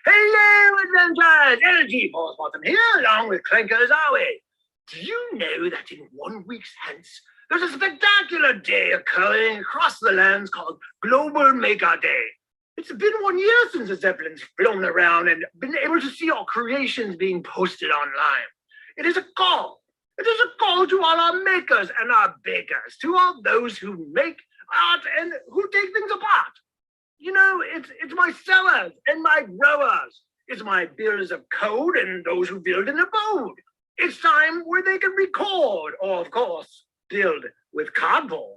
Hello, adventurers! Energy Force Bottom here, along with Clanker as always. Do you know that in 1 week's hence, there's a spectacular day occurring across the lands called Global Maker Day? It's been 1 year since the Zeppelin's flown around and been able to see our creations being posted online. It is a call. It is a call to all our makers and our bakers, to all those who make art and who take things apart. You know, it's my sellers and my growers. It's my builders of code and those who build in abode. It's time where they can record, or of course, build with cardboard.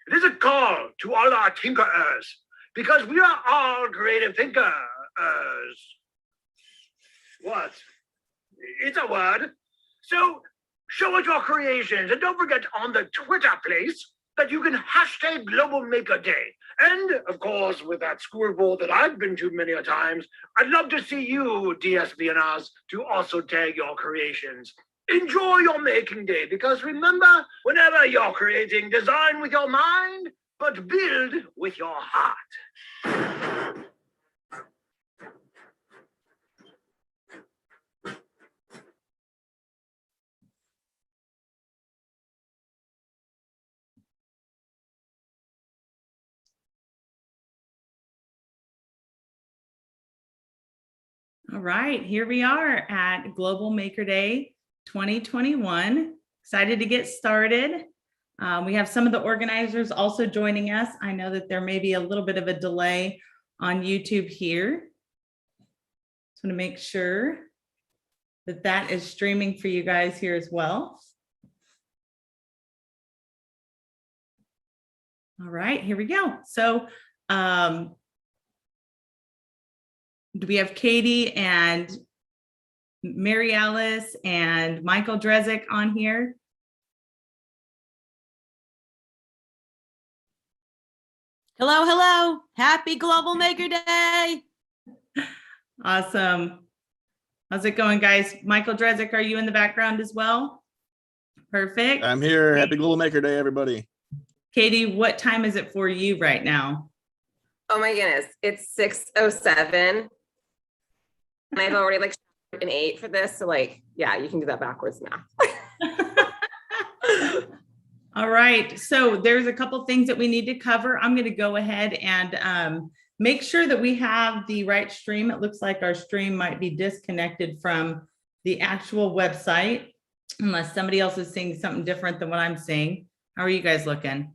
It is a call to all our tinkerers, because we are all creative thinkers. What? It's a word. So show us your creations, and don't forget on the Twitter place that you can hashtag Global Maker Day. And of course, with that school board that I've been to many a times, I'd love to see you, DSBNRs, to also tag your creations. Enjoy your making day, because remember, whenever you're creating, design with your mind, but build with your heart. All right, here we are at Global Maker Day 2021. Excited to get started. We have some of the organizers also joining us. I know that there may be a little bit of a delay on YouTube here. Just want to make sure that that is streaming for you guys here as well. All right, here we go. So do we have Katie and Mary Alice and Michael Drezick on here? Hello, hello. Happy Global Maker Day. Awesome. How's it going, guys? Michael Drezick, are you in the background as well? Perfect. I'm here. Happy Global Maker Day, everybody. Katie, what time is it for you right now? Oh my goodness, it's 6:07. And I've already like an 8 for this. So like, yeah, you can do that backwards now. All right, so there's a couple things that we need to cover. I'm going to go ahead and make sure that we have the right stream. It looks like our stream might be disconnected from the actual website, unless somebody else is seeing something different than what I'm seeing. How are you guys looking?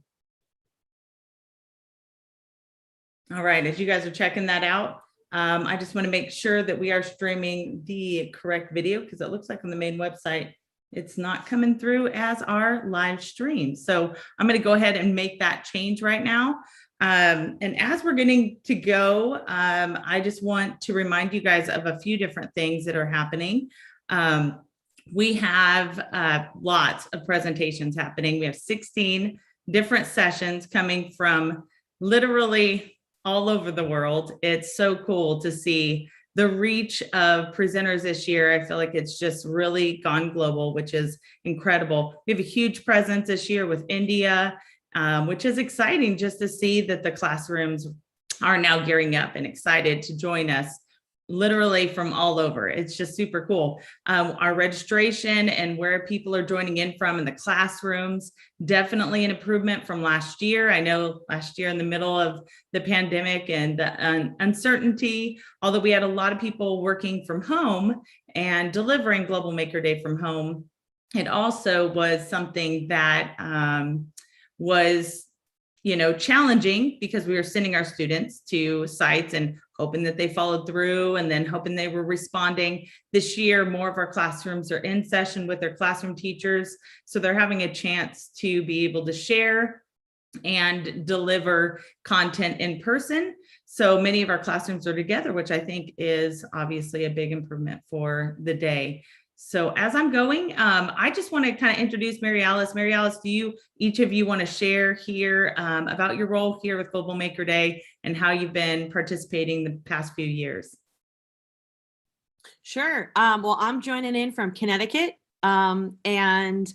All right, as you guys are checking that out, I just want to make sure that we are streaming the correct video, because it looks like on the main website, it's not coming through as our live stream. So I'm going to go ahead and make that change right now. And as we're getting to go, I just want to remind you guys of a few different things that are happening. We have lots of presentations happening. We have 16 different sessions coming from literally all over the world. It's so cool to see the reach of presenters this year. I feel like it's just really gone global, which is incredible. We have a huge presence this year with India, which is exciting just to see that the classrooms are now gearing up and excited to join us literally from all over. It's just super cool. Our registration and where people are joining in from in the classrooms, definitely an improvement from last year. I know last year in the middle of the pandemic and the uncertainty, although we had a lot of people working from home and delivering Global Maker Day from home, it also was something that was challenging, because we were sending our students to sites and hoping that they followed through and then hoping they were responding. This year, more of our classrooms are in session with their classroom teachers. So they're having a chance to be able to share and deliver content in person. So many of our classrooms are together, which I think is obviously a big improvement for the day. So as I'm going, I just want to kind of introduce Mary Alice. Mary Alice, do each of you want to share here about your role here with Global Maker Day and how you've been participating the past few years? Sure. Well, I'm joining in from Connecticut, and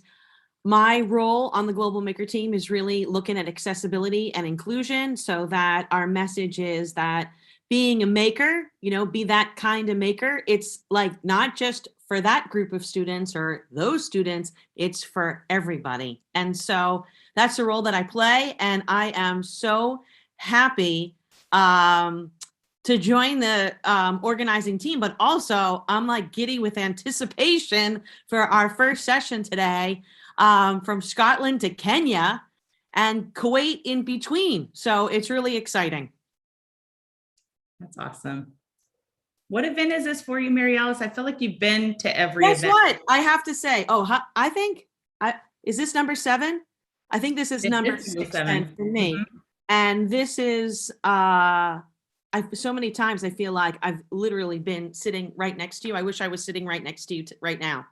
my role on the Global Maker team is really looking at accessibility and inclusion, so that our message is that being a maker, be that kind of maker. It's like not just for that group of students or those students, it's for everybody. And so that's the role that I play. And I am so happy to join the organizing team, but also I'm like giddy with anticipation for our first session today, from Scotland to Kenya and Kuwait in between. So it's really exciting. That's awesome. What event is this for you, Mary Alice? I feel like you've been to every Guess event. what? I have to say, I think, is this number 7? I think this is It number is 6 7. then for me. Mhm. And this is, so many times I feel like I've literally been sitting right next to you. I wish I was sitting right next to you right now.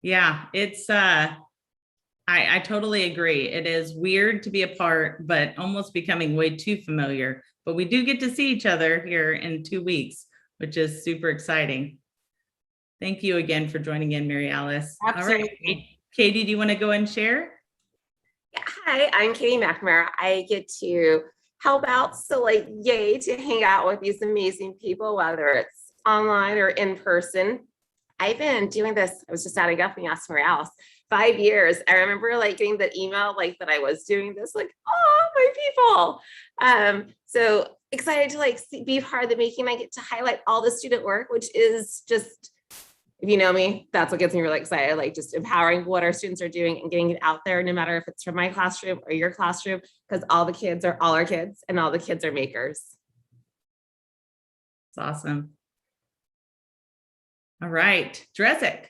Yeah, it's I totally agree. It is weird to be apart, but almost becoming way too familiar. But we do get to see each other here in 2 weeks, which is super exciting. Thank you again for joining in, Mary Alice. All right, Absolutely. Katie, do you want to go and share? Yeah, hi, I'm Katie McNamara. I get to help out. So like, yay to hang out with these amazing people, whether it's online or in person. I've been doing this, I was just adding up and asked Mary Alice, 5 years. I remember like getting the email like that I was doing this, like, oh, my people. So excited to like be part of the making. I get to highlight all the student work, which is just, if you know me, that's what gets me really excited, like just empowering what our students are doing and getting it out there, no matter if it's from my classroom or your classroom, because all the kids are all our kids and all the kids are makers. It's awesome. All right, Dresic.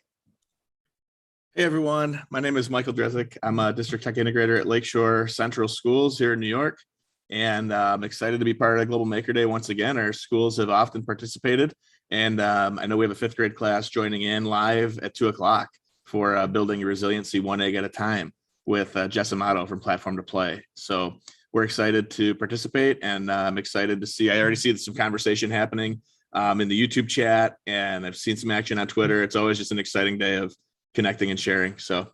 Hey everyone, my name is Michael Drezick. I'm a district tech integrator at Lakeshore Central Schools here in New York, and I'm excited to be part of Global Maker Day once again. Our schools have often participated, and I know we have a 5th grade class joining in live at 2 o'clock for building your resiliency 1 egg at a time with Jess Amato from Platform to Play. So we're excited to participate, and I'm excited to see, I already see some conversation happening in the YouTube chat, and I've seen some action on Twitter. It's always just an exciting day of connecting and sharing. So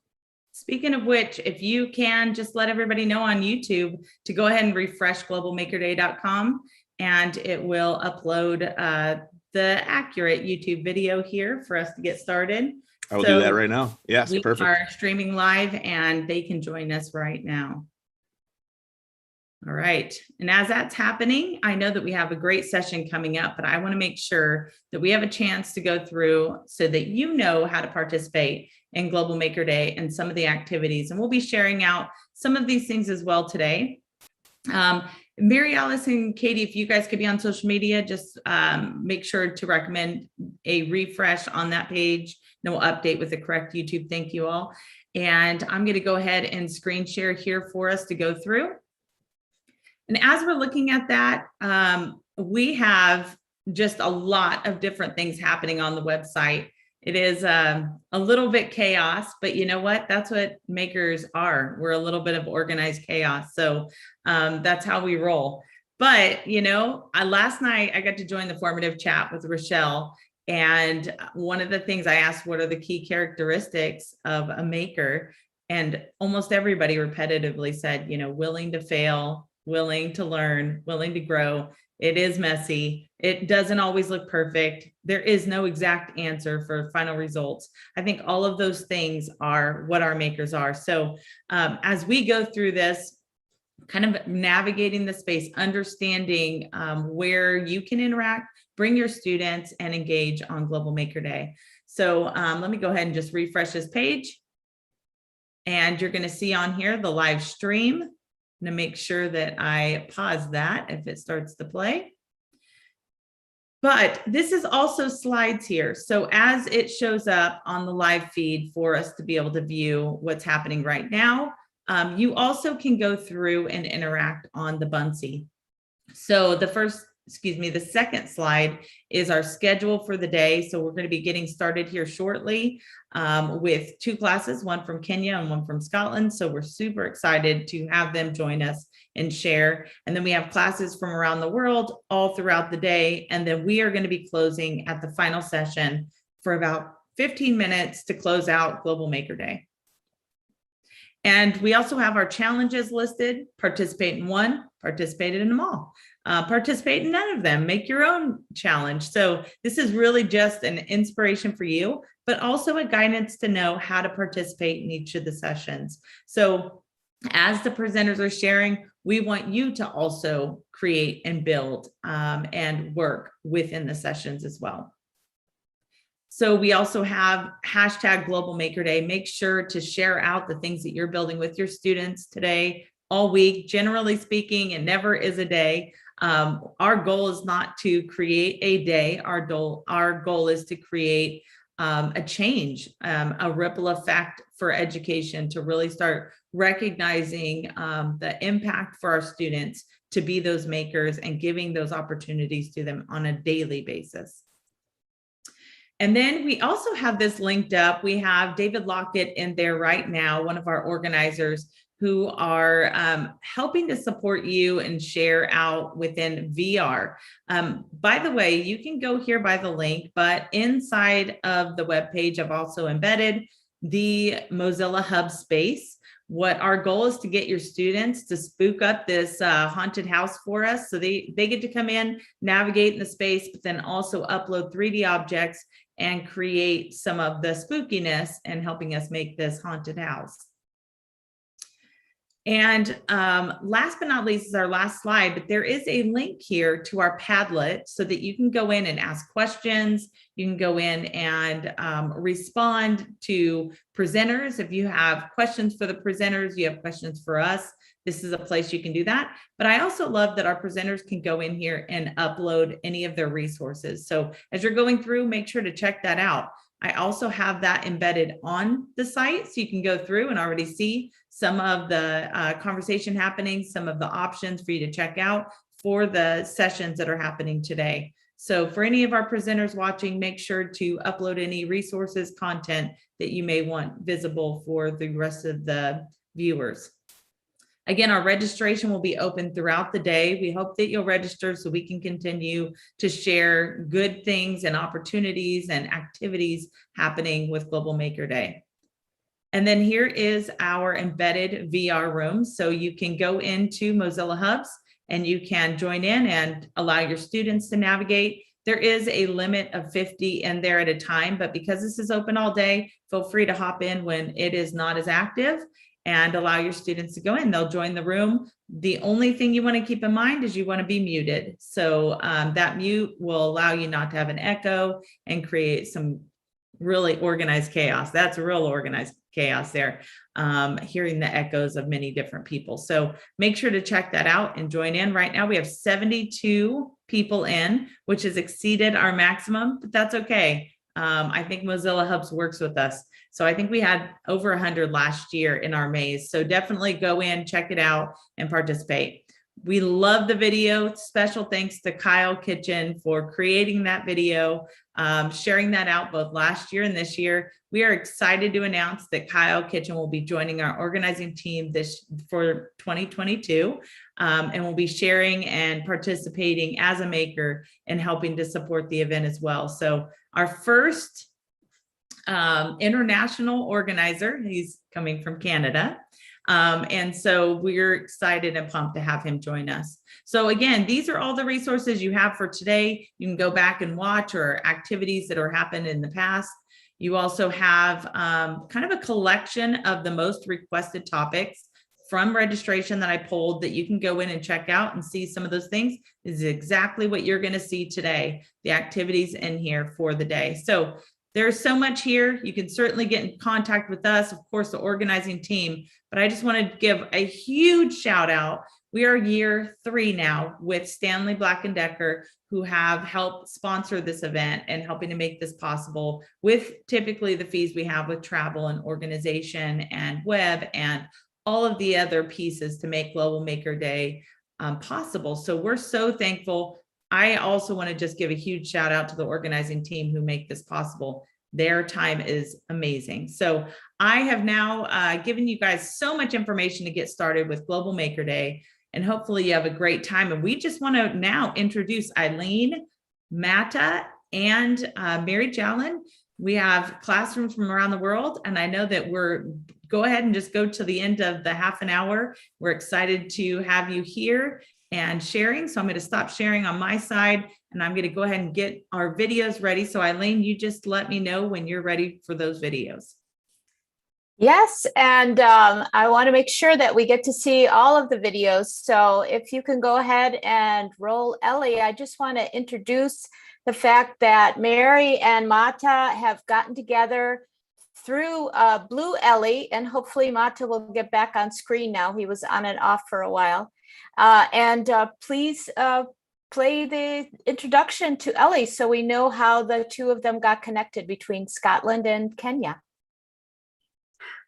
Speaking of which, if you can just let everybody know on YouTube to go ahead and refresh globalmakerday.com, and it will upload the accurate YouTube video here for us to get started. I will do that right now. Yes, We perfect. are streaming live and they can join us right now. All right. And as that's happening, I know that we have a great session coming up, but I want to make sure that we have a chance to go through so that you know how to participate in Global Maker Day and some of the activities. And we'll be sharing out some of these things as well today. Mary Alice and Katie, if you guys could be on social media, just make sure to recommend a refresh on that page. And we'll update with the correct YouTube. Thank you all. And I'm going to go ahead and screen share here for us to go through. And as we're looking at that, we have just a lot of different things happening on the website. It is a little bit chaos, but you know what? That's what makers are. We're a little bit of organized chaos. So that's how we roll. But, you know, last night I got to join the formative chat with Rochelle. And one of the things I asked, what are the key characteristics of a maker? And almost everybody repetitively said, you know, willing to fail, willing to learn, willing to grow. It is messy. It doesn't always look perfect. There is no exact answer for final results. I think all of those things are what our makers are. So as we go through this, kind of navigating the space, understanding where you can interact, bring your students and engage on Global Maker Day. So let me go ahead and just refresh this page. And you're going to see on here the live stream. I'm going to make sure that I pause that if it starts to play. But this is also slides here. So as it shows up on the live feed for us to be able to view what's happening right now, you also can go through and interact on the Buncee. So the second slide is our schedule for the day. So we're going to be getting started here shortly with 2 classes, one from Kenya and one from Scotland. So we're super excited to have them join us and share. And then we have classes from around the world all throughout the day. And then we are going to be closing at the final session for about 15 minutes to close out Global Maker Day. And we also have our challenges listed: participate in one, participate in them all. participate in none of them. Make your own challenge. So this is really just an inspiration for you, but also a guidance to know how to participate in each of the sessions. So as the presenters are sharing, we want you to also create and build and work within the sessions as well. So we also have hashtag Global Maker Day. Make sure to share out the things that you're building with your students today, all week, generally speaking, and never is a day. Our goal is not to create a day. Our goal is to create a change, a ripple effect for education, to really start recognizing the impact for our students to be those makers and giving those opportunities to them on a daily basis. And then we also have this linked up. We have David Lockett in there right now, one of our organizers, who are helping to support you and share out within VR. By the way, you can go here by the link, but inside of the webpage, I've also embedded the Mozilla Hub space. What our goal is to get your students to spook up this haunted house for us. So they get to come in, navigate in the space, but then also upload 3D objects and create some of the spookiness and helping us make this haunted house. And last but not least is our last slide, but there is a link here to our Padlet so that you can go in and ask questions. You can go in and respond to presenters. If you have questions for the presenters, you have questions for us, this is a place you can do that. But I also love that our presenters can go in here and upload any of their resources. So as you're going through, make sure to check that out. I also have that embedded on the site, so you can go through and already see some of the conversation happening, some of the options for you to check out for the sessions that are happening today. So for any of our presenters watching, make sure to upload any resources, content that you may want visible for the rest of the viewers. Again, our registration will be open throughout the day. We hope that you'll register so we can continue to share good things and opportunities and activities happening with Global Maker Day. And then here is our embedded VR room. So you can go into Mozilla Hubs and you can join in and allow your students to navigate. There is a limit of 50 in there at a time, but because this is open all day, feel free to hop in when it is not as active and allow your students to go in. They'll join the room. The only thing you want to keep in mind is you want to be muted. So that mute will allow you not to have an echo and create some really organized chaos. That's a real organized chaos there, hearing the echoes of many different people. So make sure to check that out and join in. Right now we have 72 people in, which has exceeded our maximum, but that's okay. I think Mozilla Hubs works with us. So I think we had over 100 last year in our maze. So definitely go in, check it out, and participate. We love the video. Special thanks to Kyle Kitchen for creating that video, sharing that out both last year and this year. We are excited to announce that Kyle Kitchen will be joining our organizing team for 2022, and will be sharing and participating as a maker and helping to support the event as well. So our first international organizer, he's coming from Canada. And so we're excited and pumped to have him join us. So again, these are all the resources you have for today. You can go back and watch or activities that are happened in the past. You also have kind of a collection of the most requested topics from registration that I pulled that you can go in and check out and see some of those things. This is exactly what you're going to see today, the activities in here for the day. So there's so much here. You can certainly get in contact with us, of course, the organizing team, but I just want to give a huge shout out. We are year 3 now with Stanley Black & Decker, who have helped sponsor this event and helping to make this possible with typically the fees we have with travel and organization and web and all of the other pieces to make Global Maker Day possible. So we're so thankful. I also want to just give a huge shout out to the organizing team who make this possible. Their time is amazing. So I have now given you guys so much information to get started with Global Maker Day, and hopefully you have a great time. And we just want to now introduce Eileen, Matta, and Mary Jalen. We have classrooms from around the world, and I know that go ahead and just go to the end of the half an hour. We're excited to have you here. and sharing. So I'm going to stop sharing on my side and I'm going to go ahead and get our videos ready. So Eileen, you just let me know when you're ready for those videos. Yes, and I want to make sure that we get to see all of the videos. So if you can go ahead and roll Ellie, I just want to introduce the fact that Mary and Mata have gotten together through Blue Ellie, and hopefully Mata will get back on screen now. He was on and off for a while. Please play the introduction to Ellie so we know how the two of them got connected between Scotland and Kenya.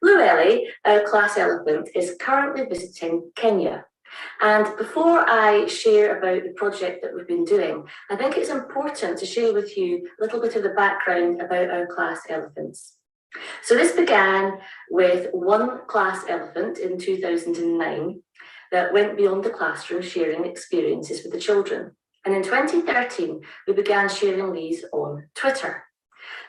Blue Ellie, our class elephant, is currently visiting Kenya. And before I share about the project that we've been doing, I think it's important to share with you a little bit of the background about our class elephants. So this began with one class elephant in 2009 that went beyond the classroom sharing experiences with the children. And in 2013, we began sharing these on Twitter.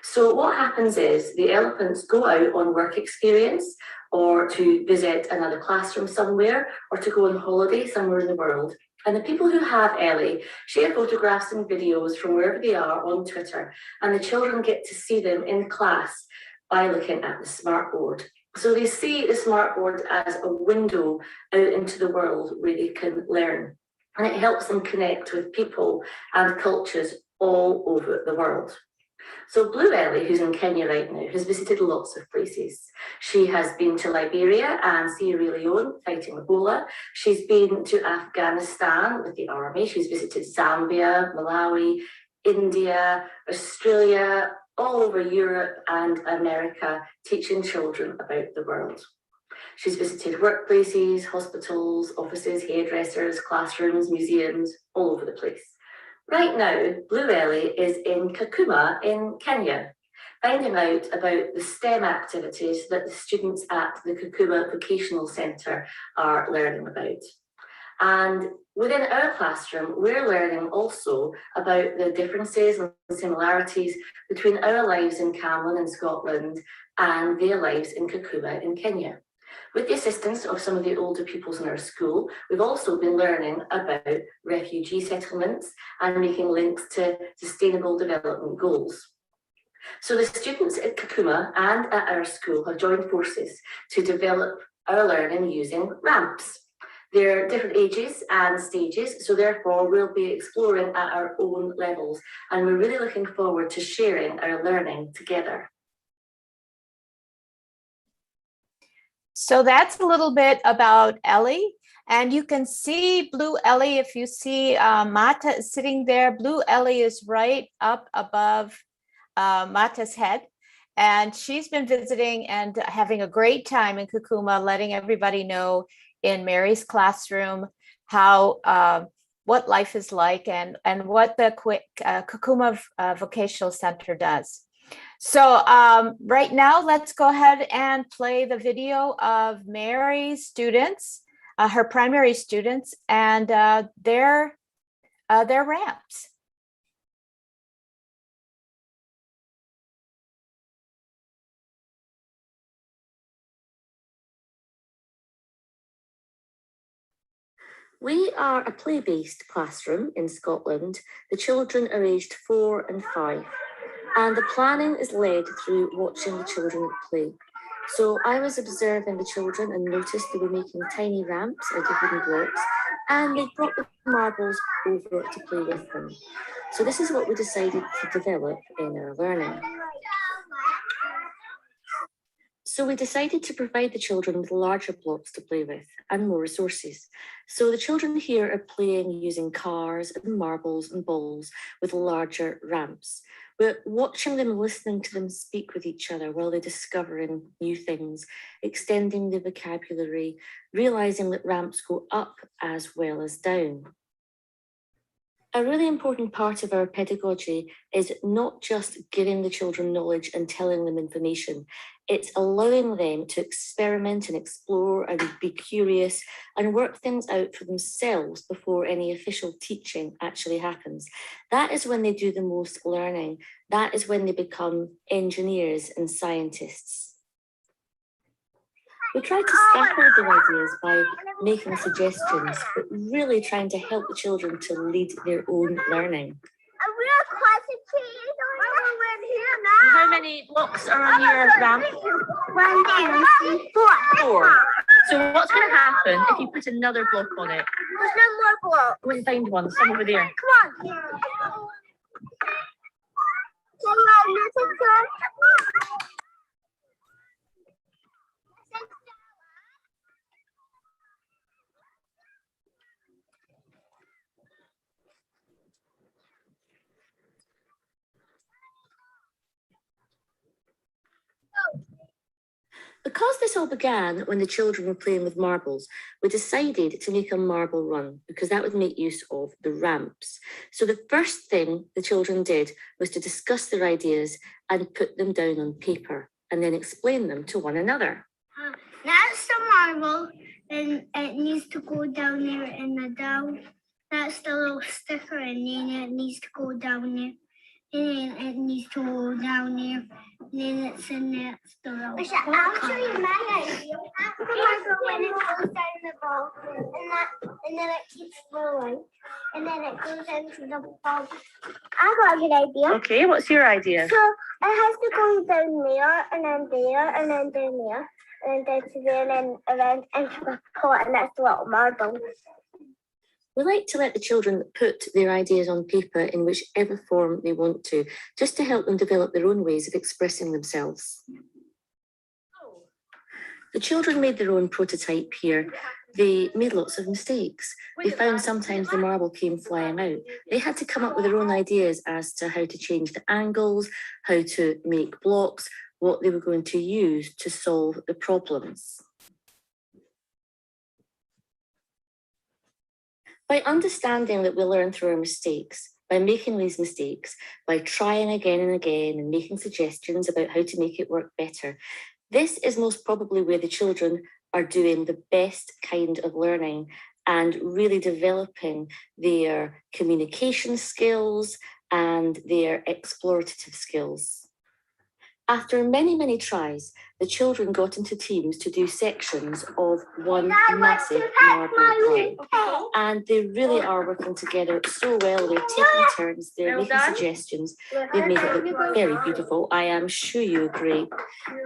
So what happens is the elephants go out on work experience or to visit another classroom somewhere or to go on holiday somewhere in the world. And the people who have Ellie share photographs and videos from wherever they are on Twitter, and the children get to see them in class by looking at the smartboard. So they see the smartboard as a window out into the world where they can learn. And it helps them connect with people and cultures all over the world. So Blue Ellie, who's in Kenya right now, has visited lots of places. She has been to Liberia and Sierra Leone fighting Ebola. She's been to Afghanistan with the army. She's visited Zambia, Malawi, India, Australia, all over Europe and America, teaching children about the world. She's visited workplaces, hospitals, offices, hairdressers, classrooms, museums, all over the place. Right now, Blue Ellie is in Kakuma in Kenya, finding out about the STEM activities that the students at the Kakuma Vocational Centre are learning about. And within our classroom, we're learning also about the differences and similarities between our lives in Camlin in Scotland and their lives in Kakuma in Kenya. With the assistance of some of the older pupils in our school, we've also been learning about refugee settlements and making links to sustainable development goals. So the students at Kakuma and at our school have joined forces to develop our learning using ramps. They're different ages and stages, so therefore we'll be exploring at our own levels, and we're really looking forward to sharing our learning together. So that's a little bit about Ellie. And you can see Blue Ellie, if you see Mata is sitting there. Blue Ellie is right up above Mata's head. And she's been visiting and having a great time in Kakuma, letting everybody know in Mary's classroom how what life is like and what the Kakuma Vocational Center does. So right now, let's go ahead and play the video of Mary's students, her primary students, and their ramps. We are a play-based classroom in Scotland. The children are aged 4 and 5. And the planning is led through watching the children play. So I was observing the children and noticed they were making tiny ramps out of wooden blocks, and they brought the marbles over to play with them. So this is what we decided to develop in our learning. So we decided to provide the children with larger blocks to play with and more resources. So the children here are playing using cars and marbles and balls with larger ramps. We're watching them, listening to them speak with each other while they're discovering new things, extending their vocabulary, realizing that ramps go up as well as down. A really important part of our pedagogy is not just giving the children knowledge and telling them information. It's allowing them to experiment and explore and be curious and work things out for themselves before any official teaching actually happens. That is when they do the most learning. That is when they become engineers and scientists. We try to scaffold their ideas by making suggestions, but really trying to help the children to lead their own learning. How many blocks are on your ramp? 1, 2, 3, 4. 4. So what's going to happen if you put another block on it? There's no more block. Go and find one, some over there. Come on. Because this all began when the children were playing with marbles, we decided to make a marble run because that would make use of the ramps. So the first thing the children did was to discuss their ideas and put them down on paper and then explain them to one another. That's the marble, and it needs to go down there in the down. That's the little sticker, and then it needs to go down there. And then it needs to go down there. And then it's in there. I'll show you my idea. That's the marble when it goes down the ball. And then it keeps rolling. And then it goes into the ball. I got a good idea. Okay, what's your idea? So it has to go down there, and then there, and then down there, and then down to there, and then around into the pot, and that's the little marble. We like to let the children put their ideas on paper in whichever form they want to, just to help them develop their own ways of expressing themselves. The children made their own prototype here. They made lots of mistakes. They found sometimes the marble came flying out. They had to come up with their own ideas as to how to change the angles, how to make blocks, what they were going to use to solve the problems. By understanding that we learn through our mistakes, by making these mistakes, by trying again and again and making suggestions about how to make it work better, this is most probably where the children are doing the best kind of learning and really developing their communication skills and their explorative skills. After many, many tries, the children got into teams to do sections of one massive marble run. And they really are working together so well. They're taking turns, they're making suggestions. They've made it look very beautiful. I am sure you agree.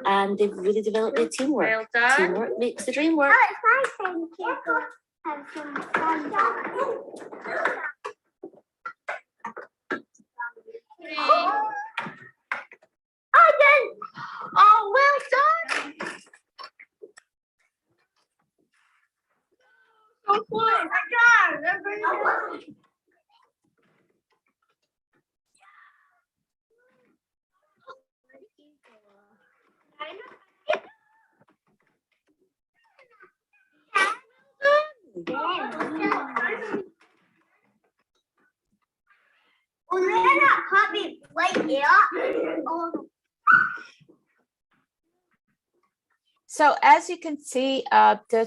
And they've really developed their teamwork. Teamwork makes the dream work. Oh, it's my turn to have some fun. I did. Oh, well done. So cool. I got it. So as you can see, the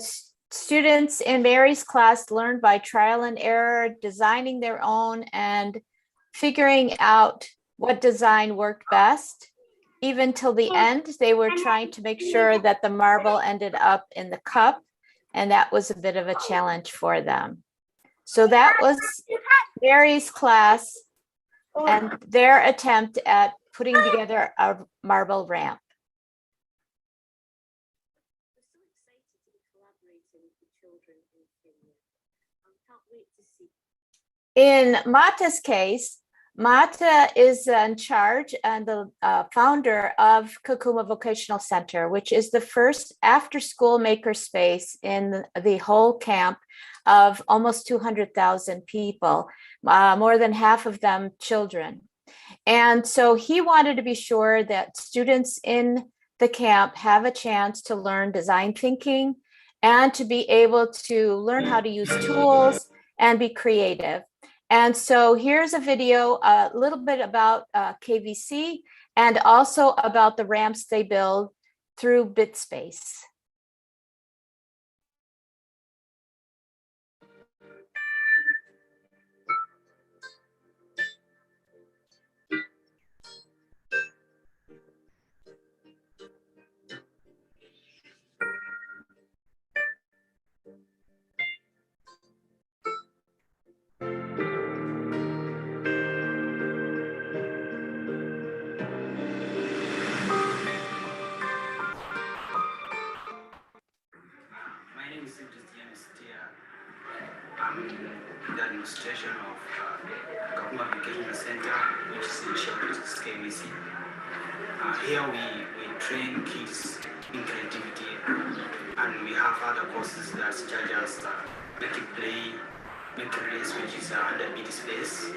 students in Mary's class learned by trial and error, designing their own and figuring out what design worked best. Even till the end, they were trying to make sure that the marble ended up in the cup, and that was a bit of a challenge for them. So that was Mary's class and their attempt at putting together a marble ramp. In Mata's case, Mata is in charge and the founder of Kakuma Vocational Center, which is the first after-school makerspace in the whole camp of almost 200,000 people, more than half of them children. And so he wanted to be sure that students in the camp have a chance to learn design thinking and to be able to learn how to use tools and be creative. And so here's a video, a little bit about KVC and also about the ramps they build through BitSpace. administration of Kakuma Vocational Center, which is in short, KVC. Here we train kids in creativity, and we have other courses that such as make it play, make it race, which is under bit space.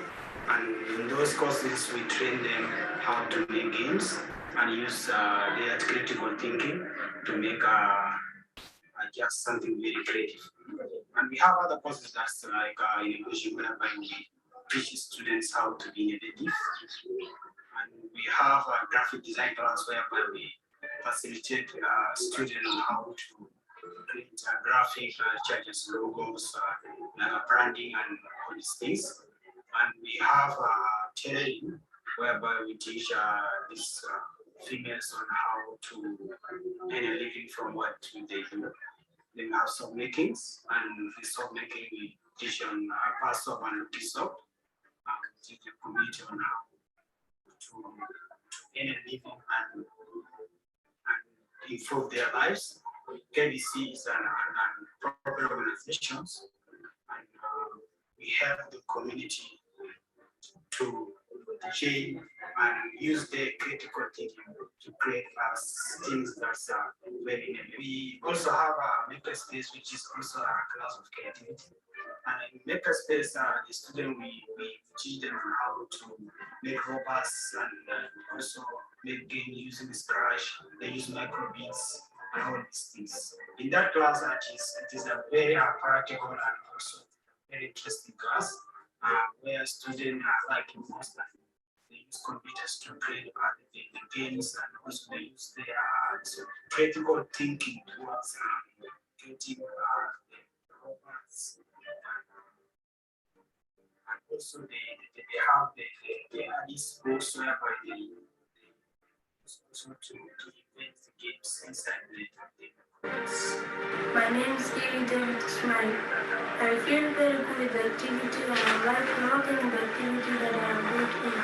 And in those courses, we train them how to make games and use their critical thinking to make just something very creative. And we have other courses that's like innovation, whereby we teach students how to be innovative. And we have a graphic design class whereby we facilitate students on how to create graphic, such as logos, branding, and all these things. And we have tailoring, whereby we teach these females on how to earn a living from what they do. Then we have soap makings, and the soap making we teach on pass soap and tea soap. Teach the community on how to earn a living and improve their lives. KVC is an proper organizations, and we help the community to change and use their critical thinking to create things that are very innovative. We also have a makerspace, which is also a class of creativity. And in makerspace, the student we teach them how to make robots and also make games using Scratch. They use microbeats and all these things. In that class, it is a very practical and also very interesting class where students are like most time. They use computers to create the games, and also they use their critical thinking towards creating the robots. And also they have these books whereby they also to invent the games inside the My name is Gary David Ismail. I feel very good with the activity and I like working in the activity that I am good in.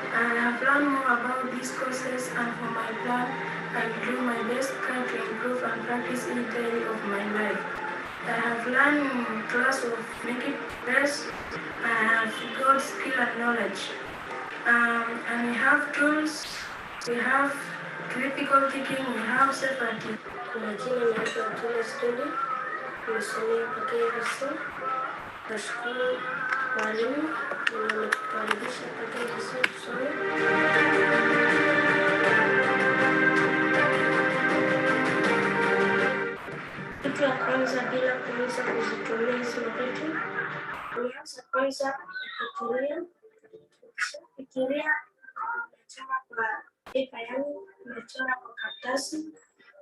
I have learned more about these courses, and for my plan, I will do my best to improve and practice each day of my life. I have learned in class of making dress. I have got skill and knowledge. And we have tools, we have critical thinking, we have self-esteem. Kwa jina naitwa Tuna Studi, nimesomea kwa KVC. Nashukuru walimu wametukaribisha kwa KVC kusoma. Kitu ya kwanza bila kuweza kuzitumia hizo vitu, unaanza kwanza kufikiria. Ukishafikiria unachora kwa paper yangu, unachora kwa karatasi.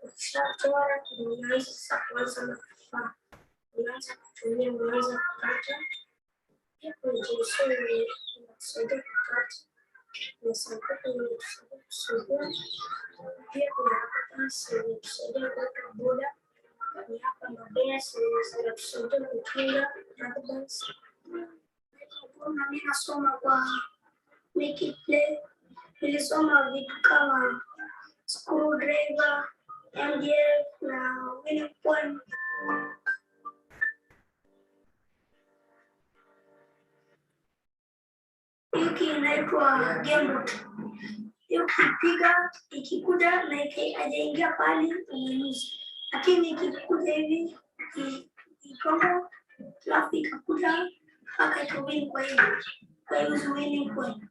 Ukishachora unaanza kuanza na kufaa. Unaanza kutumia, unaanza kukata. Pia kwenye televisheni inakusaidia kukata. Inasaidia kusugua. Pia kuna karatasi inakusaidia kuweka boda. Ni hapa mabesi inatusaidia kukinga rubberbands. Mimi nasoma kwa Make It Play. Nilisoma vitu kama screwdriver, MDF na winning point. Hiki inaitwa gamebot. Hiyo ukipiga ikikuja na hajaingia pale umenusa. Lakini ikikuja hivi ikomo alafu ikakuja mpaka ikawin kwa hiyo. Kwa hiyo winning point.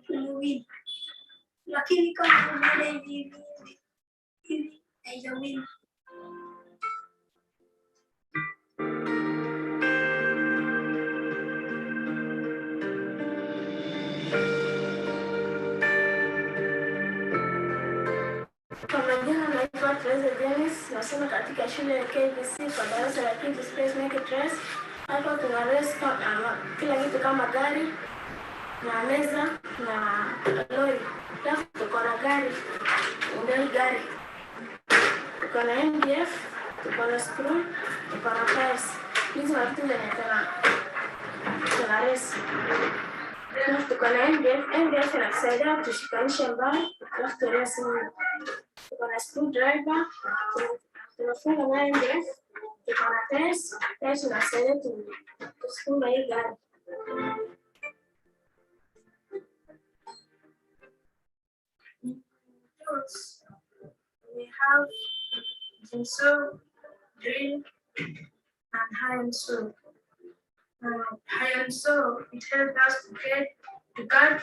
Win. Lakini kama unaenda hivi haijawin. Kwa majina naitwa Teresa Dennis, nasoma katika shule ya KVC kwa darasa la Kids Space Make It Race. Hapa tuna race kila kitu kama gari na meza na lori. Alafu tuko na gari, ndio gari. Tuko na MDF, tuko na screw, tuko na pliers. Hizi vitu tuna race. Alafu tuko na MDF inatusaidia kushikanisha mbao, alafu race ni tuko na screwdriver, tunafunga na MDF, tuko na pliers inasaidia kufunga hii gari. tools. We have jigsaw, drill, and hand saw. Hand saw, it helps us to cut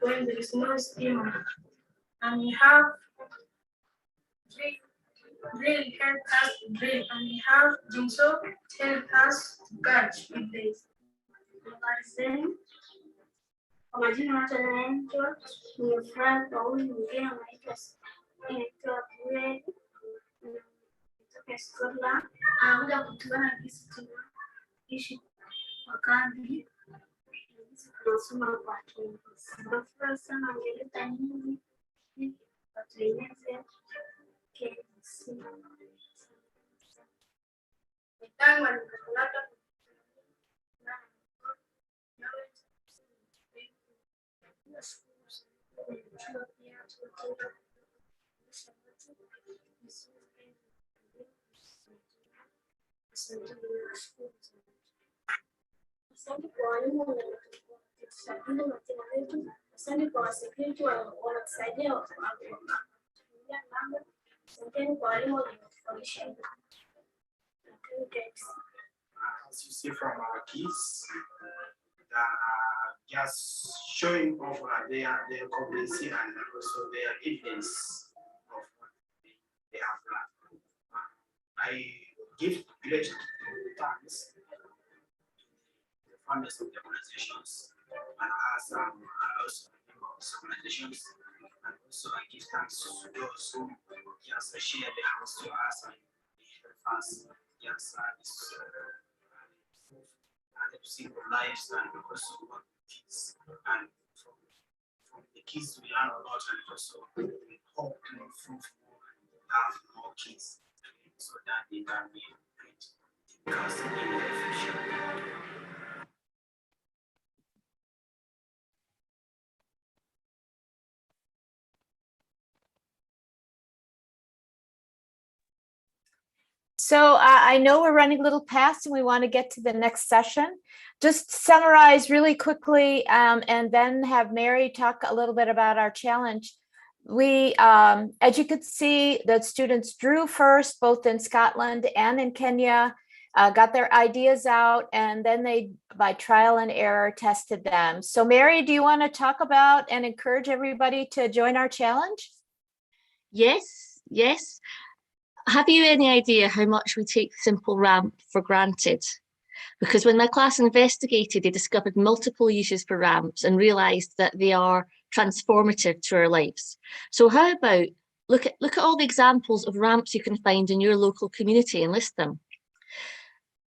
when there is no steamer. And we have drill helps us to drill, and we have jigsaw helps us to catch with this. Kwa majina yote naitwa nimefurahi kwa huyu mwingine anaitwa kule kutoka Scotland, anakuja kutuona jinsi tunaishi kwa kambi, jinsi tunasoma kwa Kenya. Tunafurahi sana angeleta nyingi watueleze Kenya. Tangu nikakulata Asante kwa walimu wanatusaidia majina yetu. Asante kwa wasecurity wanatusaidia kufungulia mlango. Asante kwa walimu wanaotufundisha. As you see from our kids, just showing off their competency and also their evidence of what they have learned. I give great thanks to the founders of the organizations and as also members of organizations, and also I give thanks to those who just share their hands to us and help us just to see the lives and also what kids, and from the kids we learn a lot, and also we hope to improve more and have more kids so that they can be great thinkers in the future. So I know we're running a little past and we want to get to the next session. Just summarize really quickly and then have Mary talk a little bit about our challenge. We, as you could see, the students drew first, both in Scotland and in Kenya, got their ideas out, and then they, by trial and error, tested them. So Mary, do you want to talk about and encourage everybody to join our challenge? Yes. Have you any idea how much we take Simple Ramp for granted? Because when my class investigated, they discovered multiple uses for ramps and realized that they are transformative to our lives. So how about look at all the examples of ramps you can find in your local community and list them.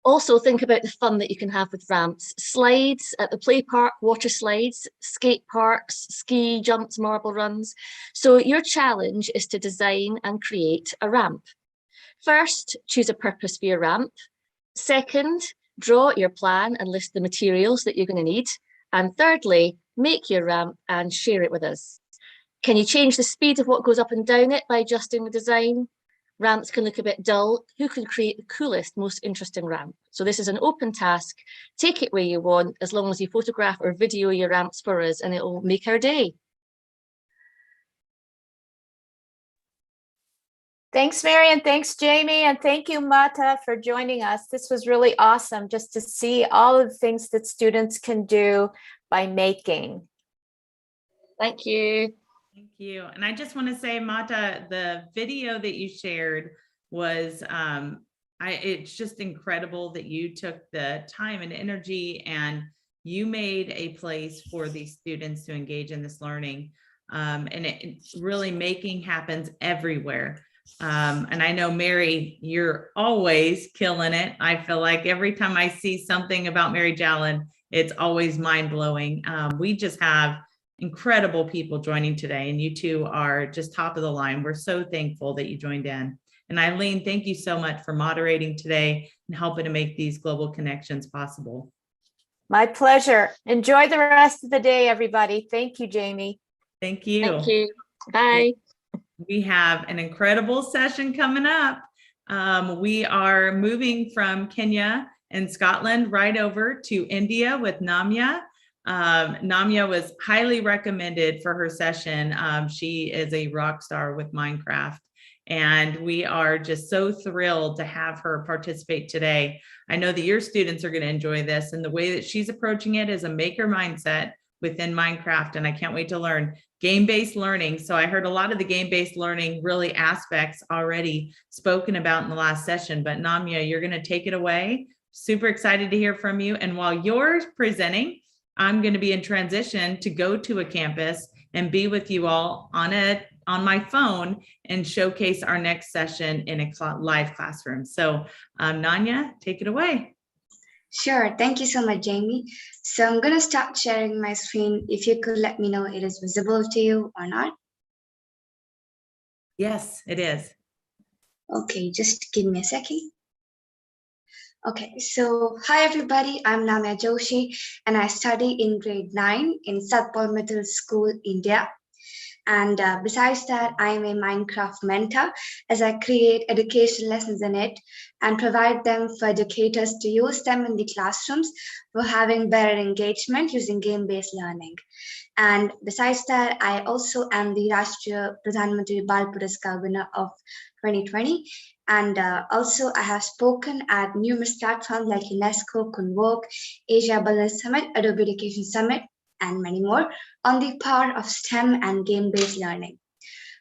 Also think about the fun that you can have with ramps. Slides at the play park, water slides, skate parks, ski jumps, marble runs. So your challenge is to design and create a ramp. First, choose a purpose for your ramp. Second, draw your plan and list the materials that you're going to need. And thirdly, make your ramp and share it with us. Can you change the speed of what goes up and down it by adjusting the design? Ramps can look a bit dull. Who can create the coolest, most interesting ramp? So this is an open task. Take it where you want, as long as you photograph or video your ramps for us, and it will make our day. Thanks, Mary, and thanks, Jamie, and thank you, Mata, for joining us. This was really awesome just to see all of the things that students can do by making. Thank you. Thank you. And I just want to say, Mata, the video that you shared was, it's just incredible that you took the time and energy and you made a place for these students to engage in this learning. And it's really making happens everywhere. And I know, Mary, you're always killing it. I feel like every time I see something about Mary Jalen, it's always mind-blowing. We just have incredible people joining today, and you two are just top of the line. We're so thankful that you joined in. And Eileen, thank you so much for moderating today and helping to make these global connections possible. My pleasure. Enjoy the rest of the day, everybody. Thank you, Jamie. Thank you. Thank you. Bye. We have an incredible session coming up. We are moving from Kenya and Scotland right over to India with Namya. Namya was highly recommended for her session. She is a rock star with Minecraft, and we are just so thrilled to have her participate today. I know that your students are going to enjoy this, and the way that she's approaching it is a maker mindset within Minecraft, and I can't wait to learn game-based learning. So I heard a lot of the game-based learning really aspects already spoken about in the last session, but Namya, you're going to take it away. Super excited to hear from you. And while you're presenting, I'm going to be in transition to go to a campus and be with you all on my phone and showcase our next session in a live classroom. So Nanya, take it away. Sure. Thank you so much, Jamie. So I'm going to start sharing my screen. If you could let me know it is visible to you or not. Yes, it is. Okay, just give me a second. Okay, so hi everybody, I'm Namya Joshi and I study in grade 9 in Satpal Middle School, India. And besides that, I'm a Minecraft mentor as I create education lessons in it and provide them for educators to use them in the classrooms for having better engagement using game-based learning. And besides that, I also am the Rashtriya Pradhan Mantri Bal Puraskar winner of 2020. And also I have spoken at numerous platforms like UNESCO, Convoke, Asia Balance Summit, Adobe Education Summit, and many more on the power of STEM and game-based learning.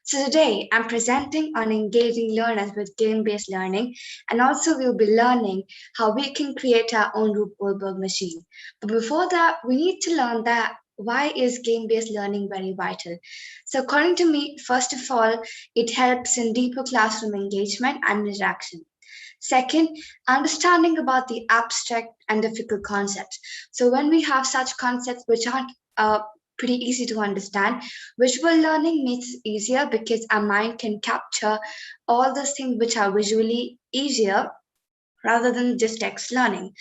So today I'm presenting on engaging learners with game-based learning, and also we'll be learning how we can create our own Rube Goldberg machine. But before that, we need to learn that why is game-based learning very vital? So according to me, first of all, it helps in deeper classroom engagement and interaction. Second, understanding about the abstract and difficult concepts. So when we have such concepts which aren't pretty easy to understand, visual learning makes it easier because our mind can capture all those things which are visually easier rather than just text learning.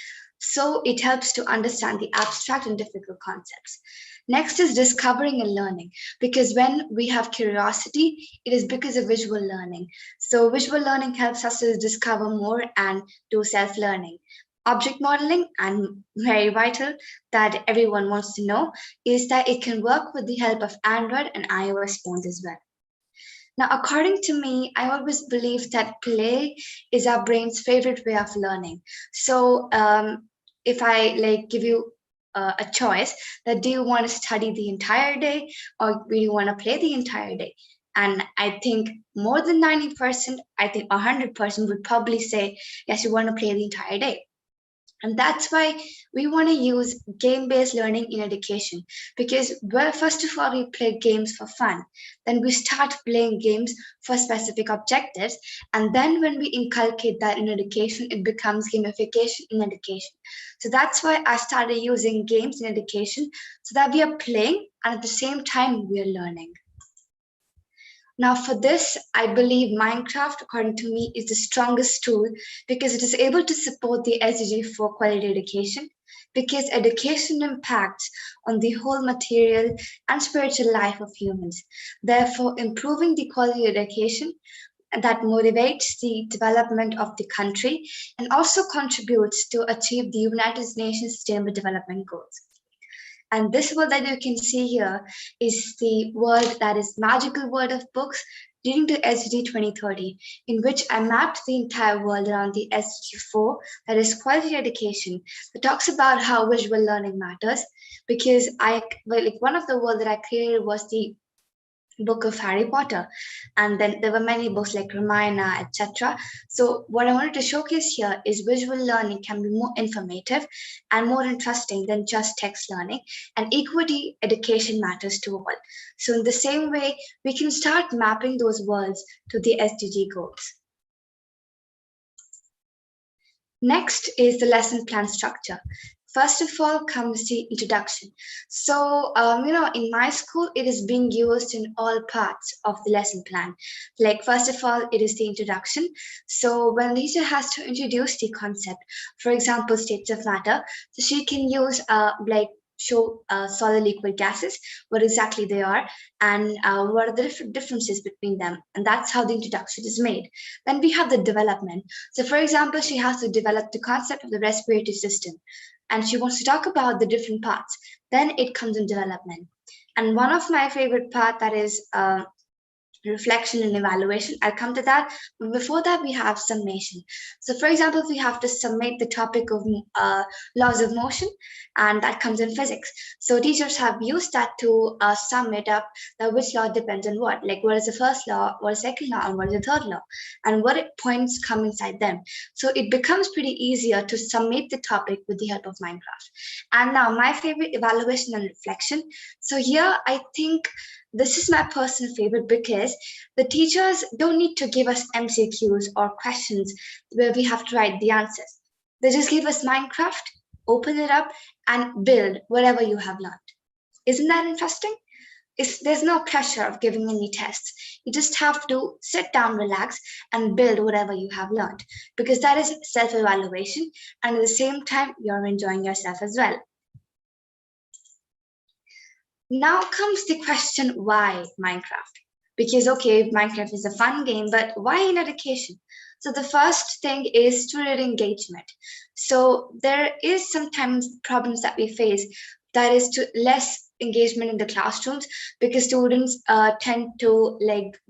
So it helps to understand the abstract and difficult concepts. Next is discovering and learning, because when we have curiosity, it is because of visual learning. So visual learning helps us to discover more and do self-learning. Object modeling, and very vital that everyone wants to know, is that it can work with the help of Android and iOS phones as well. Now, according to me, I always believe that play is our brain's favorite way of learning. So if I give you a choice that do you want to study the entire day or do you want to play the entire day? And I think more than 90%, I think 100% would probably say, yes, you want to play the entire day. And that's why we want to use game-based learning in education, because, well, first of all, we play games for fun. Then we start playing games for specific objectives. And then when we inculcate that in education, it becomes gamification in education. So that's why I started using games in education, so that we are playing and at the same time we are learning. Now for this, I believe Minecraft, according to me, is the strongest tool because it is able to support the SDG for quality education, because education impacts on the whole material and spiritual life of humans. Therefore, improving the quality of education that motivates the development of the country and also contributes to achieve the United Nations Sustainable Development Goals. And this world that you can see here is the world that is magical world of books leading to SDG 2030, in which I mapped the entire world around the SDG 4, that is quality education, that talks about how visual learning matters. Because one of the world that I created was the book of Harry Potter, and then there were many books like Ramayana, etc. So what I wanted to showcase here is visual learning can be more informative and more interesting than just text learning, and equity education matters to all. So in the same way, we can start mapping those worlds to the SDG goals. Next is the lesson plan structure. First of all comes the introduction. So, in my school, it is being used in all parts of the lesson plan. Like, first of all, it is the introduction. So when the teacher has to introduce the concept, for example, states of matter, so she can use show solid liquid gases, what exactly they are, and what are the differences between them. And that's how the introduction is made. Then we have the development. So for example, she has to develop the concept of the respiratory system. and she wants to talk about the different parts. Then it comes in development. And one of my favorite part, that is reflection and evaluation. I'll come to that. But before that, we have summation. So for example, if we have to summate the topic of laws of motion, and that comes in physics. So teachers have used that to sum it up, that which law depends on what, like what is the first law, what is the second law, and what is the third law, and what points come inside them. So it becomes pretty easier to summate the topic with the help of Minecraft. And now my favorite, evaluation and reflection. So here, I think this is my personal favorite because the teachers don't need to give us MCQs or questions where we have to write the answers. They just give us Minecraft, open it up, and build whatever you have learned. Isn't that interesting? There's no pressure of giving any tests. You just have to sit down, relax, and build whatever you have learned, because that is self-evaluation, and at the same time, you're enjoying yourself as well. Now comes the question, why Minecraft? Because, okay, Minecraft is a fun game, but why in education? So the first thing is student engagement. So there is sometimes problems that we face, that is to less engagement in the classrooms, because students tend to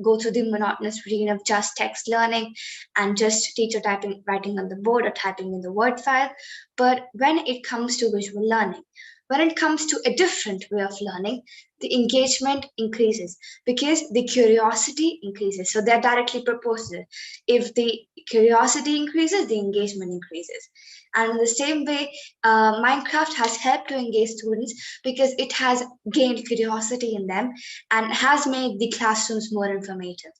go through the monotonous routine of just text learning and just teacher writing on the board or typing in the Word file. But when it comes to visual learning, when it comes to a different way of learning, the engagement increases because the curiosity increases. So they're directly proportional. If the curiosity increases, the engagement increases. And in the same way, Minecraft has helped to engage students because it has gained curiosity in them and has made the classrooms more informative.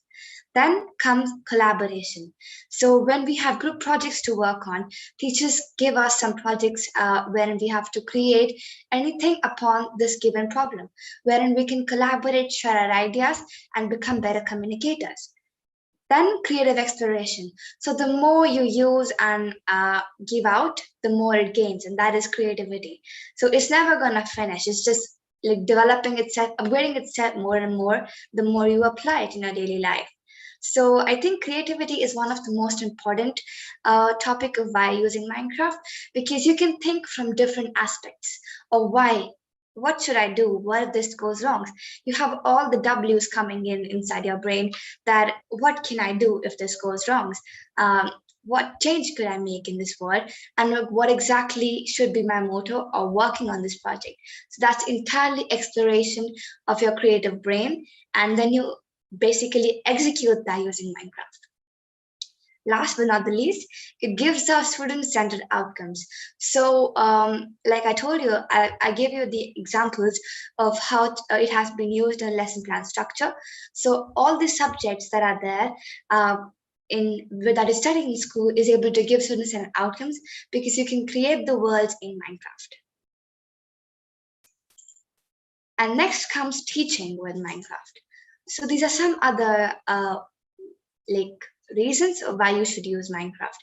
Then comes collaboration. So when we have group projects to work on, teachers give us some projects wherein we have to create anything upon this given problem, wherein we can collaborate, share our ideas, and become better communicators. Then creative exploration. So the more you use and give out, the more it gains, and that is creativity. So it's never gonna finish. It's just developing itself, upgrading itself more and more, the more you apply it in your daily life. So I think creativity is one of the most important topic of why using Minecraft, because you can think from different aspects of why, what should I do? What if this goes wrong? You have all the W's coming in inside your brain, that what can I do if this goes wrong? What change could I make in this world? And what exactly should be my motto or working on this project? So that's entirely exploration of your creative brain. And then you basically execute that using Minecraft. Last but not the least, it gives us student-centered outcomes. So like I told you, I gave you the examples of how it has been used in lesson plan structure. So all the subjects that are there that is studied in school is able to give student-centered outcomes, because you can create the worlds in Minecraft. And next comes teaching with Minecraft. So these are some other reasons of why you should use Minecraft.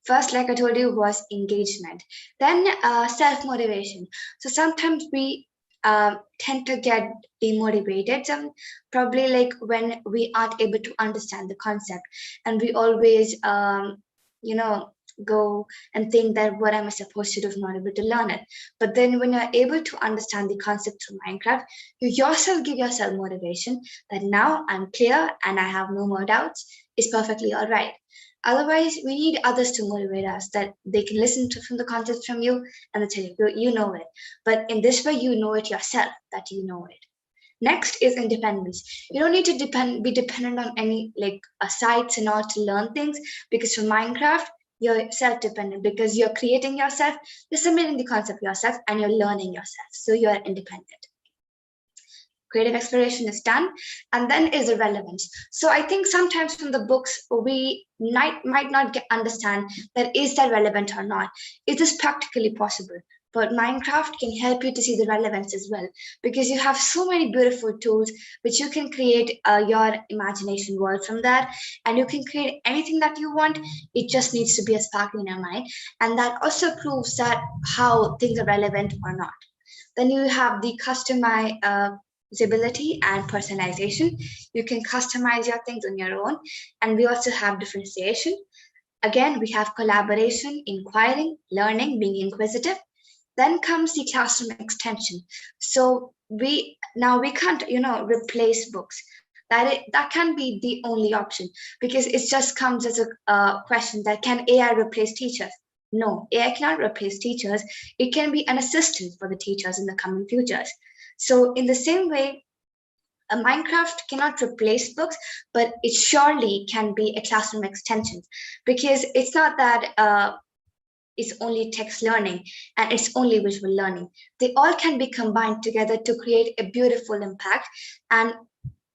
First, like I told you, was engagement. Then self-motivation. So sometimes we tend to get demotivated, probably when we aren't able to understand the concept, and we always go and think that what am I supposed to do if I'm not able to learn it. But then when you're able to understand the concept through Minecraft, you yourself give yourself motivation that now I'm clear and I have no more doubts. It's perfectly all right. Otherwise, we need others to motivate us, that they can listen to from the concept from you and they tell you, you know it. But in this way, you know it yourself, that you know it. Next is independence. You don't need to be dependent on any sites in order to learn things, because for Minecraft, you're self-dependent, because you're creating yourself, you're submitting the concept yourself, and you're learning yourself. So you're independent. Creative exploration is done, and then is the relevance. So I think sometimes from the books, we might not understand that is that relevant or not. It is practically possible. But Minecraft can help you to see the relevance as well, because you have so many beautiful tools which you can create your imagination world from that, and you can create anything that you want. It just needs to be a spark in your mind, and that also proves that how things are relevant or not. Then you have the customizability and personalization. You can customize your things on your own, and we also have differentiation. Again, we have collaboration, inquiring, learning, being inquisitive. Then comes the classroom extension. So we can't, replace books. That can be the only option, because it just comes as a question that can AI replace teachers? No, AI cannot replace teachers. It can be an assistant for the teachers in the coming futures. So in the same way, a Minecraft cannot replace books, but it surely can be a classroom extension, because it's not that it's only text learning and it's only visual learning. They all can be combined together to create a beautiful impact and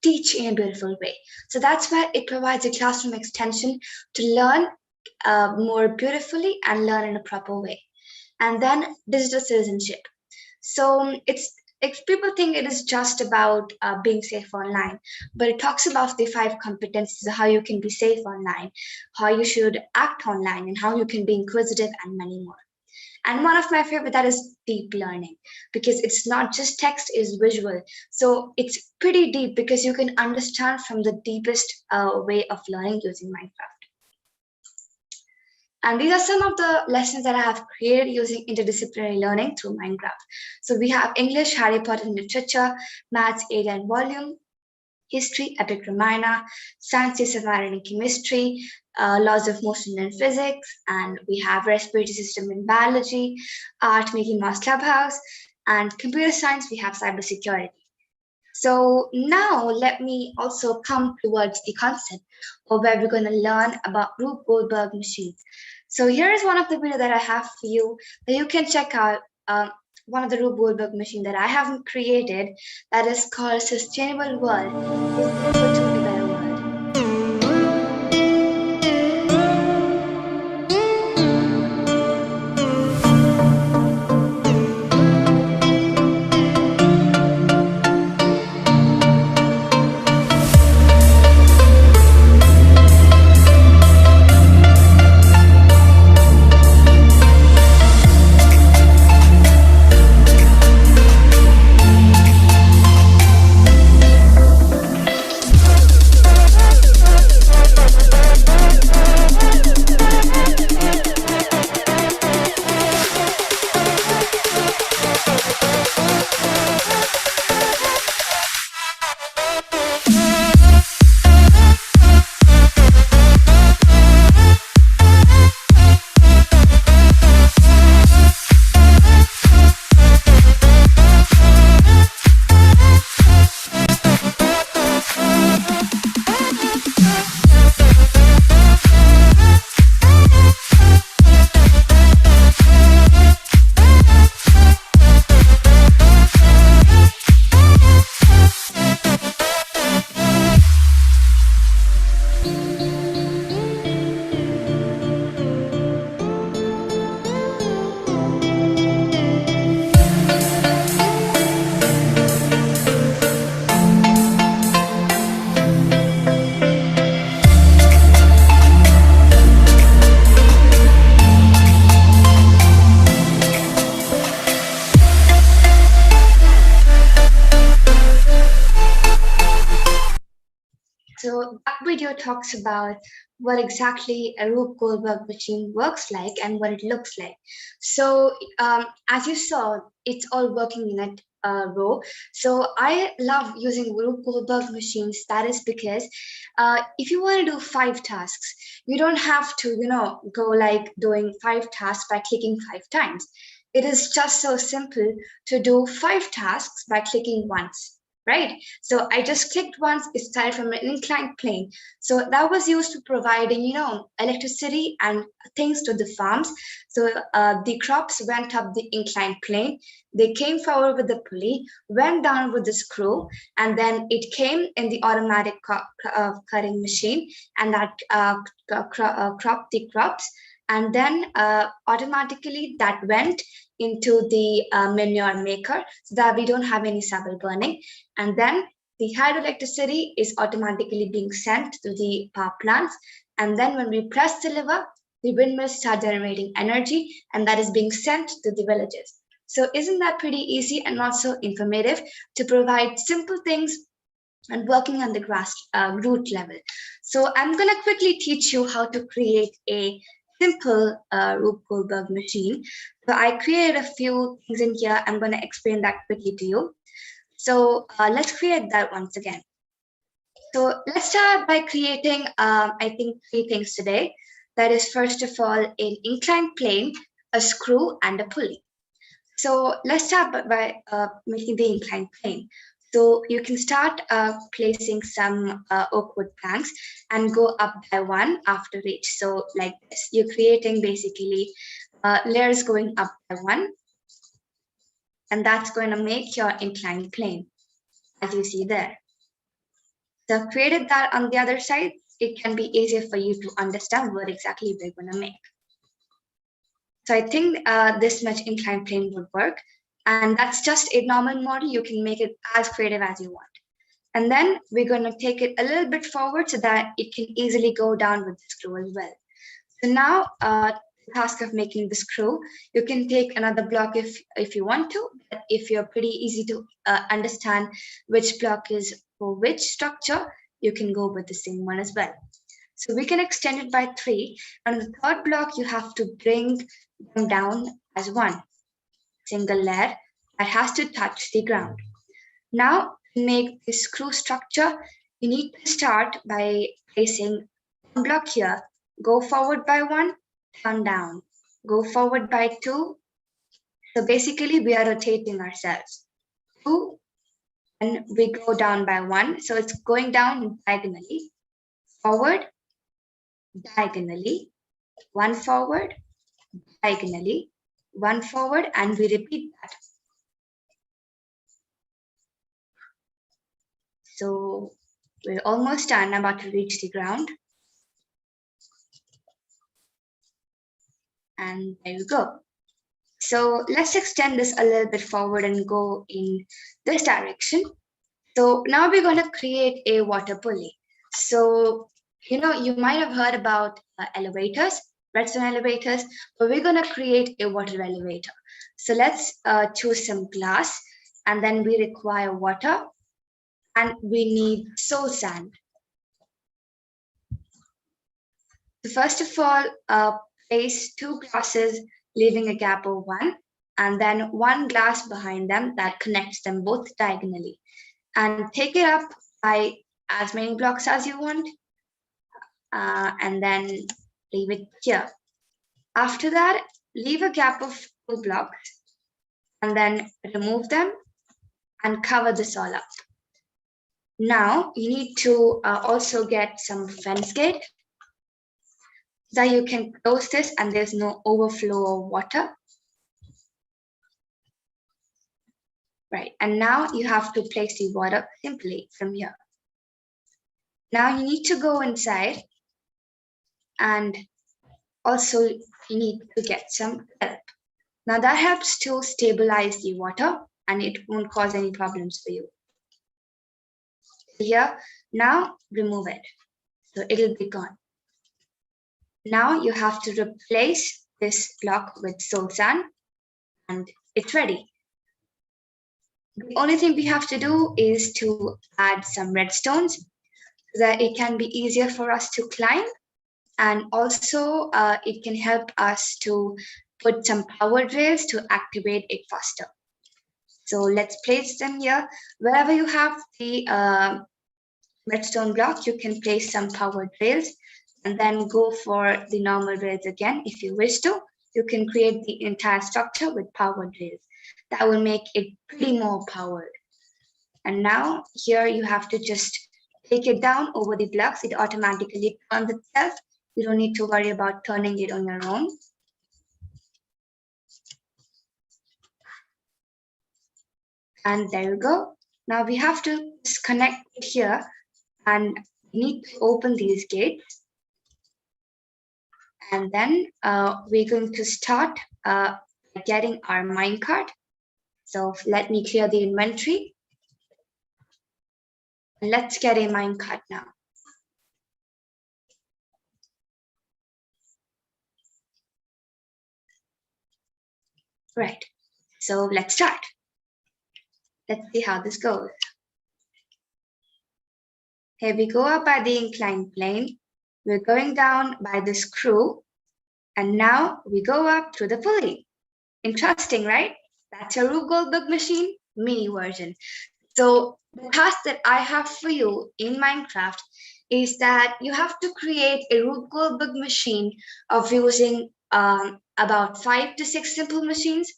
teach in a beautiful way. So that's why it provides a classroom extension to learn more beautifully and learn in a proper way. And then digital citizenship. So people think it is just about being safe online, but it talks about the 5 competencies of how you can be safe online, how you should act online, and how you can be inquisitive, and many more. And one of my favorite, that is deep learning, because it's not just text, it's visual. So it's pretty deep because you can understand from the deepest way of learning using Minecraft. And these are some of the lessons that I have created using interdisciplinary learning through Minecraft. So we have English, Harry Potter and Literature, Maths, Area and Volume, History, Epic Ramayana, Science, Environment and Chemistry, Laws of Motion and Physics, and we have Respiratory System and Biology, Art, Mickey Mouse Clubhouse, and Computer Science, we have Cybersecurity. So now let me also come towards the concept of where we're going to learn about Rube Goldberg machines. So here is one of the videos that I have for you that you can check out. One of the Rube Goldberg machine that I have created, that is called Sustainable World is Equal to a Better World. So that video talks about what exactly a Rube Goldberg machine works like and what it looks like. So as you saw, it's all working in a row. So I love using Rube Goldberg machines. That is because if you want to do 5 tasks, you don't have to, go like doing 5 tasks by clicking 5 times. It is just so simple to do 5 tasks by clicking once. Right? So I just clicked once, it started from an inclined plane. So that was used to providing, electricity and things to the farms. So the crops went up the inclined plane. They came forward with the pulley, went down with the screw, and then it came in the automatic cutting machine, and that cropped the crops. And then automatically that went into the manure maker so that we don't have any stubble burning. And then the hydroelectricity is automatically being sent to the power plants. And then when we press the lever, the windmills start generating energy, and that is being sent to the villages. So isn't that pretty easy and also informative to provide simple things and working on the grassroots level? So I'm going to quickly teach you how to create a simple Rube Goldberg machine. So I created a few things in here. I'm going to explain that quickly to you. So let's create that once again. So let's start by creating, I think, 3 things today. That is, first of all, an inclined plane, a screw, and a pulley. So let's start by making the inclined plane. So you can start placing some oak wood planks and go up by 1 after each. So like this, you're creating basically layers going up by 1. And that's going to make your inclined plane, as you see there. So I've created that on the other side. It can be easier for you to understand what exactly we're going to make. So I think this much inclined plane would work. And that's just a normal model. You can make it as creative as you want. And then we're going to take it a little bit forward so that it can easily go down with the screw as well. So now the task of making the screw, you can take another block if you want to. But if you're pretty easy to understand which block is for which structure, you can go with the same one as well. So we can extend it by 3. And the third block, you have to bring them down as 1 single layer that has to touch the ground. Now, to make this screw structure, you need to start by placing one block here, go forward by 1, turn down, go forward by 2. So basically, we are rotating ourselves. 2, and we go down by 1. So it's going down diagonally, forward, diagonally, 1 forward, diagonally, 1 forward, and we repeat that. So we're almost done, about to reach the ground. And there you go. So let's extend this a little bit forward and go in this direction. So now we're going to create a water pulley. So, you might have heard about elevators, redstone elevators, but we're going to create a water elevator. So let's choose some glass, and then we require water, and we need soul sand. So first of all, place 2 glasses, leaving a gap of 1, and then 1 glass behind them that connects them both diagonally. And take it up by as many blocks as you want, and then leave it here. After that, leave a gap of 2 blocks, and then remove them and cover this all up. Now, you need to also get some fence gate so you can close this and there's no overflow of water. Right, and now you have to place the water simply from here. Now you need to go inside, and also you need to get some help. Now that helps to stabilize the water and it won't cause any problems for you. Here, now remove it. So it'll be gone. Now you have to replace this block with soul sand, and it's ready. The only thing we have to do is to add some redstones so that it can be easier for us to climb, and also it can help us to put some power rails to activate it faster. So let's place them here. Wherever you have the redstone block, you can place some powered rails and then go for the normal rails again. If you wish to, you can create the entire structure with powered rails. That will make it pretty more powered. And now here you have to just take it down over the blocks. It automatically turns itself. You don't need to worry about turning it on your own. And there you go. Now we have to connect it here, and we need to open these gates. And then we're going to start getting our minecart. So let me clear the inventory. Let's get a minecart now. Right, so let's start. Let's see how this goes. Here we go up by the inclined plane. We're going down by the screw, And now we go up through the pulley. Interesting, right? That's a Rube Goldberg machine mini version. So the task that I have for you in Minecraft is that you have to create a Rube Goldberg machine of using about 5 to 6 simple machines,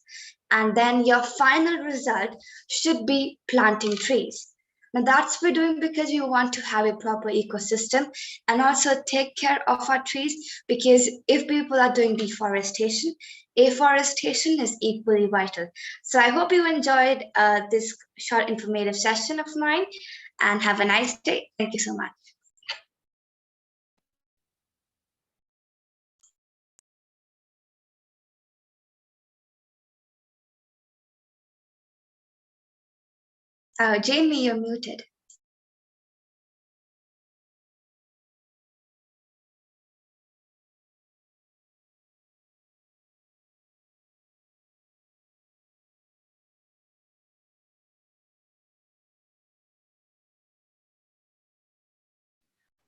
and then your final result should be planting trees. Now that's we're doing because we want to have a proper ecosystem and also take care of our trees, because if people are doing deforestation, afforestation is equally vital. So I hope you enjoyed this short informative session of mine, and have a nice day. Thank you so much. Jamie, you're muted.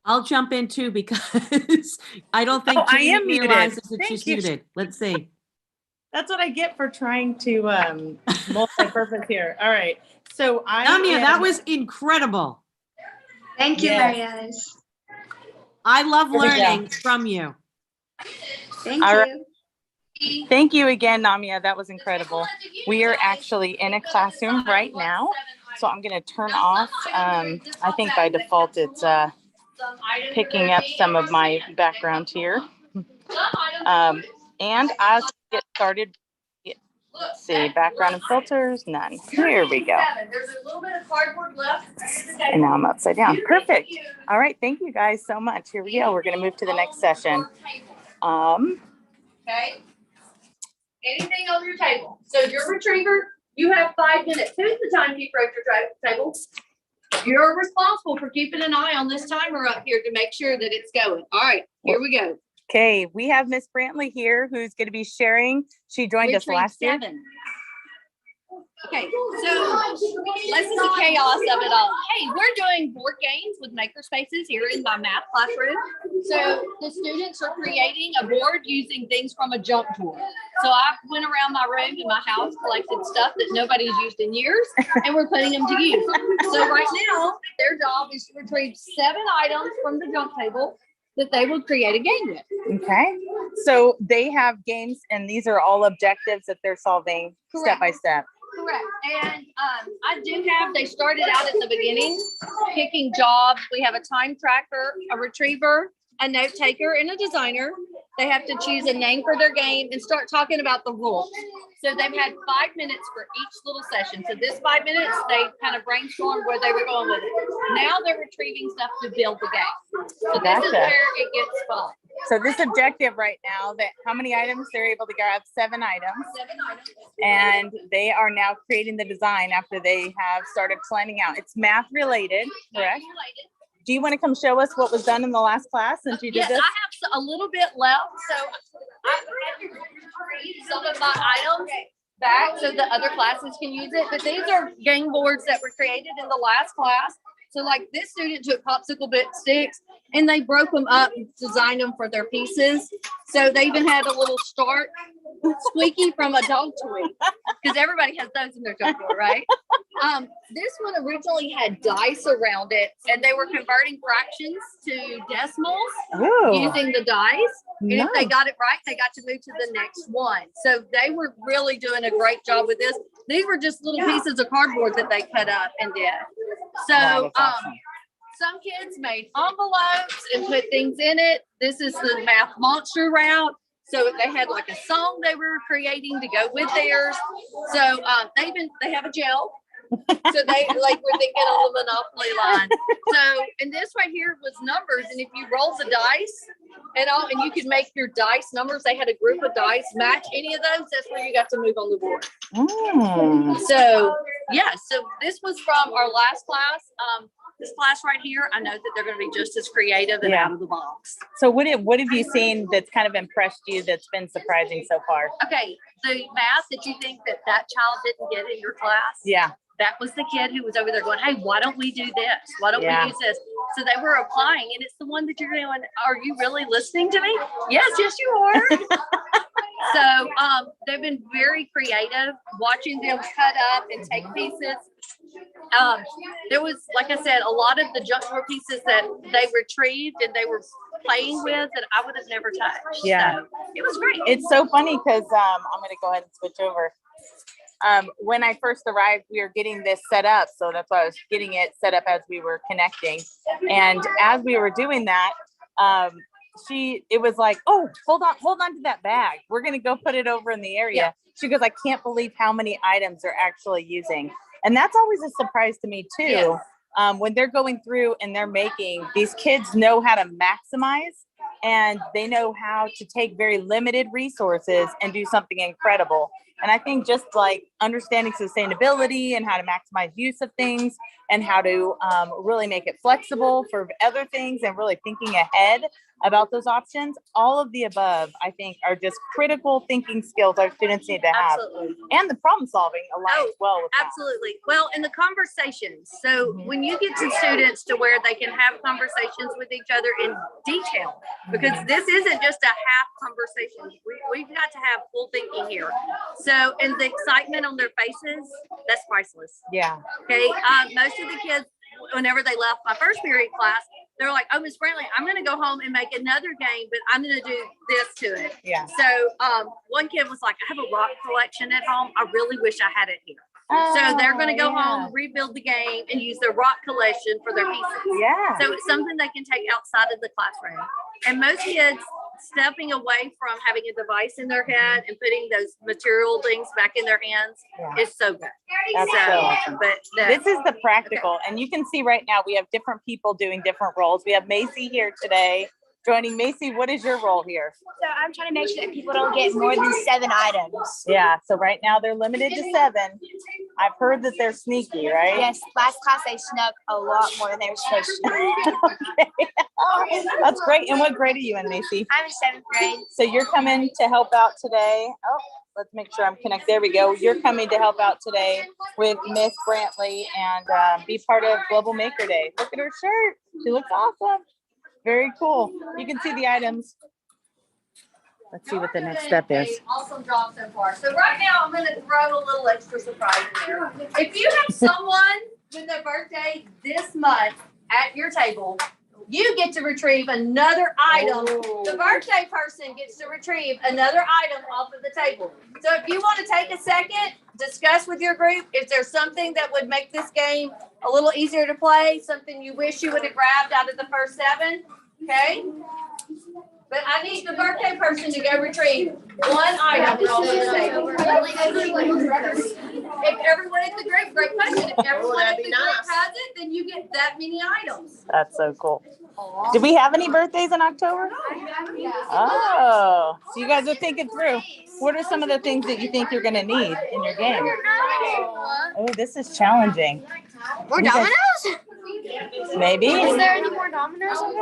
I'll jump in too because I don't think Oh, I Jamie am muted. realizes that Thank she's you. muted. Let's see. That's what I get for trying to multi-purpose here. All right. So Namia, that was incredible. Thank you, Yes. Mary-Alice. I love Here we go. learning from you. Thank All right. you. Thank you again, Namia. That was incredible. We are actually in a classroom right now. So I'm going to turn off. I think by default, it's picking up some of my background here. And as we get started, let's see, background and filters, none. Here we go. And now I'm upside down. Perfect. All right. Thank you guys so much. Here we go. We're going to move to the next session. Okay. Anything on your table. So your retriever, you have 5 minutes. Who's the timekeeper at your table? You're responsible for keeping an eye on this timer up here to make sure that it's going. All right, here we go. Okay, we have Miss Brantley here who's going to be sharing. She joined us last year. Okay, so let's see the chaos of it all. Hey, we're doing board games with makerspaces here in my math classroom. So the students are creating a board using things from a junk drawer. So I went around my room in my house, collected stuff that nobody's used in years, and we're putting them to use. So right now, their job is to retrieve 7 items from the junk table that they will create a game with. Okay, so they have games, and these are all objectives that they're solving step by step. Correct. And I do have, they started out at the beginning, picking jobs. We have a time tracker, a retriever, a note taker, and a designer. They have to choose a name for their game and start talking about the rules. So they've had 5 minutes for each little session. So this 5 minutes, they kind of brainstormed where they were going with it. Now they're retrieving stuff to build the game. So this is where it gets fun. So this objective right now, that how many items they're able to grab? 7 items. 7 items. And they are now creating the design after they have started planning out. It's math related, correct? Do you want to come show us what was done in the last class since you did Yes, this? I have a little bit left. So I had to retrieve some of my items back so the other classes can use it. But these are game boards that were created in the last class. So like this student took popsicle bit sticks and they broke them up and designed them for their pieces. So they even had a little start squeaky from a dog toy because everybody has those in their junk drawer, right? This one originally had dice around it and they were converting fractions to decimals using the dice. And if they got it right, they got to move to the next one. So they were really doing a great job with this. These were just little pieces of cardboard that they cut up and did. So some kids made envelopes and put things in it. This is the math monster route. So they had like a song they were creating to go with theirs. So they have a gel. So they like were thinking on the Monopoly line. So and this right here was numbers, and if you roll the dice and you could make your dice numbers. They had a group of dice match any of those. That's where you got to move on the board. So yeah, so this was from our last class. This class right here, I know that they're going to be just as creative and out of the box. So what have you seen that's kind of impressed you that's been surprising so far? Okay, the math that you think that child didn't get in your class. Yeah. that was the kid who was over there going, hey, why don't we do this? Why don't Yeah. we use this? So they were applying, and it's the one that you're going, are you really listening to me? Yes, you are. So they've been very creative, watching them cut up and take pieces. There was, like I said, a lot of the junk drawer pieces that they retrieved and they were playing with that I would have never touched. Yeah. So it was great. It's so funny because I'm going to go ahead and switch over. When I first arrived, we were getting this set up. So that's why I was getting it set up as we were connecting. And as we were doing that, it was like, oh, hold on to that bag. We're going to go put it over in the area. Yeah. She goes, I can't believe how many items they're actually using. And that's always a surprise to me too. Yes. When they're going through and they're making, these kids know how to maximize, and they know how to take very limited resources and do something incredible. And I think just like understanding sustainability and how to maximize use of things and how to really make it flexible for other things and really thinking ahead about those options, all of the above, I think, are just critical thinking skills our students need to have. Absolutely. And the problem solving aligns well with that. Absolutely. Well, and the conversations. So when you get to students to where they can have conversations with each other in detail, because this isn't just a half conversation. We've got to have full thinking here. So, and the excitement on their faces, that's priceless. Yeah. Okay. Most of the kids, whenever they left my first period class, they're like, oh, Miss Brantley, I'm going to go home and make another game, but I'm going to do this to it. Yeah. So one kid was like, I have a rock collection at home. I really wish I had it here. So they're going to go home, rebuild the game, and use their rock collection for their pieces. Yeah. So it's something they can take outside of the classroom. And most kids stepping away from having a device in their head and putting those material things back in their hands is so good. That's so awesome. But This is the practical, and you can see right now we have different people doing different roles. We have Macy here today. Joining Macy, what is your role here? So I'm trying to make sure that people don't get more than 7 items. Yeah, so right now they're limited to 7. I've heard that they're sneaky, right? Yes, last class they snuck a lot more than they were supposed to. Okay. That's great. And what grade are you in, Macy? I'm in 7th grade. So you're coming to help out today. Oh, let's make sure I'm connected. There we go. You're coming to help out today with Miss Brantley and be part of Global Maker Day. Look at her shirt. She looks awesome. Very cool. You can see the items. Let's see what the next step is. Awesome job so far. So right now I'm going to throw a little extra surprise in there. If you have someone with their birthday this month at your table, you get to retrieve another item. The birthday person gets to retrieve another item off of the table. So if you want to take a second, discuss with your group if there's something that would make this game a little easier to play, something you wish you would have grabbed out of the first 7, okay? But I need the birthday person to go retrieve one item off the table. If everyone in the group, great question. If everyone in the group has it, then you get that many items. That's so cool. Do we have any birthdays in October? Oh, so you guys are thinking through. What are some of the things that you think you're going to need in your game? Oh, this is challenging. More You guys- dominoes? Maybe. Is there any more dominoes over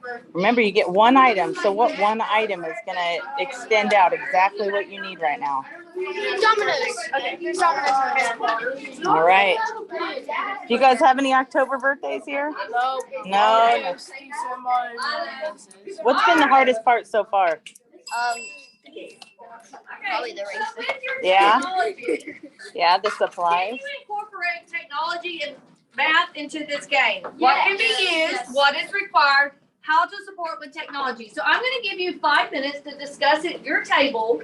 there? Remember, you get one item. So what one item is going to extend out exactly what you need right now? Dominoes. Okay, here's dominoes over here. All right. Do you guys have any October birthdays here? No. What's been the hardest part so far? Probably the race. Yeah. Yeah, the supplies. Can you incorporate technology and math into this game? What can be used? What is required? How to support with technology? So I'm going to give you 5 minutes to discuss at your table.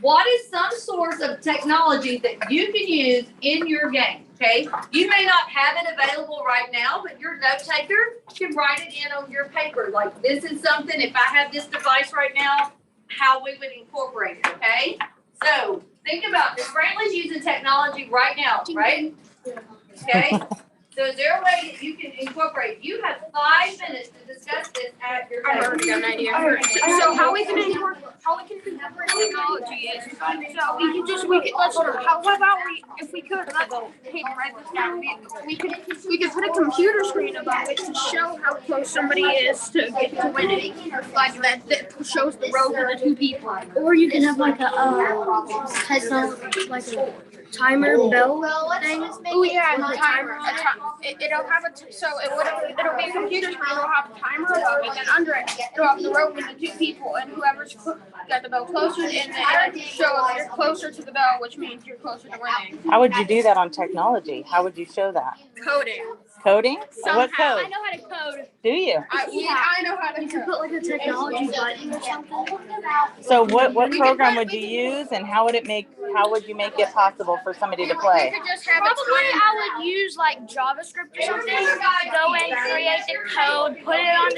What is some source of technology that you can use in your game? Okay, you may not have it available right now, but your note taker can write it in on your paper. Like, this is something, if I have this device right now, how we would incorporate it, okay? So think about this. Brantley's using technology right now, right? Okay. So is there a way that you can incorporate? You have 5 minutes to discuss this at your table. So how we can incorporate technology is so how about if we could write this down, we could put a computer screen above it to show how close somebody is to get to winning, like that shows the road of the 2 people. Or you can have like a technology, like a timer bell thing. Oh yeah, the timer. It'll have it'll be a computer screen. It'll have a timer above it, and under it, it'll have the rope and the 2 people, and whoever's got the bell closer, and then it'll show if you're closer to the bell, which means you're closer to winning. How would you do that on technology? How would you show that? Coding. Coding? What Somehow. code? I know how to code. Do you? I know how to. You can put like a technology button or something. So what program would you use, and how would you make it possible for somebody to play? Probably I would use like JavaScript or something. Go and create the code, put it on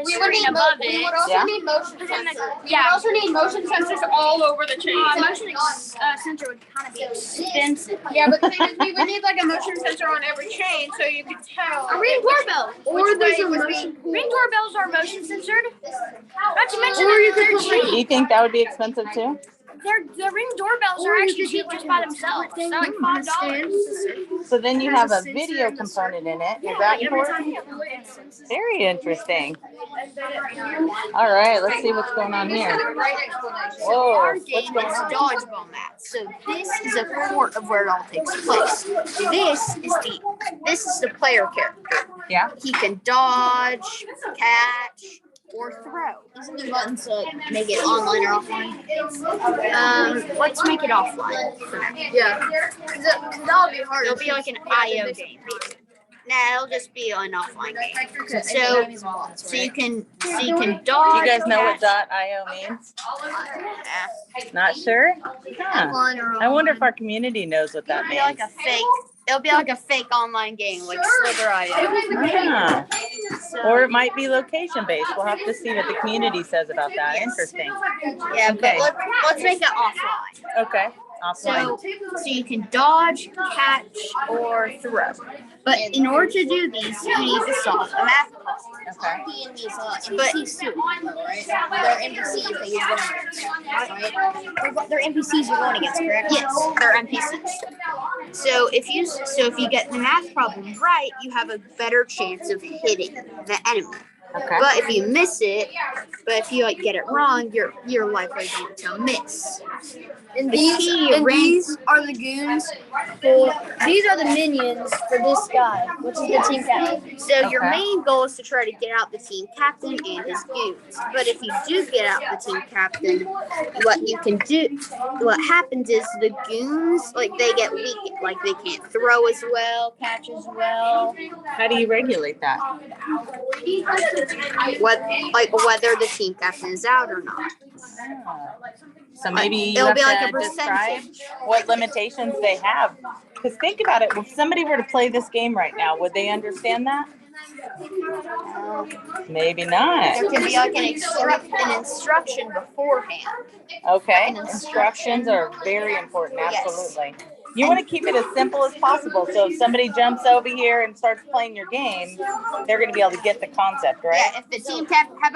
the screen above it. We would also need motion sensors. We would also need motion sensors all over the chain. Motion sensor would kind of be expensive. Yeah, but the thing is, we would need like a motion sensor on every chain so you could tell. A ring doorbell. Or there's a Ring doorbells are motion censored. Not to mention they're cheap. Do you think that would be expensive too? The ring doorbells are actually cheap just by themselves. They're like $5. So then you have a video component in it. Is that important? Very interesting. All right, let's see what's going on here. Whoa, Our what's game going is on? dodgeball mats. So this is a court of where it all takes place. This is the player character. Yeah. He can dodge, catch, or throw. These are the buttons to make it online or offline. Let's make it offline for now. Yeah. Because that'll be hard. It'll be like an IO game. Nah, it'll just be an offline game. So you can dodge. Do you guys know what catch. .io means? Not sure? Huh. I wonder if our community knows what that It'll be means. like a fake. It'll be like a fake online game, like Slither.io. Ah. Or it might be location based. We'll have to see what the community says about that. Interesting. Yeah, Okay. but let's make it offline. Okay. Offline. So you can dodge, catch, or throw. But in order to do these, you need to solve a math problem. Okay. NPCs too, right? They're NPCs that you're going against, right? They're NPCs you're going against, correct? Yes, they're NPCs. So if you get the math problem right, you have a better chance of hitting the enemy. Okay. But if you miss it, if you get it wrong, you're likely going to miss. And The these key are the goons. These are the minions for this guy, which is the team captain. So your Okay. main goal is to try to get out the team captain and his goons. But if you do get out the team captain, what happens is the goons, they get weak, they can't throw as well, catch as well. How do you regulate that? Whether the team captain is out or not. So maybe you It'll have be like to a describe percentage. what limitations they have. Because think about it, if somebody were to play this game right now, would they understand that? Maybe not. There can be like an instruction beforehand. Okay, An instructions are very important, Yes. absolutely. You want to keep it as simple as possible. So if somebody jumps over here and starts playing your game, they're going to be able to get the concept, right? Yeah, if the team captain, how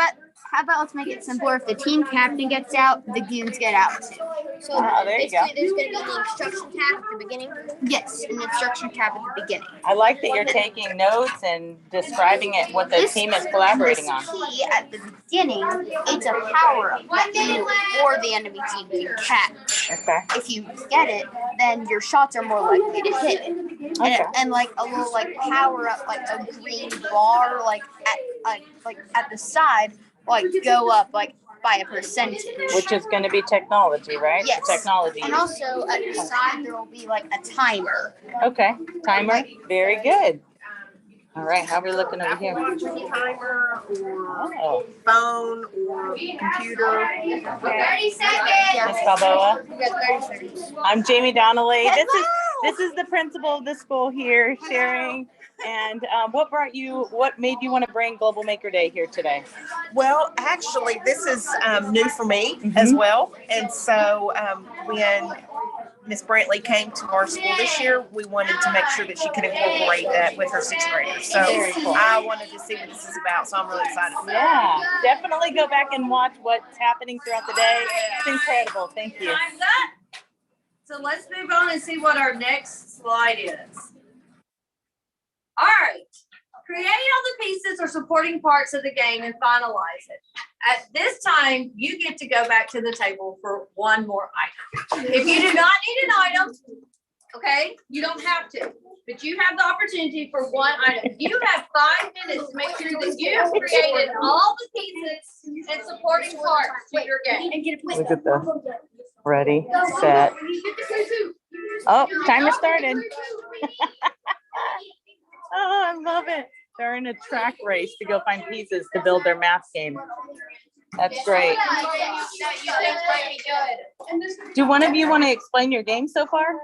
about let's make it simpler. If the team captain gets out, the goons get out too. So there you go. there's going to be the instruction tab at the beginning. Yes, an instruction tab at the beginning. I like that you're taking notes and describing it, what the team is collaborating on. Key at the beginning, it's a power up that you or the enemy team can catch. Okay. If you get it, then your shots are more likely to hit it. Okay. And like a little power up, like a green bar, at the side, go up by a percentage. Which is going to be technology, right? Yes. Technology. And also at the side there will be a timer. Okay, timer, very good. All right, how are we looking over here? Timer or Oh, phone or computer. 30 seconds. Ms. Balboa. You got 30 seconds. I'm Jamie Donnelly. This is the principal of the school here sharing. And what made you want to bring Global Maker Day here today? Well, actually, this is new for me as well. And so when Miss Brantley came to our school this year, we wanted to make sure that she could incorporate that with her sixth graders. So Very cool. I wanted to see what this is about. So I'm really excited. Yeah, definitely go back and watch what's happening throughout the day. It's incredible. Thank you. So let's move on and see what our next slide is. All right, create all the pieces or supporting parts of the game and finalize it. At this time, you get to go back to the table for one more item. If you do not need an item, Okay, you don't have to, but you have the opportunity for one item. You have 5 minutes to make sure that you created all the pieces and supporting parts to your game. Look at the ready, set. Oh, timer started. Oh, I love it. They're in a track race to go find pieces to build their math game. That's great. Do one of you want to explain your game so far?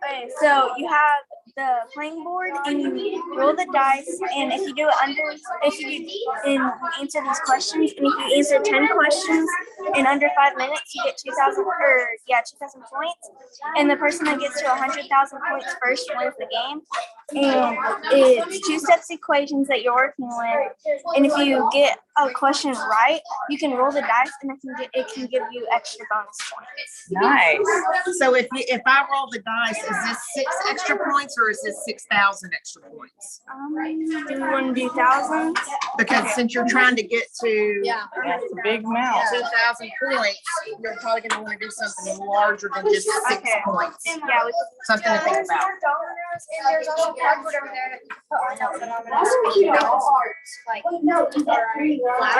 Okay, so you have the playing board and you roll the dice, and if you do it answer these questions, and if you answer 10 questions in under 5 minutes, you get 2,000 points, and the person that gets to 100,000 points first wins the game. And it's 2 equations that you're working with, and if you get a question right, you can roll the dice, and it can give you extra bonus points. Nice. So if I roll the dice, is this 6 extra points or is this 6,000 extra points? Do we want to do thousands? Because since you're trying to get to That's a big amount. 2,000 points, you're probably going to want to do something larger than just 6 points. Yeah, Something to think about.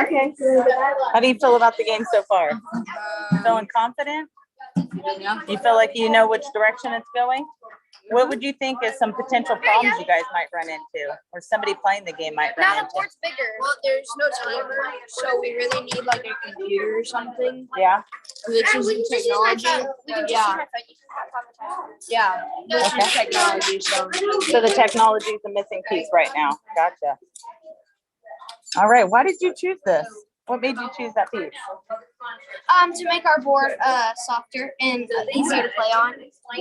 Okay. How do you feel about the game so far? Feeling confident? You feel like you know which direction it's going? What would you think is some potential problems you guys might run into, or somebody playing the game might run Now the into? board's bigger. Well, there's no timer, so we really need like a computer or something. Yeah. Which is technology. Yeah. Yeah. Which is technology. So the technology is the missing piece right now. Gotcha. All right. Why did you choose this? What made you choose that piece? to make our board softer and easier to play on.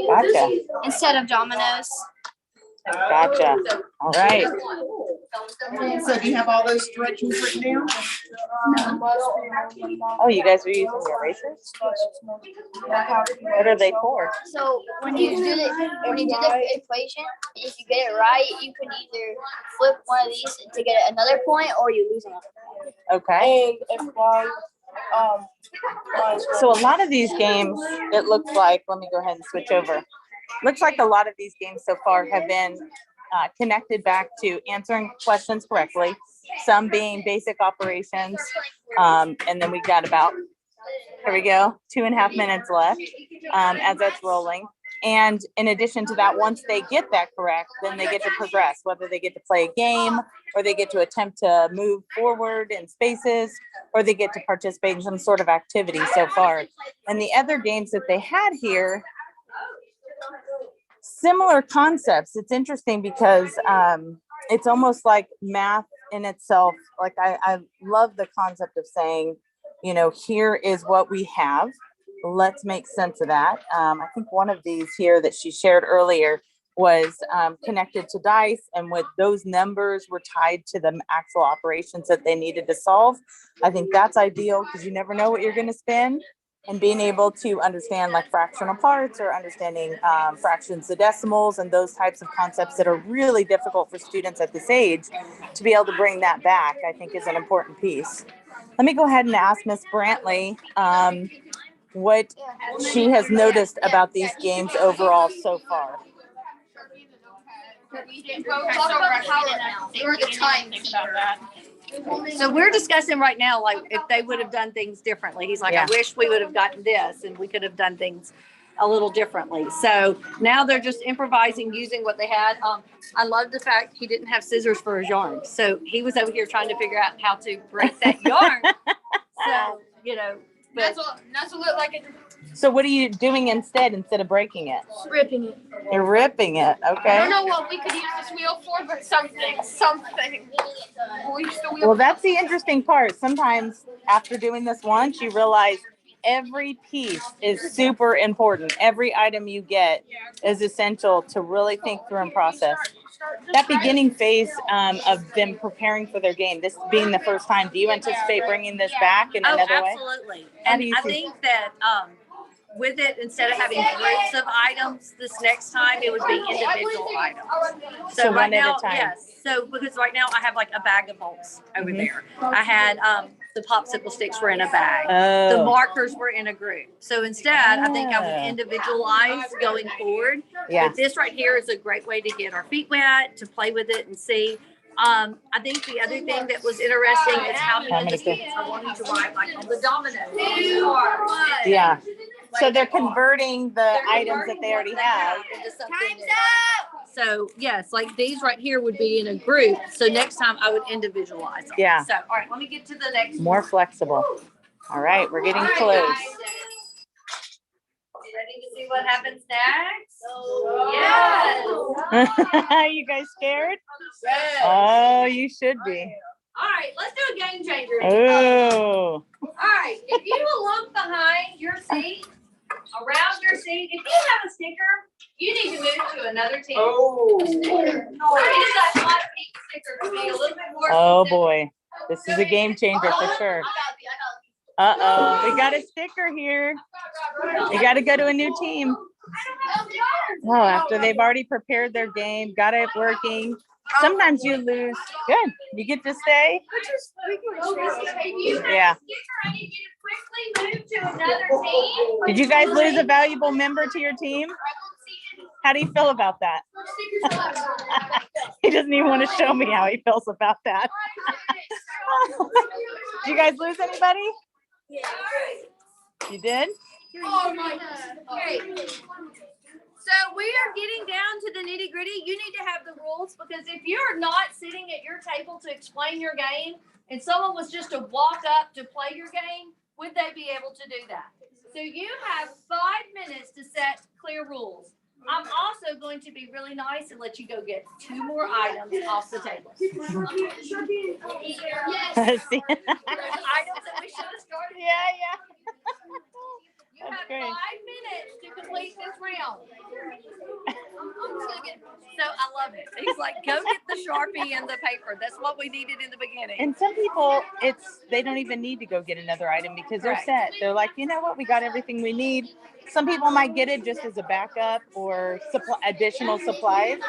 Gotcha. Instead of dominoes. Gotcha. All right. So do you have all those directions written down? Oh, you guys are using the erasers? What are they for? So when you do the equation, if you get it right, you can either flip one of these to get another point, or you lose another point. Okay. So a lot of these games, it looks like, let me go ahead and switch over. Looks like a lot of these games so far have been connected back to answering questions correctly, some being basic operations. And then we got about, here we go, 2.5 minutes left as that's rolling. And in addition to that, once they get that correct, then they get to progress, whether they get to play a game or they get to attempt to move forward in spaces, or they get to participate in some sort of activity so far. And the other games that they had here, similar concepts. It's interesting because it's almost like math in itself. Like I love the concept of saying, you know, here is what we have. Let's make sense of that. I think one of these here that she shared earlier was connected to dice, and with those numbers were tied to the actual operations that they needed to solve. I think that's ideal because you never know what you're going to spend. And being able to understand like fractional parts or understanding fractions, the decimals, and those types of concepts that are really difficult for students at this age, to be able to bring that back, I think is an important piece. Let me go ahead and ask Ms. Brantley what she has noticed about these games overall so far. So we're discussing right now, like if they would have done things differently. He's like, I wish we would have gotten this and we could have done things a little differently. So now they're just improvising using what they had. I love the fact he didn't have scissors for his yarn. So he was over here trying to figure out how to break that yarn. So, you know, but That's what look like it. So what are you doing instead of breaking it? Ripping it. You're ripping it, okay. I don't know what we could use this wheel for, but something. We'll use the wheel. Well, that's the interesting part. Sometimes after doing this once, you realize every piece is super important. Every item you get is essential to really think through and process. That beginning phase of them preparing for their game, this being the first time, do you anticipate bringing this back in another way? Absolutely. And I think that with it, instead of having groups of items, this next time it would be individual items. So right one at a now, time. yes. So because right now I have like a bag of bolts over Mhm. there. I had the popsicle sticks were in a bag. The Oh. markers were in a group. So instead, I think I would individualize going forward. Yeah. But this right here is a great way to get our feet wet, to play with it and see. I think the other thing that was interesting is how many of the students are wanting to ride like on the domino. Yeah. So they're converting the items that they already have. into something new. So yes, like these right here would be in a group. So next time I would individualize them. Yeah. So all right, let me get to the next More one. flexible. All right, we're getting All right, close. guys. Ready to see what happens next? Yes. You guys scared? Yes. Oh, you should be. All right, let's do a game changer. Oh. All right, if you look behind your seat, around your seat, if you have a sticker, you need to move to another team. Oh. A sticker. I need that hot pink sticker to be a little bit more. Oh specific. boy, this is a game changer for sure. Uh-oh, we got a sticker here. You got to go to a new team. Oh, after they've already prepared their game, got it working. Sometimes you lose. Good. You get to stay. Yeah. Did you guys lose a valuable member to your team? How do you feel about that? He doesn't even want to show me how he feels about that. Did you guys lose anybody? You did? Oh my God. Okay. So we are getting down to the nitty gritty. You need to have the rules, because if you're not sitting at your table to explain your game and someone was just to walk up to play your game, would they be able to do that? So you have 5 minutes to set clear rules. I'm also going to be really nice and let you go get 2 more items off the table. See? Items that we should have started. Yeah. You have 5 minutes to complete this round. So I love it. He's like, go get the Sharpie and the paper. That's what we needed in the beginning. And some people, they don't even need to go get another item because they're Right. set. They're like, you know what, we got everything we need. Some people might get it just as a backup or additional supplies.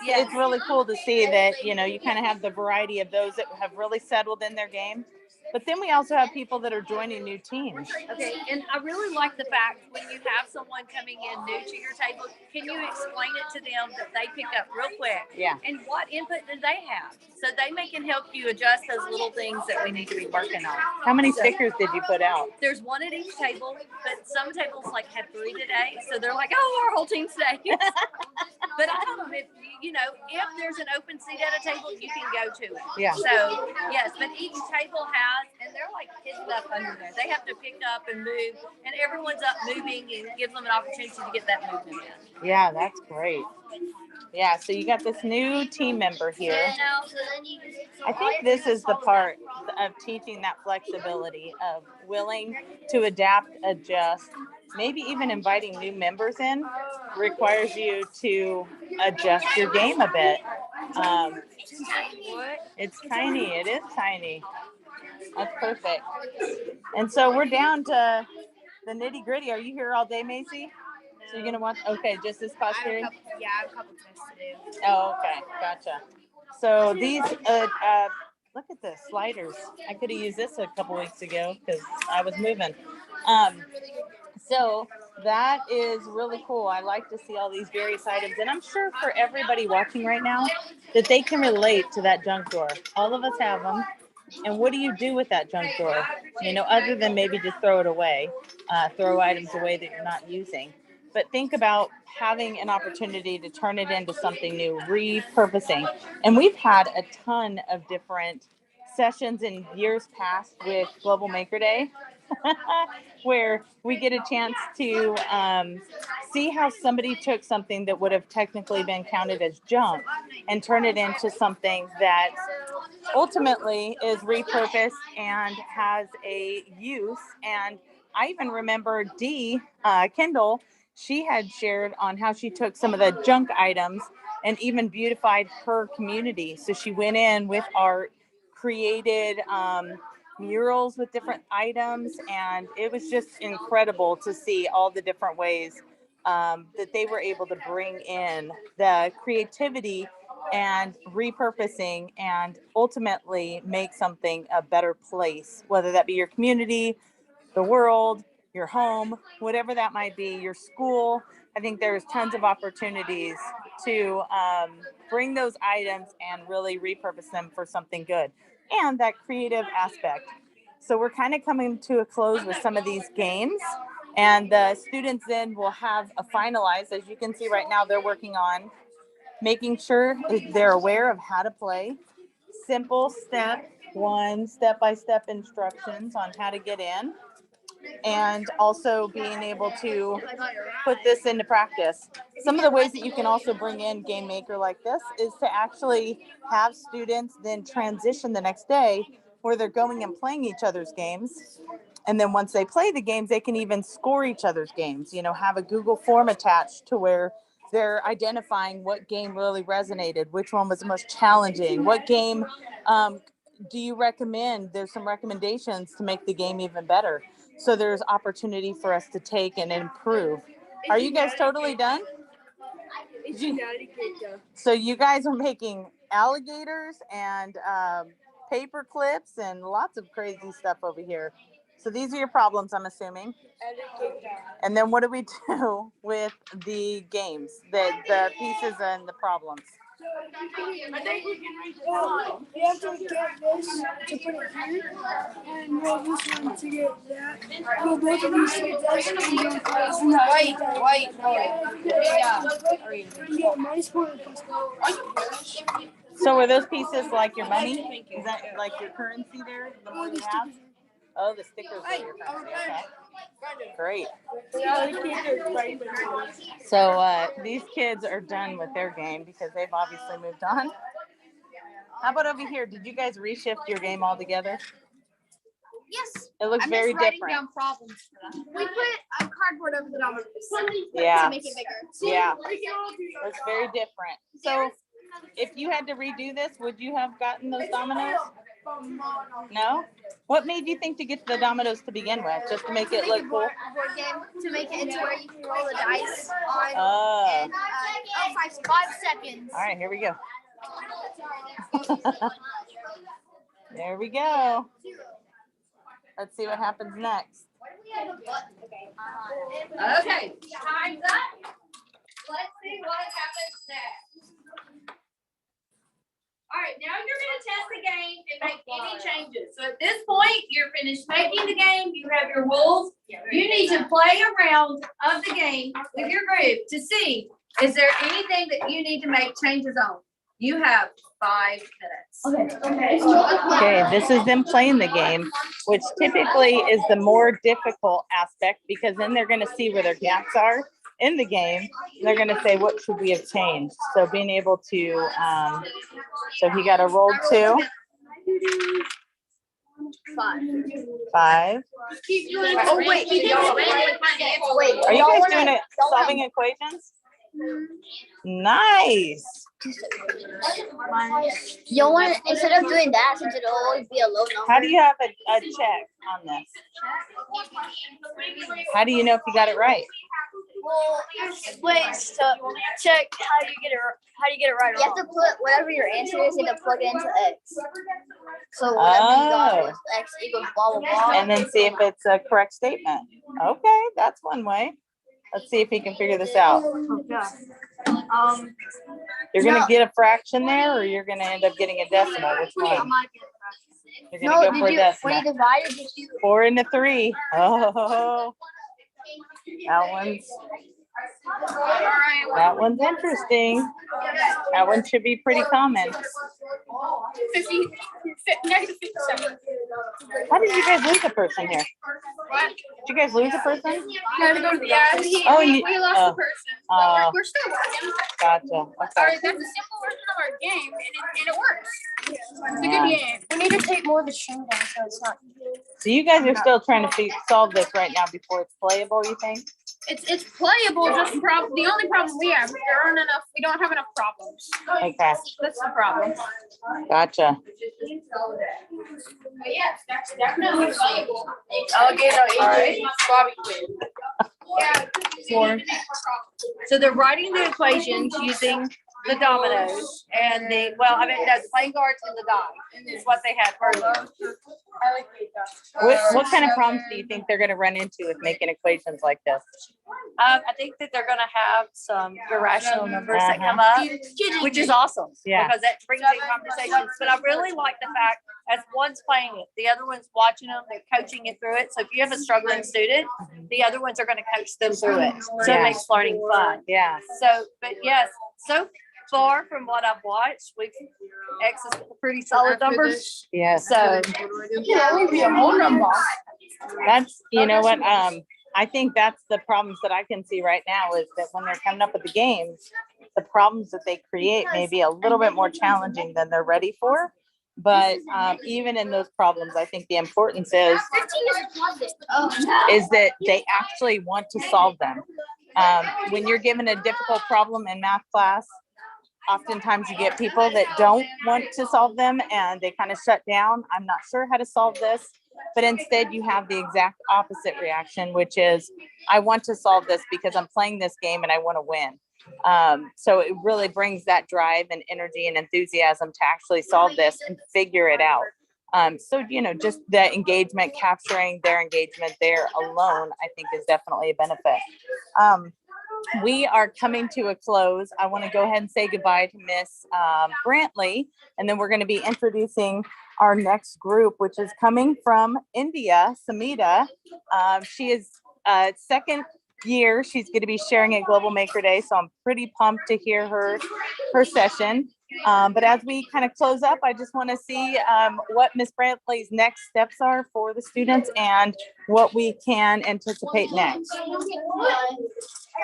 Yes. It's really cool to see that, you kind of have the variety of those that have really settled in their game. But then we also have people that are joining new teams. Okay, and I really like the fact when you have someone coming in new to your table, can you explain it to them that they pick up real quick? Yeah. And what input do they have? So they can help you adjust those little things that we need to be working on. How many stickers did you put out? There's 1 at each table, but some tables had 3 today. So they're like, oh, our whole team stays. But I told them if there's an open seat at a table, you can go to it. Yeah. So yes, but each table has, and they're like hidden up under there. They have to pick up and move, and everyone's up moving and gives them an opportunity to get that movement in. Yeah, that's great. Yeah, so you got this new team member here. I think this is the part of teaching that flexibility of willing to adapt, adjust, maybe even inviting new members in requires you to adjust your game a bit. It's tiny. It is tiny. That's perfect. And so we're down to the nitty gritty. Are you here all day, Macy? So you're going to watch? Okay, just this class period? Yeah, I have a couple tests to do. Oh, okay. Gotcha. So these, look at the sliders. I could have used this a couple weeks ago because I was moving. So that is really cool. I like to see all these various items. And I'm sure for everybody watching right now that they can relate to that junk drawer. All of us have them. And what do you do with that junk drawer? Other than maybe just throw it away, throw items away that you're not using. But think about having an opportunity to turn it into something new, repurposing. And we've had a ton of different sessions in years past with Global Maker Day, where we get a chance to see how somebody took something that would have technically been counted as junk and turn it into something that ultimately is repurposed and has a use. And I even remember Kendall, she had shared on how she took some of the junk items and even beautified her community. So she went in with art, created murals with different items, and it was just incredible to see all the different ways that they were able to bring in the creativity and repurposing and ultimately make something a better place, whether that be your community, the world, your home, whatever that might be, your school. I think there's tons of opportunities to bring those items and really repurpose them for something good, and that creative aspect. So we're kind of coming to a close with some of these games, and the students then will have a finalized. As you can see right now, they're working on making sure they're aware of how to play. Simple step-by-step instructions on how to get in, and also being able to put this into practice. Some of the ways that you can also bring in Game Maker like this is to actually have students then transition the next day where they're going and playing each other's games. And then once they play the games, they can even score each other's games, have a Google form attached to where they're identifying what game really resonated, which one was the most challenging, what game do you recommend? There's some recommendations to make the game even better. So there's opportunity for us to take and improve. Are you guys totally done? So you guys are making alligators and paper clips and lots of crazy stuff over here. So these are your problems, I'm assuming. And then what do we do with the games, the pieces and the problems? I think we can we have to get this to put it here, and roll this one to get that. Roll both of these to get this, and go across. So are those pieces like your money? Is that like your currency there? The more you have? Oh, the stickers are your currency. Okay. Great. So these kids are done with their game because they've obviously moved on. How about over here? Did you guys reshift your game altogether? Yes. It looks very different. Down problems for that. We put a cardboard over the dominoes. Yeah. To make it bigger. Yeah. It's very different. So if you had to redo this, would you have gotten those dominoes? No? What made you think to get the dominoes to begin with? Just to make it look cool? Board game to make it into where you can roll the dice on. Oh. And, 5 seconds. All right, here we go. There we go. Let's see what happens next. Okay, time's up. Let's see what happens next. All right, now you're gonna test the game and make any changes. So at this point, you're finished making the game, you have your rules. You need to play a round of the game with your group to see, is there anything that you need to make changes on? You have 5 minutes. Okay, this is them playing the game, which typically is the more difficult aspect because then they're gonna see where their gaps are in the game. They're going to say, what should we have changed? So being able to, so he got a roll 2. 5. Oh, wait. Are you guys doing it, solving equations? Nice. You'll want, instead of doing that, since it'll always be a low number. How do you have a check on this? How do you know if you got it right? Well, there's ways to check how you get it right. You have to put whatever your answer is, you have to plug it into X. So whatever you got is X equals blah blah blah. And then see if it's a correct statement. Okay, that's one way. Let's see if he can figure this out. You're gonna get a fraction there, or you're gonna end up getting a decimal. Which one? You're gonna go for a decimal. When you divide it, did you? 4 into 3. Oh, that one's interesting. That one should be pretty common. -57. How did you guys lose a person here? What? Did you guys lose a person? You had to go to the doctor. We lost the person. But we're still working. Gotcha. Okay. That's a simple version of our game, and it works. It's a good game. We need to take more of the string down so it's not. So you guys are still trying to solve this right now before it's playable, you think? it's playable. Just the only problem we have is we don't have enough problems. Okay, That's the problem. gotcha. But yes, that's definitely playable. I'll get a Bobby So they're writing the equations using the dominoes and the playing cards and the die is what they had earlier. What kind of problems do you think they're gonna run into with making equations like this? I think that they're gonna have some irrational numbers that come up, which is awesome. Yeah. Because that brings in conversations, but I really like the fact as one's playing it, the other one's watching them, they're coaching it through it. So if you have a struggling student, the other ones are gonna coach them through it. So it makes learning fun. Yeah. So, but yes, so far from what I've watched, X is pretty solid numbers. Yes. So. That's, you know what, I think that's the problems that I can see right now is that when they're coming up with the games, the problems that they create may be a little bit more challenging than they're ready for. But even in those problems, I think the importance is that they actually want to solve them. When you're given a difficult problem in math class, oftentimes you get people that don't want to solve them and they kind of shut down. I'm not sure how to solve this, but instead you have the exact opposite reaction, which is I want to solve this because I'm playing this game and I want to win. So it really brings that drive and energy and enthusiasm to actually solve this and figure it out. So, you know, just the engagement, capturing their engagement there alone, I think is definitely a benefit. We are coming to a close. I want to go ahead and say goodbye to Miss Brantley, and then we're going to be introducing our next group, which is coming from India, Samita. She is second year. She's going to be sharing at Global Maker Day, so I'm pretty pumped to hear her session. But as we kind of close up, I just want to see what Miss Brantley's next steps are for the students and what we can anticipate next.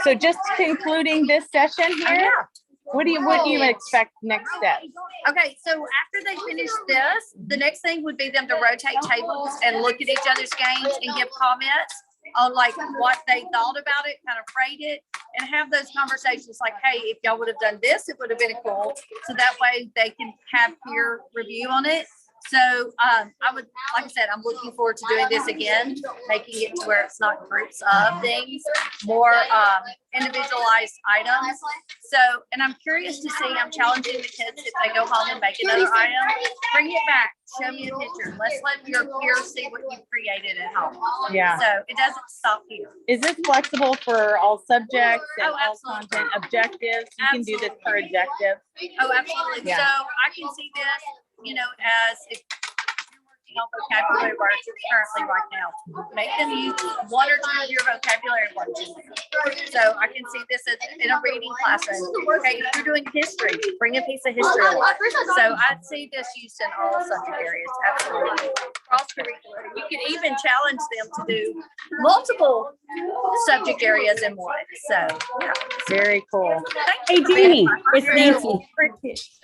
So just concluding this session here, what do you expect next steps? Okay, so after they finish this, the next thing would be them to rotate tables and look at each other's games and give comments on like what they thought about it, kind of rate it, and have those conversations like, hey, if y'all would have done this, it would have been cool. So that way they can have peer review on it. So I would, like I said, I'm looking forward to doing this again, making it to where it's not groups of things, more individualized items. So, and I'm curious to see, I'm challenging the kids if they go home and make another item, bring it back, show me a picture. Let's let your peers see what you created at home. Yeah. So it doesn't stop here. Is this flexible for all subjects and all absolutely. content objectives? You can do this per objective. Oh, absolutely. Yeah. So I can see this, you know, as if you're working on vocabulary words currently right now, make them use one or two of your vocabulary words. So I can see this as in a reading classroom. Okay, if you're doing history, bring a piece of history. So I'd see this used in all subject areas, absolutely. Cross-curricular. You can even challenge them to do multiple subject areas in one. So, yeah. Very cool. Hey, Jeannie, it's Nancy.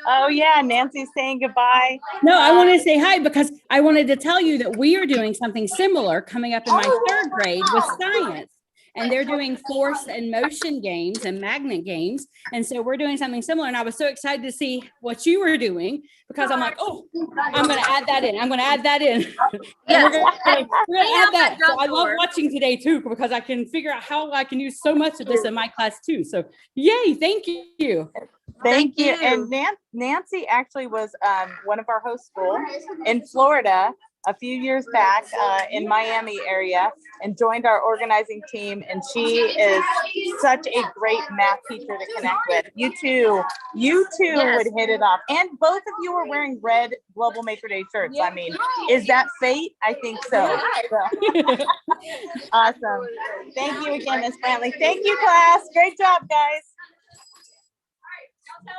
Oh yeah, Nancy's saying goodbye. No, I want to say hi because I wanted to tell you that we are doing something similar coming up in my third grade with science. And they're doing force and motion games and magnet games. And so we're doing something similar. And I was so excited to see what you were doing because I'm like, oh, I'm going to add that in. I'm going to add that in. Yes. We're going to add that. So I love watching today too, because I can figure out how I can use so much of this in my class too. So yay, thank you. Thank you. And Nancy actually was one of our host schools in Florida a few years back in Miami area and joined our organizing team. And she is such a great math teacher to connect with. You two would hit it off. And both of you are wearing red Global Maker Day shirts. I mean, is that fate? I think so. Awesome. Thank you again, Ms. Brantley. Thank you, class. Great job, guys.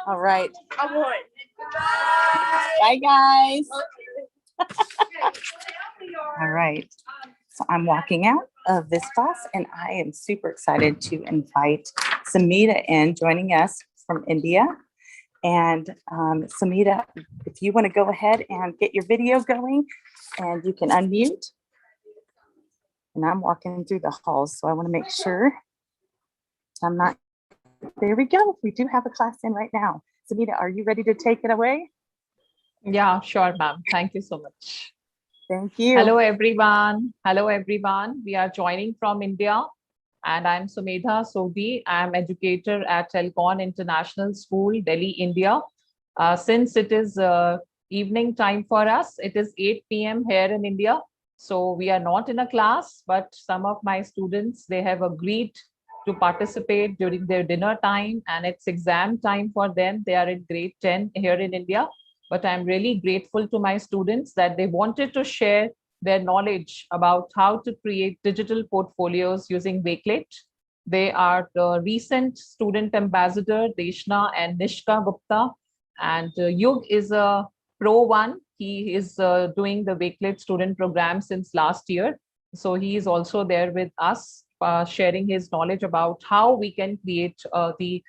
All right. I won. Bye, guys. All right. So I'm walking out of this class and I am super excited to invite Samita in, joining us from India. And Samita, if you want to go ahead and get your video going and you can unmute. And I'm walking through the halls, so I want to make sure I'm not, there we go. We do have a class in right now. Samita, are you ready to take it away? Yeah, sure, ma'am. Thank you so much. Thank you. Hello, everyone. Hello, everyone. We are joining from India, and I'm Sumedha Sodhi. I'm educator at Elcon International School, Delhi, India. Since it is evening time for us, it is 8 p.m. here in India. So we are not in a class, but some of my students, they have agreed to participate during their dinner time, and it's exam time for them. They are in grade 10 here in India. But I'm really grateful to my students that they wanted to share their knowledge about how to create digital portfolios using Wakelet. They are the recent student ambassador, Deshna and Nishka Gupta, and Yug is a pro one. He is doing the Wakelet student program since last year. So he is also there with us, sharing his knowledge about how we can create the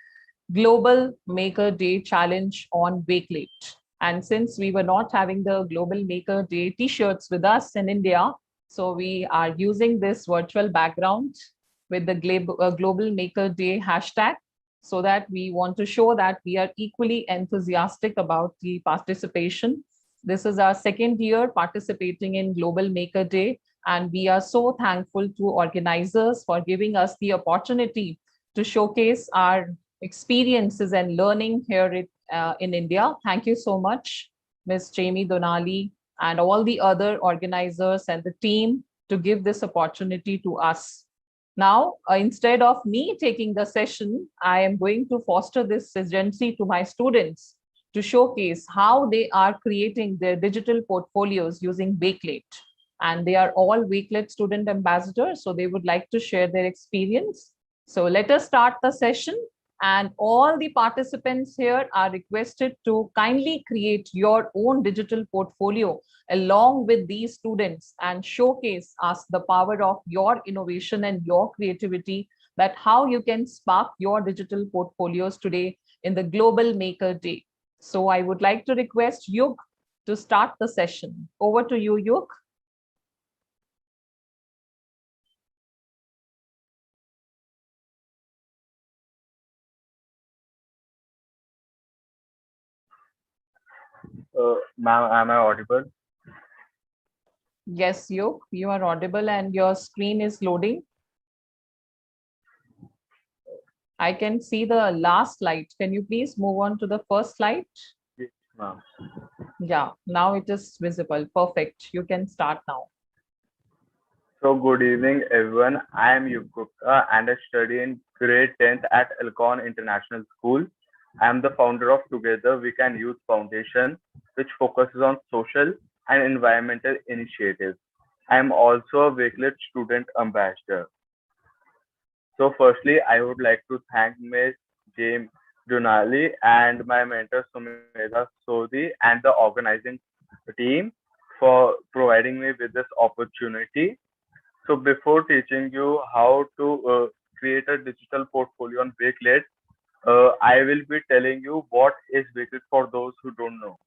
Global Maker Day Challenge on Wakelet. And since we were not having the Global Maker Day t-shirts with us in India, so we are using this virtual background with the Global Maker Day hashtag, so that we want to show that we are equally enthusiastic about the participation. This is our second year participating in Global Maker Day, and we are so thankful to organizers for giving us the opportunity to showcase our experiences and learning here in India. Thank you so much, Ms. Jamie Donali and all the other organizers and the team to give this opportunity to us. Now, instead of me taking the session, I am going to foster this agency to my students to showcase how they are creating their digital portfolios using Wakelet. And they are all Wakelet student ambassadors, so they would like to share their experience. So let us start the session. And all the participants here are requested to kindly create your own digital portfolio along with these students and showcase us the power of your innovation and your creativity, that how you can spark your digital portfolios today in the Global Maker Day. So I would like to request Yug to start the session. Over to you, Yug. Ma'am, am I audible? Yes, you are audible and your screen is loading. I can see the last slide. Can you please move on to the first slide? Yes, ma'am. Yeah, now it is visible. Perfect. You can start now. So good evening, everyone. I am Yug Gupta and I study in grade 10th at Elcon International School. I am the founder of Together We Can Youth Foundation, which focuses on social and environmental initiatives. I am also a Wakelet student ambassador. So firstly, I would like to thank Ms. James Dunali and my mentor Sumedha Sodhi and the organizing team for providing me with this opportunity. So before teaching you how to create a digital portfolio on Wakelet, I will be telling you what is Wakelet for those who don't know.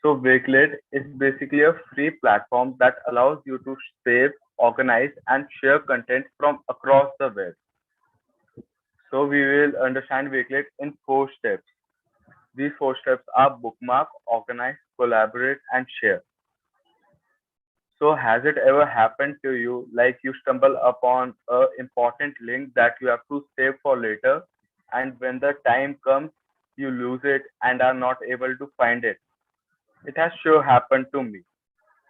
So Wakelet is basically a free platform that allows you to save, organize, and share content from across the web. So we will understand Wakelet in 4 steps. These 4 steps are bookmark, organize, collaborate, and share. So has it ever happened to you, like you stumble upon an important link that you have to save for later, and when the time comes, you lose it and are not able to find it? It has sure happened to me.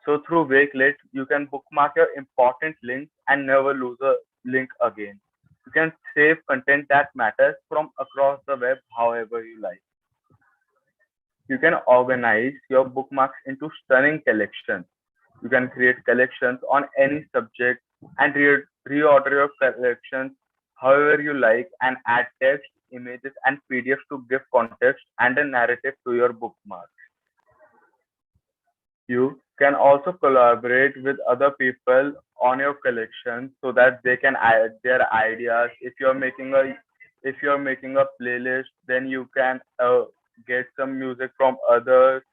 So through Wakelet, you can bookmark your important links and never lose a link again. You can save content that matters from across the web however you like. You can organize your bookmarks into stunning collections. You can create collections on any subject and reorder your collections however you like and add text, images, and PDFs to give context and a narrative to your bookmarks. You can also collaborate with other people on your collection so that they can add their ideas. If you're making a playlist, then you can get some music from others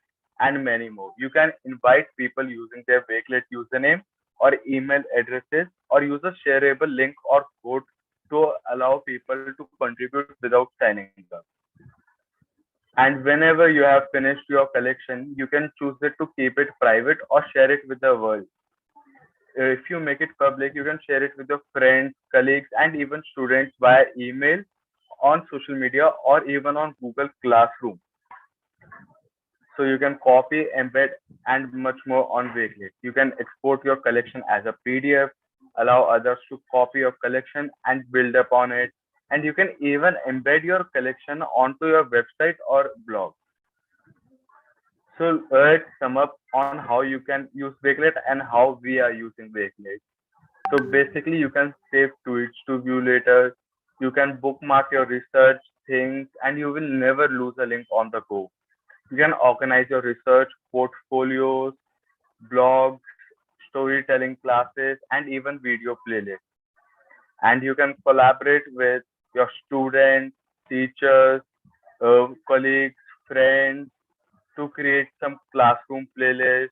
and many more. You can invite people using their Wakelet username or email addresses, or use a shareable link or code to allow people to contribute without signing up. And whenever you have finished your collection, you can choose it to keep it private or share it with the world. If you make it public, you can share it with your friends, colleagues, and even students via email, on social media, or even on Google Classroom. So you can copy, embed, and much more on Wakelet. You can export your collection as a PDF, allow others to copy your collection and build upon it. And you can even embed your collection onto your website or blog. So let's sum up on how you can use Wakelet and how we are using Wakelet. So basically, you can save tweets to view later. You can bookmark your research things, and you will never lose a link on the go. You can organize your research portfolios, blogs, storytelling classes, and even video playlists. And you can collaborate with your students, teachers, colleagues, friends to create some classroom playlists,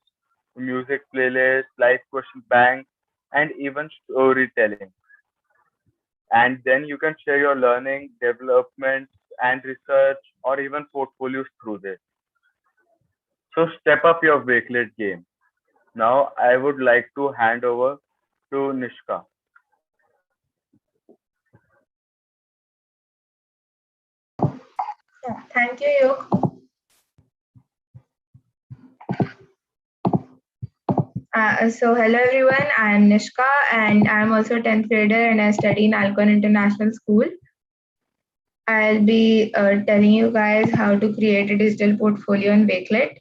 music playlists, live question bank, and even storytelling. And then you can share your learning, developments, and research, or even portfolios through this. So step up your Wakelet game. Now I would like to hand over to Nishka. Thank you, Yuk. So hello everyone, I am Nishka and I am also a 10th grader and I study in Alcon International School. I'll be telling you guys how to create a digital portfolio in Wakelet.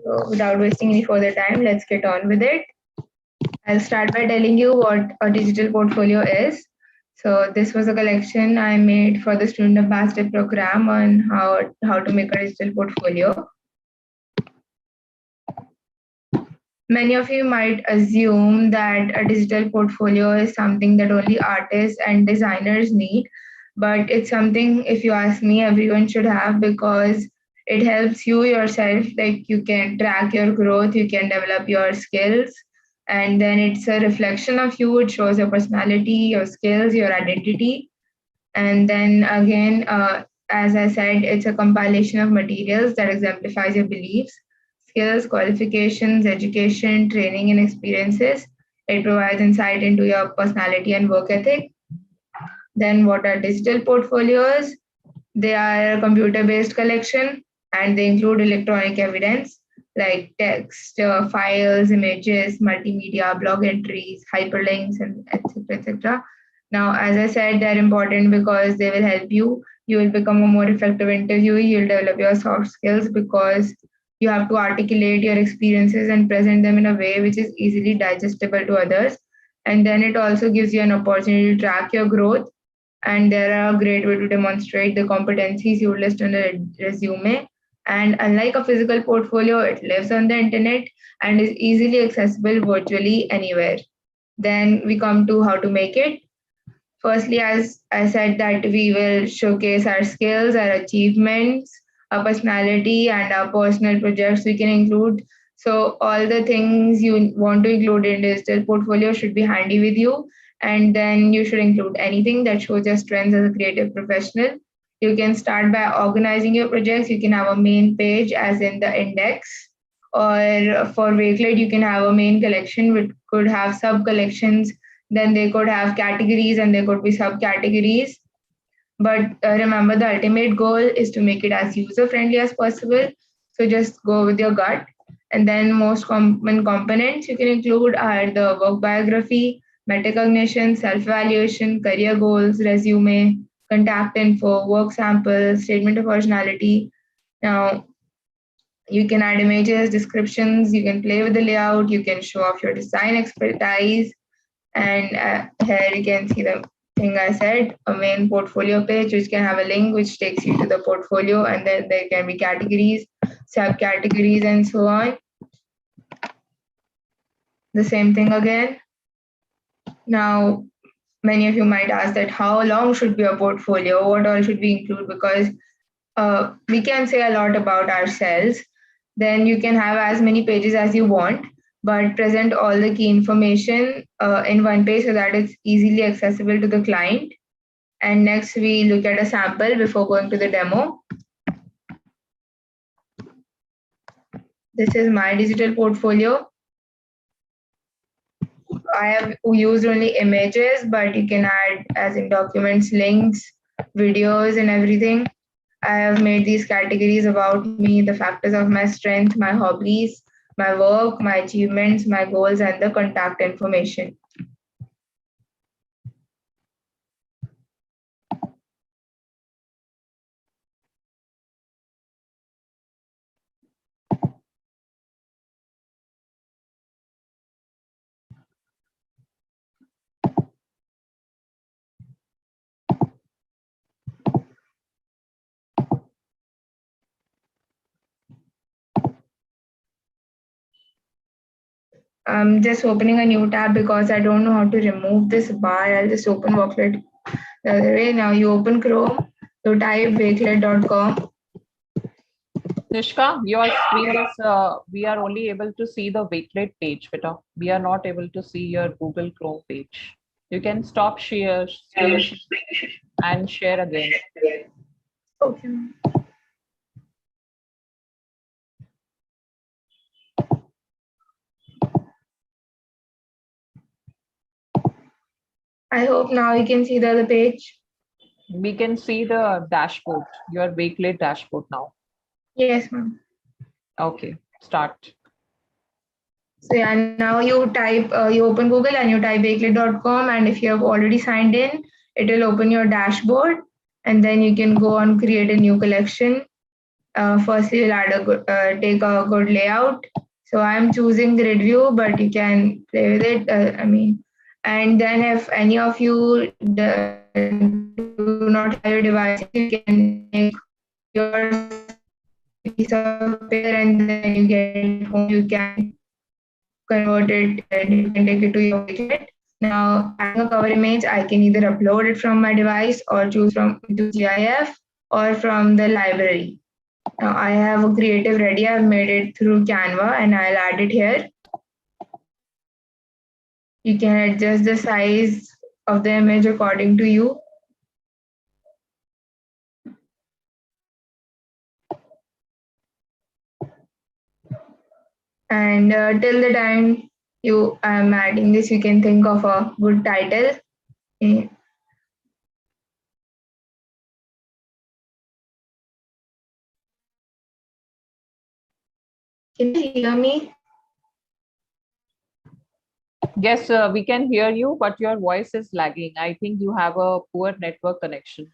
So without wasting any further time, let's get on with it. I'll start by telling you what a digital portfolio is. So this was a collection I made for the Student Ambassador program on how to make a digital portfolio. Many of you might assume that a digital portfolio is something that only artists and designers need, but it's something, if you ask me, everyone should have because it helps you yourself, like you can track your growth, you can develop your skills, and then it's a reflection of you. It shows your personality, your skills, your identity. And then again, as I said, it's a compilation of materials that exemplifies your beliefs, skills, qualifications, education, training, and experiences. It provides insight into your personality and work ethic. Then what are digital portfolios? They are a computer-based collection and they include electronic evidence like text, files, images, multimedia, blog entries, hyperlinks, and etc. etc. Now, as I said, they're important because they will help you. You will become a more effective interviewee. You'll develop your soft skills because you have to articulate your experiences and present them in a way which is easily digestible to others. And then it also gives you an opportunity to track your growth. And they're a great way to demonstrate the competencies you list on a resume. And unlike a physical portfolio, it lives on the internet and is easily accessible virtually anywhere. Then we come to how to make it. Firstly, as I said, that we will showcase our skills, our achievements, our personality, and our personal projects we can include. So all the things you want to include in digital portfolio should be handy with you. And then you should include anything that shows your strengths as a creative professional. You can start by organizing your projects. You can have a main page as in the index, or for Wakelet, you can have a main collection which could have sub-collections. Then they could have categories and there could be subcategories. But remember, the ultimate goal is to make it as user-friendly as possible. So just go with your gut. And then most common components you can include are the work biography, metacognition, self-evaluation, career goals, resume, contact info, work samples, statement of originality. Now, you can add images, descriptions, you can play with the layout, you can show off your design expertise. And here you can see the thing I said, a main portfolio page, which can have a link which takes you to the portfolio, and then there can be categories, subcategories, and so on. The same thing again. Now, many of you might ask that how long should be a portfolio? What all should we include? Because we can say a lot about ourselves. Then you can have as many pages as you want. but present all the key information in one page so that it's easily accessible to the client. And next we look at a sample before going to the demo. This is my digital portfolio. I have used only images, but you can add as in documents, links, videos and everything. I have made these categories about me, the factors of my strength, my hobbies, my work, my achievements, my goals, and the contact information. I'm just opening a new tab because I don't know how to remove this bar. I'll just open Worklet the other way. Now you open Chrome, you type wakelet.com. Nishka, your screen is, we are only able to see the Wakelet page, beta. We are not able to see your Google Chrome page. You can stop share and share again. Okay. I hope now you can see the other page. We can see the dashboard, your Wakelet dashboard now. Yes, ma'am. Okay, start. So yeah, now you type, you open Google and you type wakelet.com, and if you have already signed in, it will open your dashboard, and then you can go on create a new collection. Firstly, you'll add a good, take a good layout. So I'm choosing grid view, but you can play with it. And then if any of you do not have your device, you can make your piece of paper and then you get it home. You can convert it and you can take it to your widget. Now, adding a cover image, I can either upload it from my device or choose from GIF or from the library. Now, I have a creative ready. I've made it through Canva and I'll add it here. You can adjust the size of the image according to you. And till the time you am adding this, you can think of a good title. Can you hear me? Yes, we can hear you, but your voice is lagging. I think you have a poor network connection.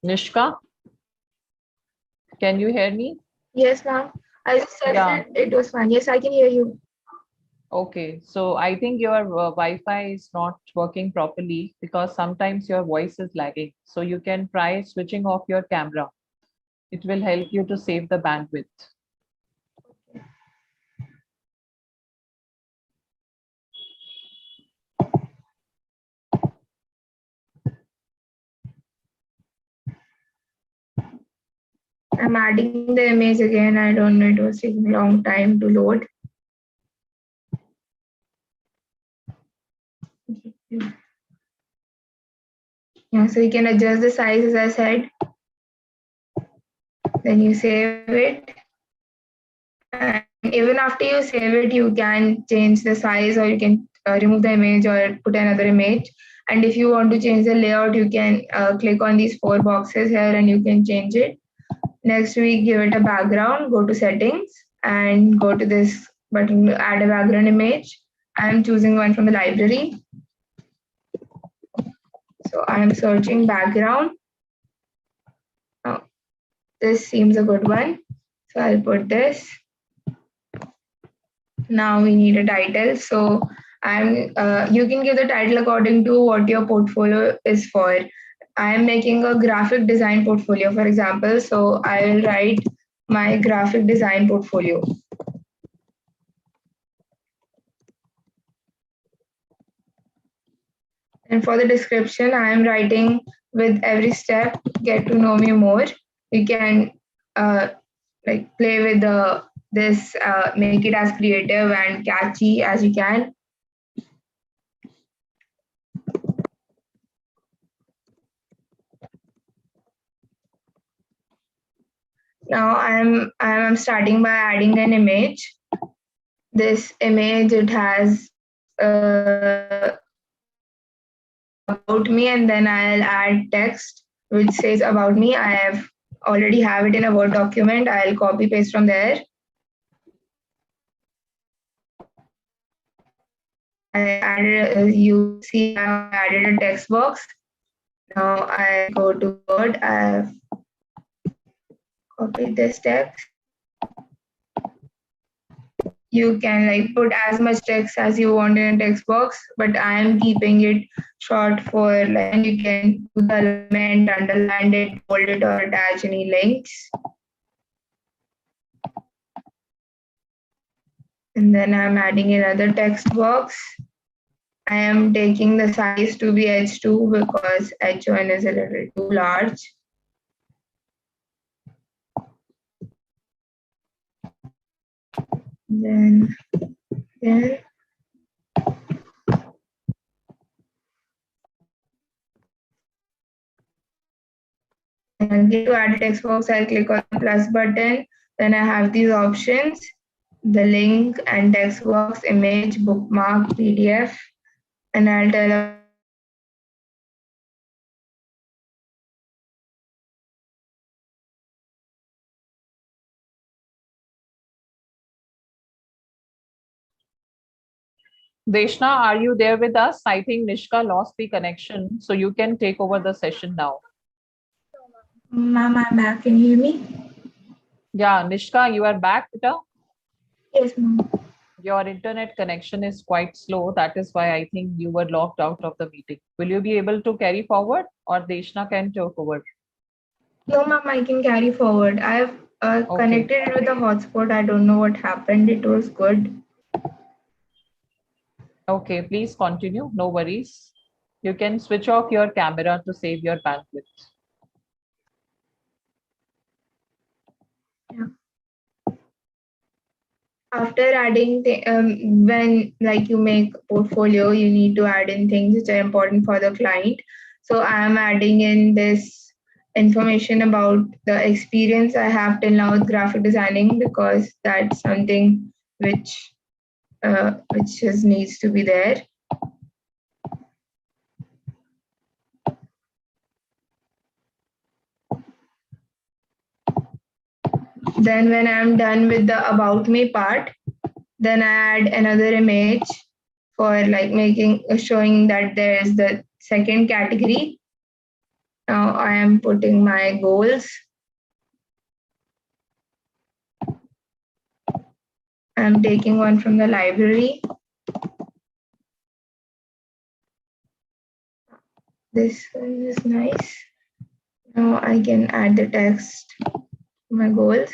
Nishka, can you hear me? Yes, ma'am. I just said that it was fine. Yes, I can hear you. Okay, so I think your Wi-Fi is not working properly because sometimes your voice is lagging. So you can try switching off your camera. It will help you to save the bandwidth. I'm adding the image again. I don't know, it was taking a long time to load. Yeah, so you can adjust the size as I said. Then you save it. And even after you save it, you can change the size or you can remove the image or put another image. And if you want to change the layout, you can click on these 4 boxes here and you can change it. Next, we give it a background, go to settings and go to this button to add a background image. I'm choosing one from the library. So I'm searching background. Now, this seems a good one. So I'll put this. Now we need a title. So you can give the title according to what your portfolio is for. I am making a graphic design portfolio, for example. So I will write my graphic design portfolio. And for the description, I am writing with every step, get to know me more. You can like play with this, make it as creative and catchy as you can. Now I'm starting by adding an image. This image, it has about me, and then I'll add text which says about me. I already have it in a Word document. I'll copy paste from there. You see I added a text box. Now I go to Word. I've copied this text. You can like put as much text as you want in a text box, but I am keeping it short for like you can do the element, underline it, bold it, or attach any links. And then I'm adding another text box. I am taking the size to be H2 because H1 is a little too large. Then and to add a text box, I'll click on the plus button. Then I have these options: the link and text box, image, bookmark, PDF, and I'll tell Deshna, are you there with us? I think Nishka lost the connection, so you can take over the session now. Ma'am, I'm back. Can you hear me? Yeah, Nishka, you are back, Peter? Yes, ma'am. Your internet connection is quite slow. That is why I think you were locked out of the meeting. Will you be able to carry forward, or Deshna can take over? No, ma'am, I can carry forward. I've connected it with a hotspot. I don't know what happened. It was good. Okay, please continue. No worries. You can switch off your camera to save your bandwidth. Yeah. After adding, when like you make portfolio, you need to add in things which are important for the client. So I am adding in this information about the experience I have till now with graphic designing, because that's something which just needs to be there. Then when I'm done with the about me part, then I add another image for like showing that there's the second category. Now I am putting my goals. I'm taking one from the library. This one is nice. Now I can add the text to my goals.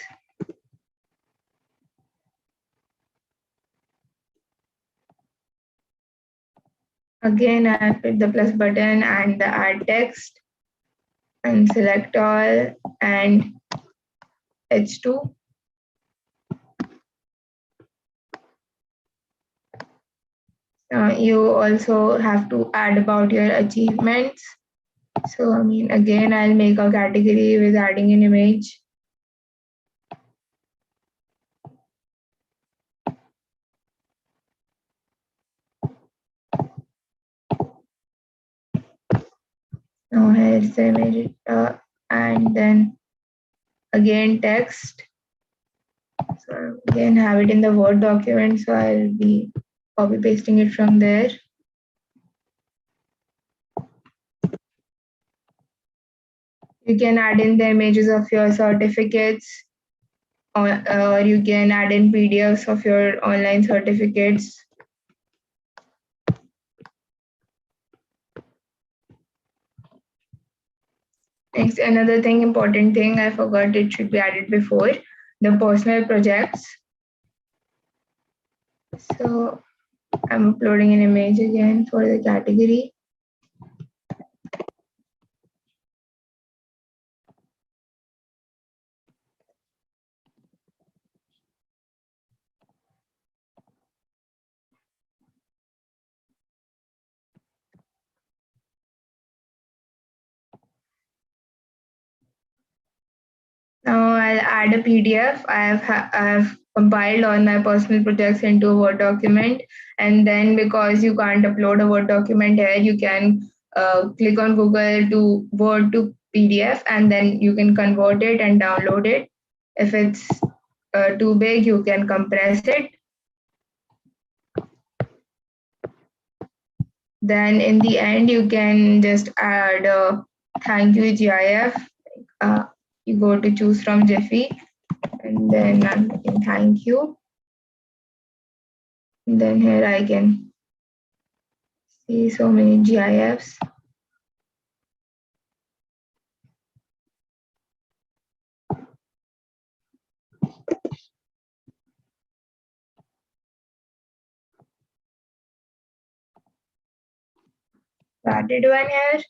Again, I hit the plus button and the add text and select all and H2. You also have to add about your achievements. So, I mean, again, I'll make a category with adding an image. Now here's the image, and then again text. So again, have it in the Word document. So I'll be copy pasting it from there. You can add in the images of your certificates, or you can add in PDFs of your online certificates. Next, another thing, important thing, I forgot it should be added before, the personal projects. So I'm uploading an image again for the category. I'll add a PDF. I've compiled all my personal projects into a Word document, and then because you can't upload a Word document here, you can click on Google to Word to PDF, and then you can convert it and download it. If it's too big, you can compress it. Then in the end, you can just add a thank you GIF. You go to choose from Jiffy, and then I'm clicking thank you. And then here I can see so many GIFs. Added one here,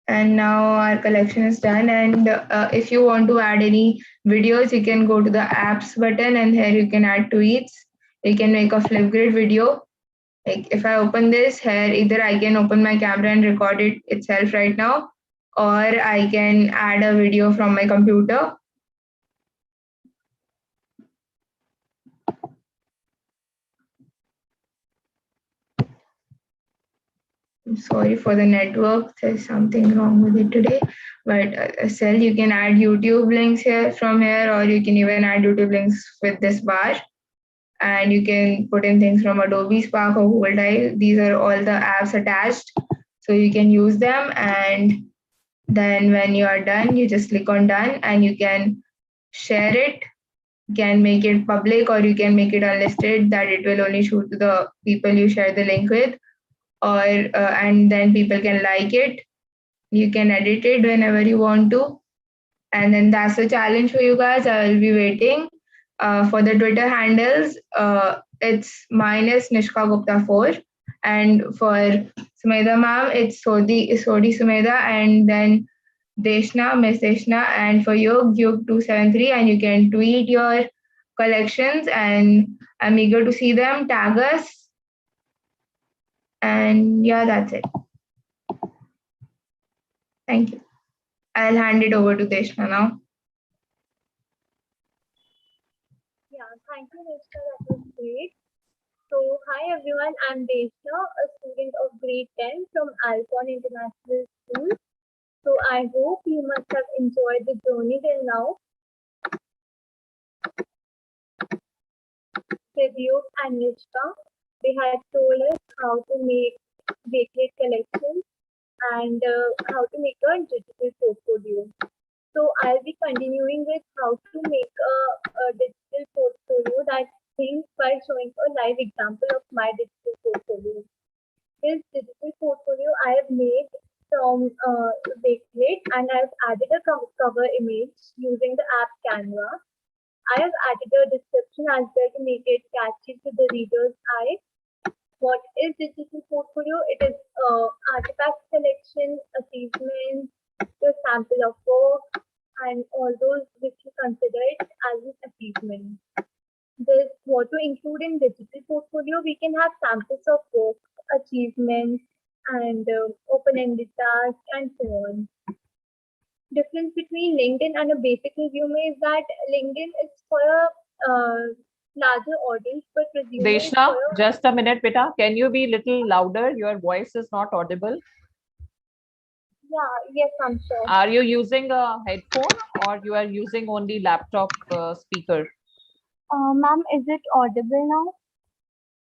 and now our collection is done. And if you want to add any videos, you can go to the apps button, and here you can add tweets. You can make a Flipgrid video. Like if I open this here, either I can open my camera and record it itself right now, or I can add a video from my computer. I'm sorry for the network. There's something wrong with it today. But still, you can add YouTube links here from here, or you can even add YouTube links with this bar. And you can put in things from Adobe Spark or Google Drive. These are all the apps attached, so you can use them. And then when you are done, you just click on done, and you can share it. You can make it public, or you can make it unlisted, that it will only show to the people you share the link with. Or and then people can like it. You can edit it whenever you want to. And then that's the challenge for you guys. I will be waiting for the Twitter handles. It's minus Nishka Gupta 4, and for Sumedha ma'am, it's Sodi Sumedha, and then Deshna, Miss Deshna, and for Yug 273, and you can tweet your collections, and I'm eager to see them. Tag us. And yeah, that's it. Thank you. I'll hand it over to Deshna now. Yeah, thank you, Nishka. That was great. So, hi everyone. I'm Deshna, a student of grade 10 from Alcon International School. So, I hope you must have enjoyed the journey till now. Pradyuk and Nishka, they had told us how to make Bakelite collections and how to make a digital portfolio. So I'll be continuing with how to make a digital portfolio that thinks by showing a live example of my digital portfolio. This digital portfolio I have made from Bakelite, and I've added a cover image using the app Canva. I have added a description as well to make it catchy to the reader's eye. What is digital portfolio? It is artifact collection, achievements, the sample of work, and all those which you consider it as an achievement. This what to include in digital portfolio. We can have samples of work, achievements, and open-ended tasks, and so on. Difference between LinkedIn and a basic resume is that LinkedIn is for a larger audience, but resume is Deshna, for a, just a minute, beta. Can you be little louder? Your voice is not audible. yeah, yes, I'm sure. Are you using a headphone or you are using only laptop speaker? Ma'am, is it audible now?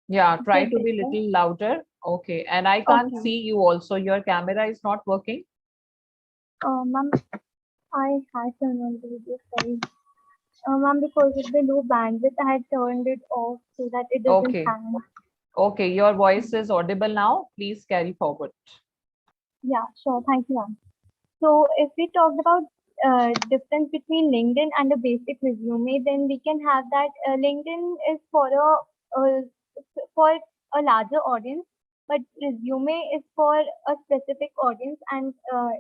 Yeah, try Okay, to be better. little louder. Okay, and I can't Okay. see you also. Your camera is not working. Ma'am, I had turned on the video, sorry. Ma'am, because of the low bandwidth, I had turned it off so that it doesn't Okay. hang. Okay, your voice is audible now. Please carry forward. Yeah, sure. Thank you, ma'am. So if we talked about difference between LinkedIn and a basic resume, then we can have that LinkedIn is for a larger audience, but resume is for a specific audience, and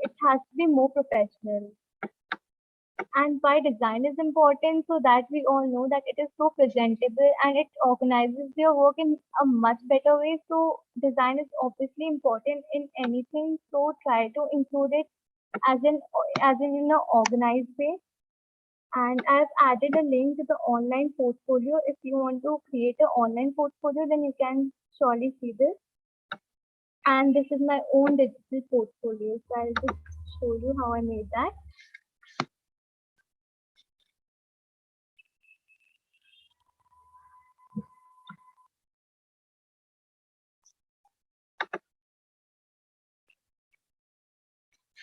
it has to be more professional. And why design is important, so that we all know that it is so presentable and it organizes your work in a much better way. So design is obviously important in anything. So try to include it as in an organized way. And I've added a link to the online portfolio. If you want to create an online portfolio, then you can surely see this. And this is my own digital portfolio. So I'll just show you how I made that.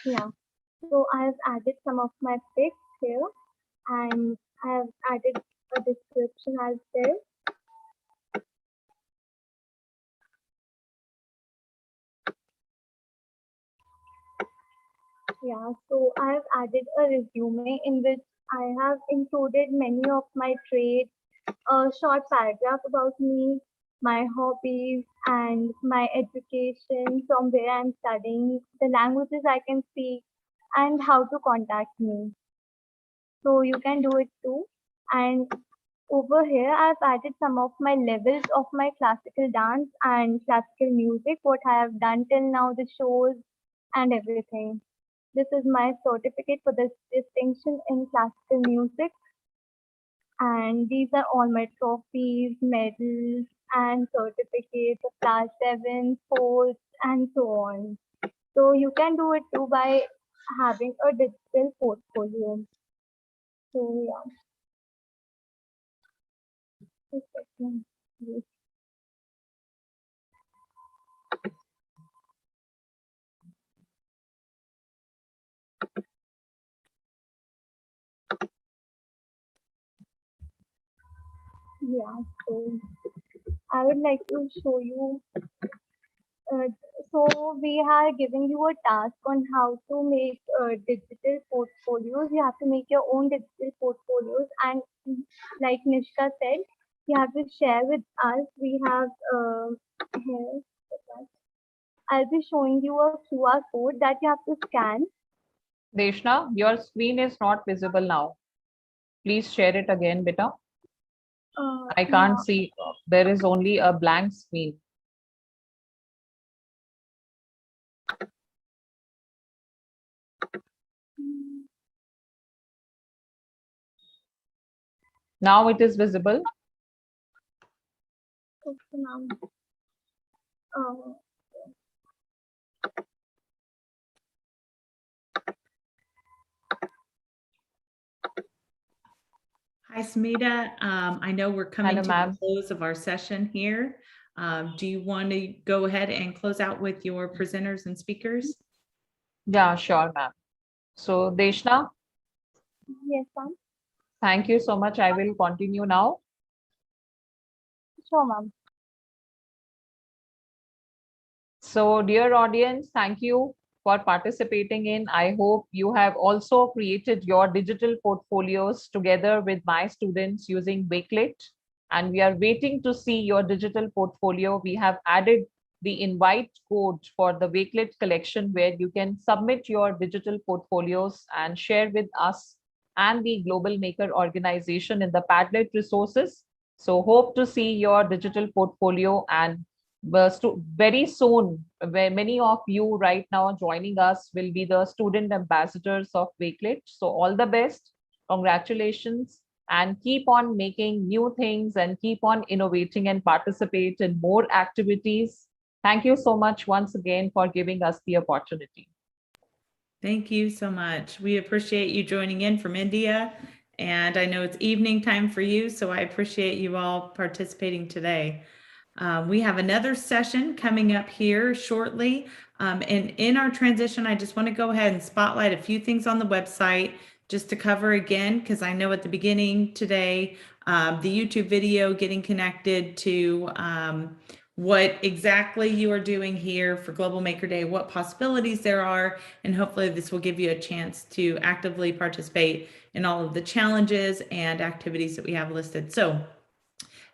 Yeah, so I have added some of my pics here, and I have added a description as well. Yeah, so I have added a resume in which I have included many of my traits, a short paragraph about me, my hobbies, and my education, from where I'm studying, the languages I can speak, and how to contact me. So you can do it too. And over here, I've added some of my levels of my classical dance and classical music, what I have done till now, the shows and everything. This is my certificate for this distinction in classical music. And these are all my trophies, medals, and certificates of class 7, sports, and so on. So you can do it too by having a digital portfolio. So yeah. Just a second. Yes. Yeah, so I would like to show you. So we are giving you a task on how to make digital portfolios. You have to make your own digital portfolios, and like Nishka said, you have to share with us. We have here. I'll be showing you a QR code that you have to scan. Deshna, your screen is not visible now. Please share it again, beta. I can't see. There is only a blank screen. Now it is visible. Okay, ma'am. Hi, Smita. I know we're coming Hello, to ma'am. the close of our session here. Do you want to go ahead and close out with your presenters and speakers? Yeah, sure, ma'am. So, Deshna, Yes, ma'am. thank you so much. I will continue now. Sure, ma'am. So, dear audience, thank you for participating in. I hope you have also created your digital portfolios together with my students using Wakelet. And we are waiting to see your digital portfolio. We have added the invite code for the Wakelet collection where you can submit your digital portfolios and share with us and the Global Maker organization in the Padlet resources. So hope to see your digital portfolio, and very soon, where many of you right now joining us will be the student ambassadors of Wakelet. So all the best, congratulations, and keep on making new things and keep on innovating and participate in more activities. Thank you so much once again for giving us the opportunity. Thank you so much. We appreciate you joining in from India. And I know it's evening time for you, so I appreciate you all participating today. We have another session coming up here shortly. And in our transition, I just want to go ahead and spotlight a few things on the website just to cover again, because I know at the beginning today, the YouTube video getting connected to what exactly you are doing here for Global Maker Day, what possibilities there are, and hopefully this will give you a chance to actively participate in all of the challenges and activities that we have listed. So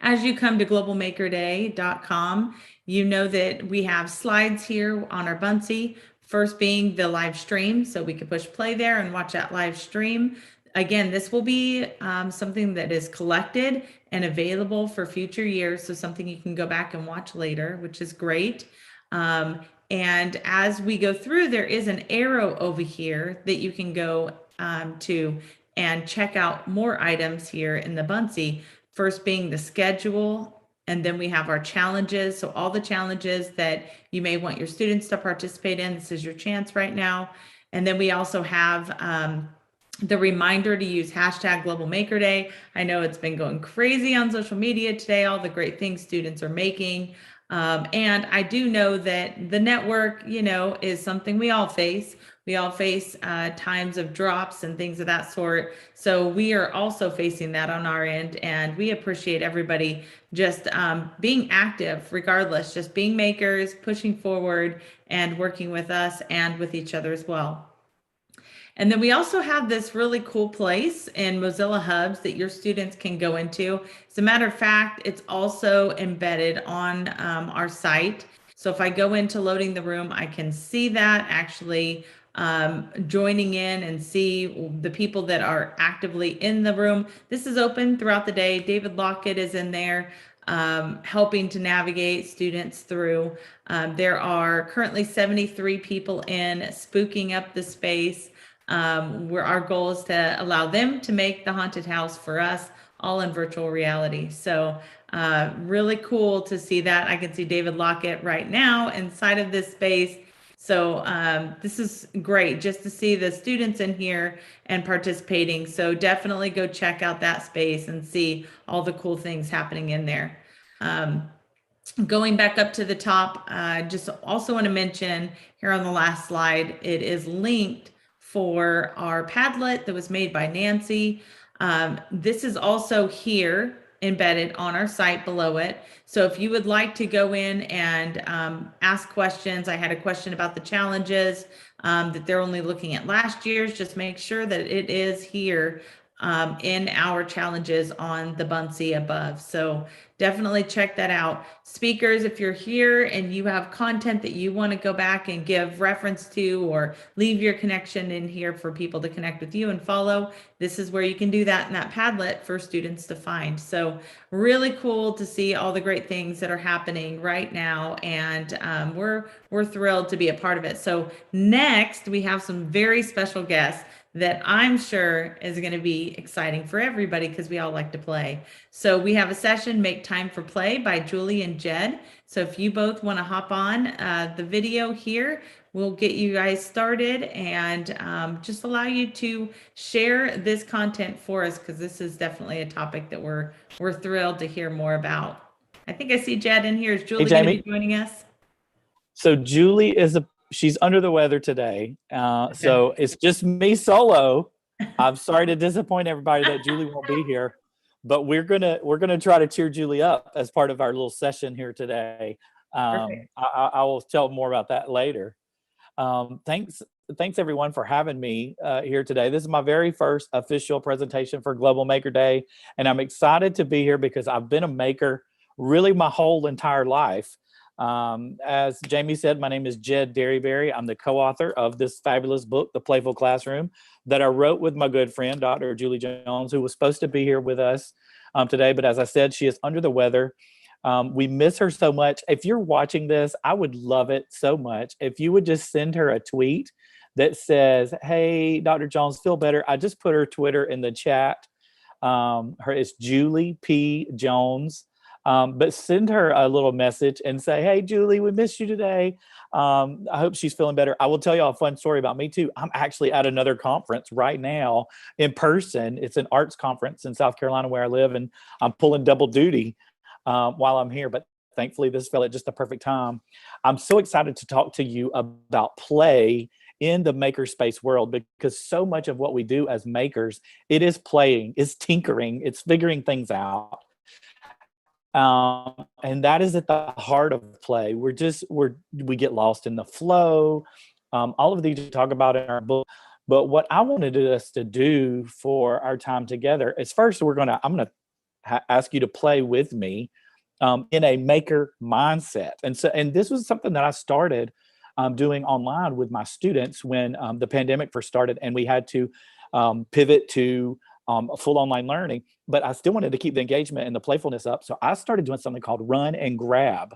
as you come to globalmakerday.com, you know that we have slides here on our Buncee, first being the live stream, so we can push play there and watch that live stream. Again, this will be something that is collected and available for future years, so something you can go back and watch later, which is great. And as we go through, there is an arrow over here that you can go to and check out more items here in the Buncee. First being the schedule, and then we have our challenges. So all the challenges that you may want your students to participate in, this is your chance right now. And then we also have the reminder to use hashtag Global Maker Day. I know it's been going crazy on social media today, all the great things students are making. And I do know that the network, you know, is something we all face. We all face times of drops and things of that sort. So we are also facing that on our end, and we appreciate everybody just being active regardless, just being makers, pushing forward and working with us and with each other as well. And then we also have this really cool place in Mozilla Hubs that your students can go into. As a matter of fact, it's also embedded on our site. So if I go into loading the room, I can see that actually joining in and see the people that are actively in the room. This is open throughout the day. David Lockett is in there helping to navigate students through. There are currently 73 people in, spooking up the space. Where our goal is to allow them to make the haunted house for us, all in virtual reality. So really cool to see that. I can see David Lockett right now inside of this space. So this is great just to see the students in here and participating. So definitely go check out that space and see all the cool things happening in there. Going back up to the top, just also want to mention here on the last slide, it is linked for our Padlet that was made by Nancy. This is also here embedded on our site below it. So if you would like to go in and ask questions, I had a question about the challenges that they're only looking at last year's, just make sure that it is here in our challenges on the Buncee above. So definitely check that out. Speakers, if you're here and you have content that you want to go back and give reference to or leave your connection in here for people to connect with you and follow, this is where you can do that in that Padlet for students to find. So really cool to see all the great things that are happening right now, and we're thrilled to be a part of it. So next we have some very special guests that I'm sure is going to be exciting for everybody because we all like to play. So we have a session, Make Time for Play by Julie and Jed. So if you both want to hop on the video here, we'll get you guys started and just allow you to share this content for us because this is definitely a topic that we're thrilled to hear more about. I think I see Jed in here. Is Julie going to be joining us? So Julie she's under the weather today. So it's just me solo. I'm sorry to disappoint everybody that Julie won't be here, but we're gonna try to cheer Julie up as part of our little session here today. I will tell more about that later. Thanks everyone for having me here today. This is my very first official presentation for Global Maker Day, and I'm excited to be here because I've been a maker really my whole entire life. As Jamie said, my name is Jed Derryberry. I'm the co-author of this fabulous book, The Playful Classroom, that I wrote with my good friend, Dr. Julie Jones, who was supposed to be here with us today. But as I said, she is under the weather. We miss her so much. If you're watching this, I would love it so much if you would just send her a tweet that says, hey, Dr. Jones, feel better. I just put her Twitter in the chat. It's Julie P. Jones. But send her a little message and say, hey, Julie, we missed you today. I hope she's feeling better. I will tell you a fun story about me too. I'm actually at another conference right now in person. It's an arts conference in South Carolina where I live, and I'm pulling double duty while I'm here. But thankfully, this fell at just the perfect time. I'm so excited to talk to you about play in the makerspace world, because so much of what we do as makers, it is playing, it's tinkering, it's figuring things out. And that is at the heart of play. We get lost in the flow. All of these you talk about in our book. But what I wanted us to do for our time together is first, I'm going to ask you to play with me in a maker mindset. And this was something that I started doing online with my students when the pandemic first started, and we had to pivot to full online learning, but I still wanted to keep the engagement and the playfulness up. So I started doing something called Run and Grab.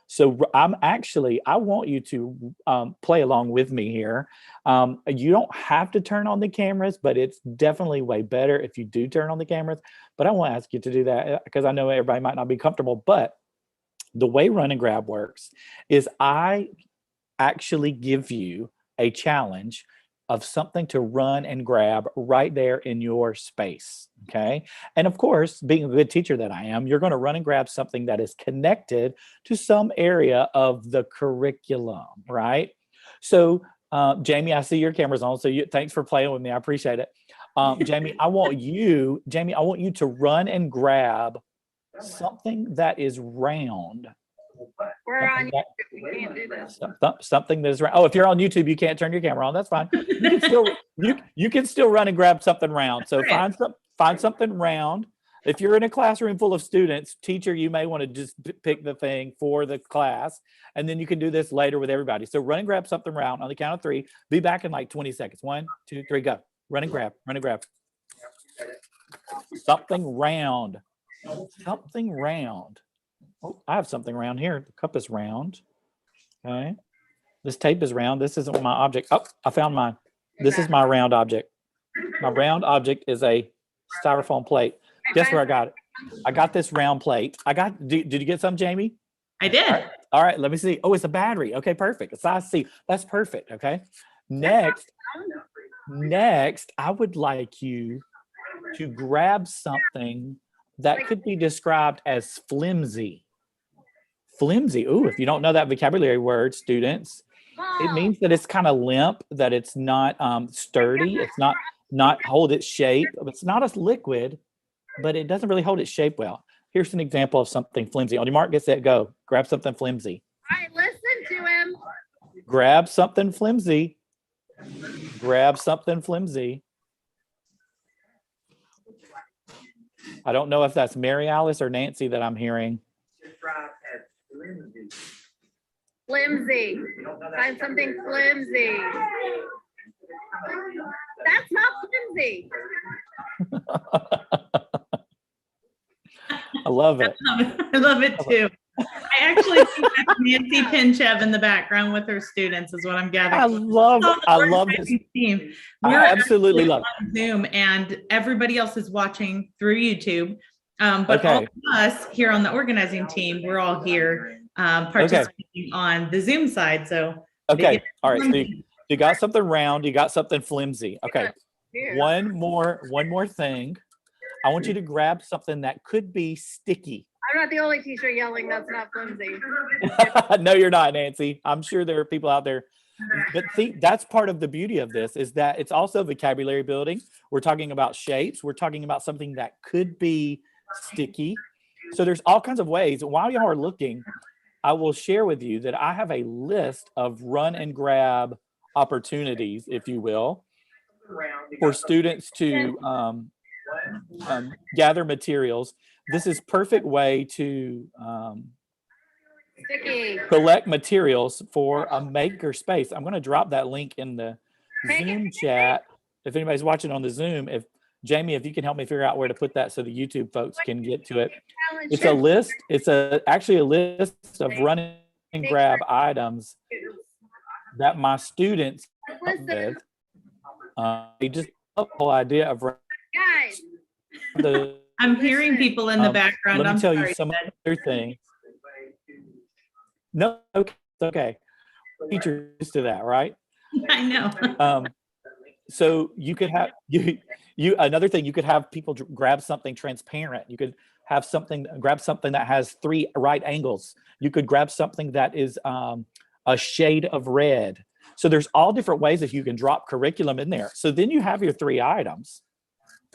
So I want you to play along with me here. You don't have to turn on the cameras, but it's definitely way better if you do turn on the cameras. But I won't ask you to do that because I know everybody might not be comfortable. But the way Run and Grab works is I actually give you a challenge of something to run and grab right there in your space, okay? And of course, being a good teacher that I am, you're gonna run and grab something that is connected to some area of the curriculum, right? So, Jamie, I see your camera's on, so thanks for playing with me, I appreciate it. Jamie, I want you to run and grab something that is round. We're on YouTube. We can't do this. Something that is round. Oh, if you're on YouTube, you can't turn your camera on. That's fine. You can still run and grab something round. So find something round. If you're in a classroom full of students, teacher, you may want to just pick the thing for the class, and then you can do this later with everybody. So run and grab something round on the count of 3. Be back in like 20 seconds. 1, 2, 3, go. Run and grab. Run and grab. Something round. Something round. Oh, I have something round here. The cup is round. Okay. This tape is round. This isn't my object. Oh, I found mine. This is my round object. My round object is a styrofoam plate. Guess where I got it? I got this round plate. Did you get some, Jamie? I did. All right, let me see. Oh, it's a battery. Okay, perfect. A size C. That's perfect. Okay. Next, I would like you to grab something that could be described as flimsy. Flimsy. Ooh, if you don't know that vocabulary word, students, it means that it's kind of limp, that it's not sturdy, it's not hold its shape. It's not a liquid, but it doesn't really hold its shape well. Here's an example of something flimsy. On your mark, get set, go. Grab something flimsy. I listened to him. Grab something flimsy. Grab something flimsy. I don't know if that's Mary Alice or Nancy that I'm hearing. Flimsy. Find something flimsy. That's not flimsy. I love it. I love it too. I actually think that's Nancy Pinchev in the background with her students is what I'm gathering. I love this team. I absolutely love it. Zoom, and everybody else is watching through YouTube. But all of us here on the organizing team, we're all here participating on the Zoom side. So all right. So you got something round, you got something flimsy. Okay. One more thing. I want you to grab something that could be sticky. I'm not the only teacher yelling that's not flimsy. No, you're not, Nancy. I'm sure there are people out there. But see, that's part of the beauty of this is that it's also vocabulary building. We're talking about shapes. We're talking about something that could be sticky. So there's all kinds of ways. While y'all are looking, I will share with you that I have a list of run and grab opportunities, if you will, for students to gather materials. This is perfect way to collect materials for a maker space. I'm going to drop that link in the Zoom chat. If anybody's watching on the Zoom, Jamie, if you can help me figure out where to put that so the YouTube folks can get to it. It's a list. It's actually a list of run and grab items that my students with. They just love the whole idea of I'm hearing people in the background. Let me tell you some other things. No, okay. Teachers used to that, right? I know. So you could have another thing. You could have people grab something transparent. You could have grab something that has 3 right angles. You could grab something that is a shade of red. So there's all different ways that you can drop curriculum in there. So then you have your 3 items.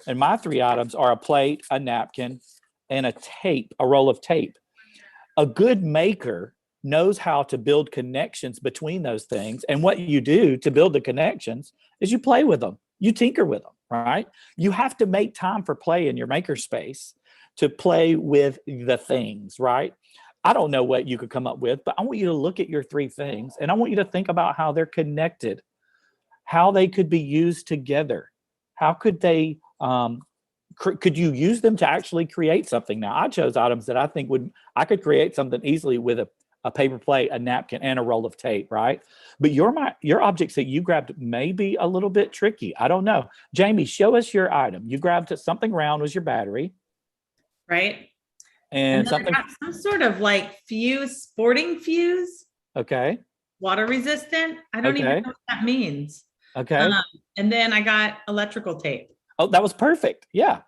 And my 3 items are a plate, a napkin, and a roll of tape. A good maker knows how to build connections between those things. And what you do to build the connections is you play with them. You tinker with them, right? You have to make time for play in your maker space to play with the things, right? I don't know what you could come up with, but I want you to look at your 3 things and I want you to think about how they're connected, how they could be used together. How could they, could you use them to actually create something? Now, I chose items that I think I could create something easily with a paper plate, a napkin, and a roll of tape, right? But your objects that you grabbed may be a little bit tricky. I don't know. Jamie, show us your item. You grabbed something round was your battery. Right. And then I something, got some sort of like fuse, sporting fuse, okay, water resistant. I don't even Okay. know what that means. okay. And then I got electrical tape. Oh, that was perfect. Yeah.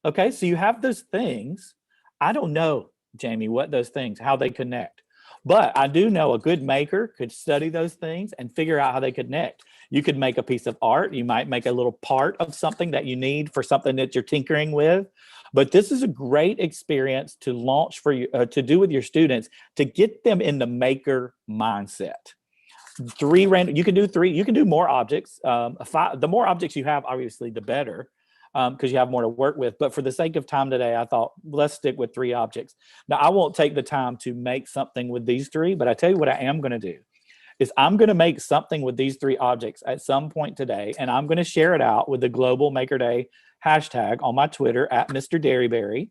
Okay. So you have those things. I don't know, Jamie, what those things, how they connect. But I do know a good maker could study those things and figure out how they connect. You could make a piece of art. You might make a little part of something that you need for something that you're tinkering with. But this is a great experience to launch for you, to do with your students, to get them in the maker mindset. You can do 3, you can do more objects. 5, the more objects you have, obviously, the better, because you have more to work with. But for the sake of time today, I thought, let's stick with 3 objects. Now, I won't take the time to make something with these 3, but I tell you what I am going to do is I'm going to make something with these 3 objects at some point today, and I'm going to share it out with the Global Maker Day hashtag on my Twitter at Mr. Derryberry.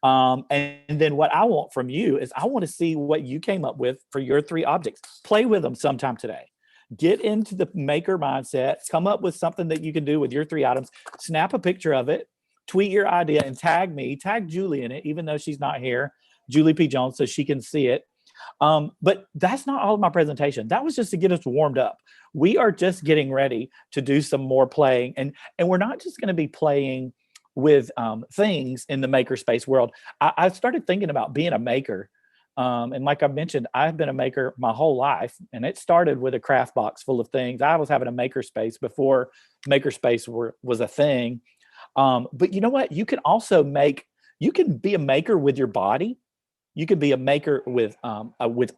And then what I want from you is I want to see what you came up with for your 3 objects. Play with them sometime today. Get into the maker mindset, come up with something that you can do with your 3 items, snap a picture of it, tweet your idea and tag me, tag Julie in it, even though she's not here, Julie P. Jones, so she can see it. But that's not all of my presentation. That was just to get us warmed up. We are just getting ready to do some more playing, and we're not just going to be playing with things in the makerspace world. I started thinking about being a maker. And like I mentioned, I've been a maker my whole life, and it started with a craft box full of things. I was having a makerspace before makerspace was a thing. But you know what? You can also you can be a maker with your body. You can be a maker with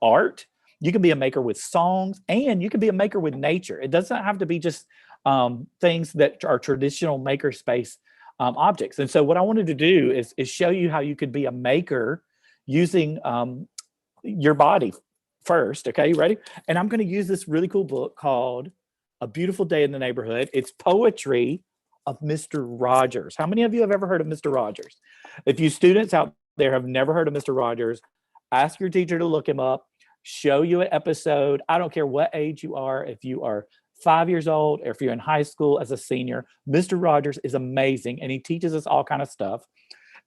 art. You can be a maker with songs, and you can be a maker with nature. It doesn't have to be just things that are traditional makerspace objects. And so what I wanted to do is show you how you could be a maker using your body first. Okay, you ready? And I'm going to use this really cool book called A Beautiful Day in the Neighborhood. It's poetry of Mr. Rogers. How many of you have ever heard of Mr. Rogers? If you students out there have never heard of Mr. Rogers, ask your teacher to look him up, show you an episode. I don't care what age you are, if you are 5 years old, or if you're in high school as a senior, Mr. Rogers is amazing, and he teaches us all kind of stuff.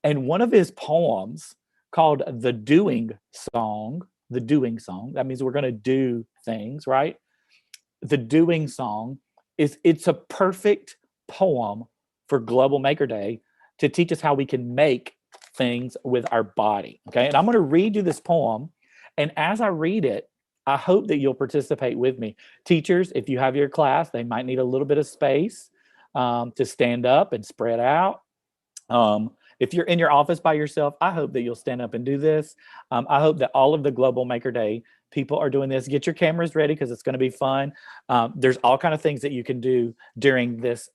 And one of his poems called The Doing Song, that means we're going to do things, right? The Doing Song it's a perfect poem for Global Maker Day to teach us how we can make things with our body. Okay, and I'm going to read you this poem, and as I read it, I hope that you'll participate with me. Teachers, if you have your class, they might need a little bit of space to stand up and spread out. If you're in your office by yourself, I hope that you'll stand up and do this. I hope that all of the Global Maker Day people are doing this. Get your cameras ready because it's going to be fun. There's all kind of things that you can do during this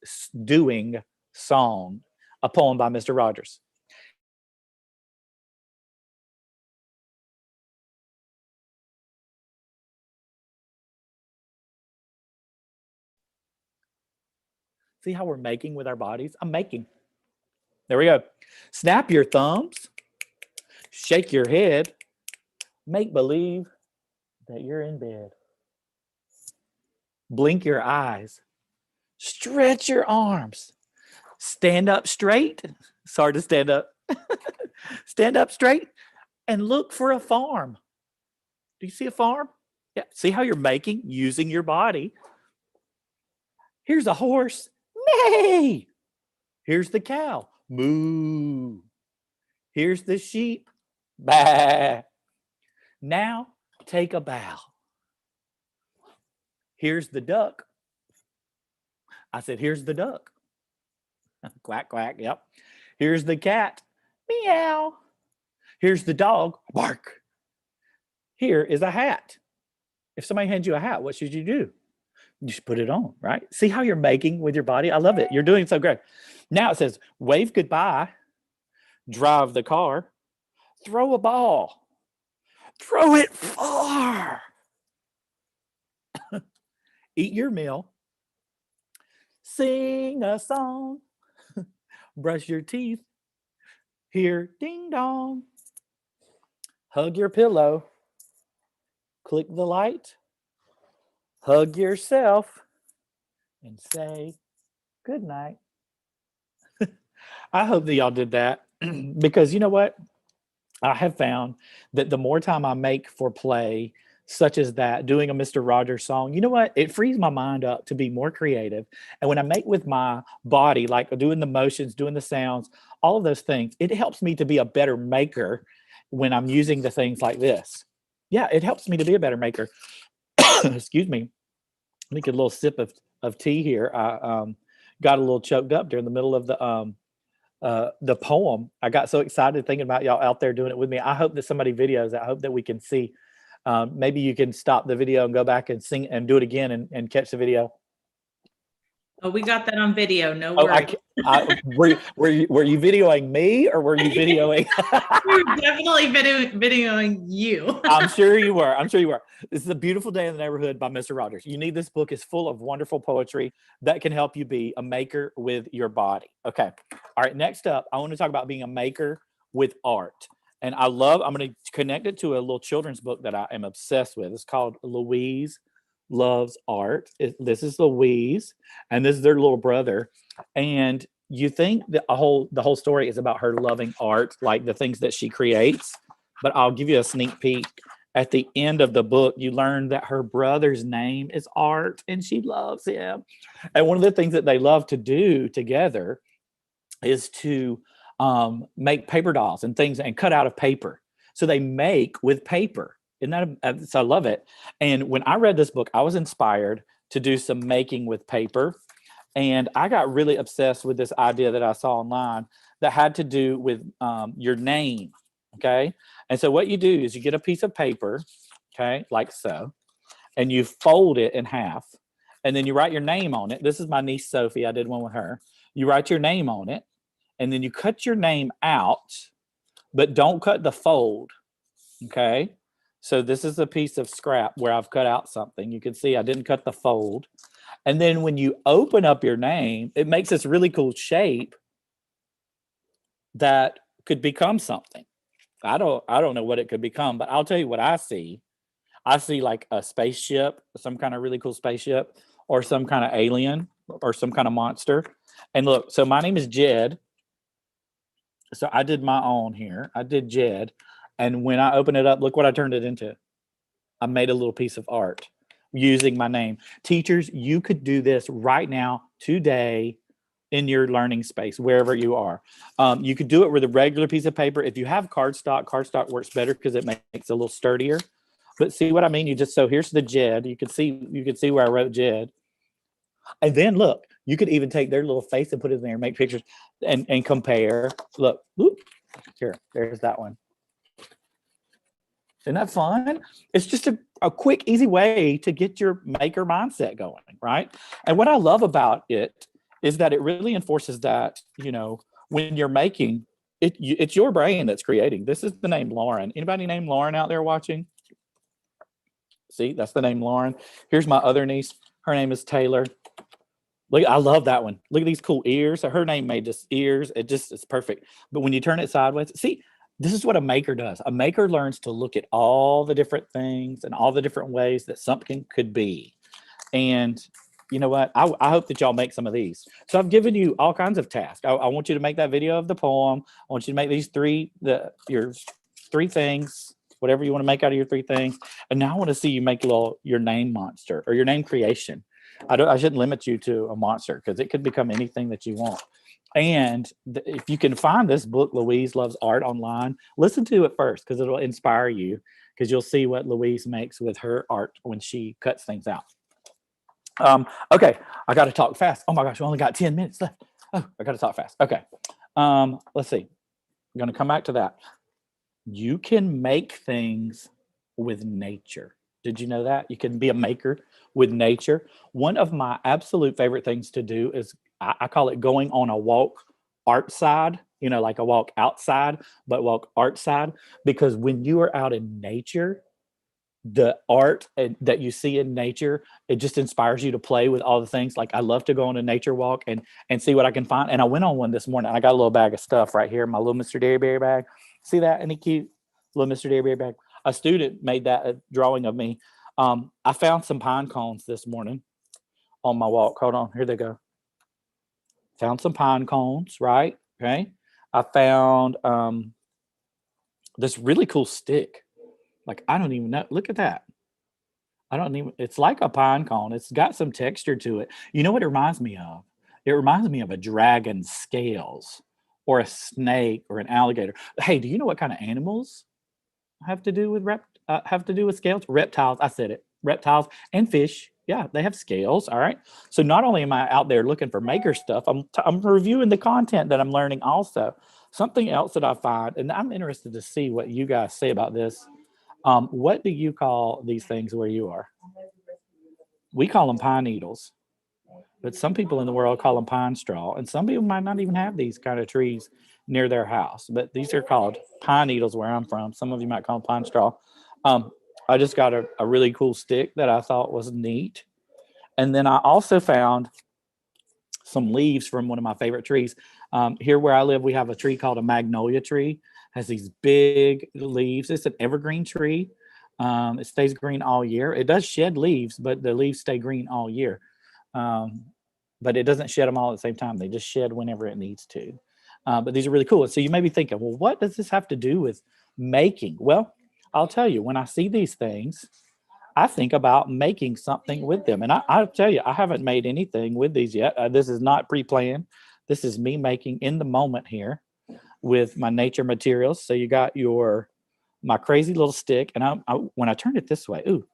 doing song, a poem by Mr. Rogers. See how we're making with our bodies? I'm making. There we go. Snap your thumbs, shake your head, make believe that you're in bed. Blink your eyes, stretch your arms, stand up straight. It's hard to stand up. Stand up straight and look for a farm. Do you see a farm? Yeah. See how you're making using your body? Here's a horse. Neigh. Here's the cow. Moo. Here's the sheep. Bah. Now take a bow. Here's the duck. I said, here's the duck. Quack, quack. Yep. Here's the cat. Meow. Here's the dog. Bark. Here is a hat. If somebody hands you a hat, what should you do? You should put it on, right? See how you're making with your body? I love it. You're doing so great. Now it says, wave goodbye, drive the car, throw a ball, throw it far, eat your meal, sing a song, brush your teeth, hear ding dong, hug your pillow, click the light, hug yourself, and say good night. I hope that y'all did that because you know what? I have found that the more time I make for play, such as that, doing a Mr. Rogers song, you know what? It frees my mind up to be more creative. And when I make with my body, like doing the motions, doing the sounds, all of those things, it helps me to be a better maker when I'm using the things like this. Yeah, it helps me to be a better maker. Excuse me. Let me get a little sip of tea here. I got a little choked up during the middle of the poem. I got so excited thinking about y'all out there doing it with me. I hope that somebody videos it. I hope that we can see. Maybe you can stop the video and go back and sing and do it again and catch the video. Oh, we got that on video. No Oh, worries. were you videoing me or were you videoing? We were definitely videoing you. I'm sure you were. I'm sure you were. This is A Beautiful Day in the Neighborhood by Mr. Rogers. You need this book. It's full of wonderful poetry that can help you be a maker with your body. Okay. All right. Next up, I want to talk about being a maker with art. And I'm going to connect it to a little children's book that I am obsessed with. It's called Louise Loves Art. This is Louise, and this is their little brother. And you think that the whole story is about her loving art, like the things that she creates. But I'll give you a sneak peek. At the end of the book, you learn that her brother's name is Art, and she loves him. And one of the things that they love to do together is to make paper dolls and things and cut out of paper. So they make with paper. Isn't that so I love it. And when I read this book, I was inspired to do some making with paper. And I got really obsessed with this idea that I saw online that had to do with your name. Okay. And so what you do is you get a piece of paper, okay, like so, and you fold it in half, and then you write your name on it. This is my niece, Sophie. I did one with her. You write your name on it, and then you cut your name out, but don't cut the fold. Okay. So this is a piece of scrap where I've cut out something. You can see I didn't cut the fold. And then when you open up your name, it makes this really cool shape that could become something. I don't know what it could become, but I'll tell you what I see. I see like a spaceship, some kind of really cool spaceship, or some kind of alien, or some kind of monster. And look, so my name is Jed. So I did my own here. I did Jed. And when I open it up, look what I turned it into. I made a little piece of art using my name. Teachers, you could do this right now, today, in your learning space, wherever you are. You could do it with a regular piece of paper. If you have cardstock works better because it makes it a little sturdier. But see what I mean? So here's the Jed. You can see where I wrote Jed. And then look, you could even take their little face and put it in there, make pictures and compare. Look, whoop, there's that one. Isn't that fun? It's just a quick, easy way to get your maker mindset going, right? And what I love about it is that it really enforces that, when you're making, it's your brain that's creating. This is the name Lauren. Anybody named Lauren out there watching? See, that's the name Lauren. Here's my other niece. Her name is Taylor. Look, I love that one. Look at these cool ears. So her name made just ears. It's perfect. But when you turn it sideways, see, this is what a maker does. A maker learns to look at all the different things and all the different ways that something could be. And you know what? I hope that y'all make some of these. So I've given you all kinds of tasks. I want you to make that video of the poem. I want you to make these your three things, whatever you want to make out of your three things. And now I want to see you make your name monster or your name creation. I shouldn't limit you to a monster because it could become anything that you want. And if you can find this book, Louise Loves Art, online, listen to it first because it'll inspire you because you'll see what Louise makes with her art when she cuts things out. Okay, I got to talk fast. Oh my gosh, we only got 10 minutes left. Oh, I got to talk fast. Okay, let's see. I'm going to come back to that. You can make things with nature. Did you know that? You can be a maker with nature. One of my absolute favorite things to do is I call it going on a walk art side, like a walk outside, but walk art side, because when you are out in nature, the art that you see in nature, it just inspires you to play with all the things. Like I love to go on a nature walk and see what I can find. And I went on one this morning. I got a little bag of stuff right here, my little Mr. Dairy Berry bag. See that? Any cute little Mr. Dairy Berry bag? a student made that drawing of me. I found some pine cones this morning on my walk. Hold on, here they go. Found some pine cones, right? Okay. I found this really cool stick. Like, I don't even know. Look at that. It's like a pine cone. It's got some texture to it. You know what it reminds me of? It reminds me of a dragon's scales or a snake or an alligator. Hey, do you know what kind of animals have to do with scales? Reptiles. I said it. Reptiles and fish. Yeah, they have scales. All right. So not only am I out there looking for maker stuff, I'm reviewing the content that I'm learning also. Something else that I find, and I'm interested to see what you guys say about this. What do you call these things where you are? We call them pine needles, but some people in the world call them pine straw, and some people might not even have these kind of trees near their house, but these are called pine needles where I'm from. Some of you might call them pine straw. I just got a really cool stick that I thought was neat. And then I also found some leaves from one of my favorite trees. Here where I live, we have a tree called a magnolia tree. Has these big leaves. It's an evergreen tree. It stays green all year. It does shed leaves, but the leaves stay green all year. But it doesn't shed them all at the same time. They just shed whenever it needs to. But these are really cool. So you may be thinking, well, what does this have to do with making? Well, I'll tell you, when I see these things, I think about making something with them. And I'll tell you, I haven't made anything with these yet. This is not pre-planned. This is me making in the moment here with my nature materials. So you got my crazy little stick. And when I turn it this way, ooh,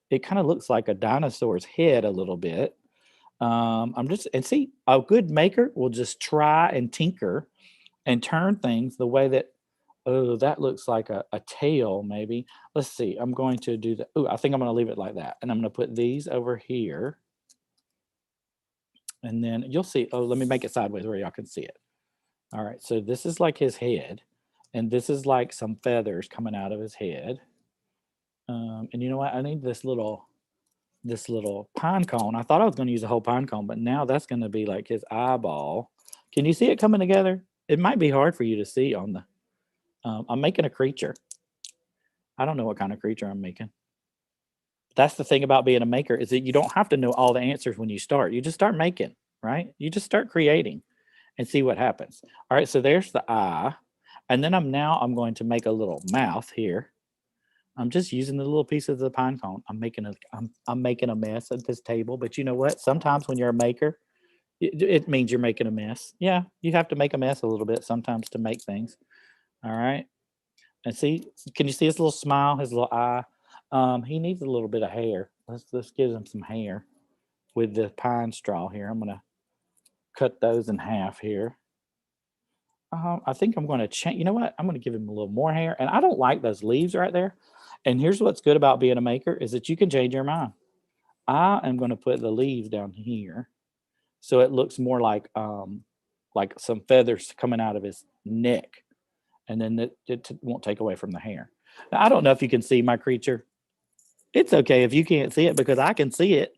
it kind of looks like a dinosaur's head a little bit. And see, a good maker will just try and tinker and turn things the way that, oh, that looks like a tail maybe. Let's see, I'm going to do that. Oh, I think I'm going to leave it like that. And I'm going to put these over here. And then you'll see, oh, let me make it sideways where y'all can see it. All right, so this is like his head. And this is like some feathers coming out of his head. And you know what? I need this little pine cone. I thought I was going to use a whole pine cone, but now that's going to be like his eyeball. Can you see it coming together? It might be hard for you to see on the, I'm making a creature. I don't know what kind of creature I'm making. That's the thing about being a maker, is that you don't have to know all the answers when you start. You just start making, right? You just start creating and see what happens. All right, so there's the eye. And then I'm going to make a little mouth here. I'm just using the little piece of the pine cone. I'm making a mess at this table, but you know what? Sometimes when you're a maker, it means you're making a mess. Yeah, you have to make a mess a little bit sometimes to make things. All right. And see, can you see his little smile, his little eye? He needs a little bit of hair. Let's give him some hair with the pine straw here. I'm gonna cut those in half here. I think I'm gonna change. You know what? I'm gonna give him a little more hair. And I don't like those leaves right there. And here's what's good about being a maker is that you can change your mind. I am gonna put the leaves down here, so it looks more like some feathers coming out of his neck, and then it won't take away from the hair. Now, I don't know if you can see my creature. It's okay if you can't see it because I can see it.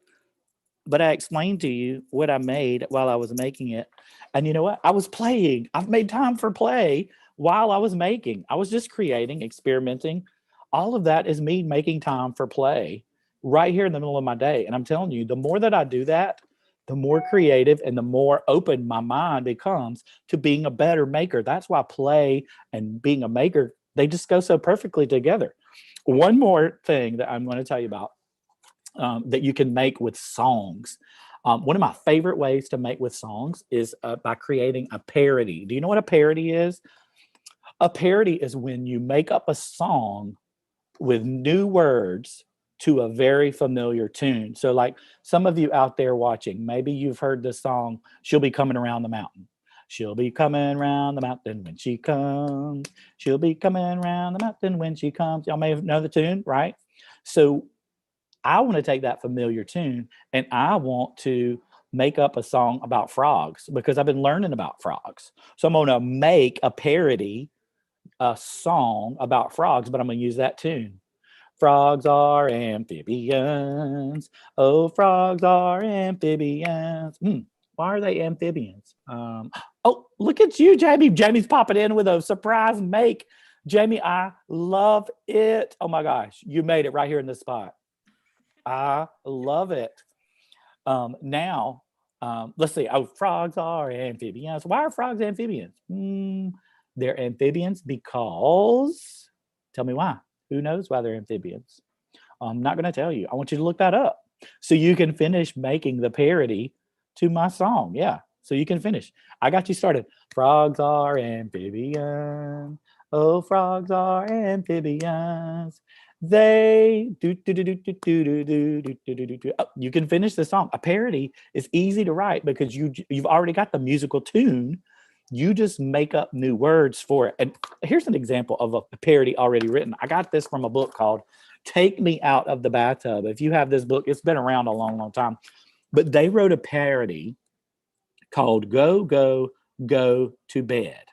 But I explained to you what I made while I was making it. And you know what? I was playing. I've made time for play while I was making. I was just creating, experimenting. All of that is me making time for play right here in the middle of my day. And I'm telling you, the more that I do that, the more creative and the more open my mind becomes to being a better maker. That's why play and being a maker, they just go so perfectly together. One more thing that I'm going to tell you about that you can make with songs. One of my favorite ways to make with songs is by creating a parody. Do you know what a parody is? A parody is when you make up a song with new words to a very familiar tune. So like some of you out there watching, maybe you've heard the song, She'll Be Coming Around the Mountain. She'll be coming around the mountain when she comes. She'll be coming around the mountain when she comes. Y'all may know the tune, right? So I want to take that familiar tune and I want to make up a song about frogs because I've been learning about frogs. So I'm going to make a parody, a song about frogs, but I'm going to use that tune. Frogs are amphibians. Oh, frogs are amphibians. Why are they amphibians? Oh, look at you, Jamie. Jamie's popping in with a surprise make. Jamie, I love it. Oh my gosh, you made it right here in this spot. I love it. Now, let's see. Oh, frogs are amphibians. Why are frogs amphibians? They're amphibians because, tell me why. Who knows why they're amphibians? I'm not going to tell you. I want you to look that up so you can finish making the parody to my song. Yeah, so you can finish. I got you started. Frogs are amphibians. Oh, frogs are amphibians. They do do do do do do do do do do do do. You can finish the song. A parody is easy to write because you've already got the musical tune. You just make up new words for it. And here's an example of a parody already written. I got this from a book called Take Me Out of the Bathtub. If you have this book, it's been around a long, long time. But they wrote a parody called Go, Go, Go to Bed.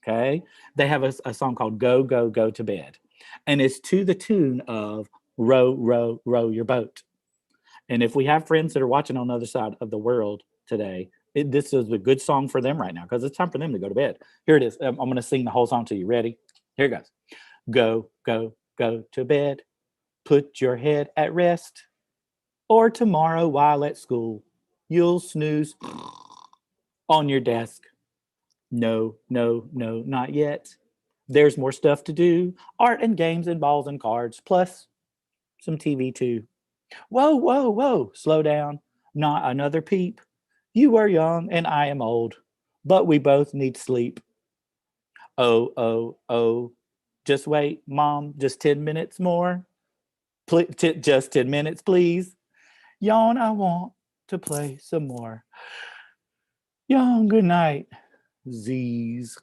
Okay? They have a song called Go, Go, Go to Bed. And it's to the tune of Row, Row, Row Your Boat. And if we have friends that are watching on the other side of the world today, this is a good song for them right now because it's time for them to go to bed. Here it is. I'm going to sing the whole song to you. Ready? Here it goes. Go, go, go to bed. Put your head at rest. Or tomorrow while at school, you'll snooze on your desk. No, no, no, not yet. There's more stuff to do. Art and games and balls and cards, plus some TV too. Whoa, whoa, whoa, slow down. Not another peep. You are young and I am old, but we both need sleep. Oh, oh, oh, just wait, Mom, just 10 minutes more. Just 10 minutes, please. Yawn, I want to play some more. Yawn, good night. Z's.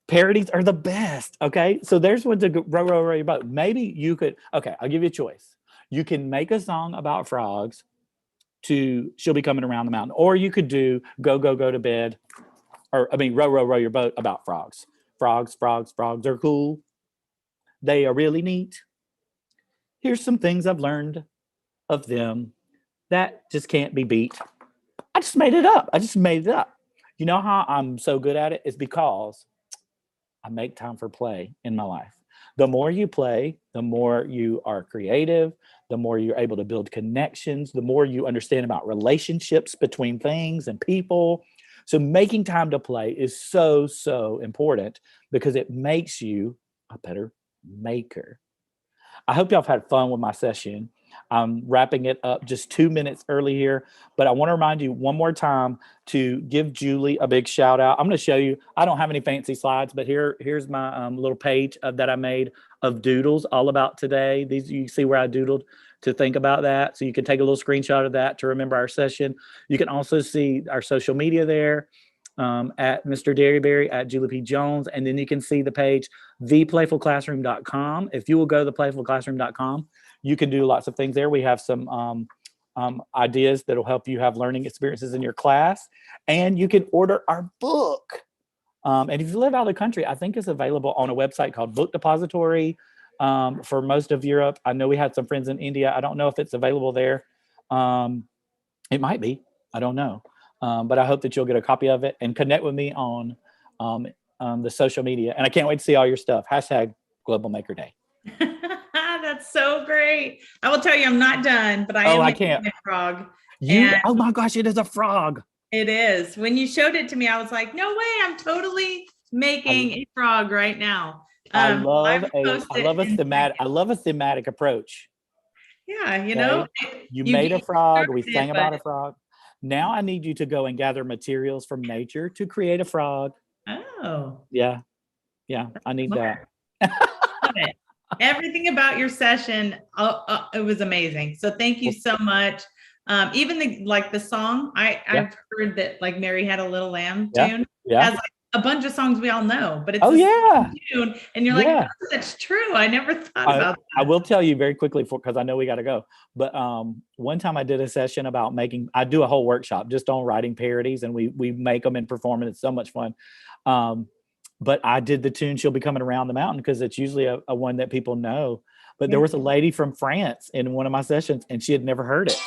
Parodies are the best, okay? So there's one to row, row, row your boat. Maybe you could, okay, I'll give you a choice. You can make a song about frogs to She'll Be Coming Around the Mountain, or you could do Go, Go, Go to Bed, or I mean, Row, Row, Row Your Boat about frogs. Frogs, frogs, frogs are cool. They are really neat. Here's some things I've learned of them that just can't be beat. I just made it up. You know how I'm so good at it? It's because I make time for play in my life. The more you play, the more you are creative, the more you're able to build connections, the more you understand about relationships between things and people. So making time to play is so, so important because it makes you a better maker. I hope y'all have had fun with my session. I'm wrapping it up just 2 minutes early here, but I want to remind you one more time to give Julie a big shout out. I'm going to show you, I don't have any fancy slides, but here's my little page that I made of doodles all about today. These, you see where I doodled to think about that. So you can take a little screenshot of that to remember our session. You can also see our social media there. At Mr. Derryberry, at Julie P. Jones, and then you can see the page, theplayfulclassroom.com. If you will go to theplayfulclassroom.com, you can do lots of things there. We have some ideas that will help you have learning experiences in your class, and you can order our book. And if you live out of the country, I think it's available on a website called Book Depository for most of Europe. I know we had some friends in India. I don't know if it's available there. It might be. I don't know. But I hope that you'll get a copy of it and connect with me on the social media. And I can't wait to see all your stuff. # Global Maker Day. That's so great. I will tell you, I'm not done, but I can't. A frog. Oh my gosh, it is a frog. It is. When you showed it to me, I was like, no way, I'm totally making a frog right now. I love a thematic approach. Yeah, you know. You made a frog, we sang about a frog. Now I need you to go and gather materials from nature to create a frog. Oh. Yeah. I need that. Love it. Everything about your session, it was amazing. So thank you so much. Even the song, I've heard that like Mary Had a Little Lamb tune has like a bunch of songs we all know, but it's tune, and you're like, oh, that's true. I never thought about that. I will tell you very quickly because I know we got to go. But one time I did a session about I do a whole workshop just on writing parodies, and we make them and perform, and it's so much fun. But I did the tune She'll Be Coming Around the Mountain because it's usually a one that people know. But there was a lady from France in one of my sessions, and she had never heard it.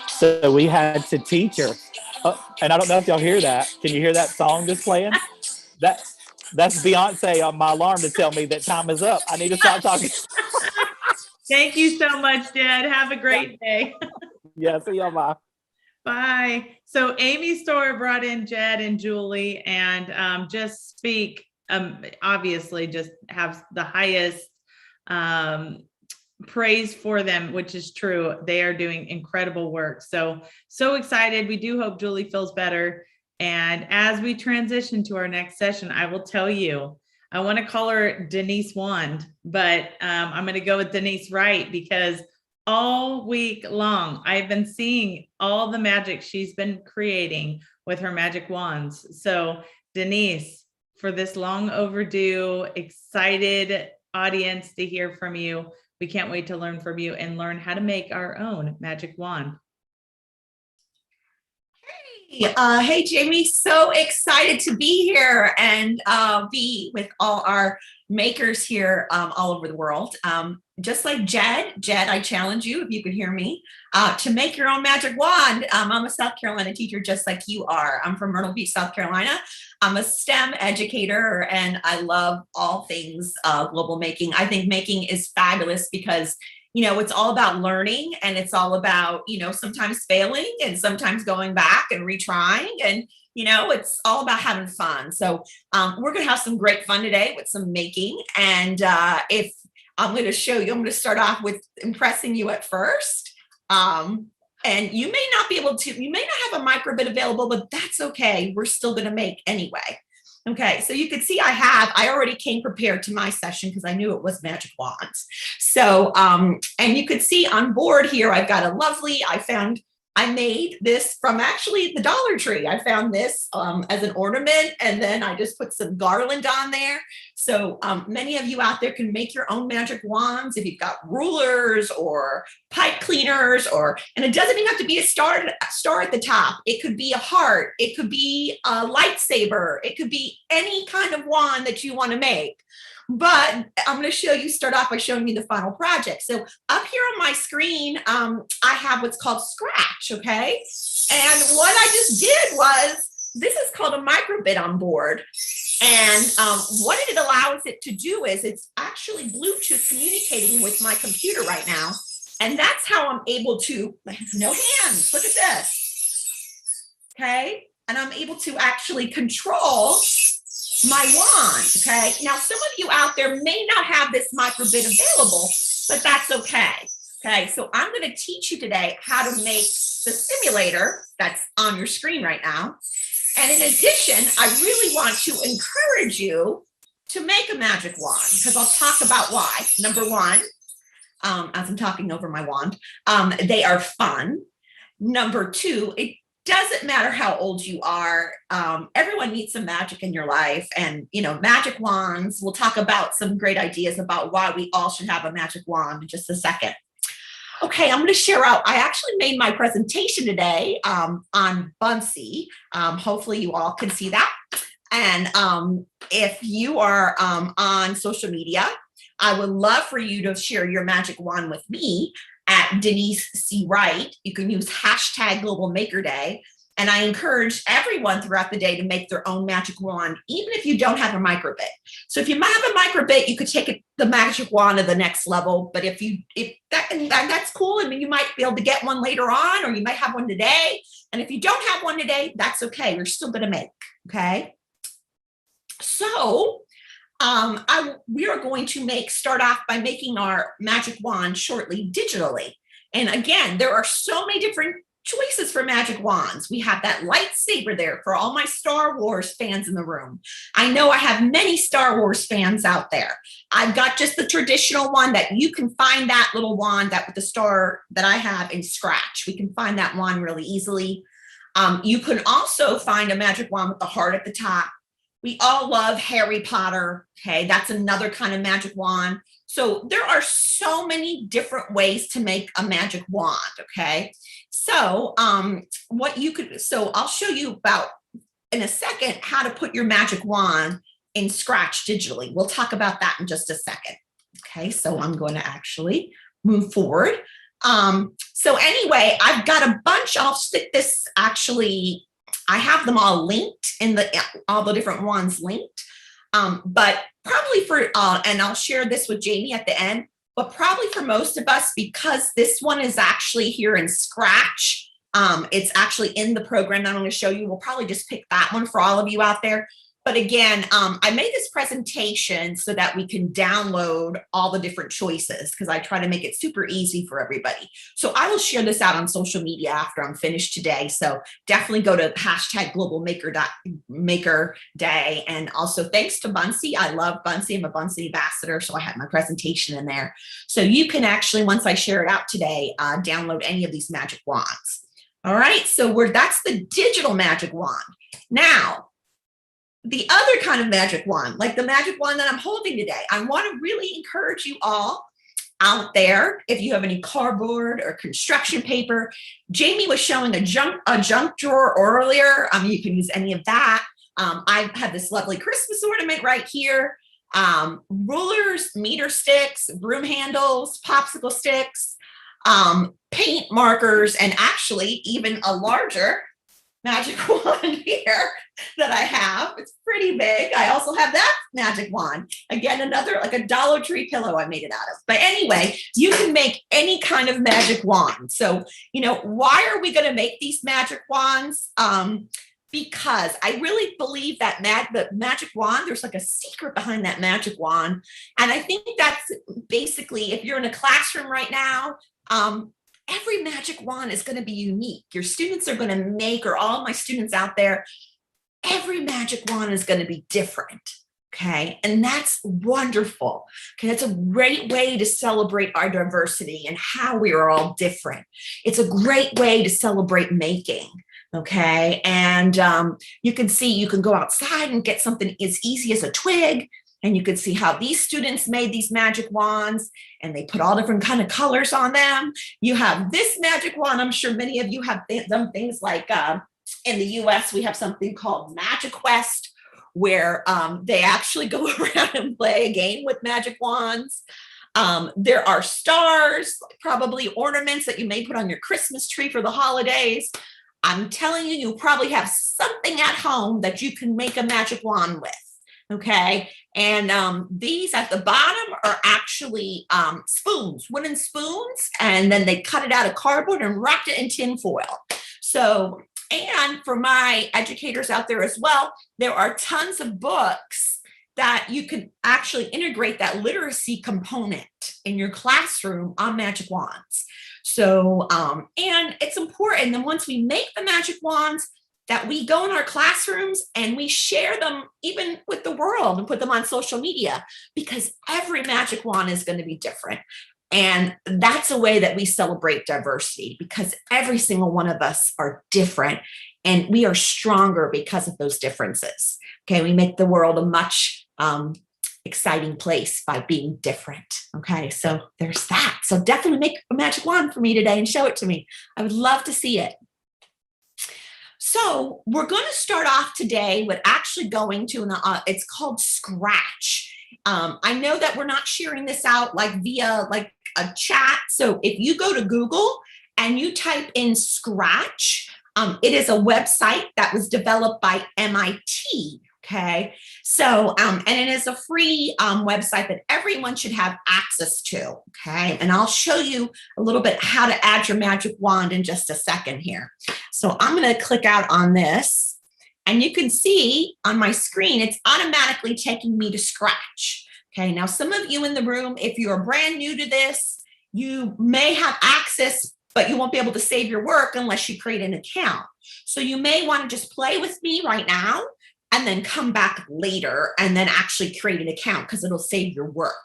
So we had to teach her. And I don't know if y'all hear that. Can you hear that song just playing? That's Beyonce on my alarm to tell me that time is up. I need to stop talking. Thank you so much, Jed. Have a great day. Yeah, see y'all. Bye. Bye. So Amy Store brought in Jed and Julie, and just speak, obviously just have the highest praise for them, which is true. They are doing incredible work. So excited. We do hope Julie feels better. And as we transition to our next session, I will tell you, I want to call her Denise Wand, but I'm going to go with Denise Wright, because all week long, I've been seeing all the magic she's been creating with her magic wands. So Denise, for this long overdue, excited audience to hear from you. We can't wait to learn from you and learn how to make our own magic wand. Hey, Jamie, so excited to be here and be with all our makers here all over the world. Just like Jed, I challenge you, if you could hear me, to make your own magic wand. I'm a South Carolina teacher just like you are. I'm from Myrtle Beach, South Carolina. I'm a STEM educator and I love all things global making. I think making is fabulous because it's all about learning, and it's all about, sometimes failing and sometimes going back and retrying, and, it's all about having fun. So we're going to have some great fun today with some making. And if I'm going to show you, I'm going to start off with impressing you at first. And you may not be able to, you may not have a micro bit available, but that's okay. We're still going to make anyway. Okay, so you can see I already came prepared to my session because I knew it was magic wands. So, and you could see on board here, I've got I made this from actually the Dollar Tree. I found this as an ornament, and then I just put some garland on there. So many of you out there can make your own magic wands if you've got rulers or pipe cleaners, and it doesn't even have to be a star at the top. It could be a heart. It could be a lightsaber. It could be any kind of wand that you want to make. But I'm going to start off by showing you the final project. So up here on my screen, I have what's called Scratch, okay? And what I just did was, this is called a microbit on board. And what it allows it to do is it's actually Bluetooth communicating with my computer right now. And that's how I'm able to, no hands, look at this, okay? And I'm able to actually control my wand, okay? Now, some of you out there may not have this microbit available, but that's okay, okay? So I'm gonna teach you today how to make the simulator that's on your screen right now. And in addition, I really want to encourage you to make a magic wand, because I'll talk about why. Number one, as I'm talking over my wand, they are fun. Number two, it doesn't matter how old you are. Everyone needs some magic in your life, and magic wands. We'll talk about some great ideas about why we all should have a magic wand in just a second. Okay, I'm going to share out. I actually made my presentation today on Buncee. Hopefully you all can see that. And if you are on social media, I would love for you to share your magic wand with me at Denise C. Wright. You can use hashtag Global Maker Day. And I encourage everyone throughout the day to make their own magic wand, even if you don't have a microbit. So if you might have a microbit, you could take the magic wand to the next level. But if that's cool. I mean, you might be able to get one later on, or you might have one today. And if you don't have one today, that's okay. You're still going to make, okay? So we are going to start off by making our magic wand shortly digitally. And again, there are so many different choices for magic wands. We have that lightsaber there for all my Star Wars fans in the room. I know I have many Star Wars fans out there. I've got just the traditional one that you can find, that little wand that with the star that I have in Scratch. We can find that wand really easily. You can also find a magic wand with the heart at the top. We all love Harry Potter. Okay, that's another kind of magic wand. So there are so many different ways to make a magic wand. Okay, so I'll show you in a second how to put your magic wand in Scratch digitally. We'll talk about that in just a second. Okay, so I'm going to actually move forward. So anyway, I've got a bunch. I'll stick this I have them all linked all the different wands linked But probably for, and I'll share this with Jamie at the end, but probably for most of us, because this one is actually here in Scratch, it's actually in the program that I'm going to show you. We'll probably just pick that one for all of you out there. But again, I made this presentation so that we can download all the different choices, because I try to make it super easy for everybody. So I will share this out on social media after I'm finished today. So definitely go to hashtag Global Maker Day. And also thanks to Bunsey. I love Bunsey. I'm a Bunsey ambassador, so I have my presentation in there. So you can actually, once I share it out today, download any of these magic wands. All right, so that's the digital magic wand. Now, the other kind of magic wand, like the magic wand that I'm holding today, I want to really encourage you all out there, if you have any cardboard or construction paper. Jamie was showing a junk drawer earlier. You can use any of that. I have this lovely Christmas ornament right here. Rulers, meter sticks, broom handles, popsicle sticks, paint markers, and actually even a larger magic wand here that I have. It's pretty big. I also have that magic wand. Again, another like a Dollar Tree pillow I made it out of. But anyway, you can make any kind of magic wand. So, why are we going to make these magic wands? Because I really believe that the magic wand, there's like a secret behind that magic wand. And I think that's basically, if you're in a classroom right now, every magic wand is going to be unique. Your students are going to make, or all of my students out there, every magic wand is going to be different. Okay. And that's wonderful. Okay. That's a great way to celebrate our diversity and how we are all different. It's a great way to celebrate making. Okay. And you can see, you can go outside and get something as easy as a twig. And you can see how these students made these magic wands, and they put all different kind of colors on them. You have this magic wand. I'm sure many of you have done things like in the US, we have something called Magic Quest, where they actually go around and play a game with magic wands. There are stars, probably ornaments that you may put on your Christmas tree for the holidays. I'm telling you, you probably have something at home that you can make a magic wand with. Okay. And these at the bottom are actually spoons, wooden spoons. And then they cut it out of cardboard and wrapped it in tin foil. So, and for my educators out there as well, there are tons of books that you can actually integrate that literacy component in your classroom on magic wands. So, and it's important that once we make the magic wands, that we go in our classrooms and we share them even with the world and put them on social media, because every magic wand is going to be different. And that's a way that we celebrate diversity, because every single one of us are different and we are stronger because of those differences. Okay. We make the world a much exciting place by being different. Okay. So there's that. So definitely make a magic wand for me today and show it to me. I would love to see it. So we're going to start off today with actually going to, it's called Scratch. I know that we're not sharing this out like via like a chat. So if you go to Google and you type in Scratch, it is a website that was developed by MIT. Okay. So, and it is a free website that everyone should have access to. Okay. And I'll show you a little bit how to add your magic wand in just a second here. So I'm going to click out on this, and you can see on my screen, it's automatically taking me to Scratch. Okay. Now, some of you in the room, if you're brand new to this, you may have access, but you won't be able to save your work unless you create an account. So you may want to just play with me right now and then come back later and then actually create an account, because it'll save your work.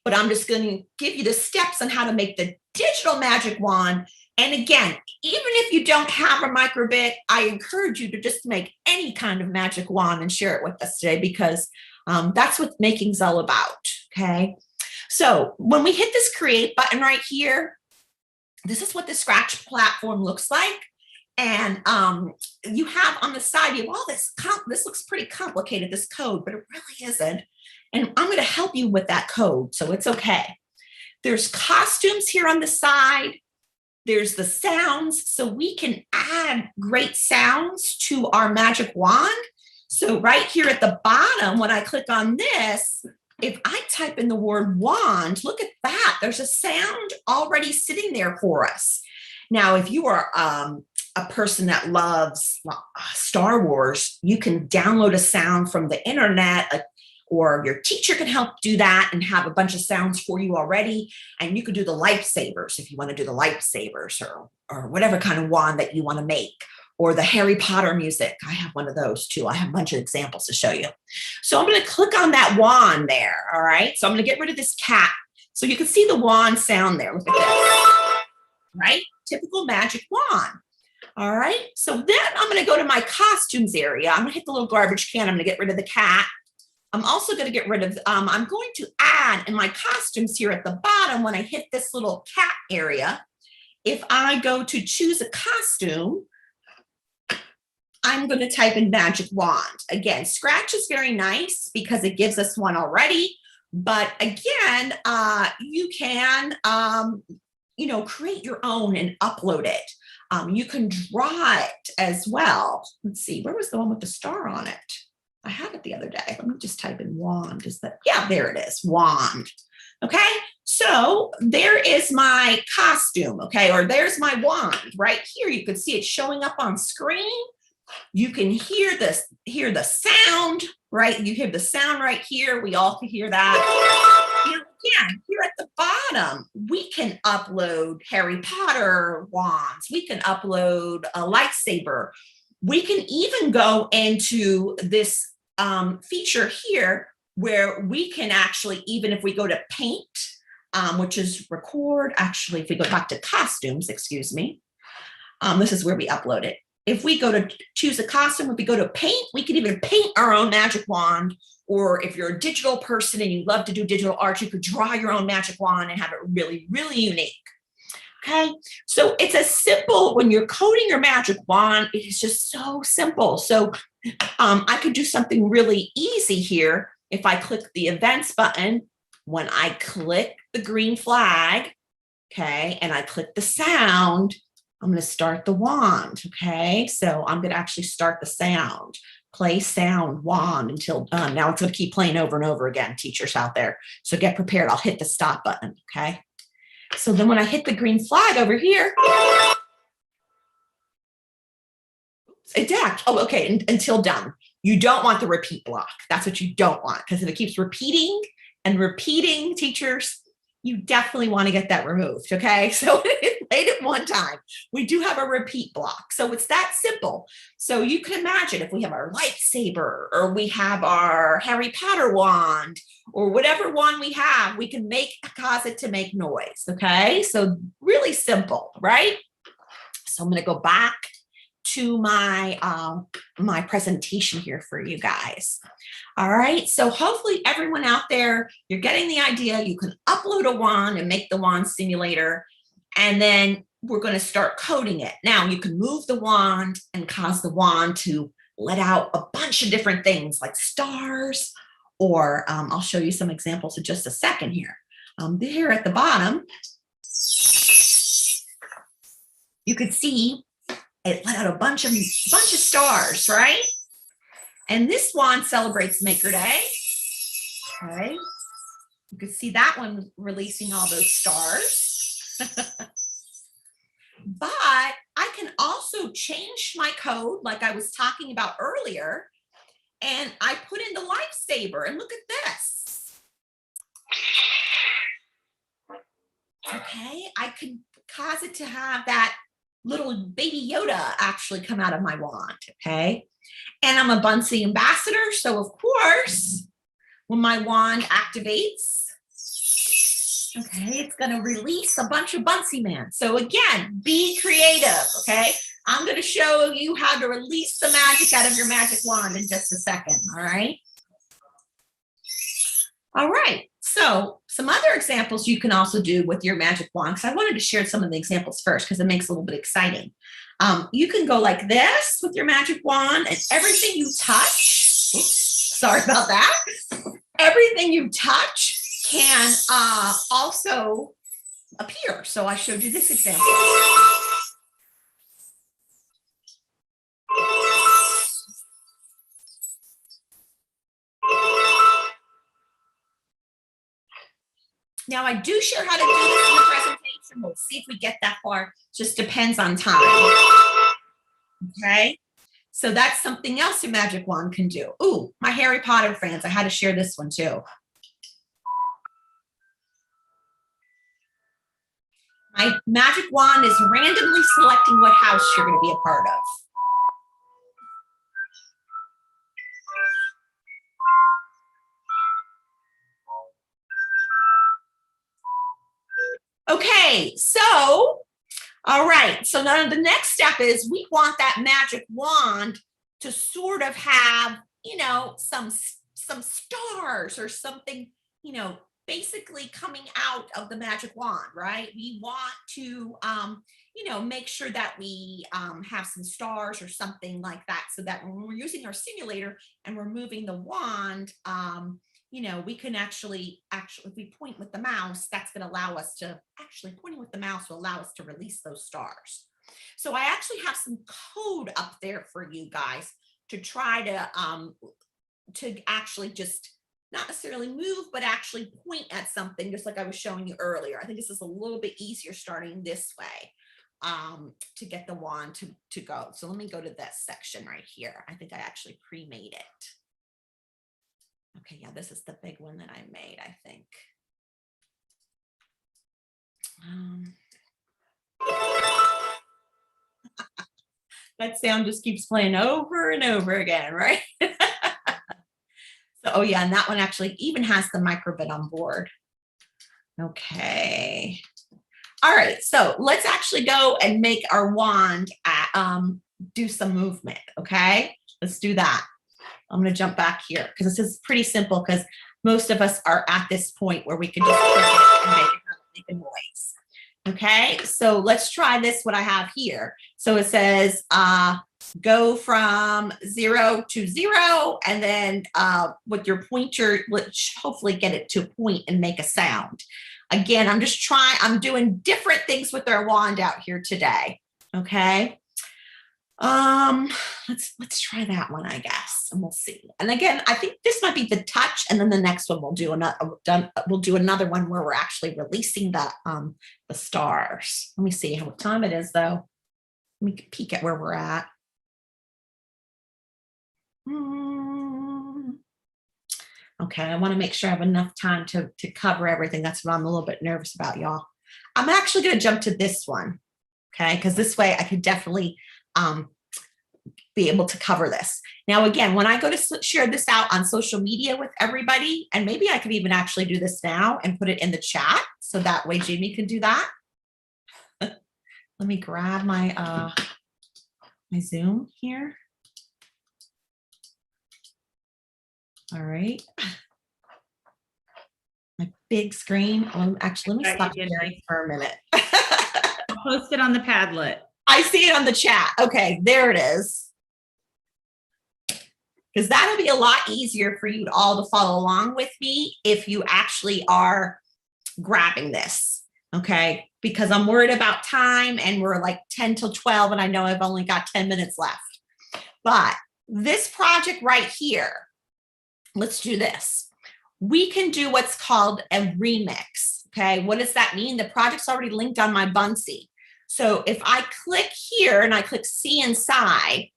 But I'm just going to give you the steps on how to make the digital magic wand. And again, even if you don't have a microbit, I encourage you to just make any kind of magic wand and share it with us today, because that's what making's all about. Okay. So when we hit this create button right here, this is what the Scratch platform looks like. And you have on the side, you have all this, this looks pretty complicated, this code, but it really isn't. And I'm going to help you with that code, so it's okay. There's costumes here on the side. There's the sounds, so we can add great sounds to our magic wand. So right here at the bottom, when I click on this, if I type in the word wand, look at that. There's a sound already sitting there for us. Now, if you are a person that loves Star Wars, you can download a sound from the internet, or your teacher can help do that and have a bunch of sounds for you already. And you could do the lightsabers if you want to do the lightsabers, or whatever kind of wand that you want to make, or the Harry Potter music. I have one of those too. I have a bunch of examples to show you. So I'm going to click on that wand there. All right. So I'm going to get rid of this cat. So you can see the wand sound there. Look at that. Right? Typical magic wand. All right. So then I'm going to go to my costumes area. I'm going to hit the little garbage can. I'm going to get rid of the cat. I'm also going to get rid of, I'm going to add in my costumes here at the bottom, when I hit this little cat area, if I go to choose a costume, I'm going to type in magic wand. Again, Scratch is very nice because it gives us one already. But again, you can, create your own and upload it. You can draw it as well. Let's see, where was the one with the star on it? I had it the other day. Let me just type in wand. Is that, yeah, there it is, wand. Okay, so there is my costume, okay, or there's my wand right here. You can see it showing up on screen. You can hear the sound, right? You hear the sound right here. We all can hear that. Again, here at the bottom, we can upload Harry Potter wands. We can upload a lightsaber. We can even go into this feature here where we can actually, even if we go to paint, which is record, actually, if we go back to costumes, excuse me, this is where we upload it. If we go to choose a costume, if we go to paint, we can even paint our own magic wand. Or if you're a digital person and you love to do digital art, you could draw your own magic wand and have it really, really unique. Okay, so it's as simple when you're coding your magic wand, it is just so simple. So I could do something really easy here. If I click the events button, when I click the green flag, okay, and I click the sound, I'm going to start the wand. Okay, so I'm going to actually start the sound. Play sound wand until done. Now it's going to keep playing over and over again, teachers out there. So get prepared. I'll hit the stop button. Okay. So then when I hit the green flag over here, it act. Oh, okay. Until done. You don't want the repeat block. That's what you don't want, because if it keeps repeating and repeating, teachers, you definitely want to get that removed. Okay. So it played it one time. We do have a repeat block. So it's that simple. So you can imagine if we have our lightsaber, or we have our Harry Potter wand, or whatever one we have, we can cause it to make noise. Okay. So really simple, right? So I'm going to go back to my my presentation here for you guys. All right, so hopefully everyone out there, you're getting the idea. You can upload a wand and make the wand simulator, and then we're going to start coding it. Now you can move the wand and cause the wand to let out a bunch of different things like stars, or I'll show you some examples in just a second here. Here at the bottom, you could see it let out a bunch of stars, right? And this wand celebrates Maker Day. Okay. You can see that one releasing all those stars. But I can also change my code like I was talking about earlier. And I put in the lightsaber, and look at this. Okay, I can cause it to have that little baby Yoda actually come out of my wand, okay? And I'm a Bunsey ambassador, so of course, when my wand activates, okay, it's gonna release a bunch of Bunsey Man. So again, be creative, okay? I'm gonna show you how to release the magic out of your magic wand in just a second, all right? All right, so some other examples you can also do with your magic wand, because I wanted to share some of the examples first because it makes it a little bit exciting. You can go like this with your magic wand, and everything you touch, oops, sorry about that, everything you touch can also appear. So I showed you this example. Now I do share how to do this in the presentation. We'll see if we get that far. Just depends on time. Okay. So that's something else your magic wand can do. Ooh, my Harry Potter fans, I had to share this one too. My magic wand is randomly selecting what house you're going to be a part of. Okay, so, all right. So now the next step is we want that magic wand to sort of have, you know, some stars or something, you know, basically coming out of the magic wand, right? We want to, you know, make sure that we have some stars or something like that, so that when we're using our simulator and we're moving the wand, you know, we can actually, if we point with the mouse, that's going to allow us to pointing with the mouse will allow us to release those stars. So I actually have some code up there for you guys to try to actually just not necessarily move, but actually point at something, just like I was showing you earlier. I think this is a little bit easier starting this way to get the wand to go. So let me go to this section right here. I think I actually pre-made it. Okay, yeah, this is the big one that I made, I think. That sound just keeps playing over and over again, right? So, oh yeah, and that one actually even has the microbit on board. Okay. All right, so let's actually go and make our wand do some movement, okay? Let's do that. I'm gonna jump back here because this is pretty simple because most of us are at this point where we can just click it and make a noise. Okay, so let's try this, what I have here. So it says, go from 0 to 0, and then with your pointer, let's hopefully get it to a point and make a sound. Again, I'm doing different things with our wand out here today. Okay. Let's try that one, I guess, and we'll see. And again, I think this might be the touch, and then the next one we'll do another one where we're actually releasing the stars. Let me see what time it is though. Let me peek at where we're at. Okay, I want to make sure I have enough time to cover everything. That's what I'm a little bit nervous about, y'all. I'm actually going to jump to this one, okay, because this way I could definitely be able to cover this. Now, again, when I go to share this out on social media with everybody, and maybe I could even actually do this now and put it in the chat, so that way Jamie can do that. Let me grab my my Zoom here. All right. My big screen. Actually, let me stop sharing for a minute. I'll post it on the Padlet. I see it on the chat. Okay, there it is. Because that'll be a lot easier for you all to follow along with me if you actually are grabbing this. Okay, because I'm worried about time and we're like 10 till 12 and I know I've only got 10 minutes left. But this project right here, let's do this. We can do what's called a remix. Okay, what does that mean? The project's already linked on my Buncee. So if I click here and I click see inside,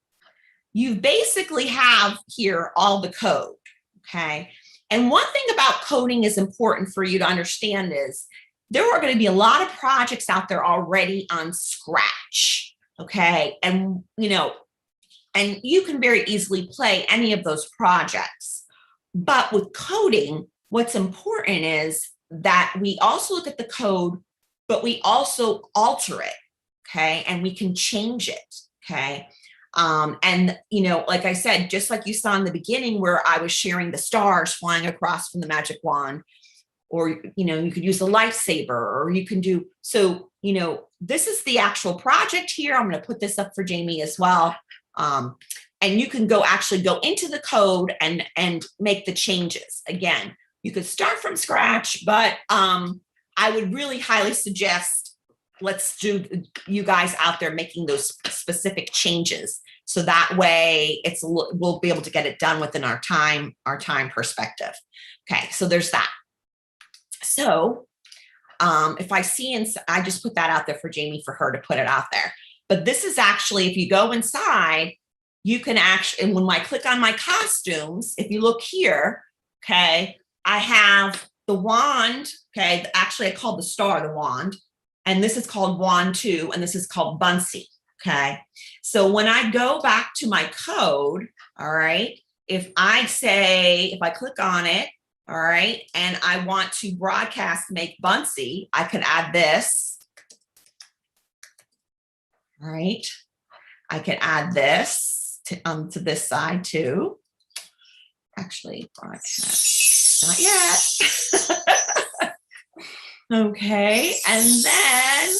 you basically have here all the code, okay? And one thing about coding is important for you to understand is there are going to be a lot of projects out there already on Scratch, okay? And, you know, and you can very easily play any of those projects. But with coding, what's important is that we also look at the code, but we also alter it, okay? And we can change it, okay? And, you know, like I said, just like you saw in the beginning where I was sharing the stars flying across from the magic wand, or, you know, you could use a lightsaber, or you can do, so, you know, this is the actual project here. I'm going to put this up for Jamie as well. And you can actually go into the code and make the changes. Again, you could start from scratch, but I would really highly suggest let's do you guys out there making those specific changes. So that way we'll be able to get it done within our time perspective. Okay, so there's that. So if I see, I just put that out there for Jamie, for her to put it out there. But this is actually, if you go inside, you can actually, and when I click on my costumes, if you look here, okay, I have the wand, okay, actually I called the star the wand, and this is called wand 2, and this is called Buncee, okay? So when I go back to my code, all right, if I click on it, all right, and I want to broadcast make Buncee, I can add this, all right? I can add this to this side too. Actually, broadcast, not yet. Okay, and then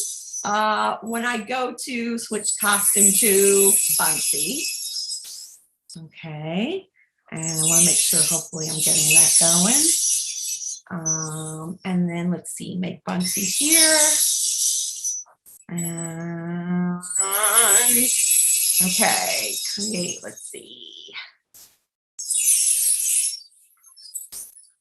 when I go to switch costume to Buncee, okay, and I want to make sure, hopefully I'm getting that going. And then let's see, make Buncee here. And okay, create, let's see.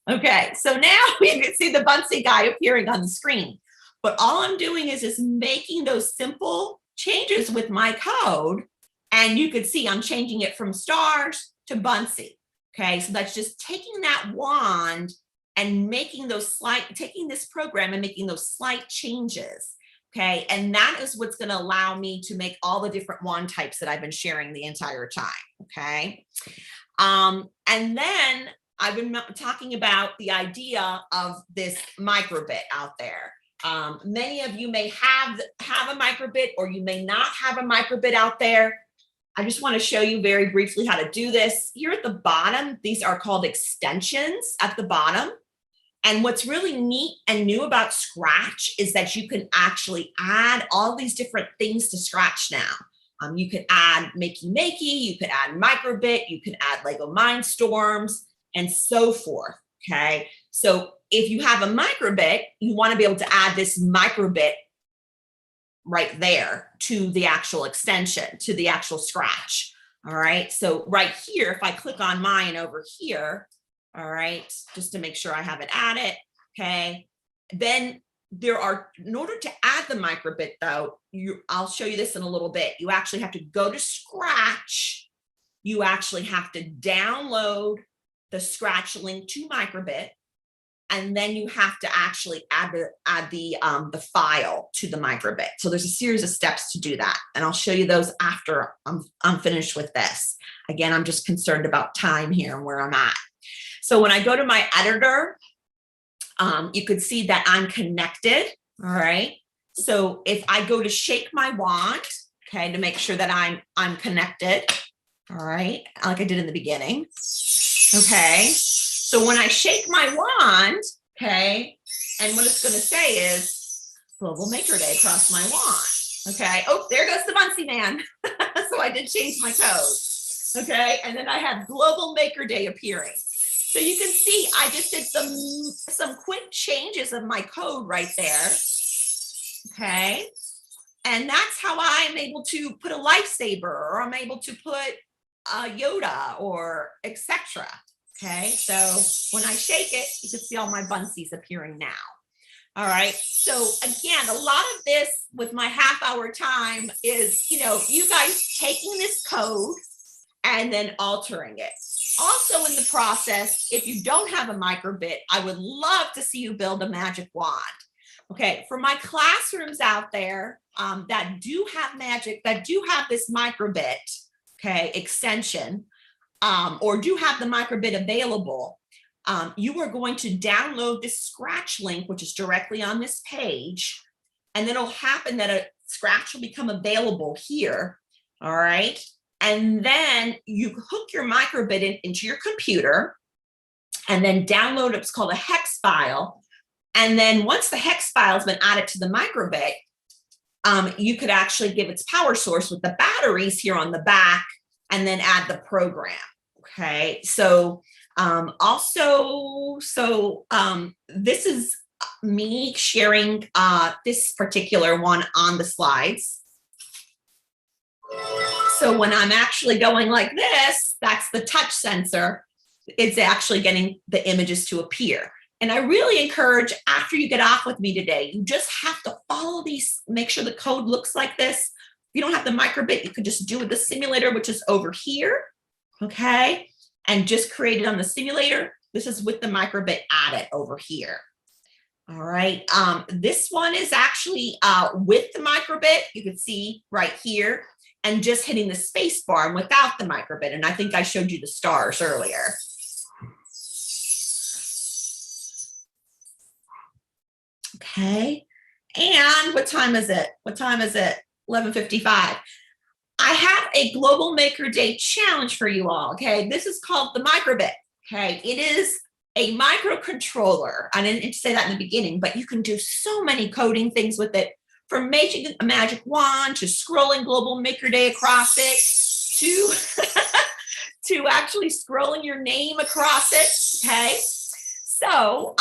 Okay, so now you can see the Buncee guy appearing on the screen. But all I'm doing is making those simple changes with my code. And you can see I'm changing it from stars to Buncee. Okay, so that's just taking that wand and making those taking this program and making those slight changes. Okay, and that is what's going to allow me to make all the different wand types that I've been sharing the entire time. Okay, and then I've been talking about the idea of this microbit out there. Many of you may have a microbit, or you may not have a microbit out there. I just want to show you very briefly how to do this. Here at the bottom, these are called extensions at the bottom. And what's really neat and new about Scratch is that you can actually add all these different things to Scratch now. You can add Makey Makey, you can add microbit, you can add Lego Mindstorms, and so forth, okay? So if you have a microbit, you want to be able to add this microbit right there to the actual extension, to the actual Scratch, all right? So right here, if I click on mine over here, all right, just to make sure I have it added, okay? Then there are, in order to add the microbit though, I'll show you this in a little bit. You actually have to go to Scratch. You actually have to download the Scratch link to microbit, and then you have to actually add the file to the microbit. So there's a series of steps to do that, and I'll show you those after I'm finished with this. Again, I'm just concerned about time here and where I'm at. So when I go to my editor, you could see that I'm connected, all right? So if I go to shake my wand, okay, to make sure that I'm connected, all right, like I did in the beginning, okay? So when I shake my wand, okay, and what it's gonna say is Global Maker Day across my wand, okay? Oh, there goes the Buncee man. So I did change my code, okay? And then I have Global Maker Day appearing. So you can see I just did some quick changes of my code right there, okay? And that's how I'm able to put a lifesaver, or I'm able to put a Yoda, or etc. Okay, so when I shake it, you can see all my Buncees appearing now. All right, so again, a lot of this with my half-hour time is, you know, you guys taking this code and then altering it. Also in the process, if you don't have a microbit, I would love to see you build a magic wand. Okay, for my classrooms out there that do have this microbit, okay, extension, or do have the microbit available, you are going to download this Scratch link, which is directly on this page, and then it'll happen that a Scratch will become available here, all right? And then you hook your microbit into your computer, and then download what's called a hex file. And then once the hex file has been added to the microbit, you could actually give its power source with the batteries here on the back, and then add the program. Okay, so this is me sharing this particular one on the slides. So when I'm actually going like this, that's the touch sensor. It's actually getting the images to appear. And I really encourage, after you get off with me today, you just have to follow these, make sure the code looks like this. If you don't have the microbit, you could just do it the simulator, which is over here, okay? And just create it on the simulator. This is with the microbit added over here. All right, this one is actually with the microbit, you can see right here, and just hitting the space bar and without the microbit. And I think I showed you the stars earlier. Okay, and what time is it? What time is it? 11:55. I have a Global Maker Day challenge for you all, okay? This is called the microbit, okay? It is a microcontroller. I didn't say that in the beginning, but you can do so many coding things with it, from making a magic wand to scrolling Global Maker Day across it to actually scrolling your name across it, okay? So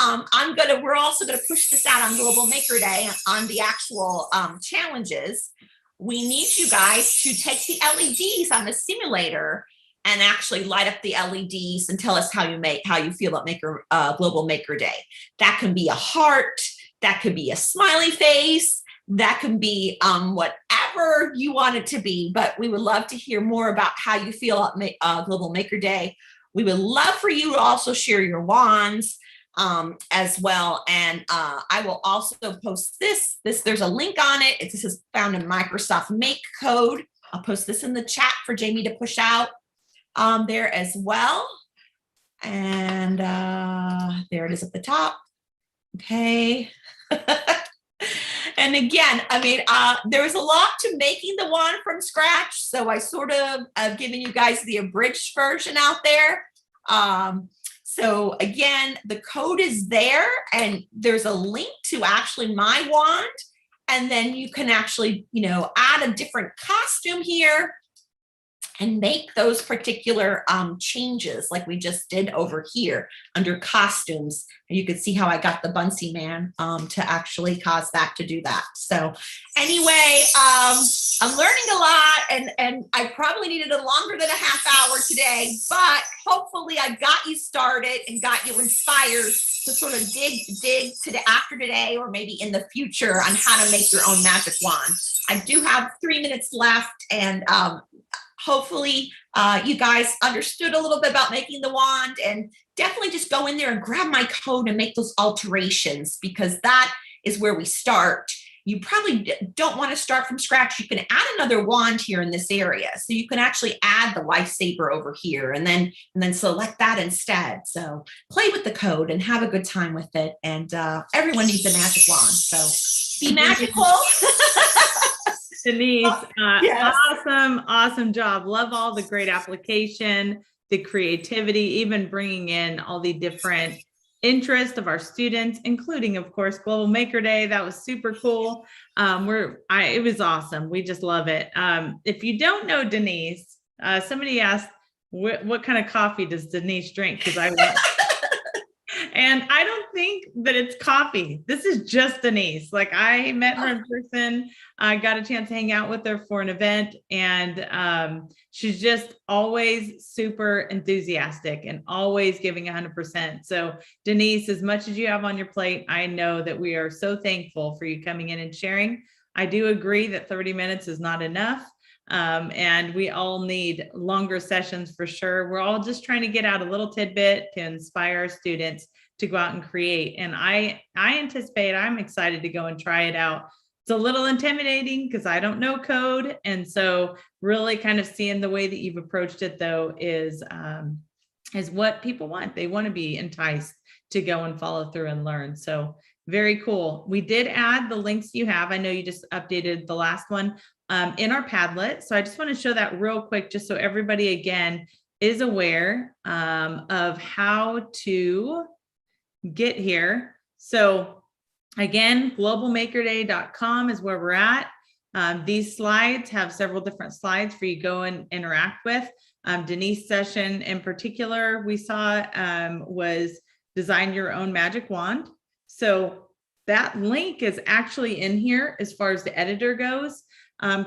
we're also gonna push this out on Global Maker Day on the actual challenges. We need you guys to take the LEDs on the simulator and actually light up the LEDs and tell us how you feel about Global Maker Day. That can be a heart, that could be a smiley face, that can be whatever you want it to be, but we would love to hear more about how you feel about Global Maker Day. We would love for you to also share your wands as well. And I will also post this, there's a link on it. This is found in Microsoft Make Code. I'll post this in the chat for Jamie to push out there as well. And there it is at the top. Okay. And again, I mean, there's a lot to making the wand from scratch. So I sort of have given you guys the abridged version out there. So again, the code is there and there's a link to actually my wand. And then you can actually, add a different costume here and make those particular changes like we just did over here under costumes. And you can see how I got the Bunsy Man to actually cause that to do that. So anyway, I'm learning a lot and I probably needed a longer than a half hour today, but hopefully I got you started and got you inspired to sort of dig after today or maybe in the future on how to make your own magic wand. I do have 3 minutes left and hopefully you guys understood a little bit about making the wand, and definitely just go in there and grab my code and make those alterations, because that is where we start. You probably don't want to start from scratch. You can add another wand here in this area. So you can actually add the Lifesaver over here and then select that instead. So play with the code and have a good time with it. And everyone needs a magic wand. So be magical. Denise, yes. awesome job. Love all the great application, the creativity, even bringing in all the different interests of our students, including, of course, Global Maker Day. That was super cool. It was awesome. We just love it. If you don't know Denise, somebody asked, what kind of coffee does Denise drink? And I don't think that it's coffee. This is just Denise. Like, I met her in person. I got a chance to hang out with her for an event, and she's just always super enthusiastic and always giving 100%. So Denise, as much as you have on your plate, I know that we are so thankful for you coming in and sharing. I do agree that 30 minutes is not enough. And we all need longer sessions for sure. We're all just trying to get out a little tidbit to inspire our students to go out and create. And I anticipate, I'm excited to go and try it out. It's a little intimidating because I don't know code. And so really kind of seeing the way that you've approached it though is what people want. They want to be enticed to go and follow through and learn. So very cool. We did add the links you have. I know you just updated the last one in our Padlet. So I just want to show that real quick, just so everybody again is aware of how to get here. So again, globalmakerday.com is where we're at. These slides have several different slides for you to go and interact with. Denise's session in particular, we saw was design your own magic wand. So that link is actually in here as far as the editor goes.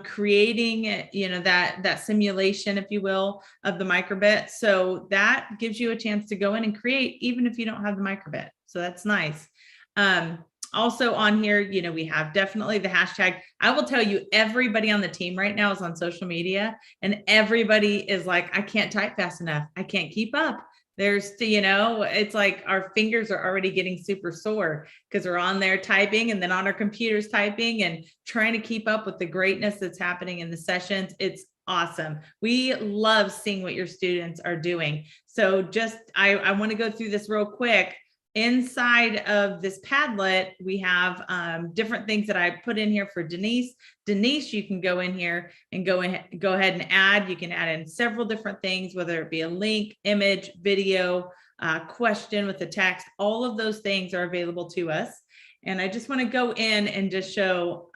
creating, you know, that simulation, if you will, of the microbit. So that gives you a chance to go in and create, even if you don't have the microbit. So that's nice. Also on here, you know, we have definitely the hashtag. I will tell you, everybody on the team right now is on social media, and everybody is like, I can't type fast enough. I can't keep up. There's, you know, it's like our fingers are already getting super sore because we're on there typing and then on our computers typing and trying to keep up with the greatness that's happening in the sessions. It's awesome. We love seeing what your students are doing. So just, I want to go through this real quick. Inside of this Padlet, we have different things that I put in here for Denise. Denise, you can go in here and go ahead and add. You can add in several different things, whether it be a link, image, video, question with the text. All of those things are available to us. And I just want to go in and just show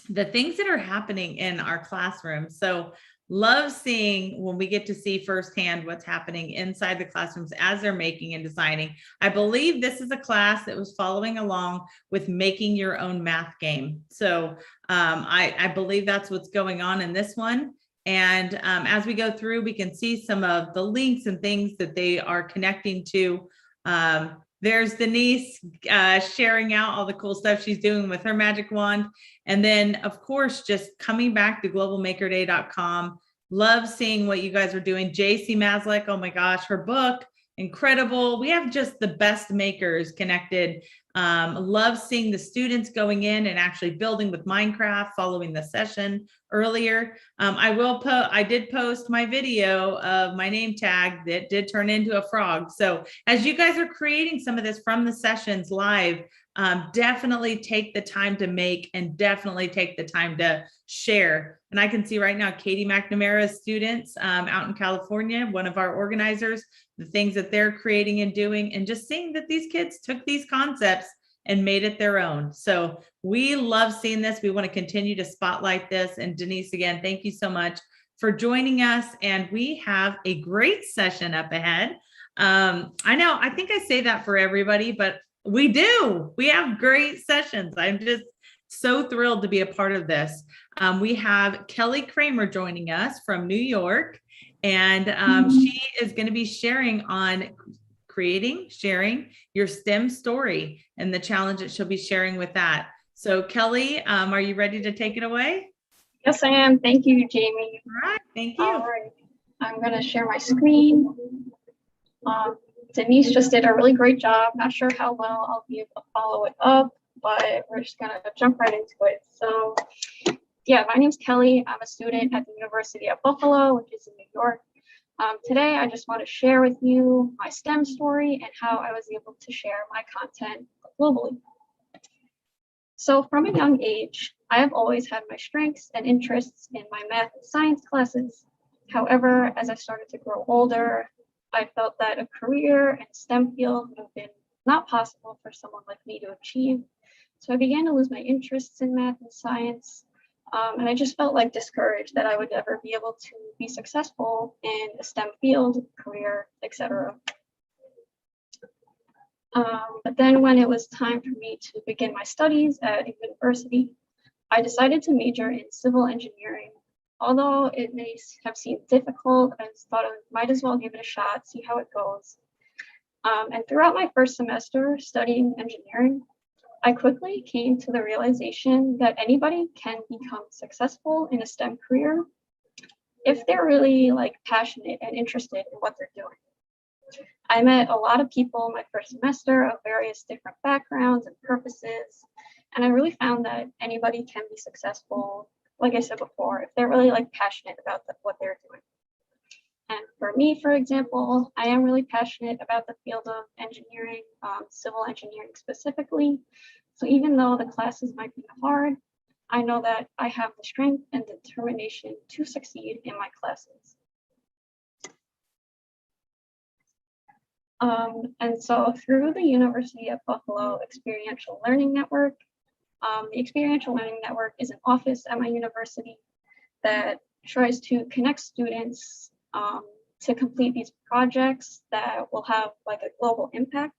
the things that are happening in our classroom. So love seeing when we get to see firsthand what's happening inside the classrooms as they're making and designing. I believe this is a class that was following along with making your own math game. So I believe that's what's going on in this one. And as we go through, we can see some of the links and things that they are connecting to. There's Denise sharing out all the cool stuff she's doing with her magic wand. And then, of course, just coming back to globalmakerday.com. Love seeing what you guys are doing. JC Maslick, oh my gosh, her book, incredible. We have just the best makers connected. Love seeing the students going in and actually building with Minecraft, following the session earlier. I did post my video of my name tag that did turn into a frog. So as you guys are creating some of this from the sessions live, definitely take the time to make and definitely take the time to share. And I can see right now, Katie McNamara's students out in California, one of our organizers, the things that they're creating and doing, and just seeing that these kids took these concepts and made it their own. So we love seeing this. We want to continue to spotlight this. And Denise, again, thank you so much for joining us. And we have a great session up ahead. I know, I think I say that for everybody, but we do. We have great sessions. I'm just so thrilled to be a part of this. We have Kelly Kramer joining us from New York, and she is going to be sharing on sharing your STEM story and the challenge that she'll be sharing with that. So Kelly, are you ready to take it away? Yes, I am. Thank you, Jamie. All right, thank you. All right, I'm going to share my screen. Denise just did a really great job. Not sure how well I'll be able to follow it up, but we're just going to jump right into it. So yeah, my name's Kelly. I'm a student at the University of Buffalo, which is in New York. Today, I just want to share with you my STEM story and how I was able to share my content globally. So from a young age, I have always had my strengths and interests in my math and science classes. However, as I started to grow older, I felt that a career in a STEM field would have been not possible for someone like me to achieve. So I began to lose my interests in math and science. And I just felt like discouraged that I would never be able to be successful in a STEM field, career, etc. But then when it was time for me to begin my studies at a university, I decided to major in civil engineering. Although it may have seemed difficult, I thought I might as well give it a shot, see how it goes. And throughout my first semester studying engineering, I quickly came to the realization that anybody can become successful in a STEM career if they're really passionate and interested in what they're doing. I met a lot of people my first semester of various different backgrounds and purposes, and I really found that anybody can be successful, like I said before, if they're really passionate about what they're doing. And for me, for example, I am really passionate about the field of engineering, civil engineering specifically. So even though the classes might be hard, I know that I have the strength and determination to succeed in my classes. And so through the University of Buffalo Experiential Learning Network, the Experiential Learning Network is an office at my university that tries to connect students to complete these projects that will have a global impact.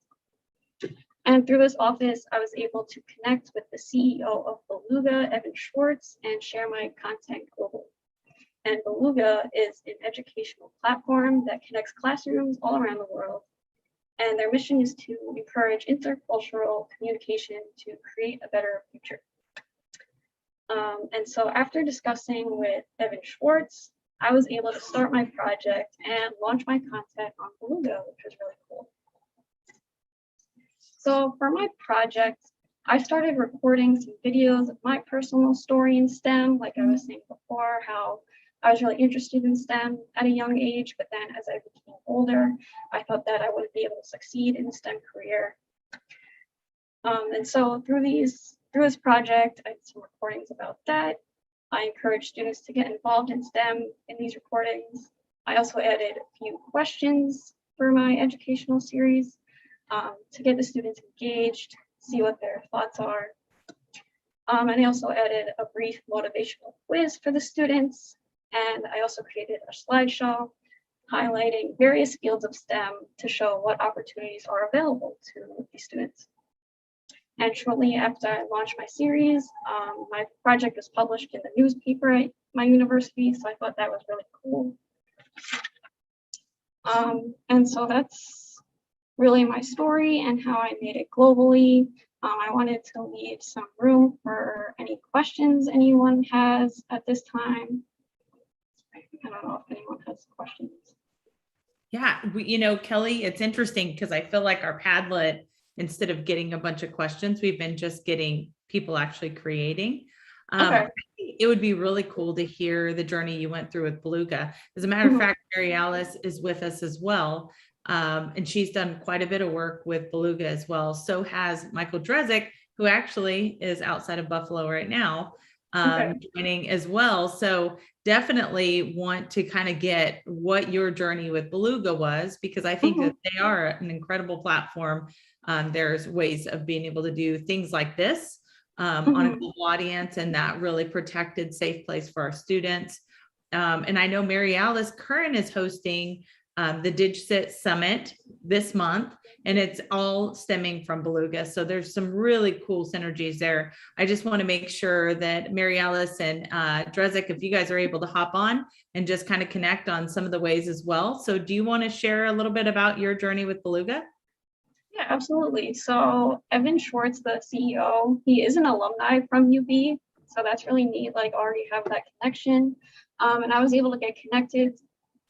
And through this office, I was able to connect with the CEO of Beluga, Evan Schwartz, and share my content globally. And Beluga is an educational platform that connects classrooms all around the world. And their mission is to encourage intercultural communication to create a better future. And so after discussing with Evan Schwartz, I was able to start my project and launch my content on Beluga, which was really cool. So for my project, I started recording some videos of my personal story in STEM, like I was saying before, how I was really interested in STEM at a young age, but then as I became older, I thought that I wouldn't be able to succeed in a STEM career. And so through this project, I did some recordings about that. I encouraged students to get involved in STEM in these recordings. I also added a few questions for my educational series to get the students engaged, see what their thoughts are. And I also added a brief motivational quiz for the students. And I also created a slideshow highlighting various fields of STEM to show what opportunities are available to these students. And shortly after I launched my series, my project was published in the newspaper at my university, so I thought that was really cool. And so that's really my story and how I made it globally. I wanted to leave some room for any questions anyone has at this time. I don't know if anyone has questions. Yeah, Kelly, it's interesting because I feel like our Padlet, instead of getting a bunch of questions, we've been just getting people actually creating. Okay. It would be really cool to hear the journey you went through with Beluga. As a matter of fact, Mary Alice is with us as well. And she's done quite a bit of work with Beluga as well. So has Michael Drezick, who actually is outside of Buffalo right now, joining as well. So definitely want to kind of get what your journey with Beluga was, because I think that they are an incredible platform. There's ways of being able to do things like this on a global audience, and that really protected, safe place for our students. And I know Mary Alice Curran is hosting the DigCit Summit this month, and it's all stemming from Beluga. So there's some really cool synergies there. I just want to make sure that Mary Alice and Drezick, if you guys are able to hop on and just kind of connect on some of the ways as well. So do you want to share a little bit about your journey with Beluga? Yeah, absolutely. So Evan Schwartz, the CEO, he is an alumni from UB. So that's really neat, like already have that connection. And I was able to get connected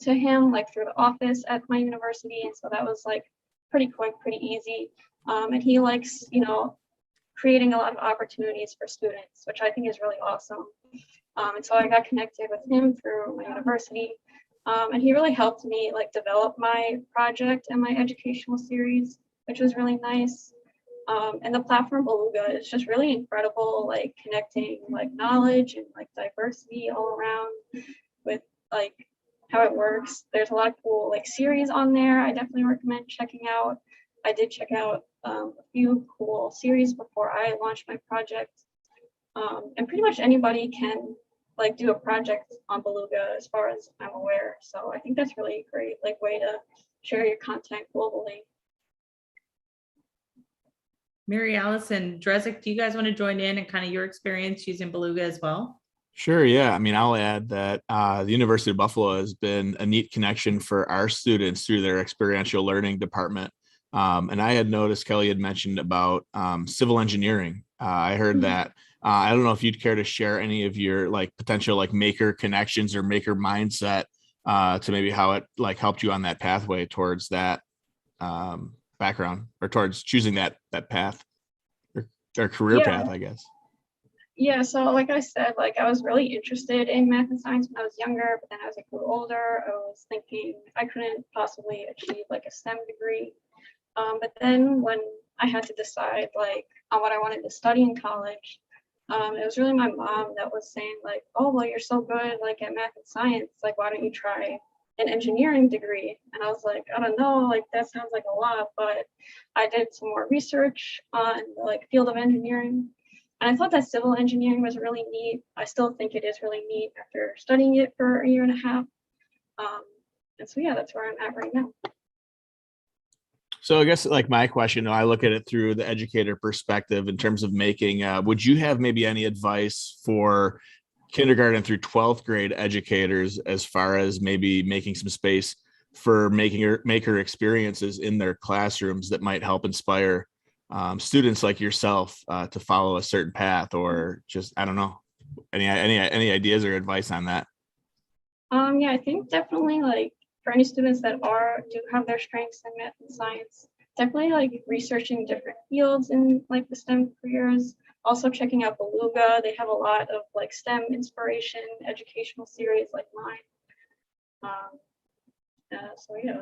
to him like through the office at my university. And so that was like pretty quick, pretty easy. And he likes, creating a lot of opportunities for students, which I think is really awesome. And so I got connected with him through my university. And he really helped me like develop my project and my educational series, which was really nice. And the platform Beluga is just really incredible, like connecting like knowledge and like diversity all around with like how it works. There's a lot of cool like series on there. I definitely recommend checking out. I did check out a few cool series before I launched my project. And pretty much anybody can like do a project on Beluga as far as I'm aware. So I think that's really a great like way to share your content globally. Mary Alice and Drezick, do you guys want to join in and kind of your experience using Beluga as well? Sure. Yeah. I mean, I'll add that the University of Buffalo has been a neat connection for our students through their experiential learning department. And I had noticed Kelly had mentioned about civil engineering. I heard that. I don't know if you'd care to share any of your like potential like maker connections or maker mindset to maybe how it like helped you on that pathway towards that background or towards choosing that path or career path, I guess. Yeah, so like I said, like I was really interested in math and science when I was younger, but then as I grew older, I was thinking I couldn't possibly achieve like a STEM degree. But then when I had to decide like on what I wanted to study in college, it was really my mom that was saying like, oh, well, you're so good like at math and science, like why don't you try an engineering degree? And I was like, I don't know, like that sounds like a lot, but I did some more research on the like field of engineering. And I thought that civil engineering was really neat. I still think it is really neat after studying it for 1.5 years. And so, yeah, that's where I'm at right now. So I guess like my question, I look at it through the educator perspective in terms of making, would you have maybe any advice for kindergarten through 12th grade educators as far as maybe making some space for maker experiences in their classrooms that might help inspire students like yourself to follow a certain path, or just, I don't know, any ideas or advice on that? Yeah, I think definitely like for any students that do have their strengths in math and science, definitely like researching different fields in like the STEM careers. Also checking out Beluga. They have a lot of like STEM inspiration, educational series like mine. So yeah.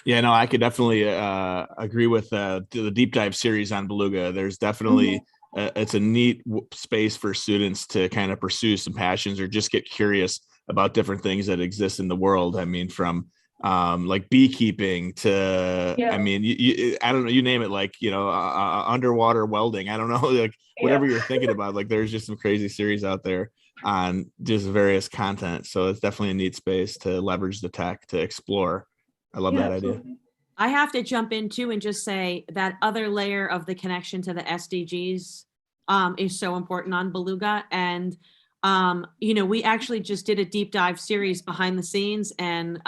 Yeah, no, I could definitely agree with the deep dive series on Beluga. There's definitely, it's a neat space for students to kind of pursue some passions or just get curious about different things that exist in the world. I mean, from like beekeeping to, I mean, I don't know, you name it, like, you know, underwater welding. I don't know, like whatever you're thinking about, like there's just some crazy series out there on just various content. So it's definitely a neat space to leverage the tech to explore. I love that idea. I have to jump in too and just say that other layer of the connection to the SDGs is so important on Beluga. And, you know, we actually just did a deep dive series behind the scenes, and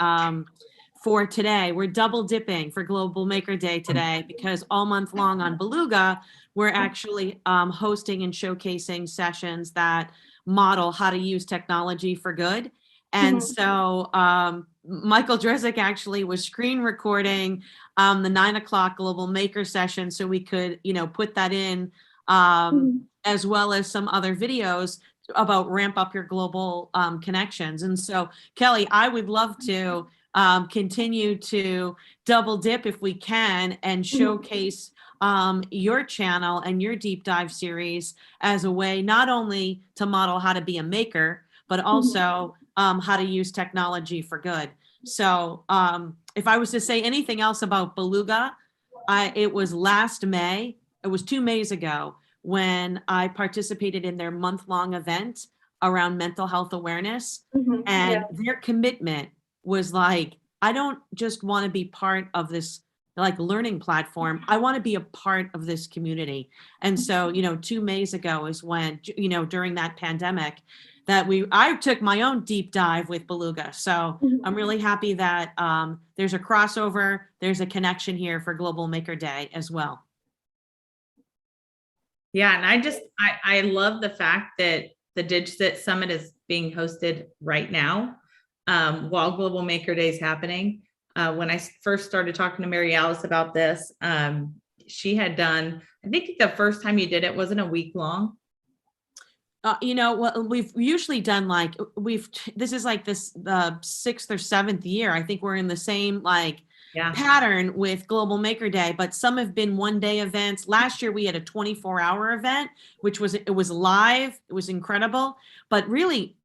for today, we're double dipping for Global Maker Day today, because all month long on Beluga, we're actually hosting and showcasing sessions that model how to use technology for good. And so Michael Dresick actually was screen recording the 9 o'clock Global Maker session, so we could, you know, put that in as well as some other videos about ramp up your global connections. And so, Kelly, I would love to continue to double dip if we can and showcase your channel and your deep dive series as a way not only to model how to be a maker, but also how to use technology for good. So if I was to say anything else about Beluga, it was last May, it was 2 Mays ago, when I participated in their month-long event around mental health awareness. And their commitment was like, I don't just want to be part of this like learning platform. I want to be a part of this community. And so, you know, 2 Mays ago is when, you know, during that pandemic, that I took my own deep dive with Beluga. So I'm really happy that there's a crossover, there's a connection here for Global Maker Day as well. Yeah, and I love the fact that the DigCit Summit is being hosted right now while Global Maker Day is happening. When I first started talking to Mary Alice about this, she had done, I think the first time you did it wasn't a week long. You know, well, we've usually done like, this is like the 6th or 7th year. I think we're in the same like pattern with Global Maker Day, but some have been 1-day events. Last year we had a 24-hour event, it was live. It was incredible. But really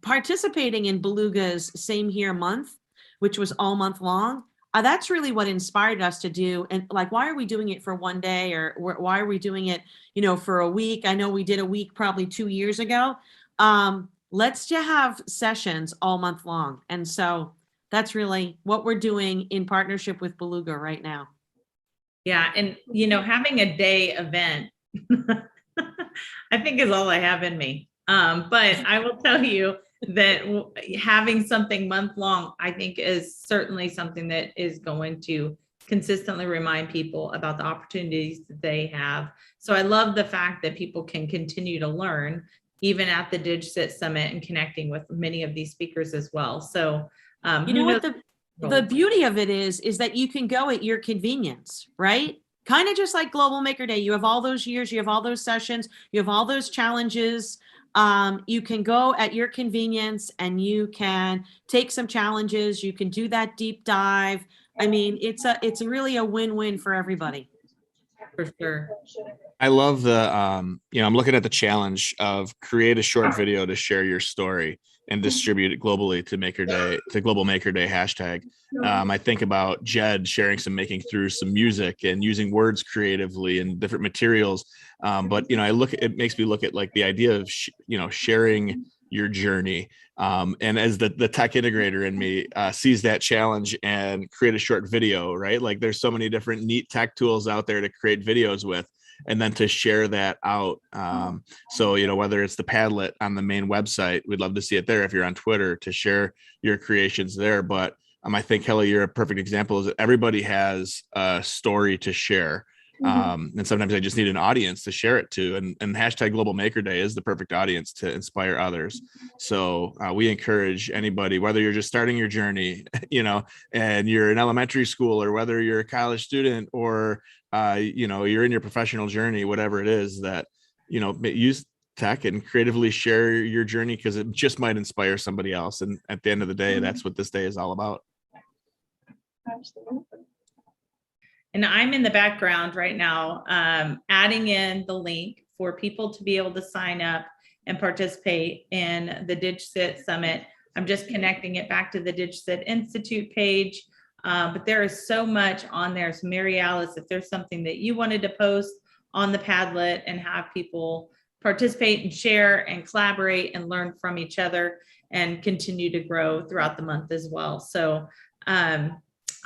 participating in Beluga's Same Here month, which was all month long, that's really what inspired us to do. And like, why are we doing it for 1 day, or why are we doing it, you know, for a week? I know we did a week probably 2 years ago. Let's just have sessions all month long. And so that's really what we're doing in partnership with Beluga right now. Yeah. And, you know, having a day event, I think is all I have in me. But I will tell you that having something month long, I think is certainly something that is going to consistently remind people about the opportunities that they have. So I love the fact that people can continue to learn even at the DigCit Summit and connecting with many of these speakers as well. So you know what the beauty of it is that you can go at your convenience, right? Kind of just like Global Maker Day. You have all those years, you have all those sessions, you have all those challenges. You can go at your convenience and you can take some challenges. You can do that deep dive. I mean, it's really a win-win for everybody. For sure. I love the, you know, I'm looking at the challenge of create a short video to share your story and distribute it globally to Maker Day, to Global Maker Day hashtag. I think about Jed sharing making some music and using words creatively and different materials. But, you know, it makes me look at like the idea of, you know, sharing your journey. And as the tech integrator in me sees that challenge and create a short video, right? Like there's so many different neat tech tools out there to create videos with, and then to share that out. So, you know, whether it's the Padlet on the main website, we'd love to see it there. If you're on Twitter, to share your creations there. But I think, Kelly, you're a perfect example, is that everybody has a story to share. And sometimes I just need an audience to share it to, and hashtag Global Maker Day is the perfect audience to inspire others. So we encourage anybody, whether you're just starting your journey, you know, and you're in elementary school, or whether you're a college student, or you know, you're in your professional journey, whatever it is, that, you know, use tech and creatively share your journey, because it just might inspire somebody else. And at the end of the day, that's what this day is all about. Absolutely. And I'm in the background right now, adding in the link for people to be able to sign up and participate in the DigCit Summit. I'm just connecting it back to the DigCit Institute page, but there is so much on there. So Mary Alice, if there's something that you wanted to post on the Padlet and have people participate and share and collaborate and learn from each other and continue to grow throughout the month as well. So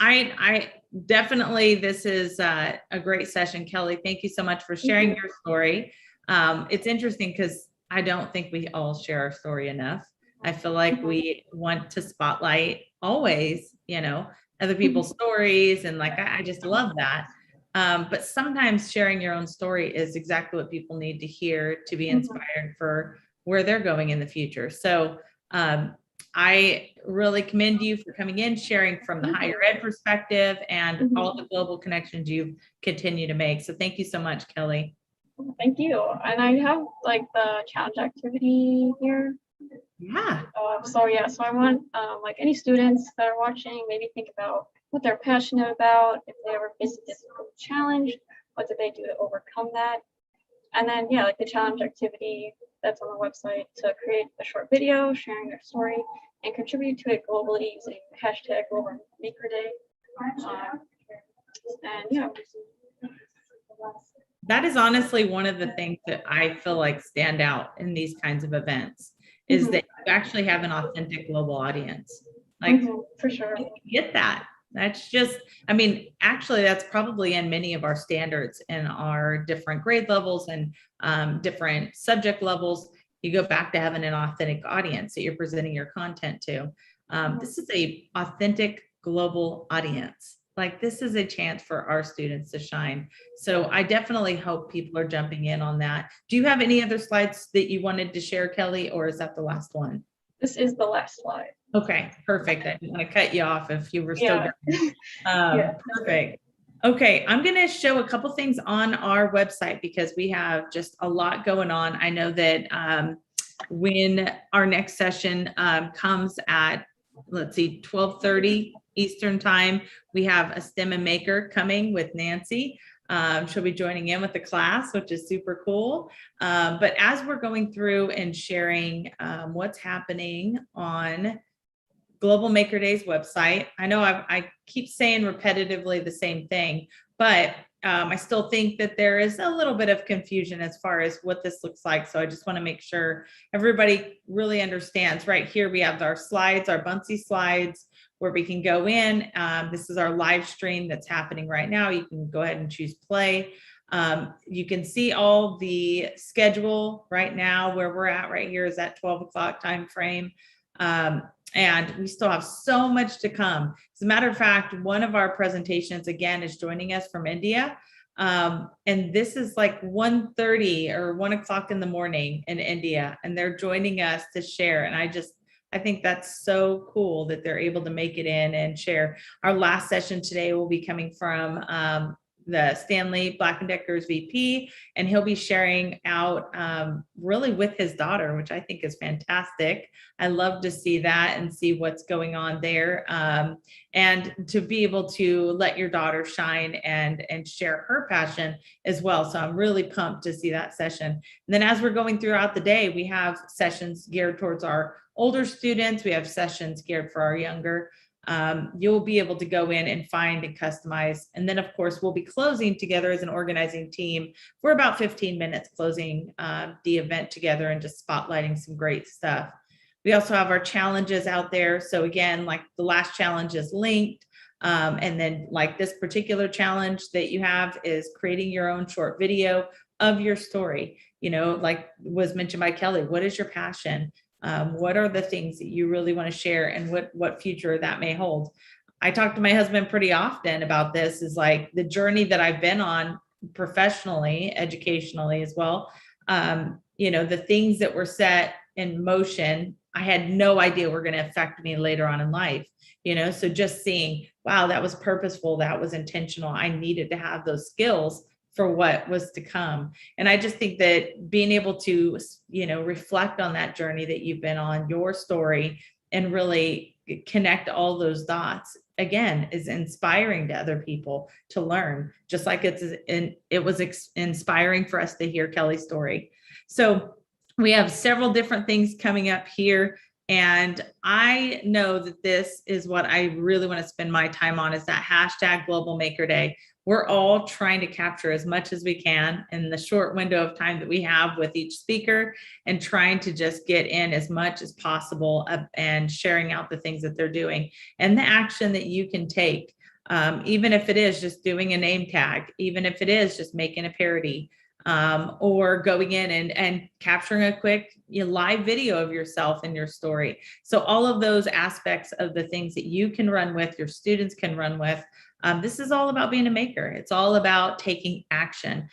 I definitely, this is a great session. Kelly, thank you so much for sharing your story. It's interesting because I don't think we all share our story enough. I feel like we want to spotlight always, you know, other people's stories. And like, I just love that. But sometimes sharing your own story is exactly what people need to hear to be inspired for where they're going in the future. So I really commend you for coming in, sharing from the higher ed perspective and all the global connections you continue to make. So thank you so much, Kelly. Thank you. And I have like the challenge activity here. Yeah. So I want like any students that are watching, maybe think about what they're passionate about. If they ever face a difficult challenge, what did they do to overcome that? And then, yeah, like the challenge activity that's on the website, to create a short video sharing their story and contribute to it globally using hashtag Global Maker Day. And yeah. That is honestly one of the things that I feel like stand out in these kinds of events, is that you actually have an authentic global audience. Like, for sure. Get that. That's just, I mean, actually, that's probably in many of our standards in our different grade levels and different subject levels. You go back to having an authentic audience that you're presenting your content to. This is a authentic global audience. Like, this is a chance for our students to shine. So I definitely hope people are jumping in on that. Do you have any other slides that you wanted to share, Kelly, or is that the last one? This is the last slide. Okay, perfect. I didn't want to cut you off if you were still going. Yeah. Perfect. Okay, I'm going to show a couple things on our website because we have just a lot going on. I know that when our next session comes at, let's see, 12:30 Eastern time, we have a STEM and Maker coming with Nancy. She'll be joining in with the class, which is super cool. But as we're going through and sharing what's happening on Global Maker Day's website, I know I keep saying repetitively the same thing, but I still think that there is a little bit of confusion as far as what this looks like. So I just want to make sure everybody really understands. Right here, we have our slides, our Buncee slides, where we can go in. This is our live stream that's happening right now. You can go ahead and choose play. You can see all the schedule right now. Where we're at right here is that 12 o'clock time frame. And we still have so much to come. As a matter of fact, one of our presentations, again, is joining us from India. And this is like 1:30 or 1 o'clock in the morning in India, and they're joining us to share. And I think that's so cool that they're able to make it in and share. Our last session today will be coming from the Stanley Black & Decker's VP, and he'll be sharing out really with his daughter, which I think is fantastic. I love to see that and see what's going on there, and to be able to let your daughter shine and share her passion as well. So I'm really pumped to see that session. And then as we're going throughout the day, we have sessions geared towards our older students. We have sessions geared for our younger you'll be able to go in and find and customize. And then of course, we'll be closing together as an organizing team for about 15 minutes, closing the event together and just spotlighting some great stuff. We also have our challenges out there. So again, like the last challenge is linked. And then like this particular challenge that you have is creating your own short video of your story. You know, like was mentioned by Kelly, what is your passion? What are the things that you really want to share and what future that may hold? I talk to my husband pretty often about this, is like the journey that I've been on professionally, educationally as well. You know, the things that were set in motion, I had no idea were going to affect me later on in life. You know, so just seeing, wow, that was purposeful, that was intentional. I needed to have those skills for what was to come. And I just think that being able to, you know, reflect on that journey that you've been on, your story, and really connect all those dots, again, is inspiring to other people to learn, just like it was inspiring for us to hear Kelly's story. So we have several different things coming up here. And I know that this is what I really want to spend my time on, is that hashtag Global Maker Day. We're all trying to capture as much as we can in the short window of time that we have with each speaker, and trying to just get in as much as possible and sharing out the things that they're doing and the action that you can take. Even if it is just doing a name tag, even if it is just making a parody, or going in and capturing a quick live video of yourself and your story. So all of those aspects of the things that you can run with, your students can run with. This is all about being a maker. It's all about taking action.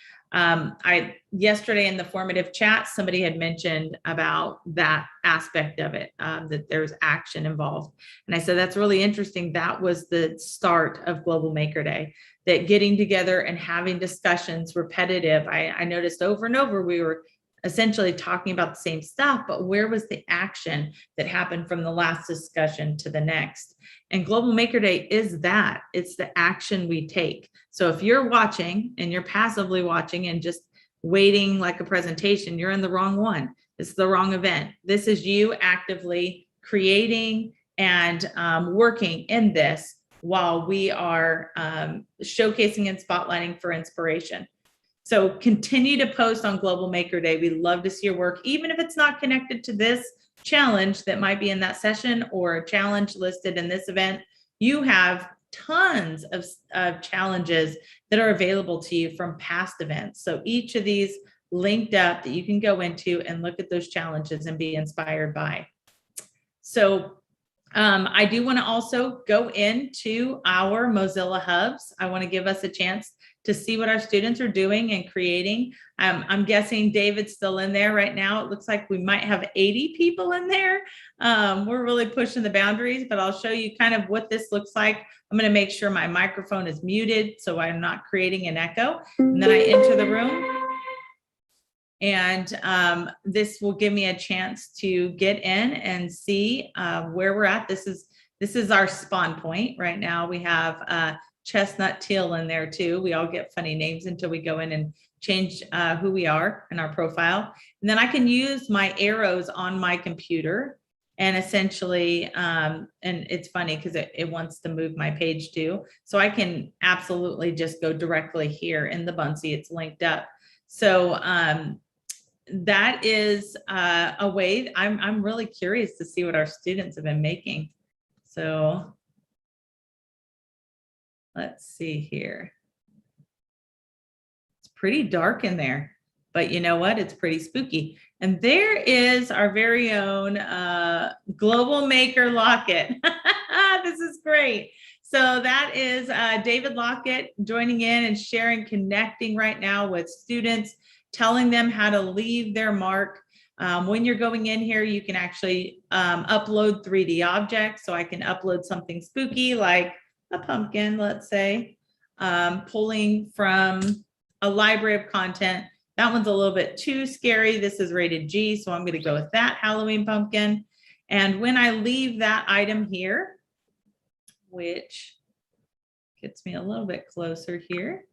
Yesterday in the formative chat, somebody had mentioned about that aspect of it, that there's action involved. And I said, that's really interesting. That was the start of Global Maker Day, that getting together and having discussions, repetitive. I noticed over and over, we were essentially talking about the same stuff, but where was the action that happened from the last discussion to the next? And Global Maker Day is that. It's the action we take. So if you're watching and you're passively watching and just waiting like a presentation, you're in the wrong one. It's the wrong event. This is you actively creating and working in this while we are showcasing and spotlighting for inspiration. So continue to post on Global Maker Day. We love to see your work, even if it's not connected to this challenge that might be in that session or a challenge listed in this event. You have tons of challenges that are available to you from past events. So each of these linked up that you can go into and look at those challenges and be inspired by. So I do want to also go into our Mozilla Hubs. I want to give us a chance to see what our students are doing and creating. I'm guessing David's still in there right now. It looks like we might have 80 people in there. We're really pushing the boundaries, but I'll show you kind of what this looks like. I'm going to make sure my microphone is muted so I'm not creating an echo. And then I enter the room. And this will give me a chance to get in and see where we're at. This is our spawn point right now. We have Chestnut Teal in there too. We all get funny names until we go in and change who we are in our profile. And then I can use my arrows on my computer and essentially, and it's funny because it wants to move my page too. So I can absolutely just go directly here in the Buncee. It's linked up. So that is a way. I'm really curious to see what our students have been making. So let's see here. It's pretty dark in there, but you know what? It's pretty spooky. And there is our very own Global Maker Lockett. This is great. So that is David Lockett joining in and sharing, connecting right now with students, telling them how to leave their mark. When you're going in here, you can actually upload 3D objects. So I can upload something spooky like a pumpkin, let's say, pulling from a library of content. That one's a little bit too scary. This is rated G, so I'm going to go with that Halloween pumpkin. And when I leave that item here, which gets me a little bit closer here,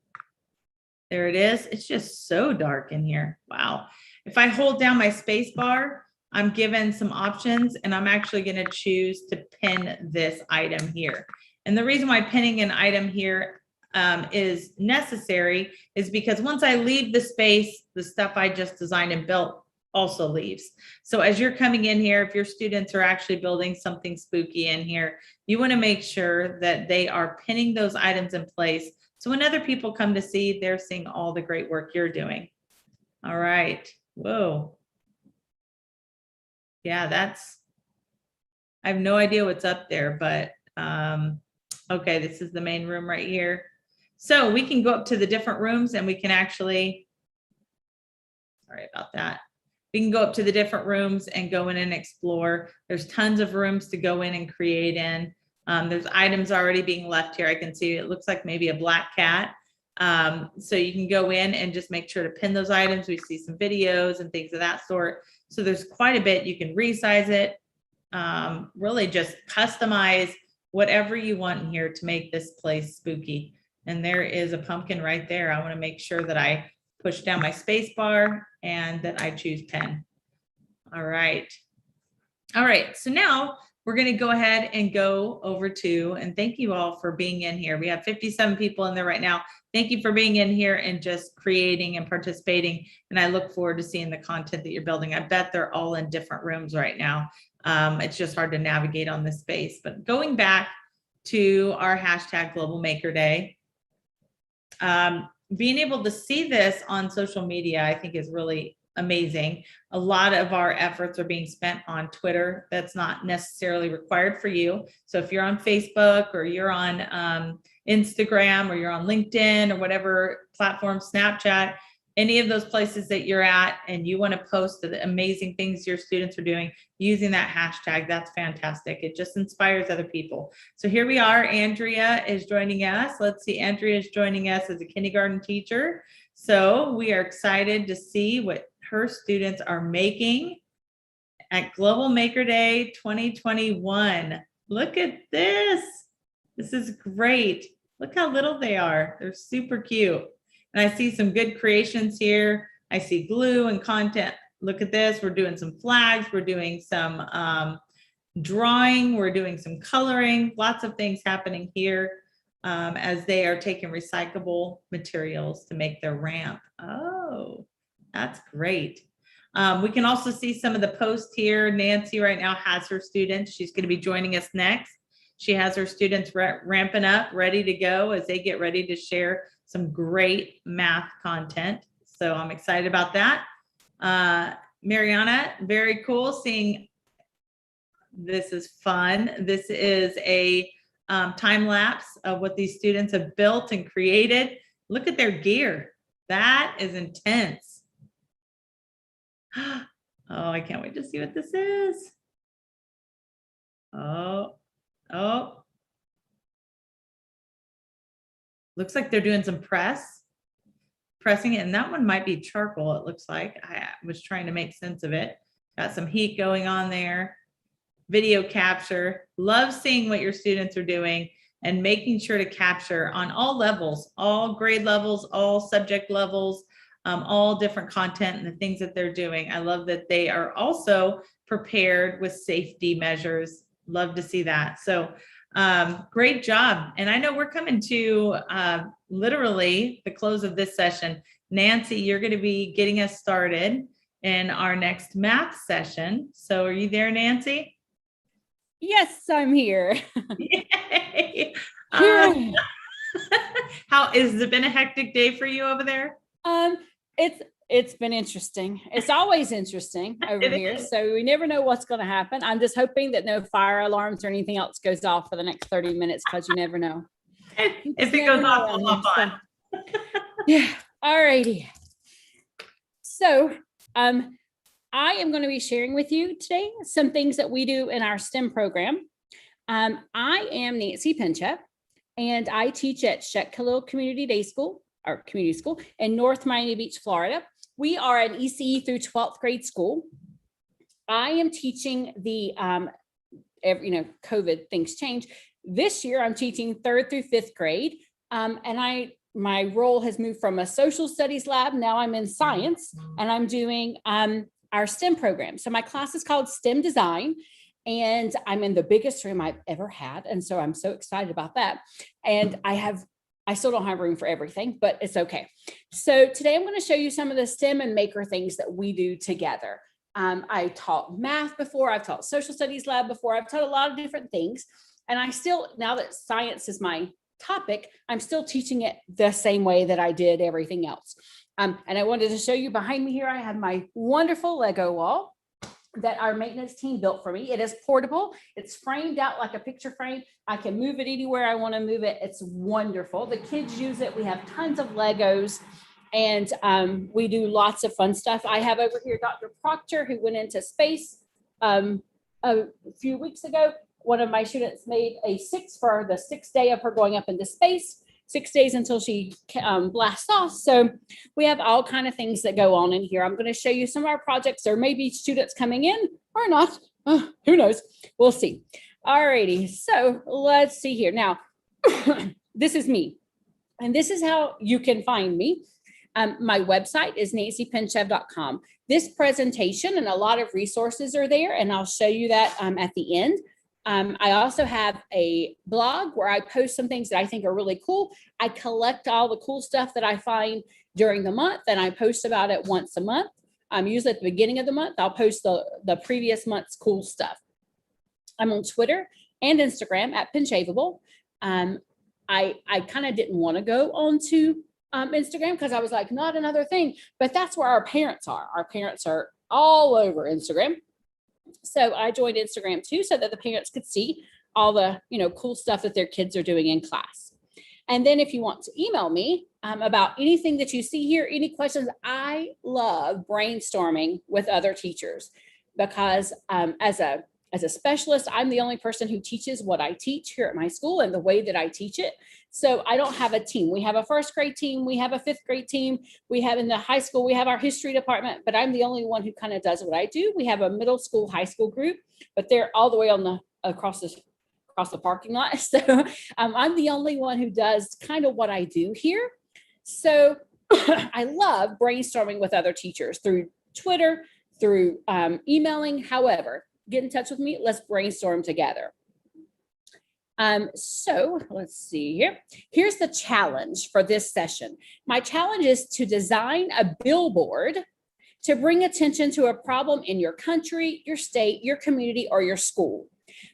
there it is. It's just so dark in here. Wow. If I hold down my space bar, I'm given some options, and I'm actually going to choose to pin this item here. And the reason why pinning an item here is necessary is because once I leave the space, the stuff I just designed and built also leaves. So as you're coming in here, if your students are actually building something spooky in here, you want to make sure that they are pinning those items in place. So when other people come to see, they're seeing all the great work you're doing. All right. Whoa. Yeah, I have no idea what's up there, but okay, this is the main room right here. So we can go up to the different rooms and we can actually, sorry about that. We can go up to the different rooms and go in and explore. There's tons of rooms to go in and create in. There's items already being left here. I can see it looks like maybe a black cat. So you can go in and just make sure to pin those items. We see some videos and things of that sort. So there's quite a bit. You can resize it, really just customize whatever you want in here to make this place spooky. And there is a pumpkin right there. I want to make sure that I push down my space bar and that I choose pen. All right. All right. So now we're going to go ahead and go over to, and thank you all for being in here. We have 57 people in there right now. Thank you for being in here and just creating and participating. And I look forward to seeing the content that you're building. I bet they're all in different rooms right now. It's just hard to navigate on this space. But going back to our hashtag Global Maker Day, being able to see this on social media, I think is really amazing. A lot of our efforts are being spent on Twitter. That's not necessarily required for you. So if you're on Facebook or you're on Instagram or you're on LinkedIn or whatever platform, Snapchat, any of those places that you're at and you want to post the amazing things your students are doing using that hashtag, that's fantastic. It just inspires other people. So here we are. Andrea is joining us. Let's see. Andrea is joining us as a kindergarten teacher. So we are excited to see what her students are making at Global Maker Day 2021. Look at this. This is great. Look how little they are. They're super cute. And I see some good creations here. I see glue and content. Look at this. We're doing some flags. We're doing some drawing. We're doing some coloring. Lots of things happening here as they are taking recyclable materials to make their ramp. Oh, that's great. We can also see some of the posts here. Nancy right now has her students. She's going to be joining us next. She has her students ramping up, ready to go as they get ready to share some great math content. So I'm excited about that. Mariana, very cool seeing, this is fun. This is a time lapse of what these students have built and created. Look at their gear. That is intense. Oh, I can't wait to see what this is. Oh. Looks like they're doing some pressing it, and that one might be charcoal, it looks like. I was trying to make sense of it. Got some heat going on there. Video capture. Love seeing what your students are doing and making sure to capture on all levels, all grade levels, all subject levels, all different content and the things that they're doing. I love that they are also prepared with safety measures. Love to see that. So great job. And I know we're coming to literally the close of this session. Nancy, you're going to be getting us started in our next math session. So are you there, Nancy? Yes, I'm here. How has it been a hectic day for you over there? It's been interesting. It's always interesting over here. So we never know what's going to happen. I'm just hoping that no fire alarms or anything else goes off for the next 30 minutes because you never know. If it goes off, we'll hop on. Yeah. All righty. So I am going to be sharing with you today some things that we do in our STEM program. I am Nancy Pinchuk, and I teach at Sheck Khalil Community Day School, or community school in North Miami Beach, Florida. We are an ECE through 12th grade school. I am teaching the, COVID things change. This year I'm teaching 3rd through 5th grade. And my role has moved from a social studies lab. Now I'm in science and I'm doing our STEM program. So my class is called STEM Design, and I'm in the biggest room I've ever had. And so I'm so excited about that. And I still don't have room for everything, but it's okay. So today I'm going to show you some of the STEM and maker things that we do together. I taught math before, I've taught social studies lab before, I've taught a lot of different things. And I still, now that science is my topic, I'm still teaching it the same way that I did everything else. And I wanted to show you behind me here, I have my wonderful Lego wall that our maintenance team built for me. It is portable. It's framed out like a picture frame. I can move it anywhere I want to move it. It's wonderful. The kids use it. We have tons of Legos, and we do lots of fun stuff. I have over here Dr. Proctor, who went into space a few weeks ago. One of my students made a 6 for the 6th day of her going up into space. 6 days until she blasts off. So we have all kind of things that go on in here. I'm going to show you some of our projects. There may be students coming in or not. Who knows? We'll see. All righty. So let's see here. Now, this is me. And this is how you can find me. My website is nancypinchev.com. This presentation and a lot of resources are there, and I'll show you that at the end. I also have a blog where I post some things that I think are really cool. I collect all the cool stuff that I find during the month, and I post about it once a month. Usually at the beginning of the month, I'll post the previous month's cool stuff. I'm on Twitter and Instagram at Pinchavable. I kind of didn't want to go onto Instagram because I was like, not another thing, but that's where our parents are. Our parents are all over Instagram. So I joined Instagram too, so that the parents could see all the, cool stuff that their kids are doing in class. And then if you want to email me about anything that you see here, any questions, I love brainstorming with other teachers because as a specialist, I'm the only person who teaches what I teach here at my school and the way that I teach it. So I don't have a team. We have a 1st grade team. We have a 5th grade team. We have in the high school, we have our history department, but I'm the only one who kind of does what I do. We have a middle school, high school group, but they're all the way on across the parking lot. So I'm the only one who does kind of what I do here. So I love brainstorming with other teachers through Twitter, through emailing, however. Get in touch with me. Let's brainstorm together. So let's see here. Here's the challenge for this session. My challenge is to design a billboard to bring attention to a problem in your country, your state, your community, or your school.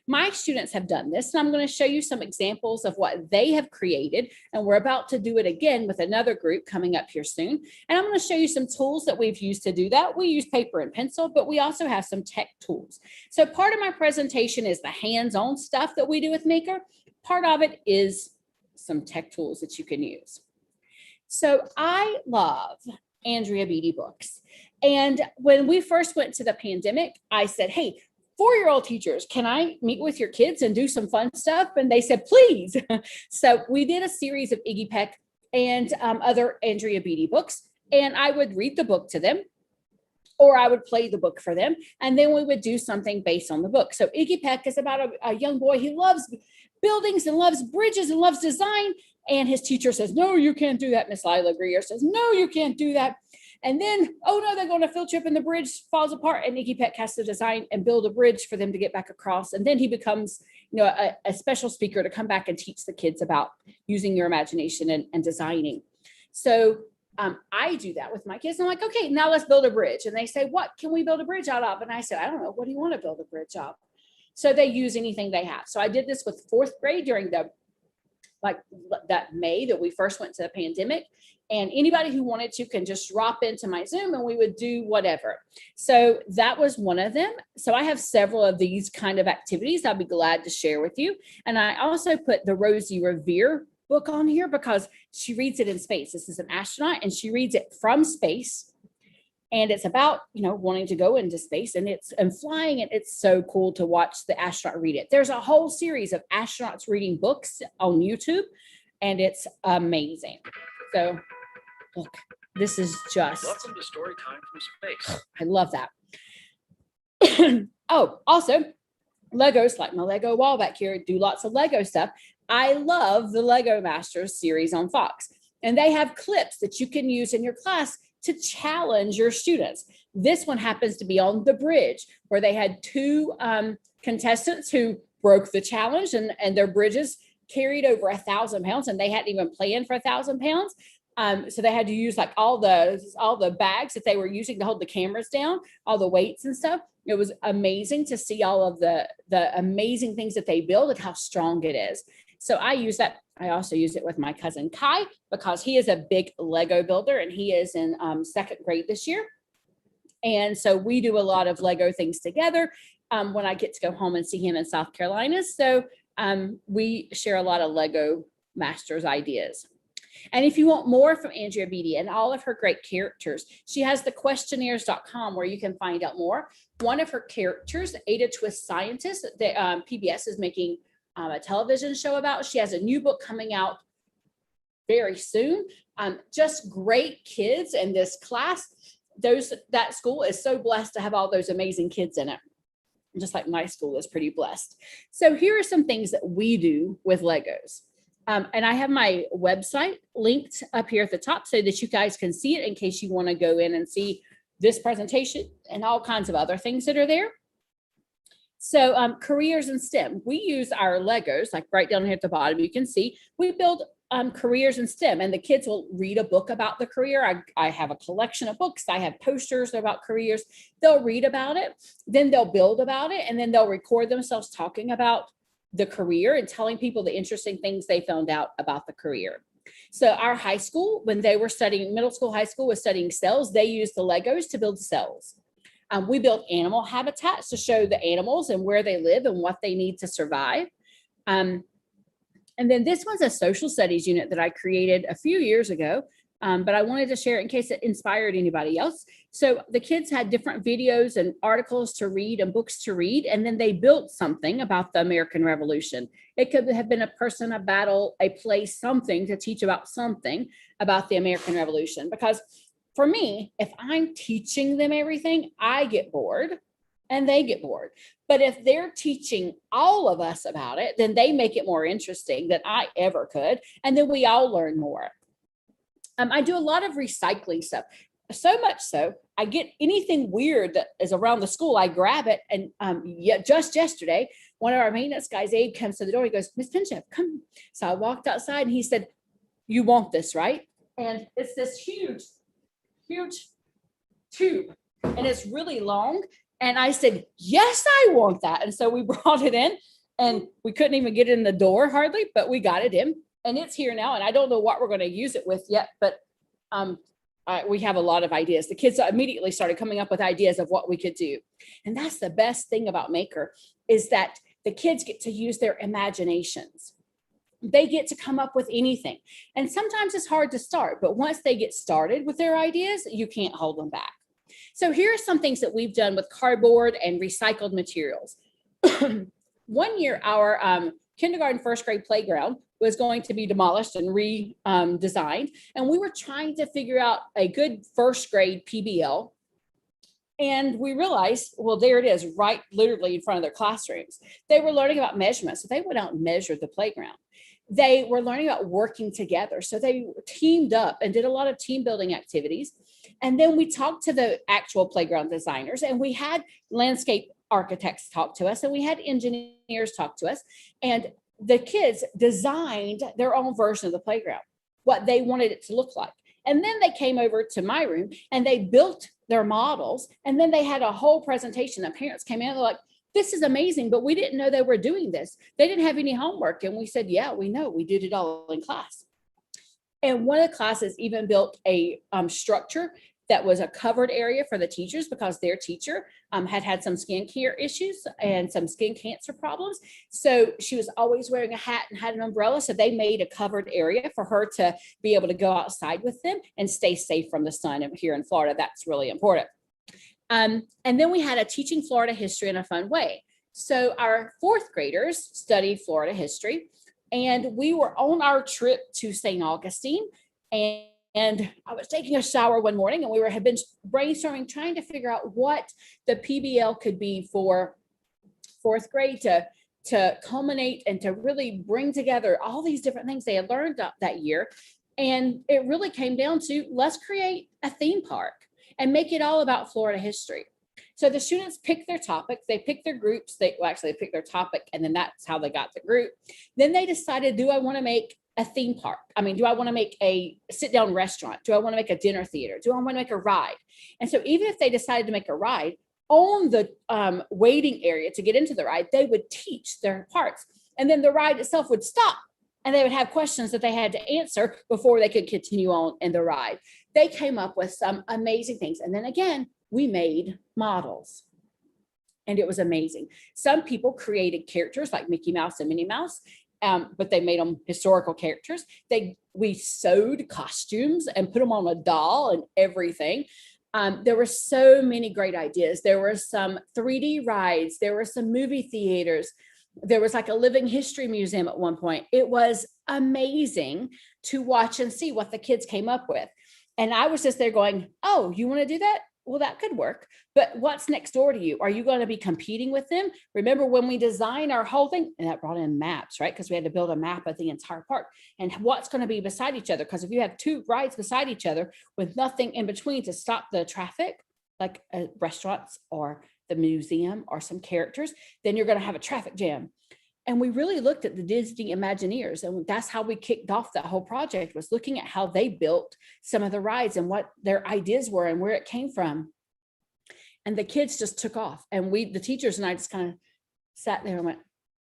My students have done this, and I'm going to show you some examples of what they have created, and we're about to do it again with another group coming up here soon. And I'm going to show you some tools that we've used to do that. We use paper and pencil, but we also have some tech tools. So part of my presentation is the hands-on stuff that we do with Maker. Part of it is some tech tools that you can use. So I love Andrea Beatty books. And when we first went to the pandemic, I said, hey, 4-year-old teachers, can I meet with your kids and do some fun stuff? And they said, please. So we did a series of Iggy Peck and other Andrea Beatty books. And I would read the book to them, or I would play the book for them. And then we would do something based on the book. So Iggy Peck is about a young boy who loves buildings and loves bridges and loves design. And his teacher says, no, you can't do that. Miss Lila Greer says, no, you can't do that. And then, oh no, they're going on a field trip and the bridge falls apart, and Iggy Peck has to design and build a bridge for them to get back across. And then he becomes, a special speaker to come back and teach the kids about using your imagination and designing. So I do that with my kids. I'm like, okay, now let's build a bridge. And they say, what can we build a bridge out of? And I said, I don't know. What do you want to build a bridge of? So they use anything they have. So I did this with 4th grade during that May that we first went to the pandemic. And anybody who wanted to can just drop into my Zoom and we would do whatever. So that was one of them. So I have several of these kind of activities I'll be glad to share with you. And I also put the Rosie Revere book on here because she reads it in space. This is an astronaut and she reads it from space. And it's about, wanting to go into space and flying, and it's so cool to watch the astronaut read it. There's a whole series of astronauts reading books on YouTube, and it's amazing. So look, this is just. Welcome to Story Time from Space. I love that. Oh, also Legos, like my Lego wall back here, do lots of Lego stuff. I love the Lego Masters series on Fox, and they have clips that you can use in your class to challenge your students. This one happens to be on the bridge, where they had two contestants who broke the challenge, and their bridges carried over 1,000 pounds, and they hadn't even planned for 1,000 pounds. So they had to use like all the bags that they were using to hold the cameras down, all the weights and stuff. It was amazing to see all of the amazing things that they build and how strong it is. So I use that. I also use it with my cousin Kai, because he is a big Lego builder, and he is in 2nd grade this year. And so we do a lot of Lego things together when I get to go home and see him in South Carolina. So we share a lot of Lego Masters ideas. And if you want more from Andrea Beatty and all of her great characters, she has the questionnaires.com where you can find out more. One of her characters, Ada Twist Scientist, that PBS is making a television show about. She has a new book coming out very soon. Just great kids in this class. That school is so blessed to have all those amazing kids in it. Just like my school is pretty blessed. So here are some things that we do with Legos. And I have my website linked up here at the top so that you guys can see it in case you want to go in and see this presentation and all kinds of other things that are there. So careers in STEM, we use our Legos, like right down here at the bottom, you can see, we build careers in STEM, and the kids will read a book about the career. I have a collection of books. I have posters about careers. They'll read about it, then they'll build about it, and then they'll record themselves talking about the career and telling people the interesting things they found out about the career. So our high school, when they were studying, middle school, high school was studying cells, they used the Legos to build cells. We built animal habitats to show the animals and where they live and what they need to survive. And then this one's a social studies unit that I created a few years ago, but I wanted to share it in case it inspired anybody else. So the kids had different videos and articles to read and books to read, and then they built something about the American Revolution. It could have been a person, a battle, a place, something to teach about something about the American Revolution. Because for me, if I'm teaching them everything, I get bored and they get bored. But if they're teaching all of us about it, then they make it more interesting than I ever could. And then we all learn more. I do a lot of recycling stuff. So much so, I get anything weird that is around the school, I grab it. And just yesterday, one of our maintenance guys, Abe, comes to the door. He goes, "Miss Pinchuk, come." So I walked outside and he said, "You want this, right?" And it's this huge tube, and it's really long. And I said, "Yes, I want that." And so we brought it in, and we couldn't even get it in the door hardly, but we got it in, and it's here now. And I don't know what we're going to use it with yet, but we have a lot of ideas. The kids immediately started coming up with ideas of what we could do. And that's the best thing about Maker, is that the kids get to use their imaginations. They get to come up with anything. And sometimes it's hard to start, but once they get started with their ideas, you can't hold them back. So here are some things that we've done with cardboard and recycled materials. One year, our kindergarten, first grade playground was going to be demolished and redesigned. And we were trying to figure out a good first grade PBL. And we realized, well, there it is, right literally in front of their classrooms. They were learning about measurement. So they went out and measured the playground. They were learning about working together. So they teamed up and did a lot of team building activities. And then we talked to the actual playground designers, and we had landscape architects talk to us, and we had engineers talk to us. And the kids designed their own version of the playground, what they wanted it to look like. And then they came over to my room and they built their models. And then they had a whole presentation. The parents came in and they're like, "This is amazing, but we didn't know they were doing this. They didn't have any homework." And we said, "Yeah, we know. We did it all in class." And one of the classes even built a structure that was a covered area for the teachers, because their teacher had some skin care issues and some skin cancer problems. So she was always wearing a hat and had an umbrella. So they made a covered area for her to be able to go outside with them and stay safe from the sun. And here in Florida, that's really important. And then we had a teaching Florida history in a fun way. So our fourth graders studied Florida history, and we were on our trip to St. Augustine, and I was taking a shower one morning, and we had been brainstorming, trying to figure out what the PBL could be for fourth grade to culminate and to really bring together all these different things they had learned that year. And it really came down to, let's create a theme park and make it all about Florida history. So the students pick their topics, they pick their groups, they pick their topic, and then that's how they got the group. Then they decided, do I want to make a theme park? I mean, do I want to make a sit-down restaurant? Do I want to make a dinner theater? Do I want to make a ride? And so even if they decided to make a ride, on the waiting area to get into the ride, they would teach their parts. And then the ride itself would stop, and they would have questions that they had to answer before they could continue on in the ride. They came up with some amazing things. And then again, we made models, and it was amazing. Some people created characters like Mickey Mouse and Minnie Mouse, but they made them historical characters. We sewed costumes and put them on a doll and everything. There were so many great ideas. There were some 3D rides. There were some movie theaters. There was like a living history museum at one point. It was amazing to watch and see what the kids came up with. And I was just there going, oh, you want to do that? Well, that could work. But what's next door to you? Are you going to be competing with them? Remember when we designed our whole thing, and that brought in maps, right? Because we had to build a map of the entire park and what's going to be beside each other. Because if you have two rides beside each other with nothing in between to stop the traffic, like restaurants or the museum or some characters, then you're going to have a traffic jam. And we really looked at the Disney Imagineers, and that's how we kicked off that whole project, was looking at how they built some of the rides and what their ideas were and where it came from. And the kids just took off, and the teachers and I just kind of sat there and went,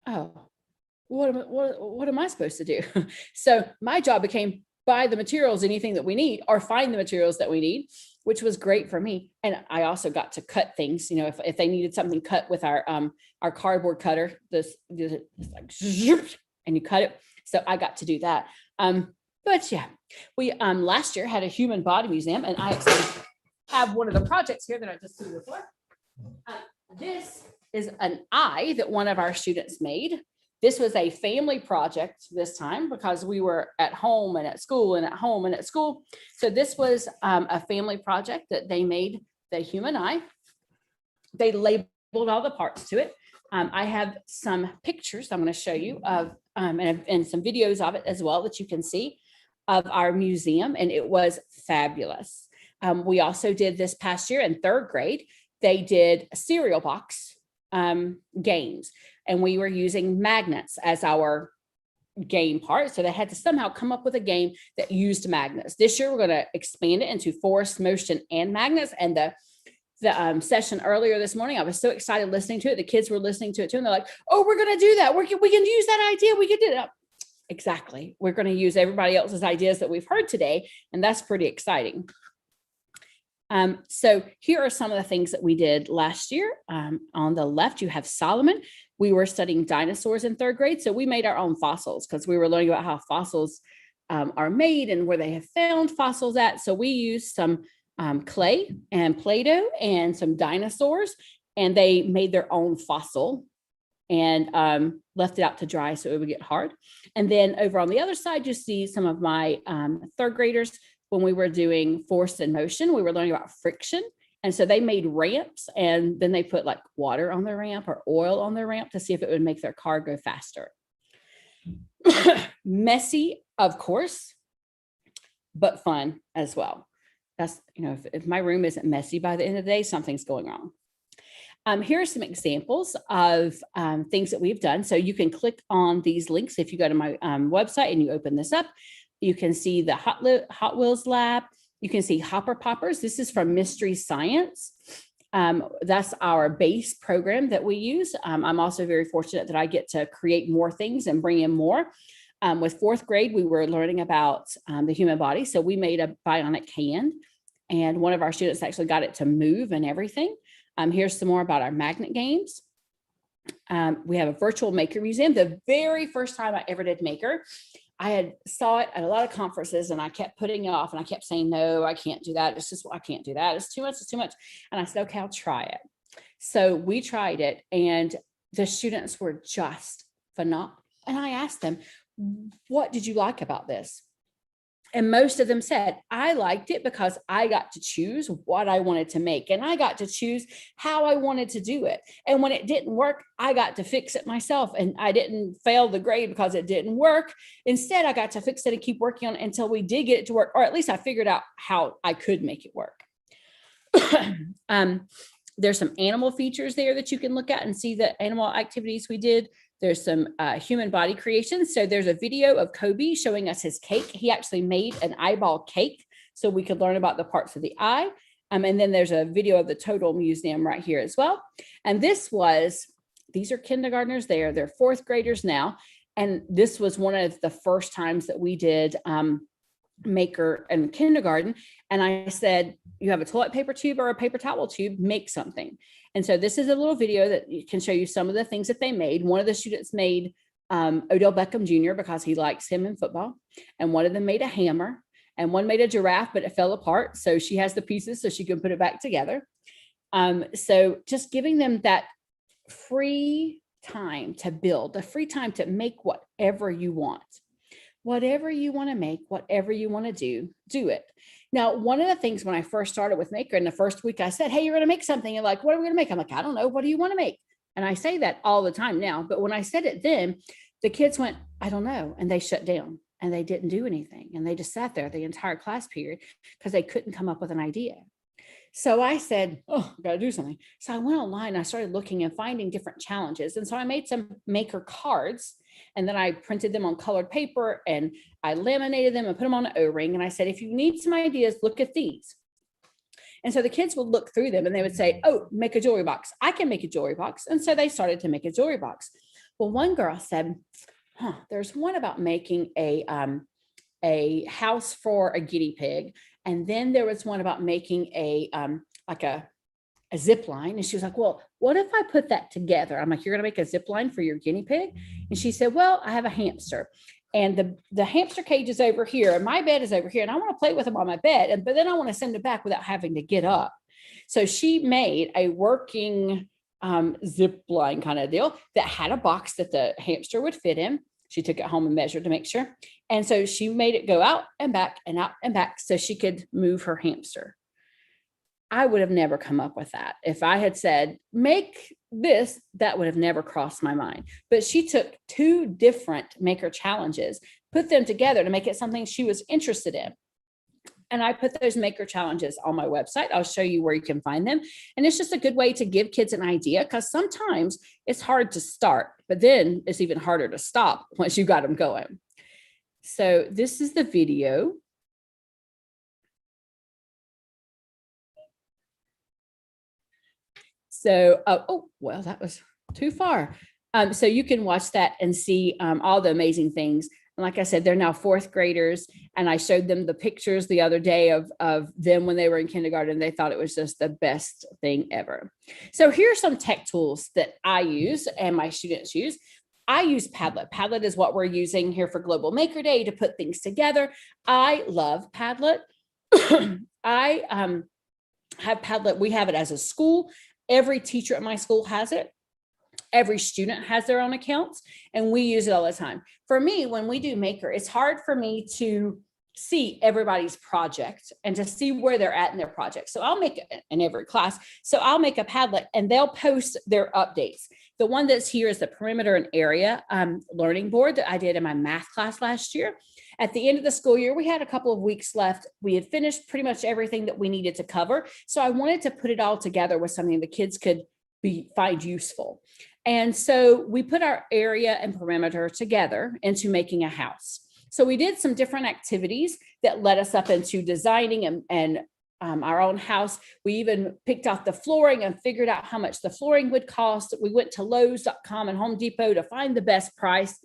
oh, what am I supposed to do? So my job became buy the materials, anything that we need, or find the materials that we need, which was great for me. And I also got to cut things, you know, if they needed something cut with our cardboard cutter, this like, and you cut it. So I got to do that. But yeah, we last year had a human body museum, and I actually have one of the projects here that I just threw before. This is an eye that one of our students made. This was a family project this time because we were at home and at school and at home and at school. So this was a family project that they made the human eye. They labeled all the parts to it. I have some pictures I'm going to show you of and some videos of it as well that you can see of our museum, and it was fabulous. We also did this past year in third grade. They did cereal box games, and we were using magnets as our game part. So they had to somehow come up with a game that used magnets. This year, we're going to expand it into force, motion, and magnets. And the session earlier this morning, I was so excited listening to it. The kids were listening to it too. And they're like, oh, we're going to do that. We can use that idea. We can do that. Exactly. We're going to use everybody else's ideas that we've heard today. And that's pretty exciting. So here are some of the things that we did last year. On the left, you have Solomon. We were studying dinosaurs in third grade. So we made our own fossils because we were learning about how fossils are made and where they have found fossils at. So we used some clay and Play-Doh and some dinosaurs, and they made their own fossil and left it out to dry so it would get hard. And then over on the other side, you see some of my third graders. When we were doing force and motion, we were learning about friction. And so they made ramps, and then they put like water on their ramp or oil on their ramp to see if it would make their car go faster. Messy, of course, but fun as well. That's, you know, if my room isn't messy by the end of the day, something's going wrong. Here are some examples of things that we've done. So you can click on these links if you go to my website and you open this up. You can see the Hot Wheels lab. You can see Hopper Poppers. This is from Mystery Science. That's our base program that we use. I'm also very fortunate that I get to create more things and bring in more. With fourth grade, we were learning about the human body. So we made a bionic hand, and one of our students actually got it to move and everything. Here's some more about our magnet games. We have a virtual maker museum. The very first time I ever did maker, I saw it at a lot of conferences, and I kept putting it off, and I kept saying, no, I can't do that. It's just, I can't do that. It's too much. It's too much. And I said, okay, I'll try it. So we tried it, and the students were just phenomenal. And I asked them, what did you like about this? And most of them said, I liked it because I got to choose what I wanted to make, and I got to choose how I wanted to do it. And when it didn't work, I got to fix it myself, and I didn't fail the grade because it didn't work. Instead, I got to fix it and keep working on it until we did get it to work, or at least I figured out how I could make it work. There's some animal features there that you can look at and see the animal activities we did. There's some human body creations. So there's a video of Kobe showing us his cake. He actually made an eyeball cake so we could learn about the parts of the eye. And then there's a video of the Total Museum right here as well. And these are kindergartners there. They're fourth graders now. And this was one of the first times that we did maker in kindergarten. And I said, you have a toilet paper tube or a paper towel tube, make something. And so this is a little video that can show you some of the things that they made. One of the students made Odell Beckham Jr. because he likes him in football. And one of them made a hammer, and one made a giraffe, but it fell apart. So she has the pieces so she can put it back together. So just giving them that free time to build, the free time to make whatever you want. Whatever you want to make, whatever you want to do it. Now, one of the things when I first started with Maker, in the first week I said, hey, you're going to make something. You're like, what are we going to make? I'm like, I don't know. What do you want to make? And I say that all the time now. But when I said it then, the kids went, I don't know. And they shut down and they didn't do anything. And they just sat there the entire class period because they couldn't come up with an idea. So I said, oh, I got to do something. So I went online, I started looking and finding different challenges. And so I made some Maker cards, and then I printed them on colored paper and I laminated them and put them on an O-ring. And I said, if you need some ideas, look at these. And so the kids would look through them and they would say, oh, make a jewelry box. I can make a jewelry box. And so they started to make a jewelry box. Well, one girl said, there's one about making a house for a guinea pig. And then there was one about making a zip line. And she was like, well, what if I put that together? I'm like, you're going to make a zip line for your guinea pig? And she said, well, I have a hamster, and the hamster cage is over here and my bed is over here, and I want to play with him on my bed. But then I want to send him back without having to get up. So she made a working zip line kind of deal that had a box that the hamster would fit in. She took it home and measured to make sure. And so she made it go out and back and out and back so she could move her hamster. I would have never come up with that. If I had said, make this, that would have never crossed my mind. But she took two different Maker challenges, put them together to make it something she was interested in. And I put those Maker challenges on my website. I'll show you where you can find them. And it's just a good way to give kids an idea, because sometimes it's hard to start, but then it's even harder to stop once you got them going. So this is the video. So, well, that was too far. So you can watch that and see all the amazing things. And like I said, they're now fourth graders, and I showed them the pictures the other day of them when they were in kindergarten. They thought it was just the best thing ever. So here are some tech tools that I use and my students use. I use Padlet. Padlet is what we're using here for Global Maker Day to put things together. I love Padlet. I have Padlet. We have it as a school. Every teacher at my school has it. Every student has their own accounts, and we use it all the time. For me, when we do Maker, it's hard for me to see everybody's project and to see where they're at in their project. So I'll make it in every class. So I'll make a Padlet and they'll post their updates. The one that's here is the perimeter and area learning board that I did in my math class last year. At the end of the school year, we had a couple of weeks left. We had finished pretty much everything that we needed to cover. So I wanted to put it all together with something the kids could find useful. And so we put our area and perimeter together into making a house. So we did some different activities that led us up into designing and our own house. We even picked out the flooring and figured out how much the flooring would cost. We went to Lowe's.com and Home Depot to find the best price.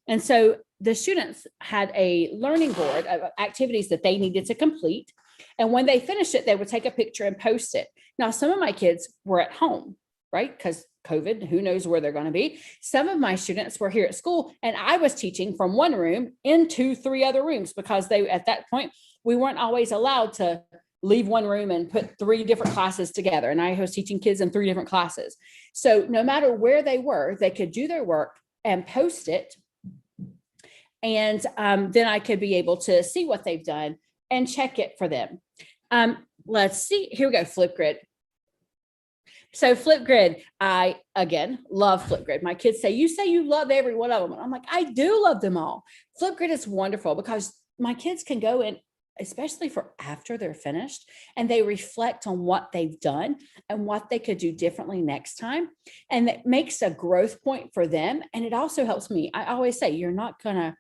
And so the students had a learning board of activities that they needed to complete. And when they finished it, they would take a picture and post it. Now, some of my kids were at home, right? Because COVID, who knows where they're going to be. Some of my students were here at school, and I was teaching from one room into 3 other rooms, because at that point, we weren't always allowed to leave one room and put 3 different classes together. And I was teaching kids in 3 different classes. So no matter where they were, they could do their work and post it. And then I could be able to see what they've done and check it for them. Let's see, here we go, Flipgrid. So Flipgrid, I, again, love Flipgrid. My kids say, you say you love every one of them. And I'm like, I do love them all. Flipgrid is wonderful because my kids can go in, especially for after they're finished, and they reflect on what they've done and what they could do differently next time. And that makes a growth point for them. And it also helps me. I always say, you're not going to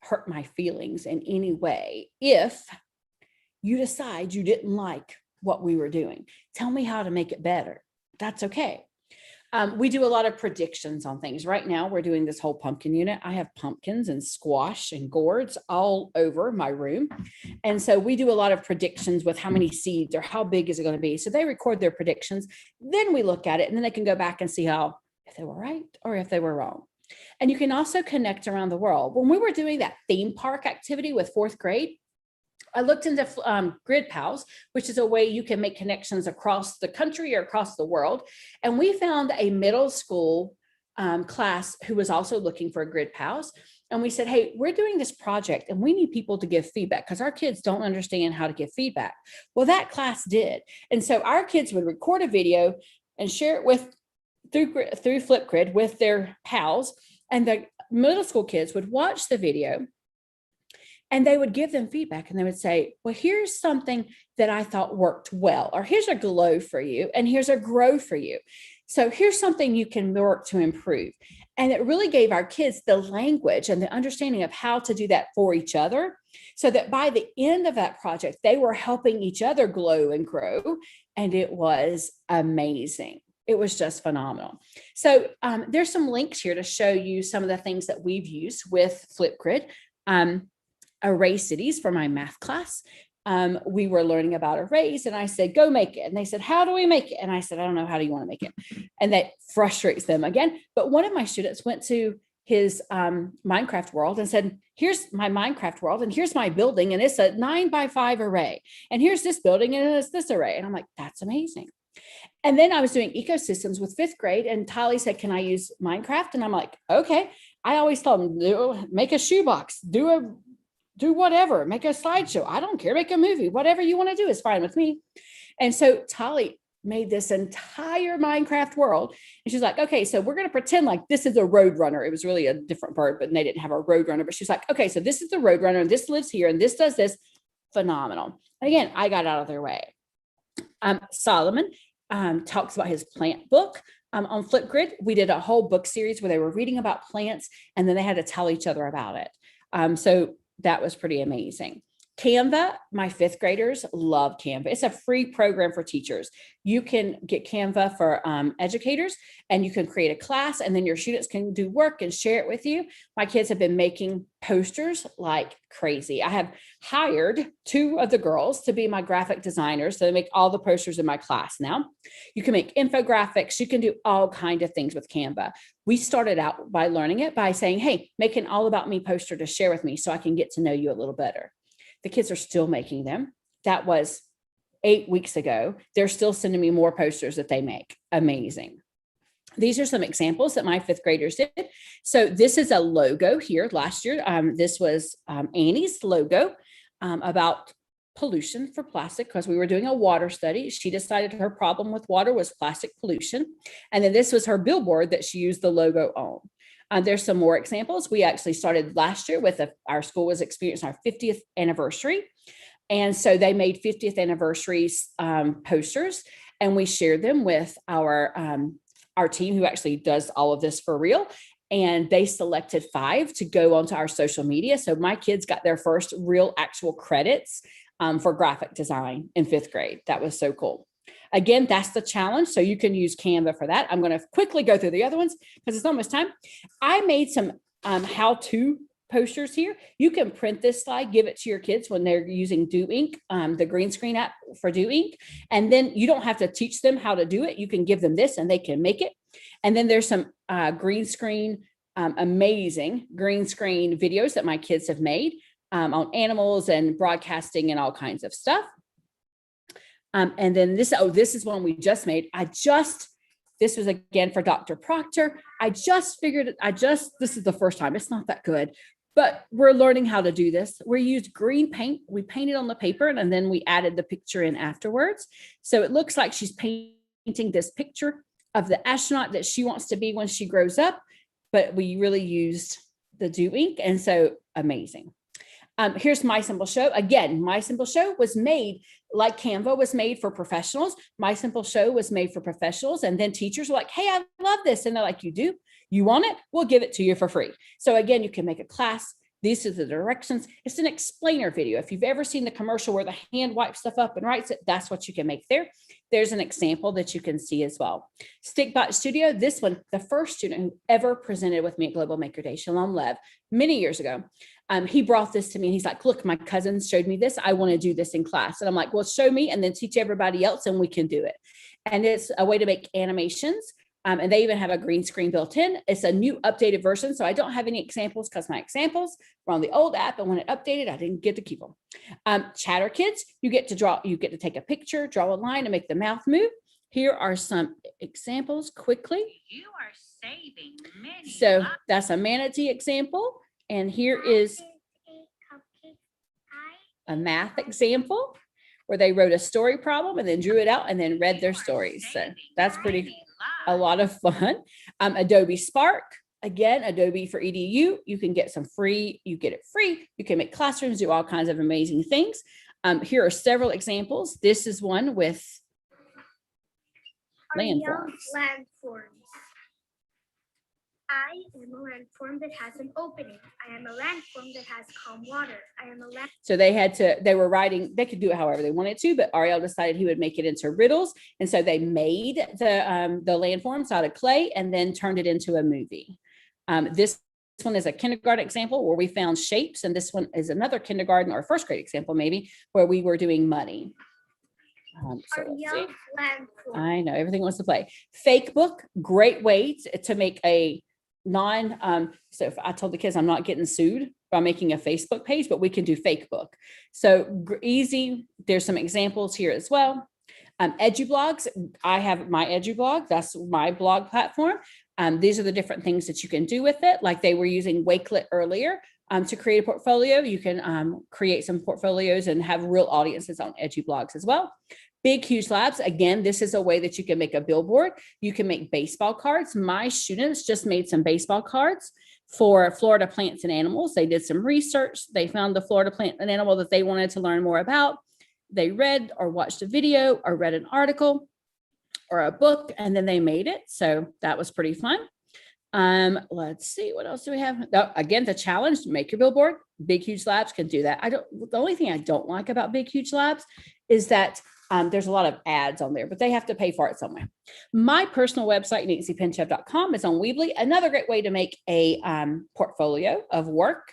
hurt my feelings in any way if you decide you didn't like what we were doing. Tell me how to make it better. That's okay. We do a lot of predictions on things. Right now, we're doing this whole pumpkin unit. I have pumpkins and squash and gourds all over my room. And so we do a lot of predictions with how many seeds or how big is it going to be. So they record their predictions. Then we look at it and then they can go back and see how, if they were right or if they were wrong. And you can also connect around the world. When we were doing that theme park activity with 4th grade, I looked into Grid Pals, which is a way you can make connections across the country or across the world. And we found a middle school class who was also looking for Grid Pals. And we said, hey, we're doing this project and we need people to give feedback because our kids don't understand how to give feedback. Well, that class did. And so our kids would record a video and share it through Flipgrid with their pals. And the middle school kids would watch the video and they would give them feedback and they would say, well, here's something that I thought worked well, or here's a glow for you, and here's a grow for you. So here's something you can work to improve. And it really gave our kids the language and the understanding of how to do that for each other, so that by the end of that project, they were helping each other glow and grow. And it was amazing. It was just phenomenal. So there's some links here to show you some of the things that we've used with Flipgrid. Array cities for my math class. We were learning about arrays and I said, go make it. And they said, how do we make it? And I said, I don't know. How do you want to make it? And that frustrates them again. But one of my students went to his Minecraft world and said, here's my Minecraft world and here's my building. And it's a 9x5 array. And here's this building and it's this array. And I'm like, that's amazing. And then I was doing ecosystems with 5th grade and Tali said, can I use Minecraft? And I'm like, okay. I always tell them, make a shoebox, do whatever, make a slideshow. I don't care, make a movie, whatever you want to do is fine with me. And so Tali made this entire Minecraft world. And she's like, okay, so we're going to pretend like this is a roadrunner. It was really a different bird, but they didn't have a roadrunner. But she's like, okay, so this is the roadrunner and this lives here and this does this. Phenomenal. And again, I got out of their way. Solomon talks about his plant book. On Flipgrid, we did a whole book series where they were reading about plants and then they had to tell each other about it. So that was pretty amazing. Canva, my 5th graders love Canva. It's a free program for teachers. You can get Canva for educators and you can create a class and then your students can do work and share it with you. My kids have been making posters like crazy. I have hired 2 of the girls to be my graphic designers. So they make all the posters in my class now. You can make infographics. You can do all kinds of things with Canva. We started out by learning it by saying, hey, make an all about me poster to share with me so I can get to know you a little better. The kids are still making them. That was 8 weeks ago. They're still sending me more posters that they make. Amazing. These are some examples that my 5th graders did. So this is a logo here last year. This was Annie's logo about pollution for plastic because we were doing a water study. She decided her problem with water was plastic pollution. And then this was her billboard that she used the logo on. There's some more examples. We actually started last year with our school was experiencing our 50th anniversary. And so they made 50th anniversary posters and we shared them with our team who actually does all of this for real. And they selected 5 to go onto our social media. So my kids got their first real actual credits for graphic design in 5th grade. That was so cool. Again, that's the challenge. So you can use Canva for that. I'm going to quickly go through the other ones because it's almost time. I made some how-to posters here. You can print this slide, give it to your kids when they're using Do Ink, the green screen app for Do Ink. And then you don't have to teach them how to do it. You can give them this and they can make it. And then there's some green screen, amazing green screen videos that my kids have made on animals and broadcasting and all kinds of stuff. And then this is one we just made. This was again for Dr. Proctor. This is the first time, it's not that good. but we're learning how to do this. We used green paint. We painted on the paper and then we added the picture in afterwards. So it looks like she's painting this picture of the astronaut that she wants to be when she grows up, but we really used the dew ink. And so amazing. Here's My Simple Show. Again, My Simple Show was made like Canva was made for professionals. My Simple Show was made for professionals. And then teachers were like, hey, I love this. And they're like, you do? You want it? We'll give it to you for free. So again, you can make a class. These are the directions. It's an explainer video. If you've ever seen the commercial where the hand wipes stuff up and writes it, that's what you can make there. There's an example that you can see as well. Stickbot Studio, this one, the first student who ever presented with me at Global Maker Day, Shalom Lev, many years ago, he brought this to me and he's like, look, my cousins showed me this. I want to do this in class. And I'm like, well, show me and then teach everybody else and we can do it. And it's a way to make animations. And they even have a green screen built in. It's a new updated version. So I don't have any examples because my examples were on the old app. And when it updated, I didn't get to keep them. Chatter Kids, you get to draw, you get to take a picture, draw a line and make the mouth move. Here are some examples quickly. You are saving many. So that's a manatee example. And here is a math example where they wrote a story problem and then drew it out and then read their stories. So that's a lot of fun. Adobe Spark, again, Adobe for EDU. You can get some free, you get it free. You can make classrooms, do all kinds of amazing things. Here are several examples. This is one with landforms. I am a landform that has an opening. I am a landform that has calm water. I am a land. So they were writing, they could do it however they wanted to, but Ariel decided he would make it into riddles. And so they made the landforms out of clay and then turned it into a movie. This one is a kindergarten example where we found shapes. And this one is another kindergarten or first grade example, maybe, where we were doing money. So let's see. I know everything wants to play. Fake book, great way to make a so if I told the kids I'm not getting sued by making a Facebook page, but we can do fake book. So easy. There's some examples here as well. EduBlogs, I have my EduBlog. That's my blog platform. These are the different things that you can do with it. Like they were using Wakelet earlier to create a portfolio. You can create some portfolios and have real audiences on EduBlogs as well. Big Huge Labs, again, this is a way that you can make a billboard. You can make baseball cards. My students just made some baseball cards for Florida plants and animals. They did some research. They found the Florida plant and animal that they wanted to learn more about. They read or watched a video or read an article or a book, and then they made it. So that was pretty fun. Let's see, what else do we have? Oh, again, the challenge, make your billboard. Big Huge Labs can do that. The only thing I don't like about Big Huge Labs is that there's a lot of ads on there, but they have to pay for it somewhere. My personal website, nancypinchev.com, is on Weebly. Another great way to make a portfolio of work.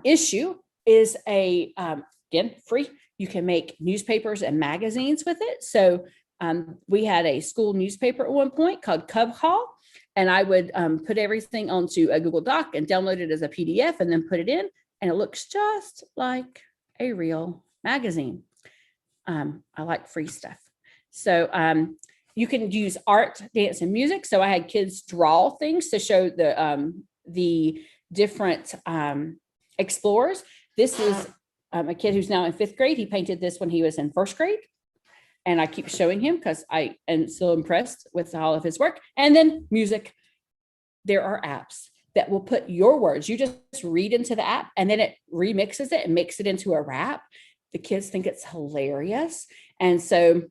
Issue is again, free. You can make newspapers and magazines with it. So we had a school newspaper at one point called Cub Hall, and I would put everything onto a Google Doc and download it as a PDF and then put it in, and it looks just like a real magazine. I like free stuff. So you can use art, dance, and music. So I had kids draw things to show the different explorers. This is a kid who's now in 5th grade. He painted this when he was in 1st grade. And I keep showing him because I am so impressed with all of his work. And then music. There are apps that will put your words. You just read into the app and then it remixes it and makes it into a rap. The kids think it's hilarious. And so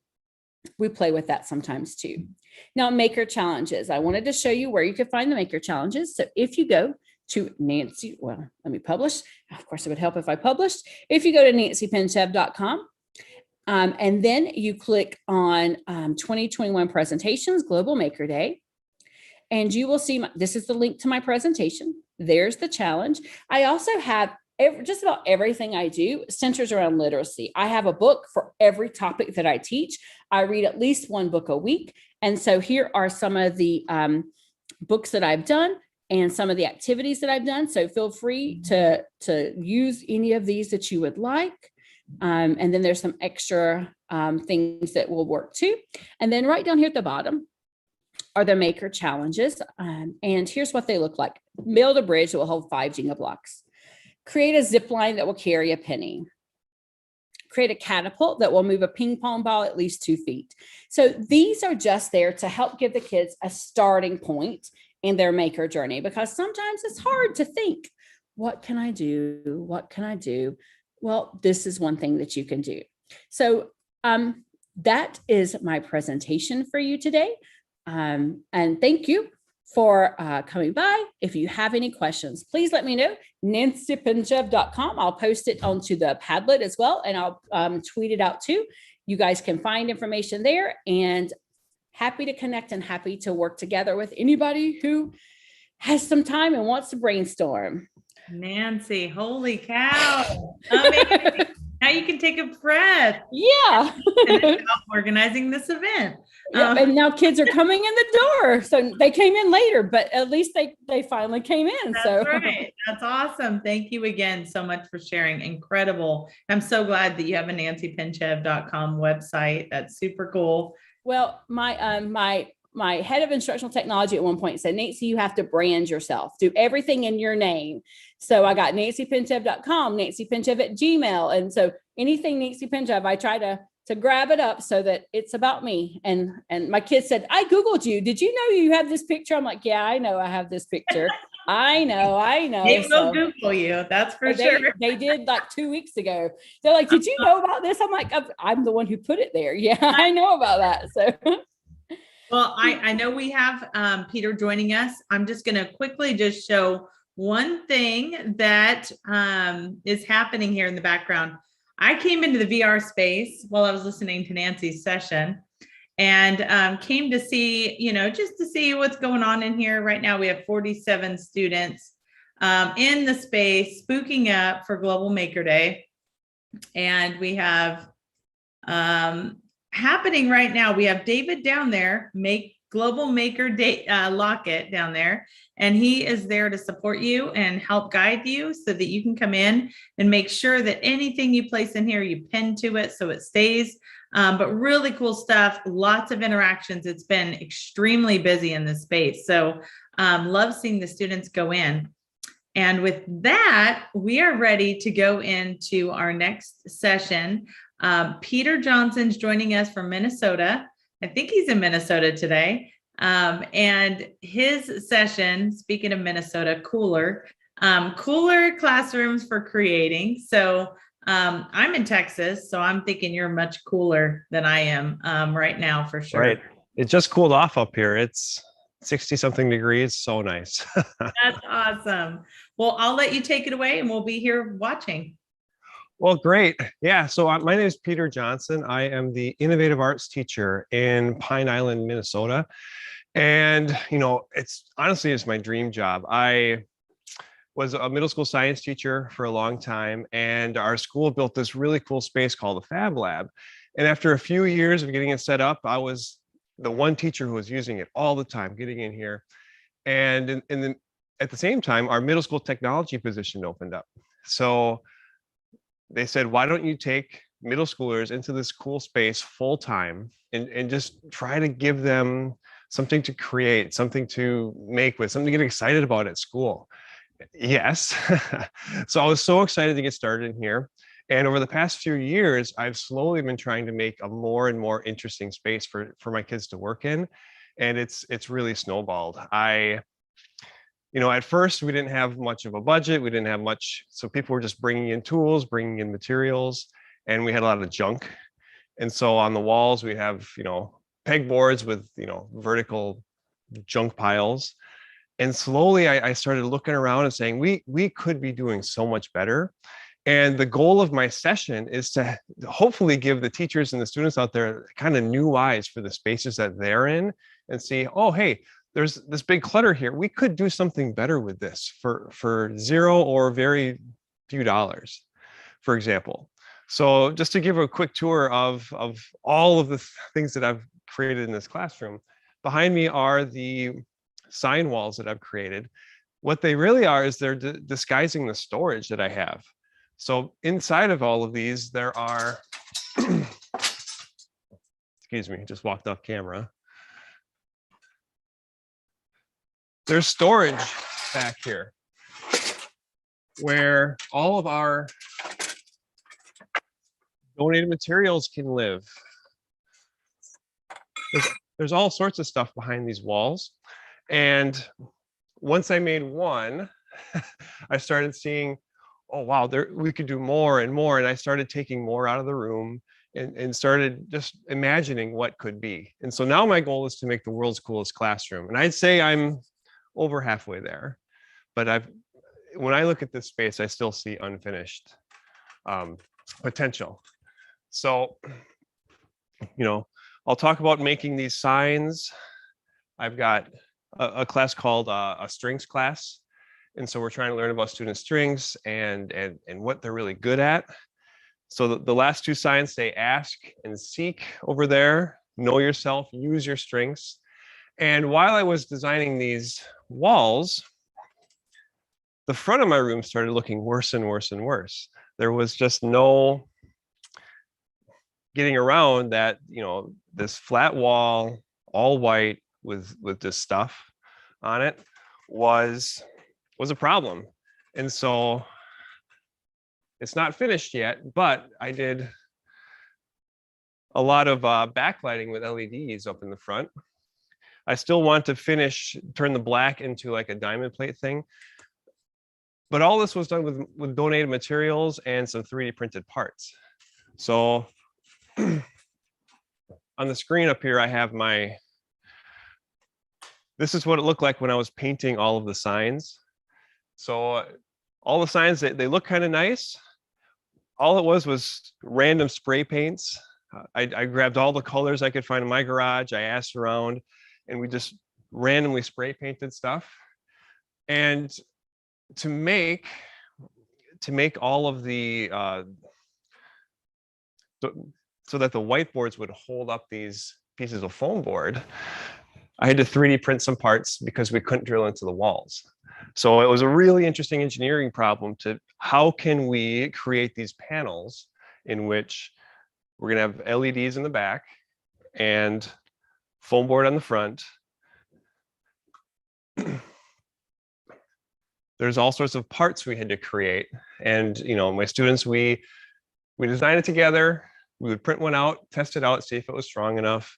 we play with that sometimes too. Now, maker challenges. I wanted to show you where you can find the maker challenges. So if you go to Nancy, well, let me publish. Of course, it would help if I published. If you go to nancypinchev.com and then you click on 2021 presentations, Global Maker Day, and you will see, this is the link to my presentation. There's the challenge. I also have just about everything I do centers around literacy. I have a book for every topic that I teach. I read at least one book a week. And so here are some of the books that I've done and some of the activities that I've done. So feel free to use any of these that you would like. And then there's some extra things that will work too. And then right down here at the bottom, are the maker challenges. And here's what they look like. Build a bridge that will hold 5 Jenga blocks. Create a zip line that will carry a penny. Create a catapult that will move a ping pong ball at least 2 feet. So these are just there to help give the kids a starting point in their maker journey, because sometimes it's hard to think, what can I do? What can I do? Well, this is one thing that you can do. So that is my presentation for you today. And thank you for coming by. If you have any questions, please let me know. nancypinchev.com. I'll post it onto the Padlet as well, and I'll tweet it out too. You guys can find information there, and happy to connect and happy to work together with anybody who has some time and wants to brainstorm. Nancy, holy cow. Amazing. Now you can take a breath. Yeah. And organizing this event. Yep, and now kids are coming in the door. So they came in later, but at least they finally came in. That's right. That's awesome. Thank you again so much for sharing. Incredible. I'm so glad that you have a nancypinchev.com website. That's super cool. Well, my head of instructional technology at one point said, Nancy, you have to brand yourself. Do everything in your name. So I got nancypinchev.com, nancypinchev@gmail. And so anything Nancy Pinchev, I try to grab it up so that it's about me. And my kids said, I Googled you. Did you know you have this picture? I'm like, yeah, I know I have this picture. I know. They will Google you. That's for sure. They did like 2 weeks ago. They're like, did you know about this? I'm like, I'm the one who put it there. Yeah, I know about that. So. Well, I know we have Peter joining us. I'm just going to quickly just show one thing that is happening here in the background. I came into the VR space while I was listening to Nancy's session and came to see, just to see what's going on in here. Right now, we have 47 students in the space spooking up for Global Maker Day. And we have happening right now, we have David down there, Global Maker Day Locket down there, and he is there to support you and help guide you so that you can come in and make sure that anything you place in here, you pin to it so it stays. But really cool stuff, lots of interactions. It's been extremely busy in this space. So love seeing the students go in. And with that, we are ready to go into our next session. Peter Johnson's joining us from Minnesota. I think he's in Minnesota today. And his session, speaking of Minnesota, cooler classrooms for creating. So I'm in Texas, so I'm thinking you're much cooler than I am right now for sure. Right. It just cooled off up here. It's 60 something degrees. So nice. That's awesome. Well, I'll let you take it away and we'll be here watching. Well, great. Yeah. So my name is Peter Johnson. I am the innovative arts teacher in Pine Island, Minnesota. And, it's my dream job. I was a middle school science teacher for a long time, and our school built this really cool space called the Fab Lab. And after a few years of getting it set up, I was the one teacher who was using it all the time, getting in here. And then at the same time, our middle school technology position opened up. So they said, why don't you take middle schoolers into this cool space full time and just try to give them something to create, something to make with, something to get excited about at school. Yes. So I was so excited to get started in here. And over the past few years, I've slowly been trying to make a more and more interesting space for my kids to work in. And it's really snowballed. At first we didn't have much of a budget. We didn't have much. So people were just bringing in tools, bringing in materials, and we had a lot of junk. And so on the walls, we have, pegboards with, vertical junk piles. And slowly I started looking around and saying, we could be doing so much better. And the goal of my session is to hopefully give the teachers and the students out there kind of new eyes for the spaces that they're in and see, oh, hey, there's this big clutter here. We could do something better with this for zero or very few dollars, for example. So just to give a quick tour of all of the things that I've created in this classroom, behind me are the sign walls that I've created. What they really are is they're disguising the storage that I have. So inside of all of these, there are, excuse me, just walked off camera. there's storage back here where all of our donated materials can live. There's all sorts of stuff behind these walls. And once I made one, I started seeing, oh, wow, we could do more and more. And I started taking more out of the room and started just imagining what could be. And so now my goal is to make the world's coolest classroom. And I'd say I'm over halfway there. But when I look at this space, I still see unfinished potential. So, I'll talk about making these signs. I've got a class called a strings class. And so we're trying to learn about student strengths and what they're really good at. So the last two signs say ask and seek over there, know yourself, use your strengths. And while I was designing these walls, the front of my room started looking worse and worse and worse. There was just no getting around that, this flat wall, all white with this stuff on it was a problem. And so it's not finished yet, but I did a lot of backlighting with LEDs up in the front. I still want to turn the black into like a diamond plate thing. But all this was done with donated materials and some 3D printed parts. So on the screen up here, I have this is what it looked like when I was painting all of the signs. So all the signs, they look kind of nice. All it was random spray paints. I grabbed all the colors I could find in my garage. I asked around and we just randomly spray painted stuff. And to make all of the, so that the whiteboards would hold up these pieces of foam board, I had to 3D print some parts because we couldn't drill into the walls. So it was a really interesting engineering problem to how can we create these panels in which we're gonna have LEDs in the back and foam board on the front. There's all sorts of parts we had to create. And my students, we designed it together. We would print one out, test it out, see if it was strong enough.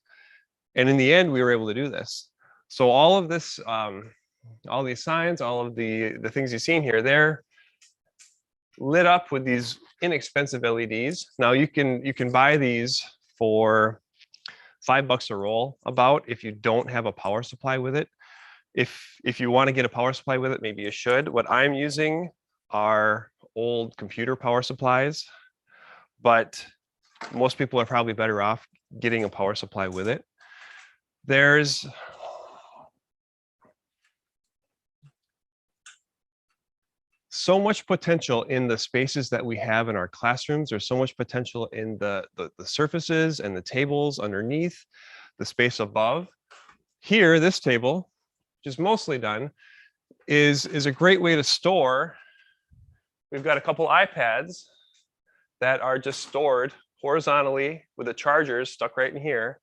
And in the end, we were able to do this. So all of this, all these signs, all of the things you've seen here, they're lit up with these inexpensive LEDs. Now you can buy these for $5 a roll about if you don't have a power supply with it. If you want to get a power supply with it, maybe you should. What I'm using are old computer power supplies, but most people are probably better off getting a power supply with it. There's so much potential in the spaces that we have in our classrooms. There's so much potential in the surfaces and the tables underneath, the space above. Here, this table, which is mostly done, is a great way to store. We've got a couple iPads that are just stored horizontally with the chargers stuck right in here.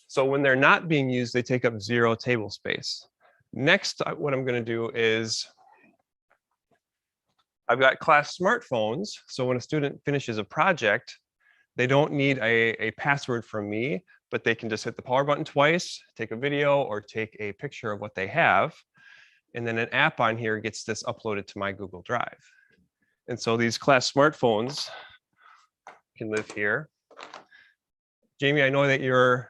So when they're not being used, they take up 0 table space. Next, what I'm going to do is I've got class smartphones. So when a student finishes a project, they don't need a password from me, but they can just hit the power button twice, take a video or take a picture of what they have. And then an app on here gets this uploaded to my Google Drive. And so these class smartphones can live here. Jamie, I know that you're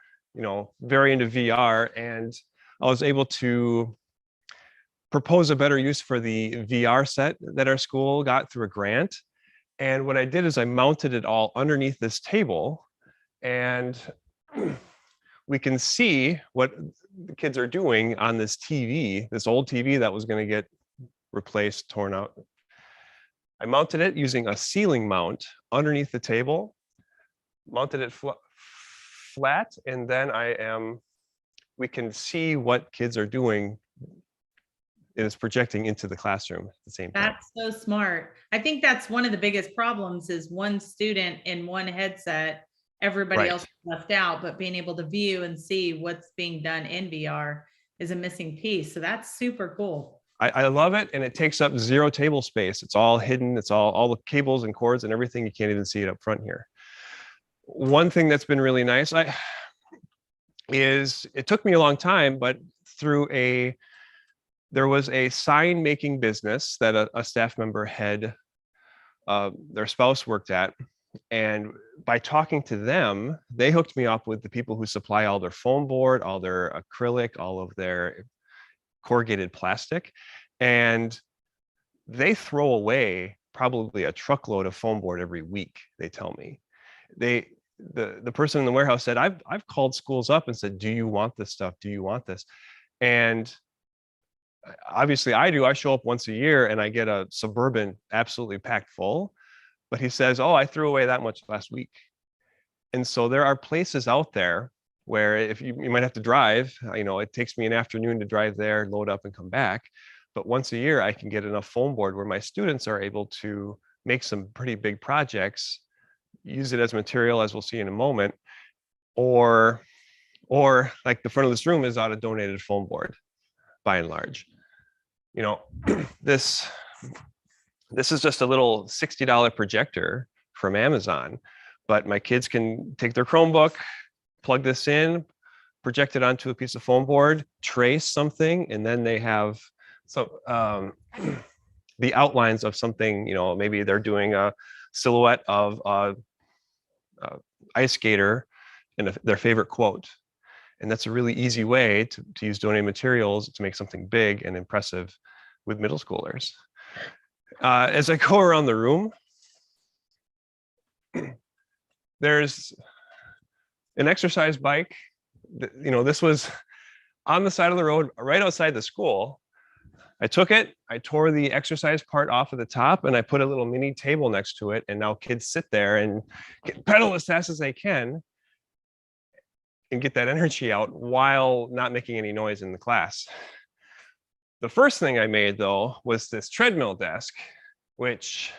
very into VR, and I was able to propose a better use for the VR set that our school got through a grant. And what I did is I mounted it all underneath this table, and we can see what the kids are doing on this TV, this old TV that was going to get replaced, torn out. I mounted it using a ceiling mount underneath the table, mounted it flat, and then we can see what kids are doing. It is projecting into the classroom at the same time. That's so smart. I think that's one of the biggest problems is one student in one headset, everybody else left out, but being able to view and see what's being done in VR is a missing piece. So that's super cool. I love it, and it takes up zero table space. It's all hidden. It's all the cables and cords and everything. You can't even see it up front here. One thing that's been really nice is it took me a long time, but there was a sign making business that a staff member had, their spouse worked at. And by talking to them, they hooked me up with the people who supply all their foam board, all their acrylic, all of their corrugated plastic. And they throw away probably a truckload of foam board every week, they tell me. The person in the warehouse said, I've called schools up and said, do you want this stuff? Do you want this? And obviously I do. I show up once a year and I get a Suburban absolutely packed full. But he says, oh, I threw away that much last week. And so there are places out there where if you might have to drive, it takes me an afternoon to drive there, load up and come back. But once a year, I can get enough foam board where my students are able to make some pretty big projects, use it as material, as we'll see in a moment, or like the front of this room is out of donated foam board, by and large. This is just a little $60 projector from Amazon, but my kids can take their Chromebook, plug this in, project it onto a piece of foam board, trace something, and then they have the outlines of something. Maybe they're doing a silhouette of a ice skater and their favorite quote. And that's a really easy way to use donated materials to make something big and impressive with middle schoolers. As I go around the room, there's an exercise bike. This was on the side of the road right outside the school. I took it, I tore the exercise part off of the top, and I put a little mini table next to it. And now kids sit there and pedal as fast as they can and get that energy out while not making any noise in the class. The first thing I made, though, was this treadmill desk, which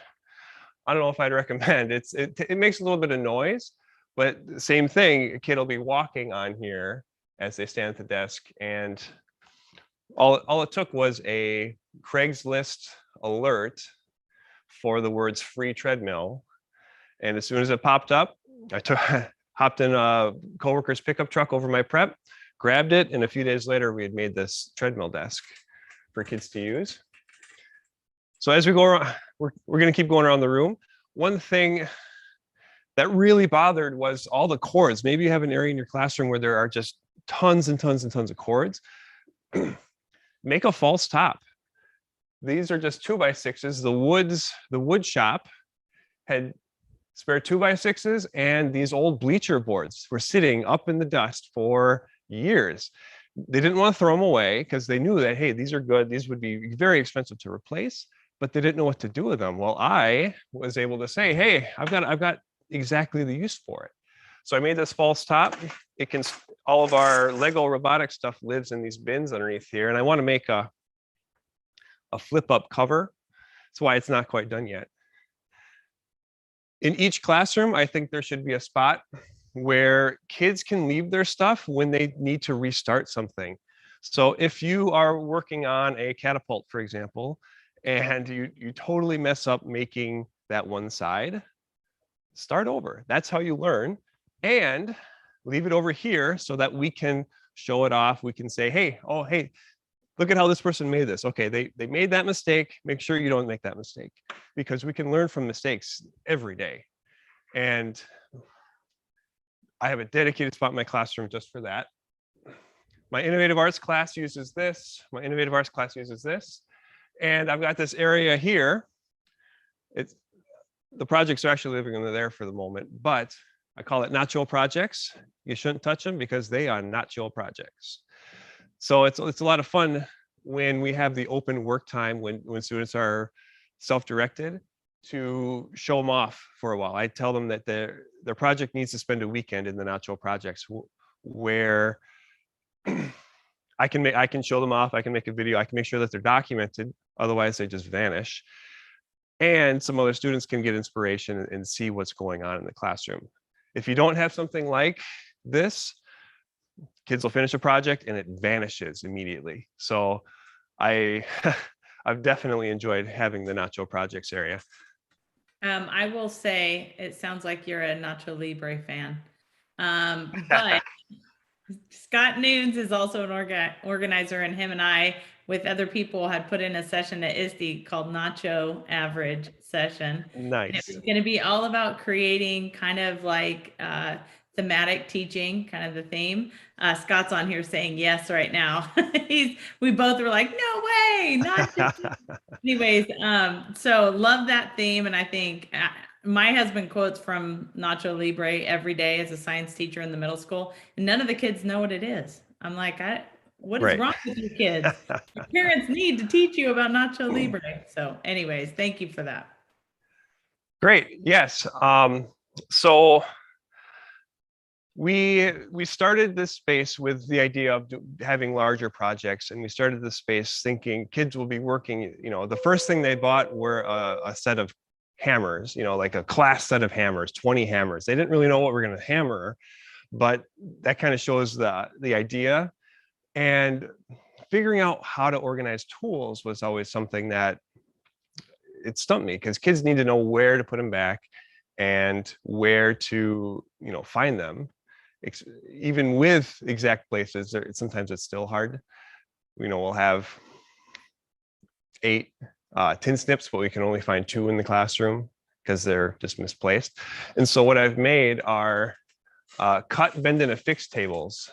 I don't know if I'd recommend. It makes a little bit of noise, but same thing, a kid will be walking on here as they stand at the desk. And all it took was a Craigslist alert for the words free treadmill. And as soon as it popped up, I hopped in a coworker's pickup truck over my prep, grabbed it, and a few days later, we had made this treadmill desk for kids to use. So as we go around, we're going to keep going around the room. One thing that really bothered was all the cords. Maybe you have an area in your classroom where there are just tons and tons and tons of cords. Make a false top. These are just 2x6s. The wood shop had spare 2x6s, and these old bleacher boards were sitting up in the dust for years. They didn't want to throw them away because they knew that, hey, these are good. These would be very expensive to replace, but they didn't know what to do with them. Well, I was able to say, hey, I've got exactly the use for it. So I made this false top. All of our Lego robotic stuff lives in these bins underneath here. And I want to make a flip up cover. That's why it's not quite done yet. In each classroom, I think there should be a spot where kids can leave their stuff when they need to restart something. So if you are working on a catapult, for example, and you totally mess up making that one side, start over. That's how you learn. And leave it over here so that we can show it off. We can say, hey, look at how this person made this. Okay, they made that mistake. Make sure you don't make that mistake, because we can learn from mistakes every day. And I have a dedicated spot in my classroom just for that. My innovative arts class uses this. My innovative arts class uses this. And I've got this area here. The projects are actually living in there for the moment, but I call it Nacho projects. You shouldn't touch them because they are Nacho projects. So it's a lot of fun when we have the open work time, when students are self-directed, to show them off for a while. I tell them that their project needs to spend a weekend in the Nacho projects where I can show them off. I can make a video. I can make sure that they're documented. Otherwise, they just vanish. And some other students can get inspiration and see what's going on in the classroom. If you don't have something like this, kids will finish a project and it vanishes immediately. So I I've definitely enjoyed having the Nacho Projects area. I will say, it sounds like you're a Nacho Libre fan. But Scott Nunes is also an organizer, and him and I, with other people, had put in a session at ISTE called Nacho Average Session. Nice. And it was going to be all about creating kind of like thematic teaching, kind of the theme. Scott's on here saying yes right now. We both were like, no way, not just. Anyways, so love that theme, and I think my husband quotes from Nacho Libre every day as a science teacher in the middle school, and none of the kids know what it is. I'm like, what is Right. wrong with you kids? Your parents need to teach you about Nacho Libre. So anyways, thank you for that. Great. Yes. So we started this space with the idea of having larger projects, and we started this space thinking kids will be working, the first thing they bought were a set of hammers, like a class set of hammers, 20 hammers. They didn't really know what we're going to hammer, but that kind of shows the idea. And figuring out how to organize tools was always something that it stumped me, because kids need to know where to put them back and where to, find them. Even with exact places, sometimes it's still hard. We'll have 8 tin snips, but we can only find 2 in the classroom because they're just misplaced. And so what I've made are cut, bend, and affix tables.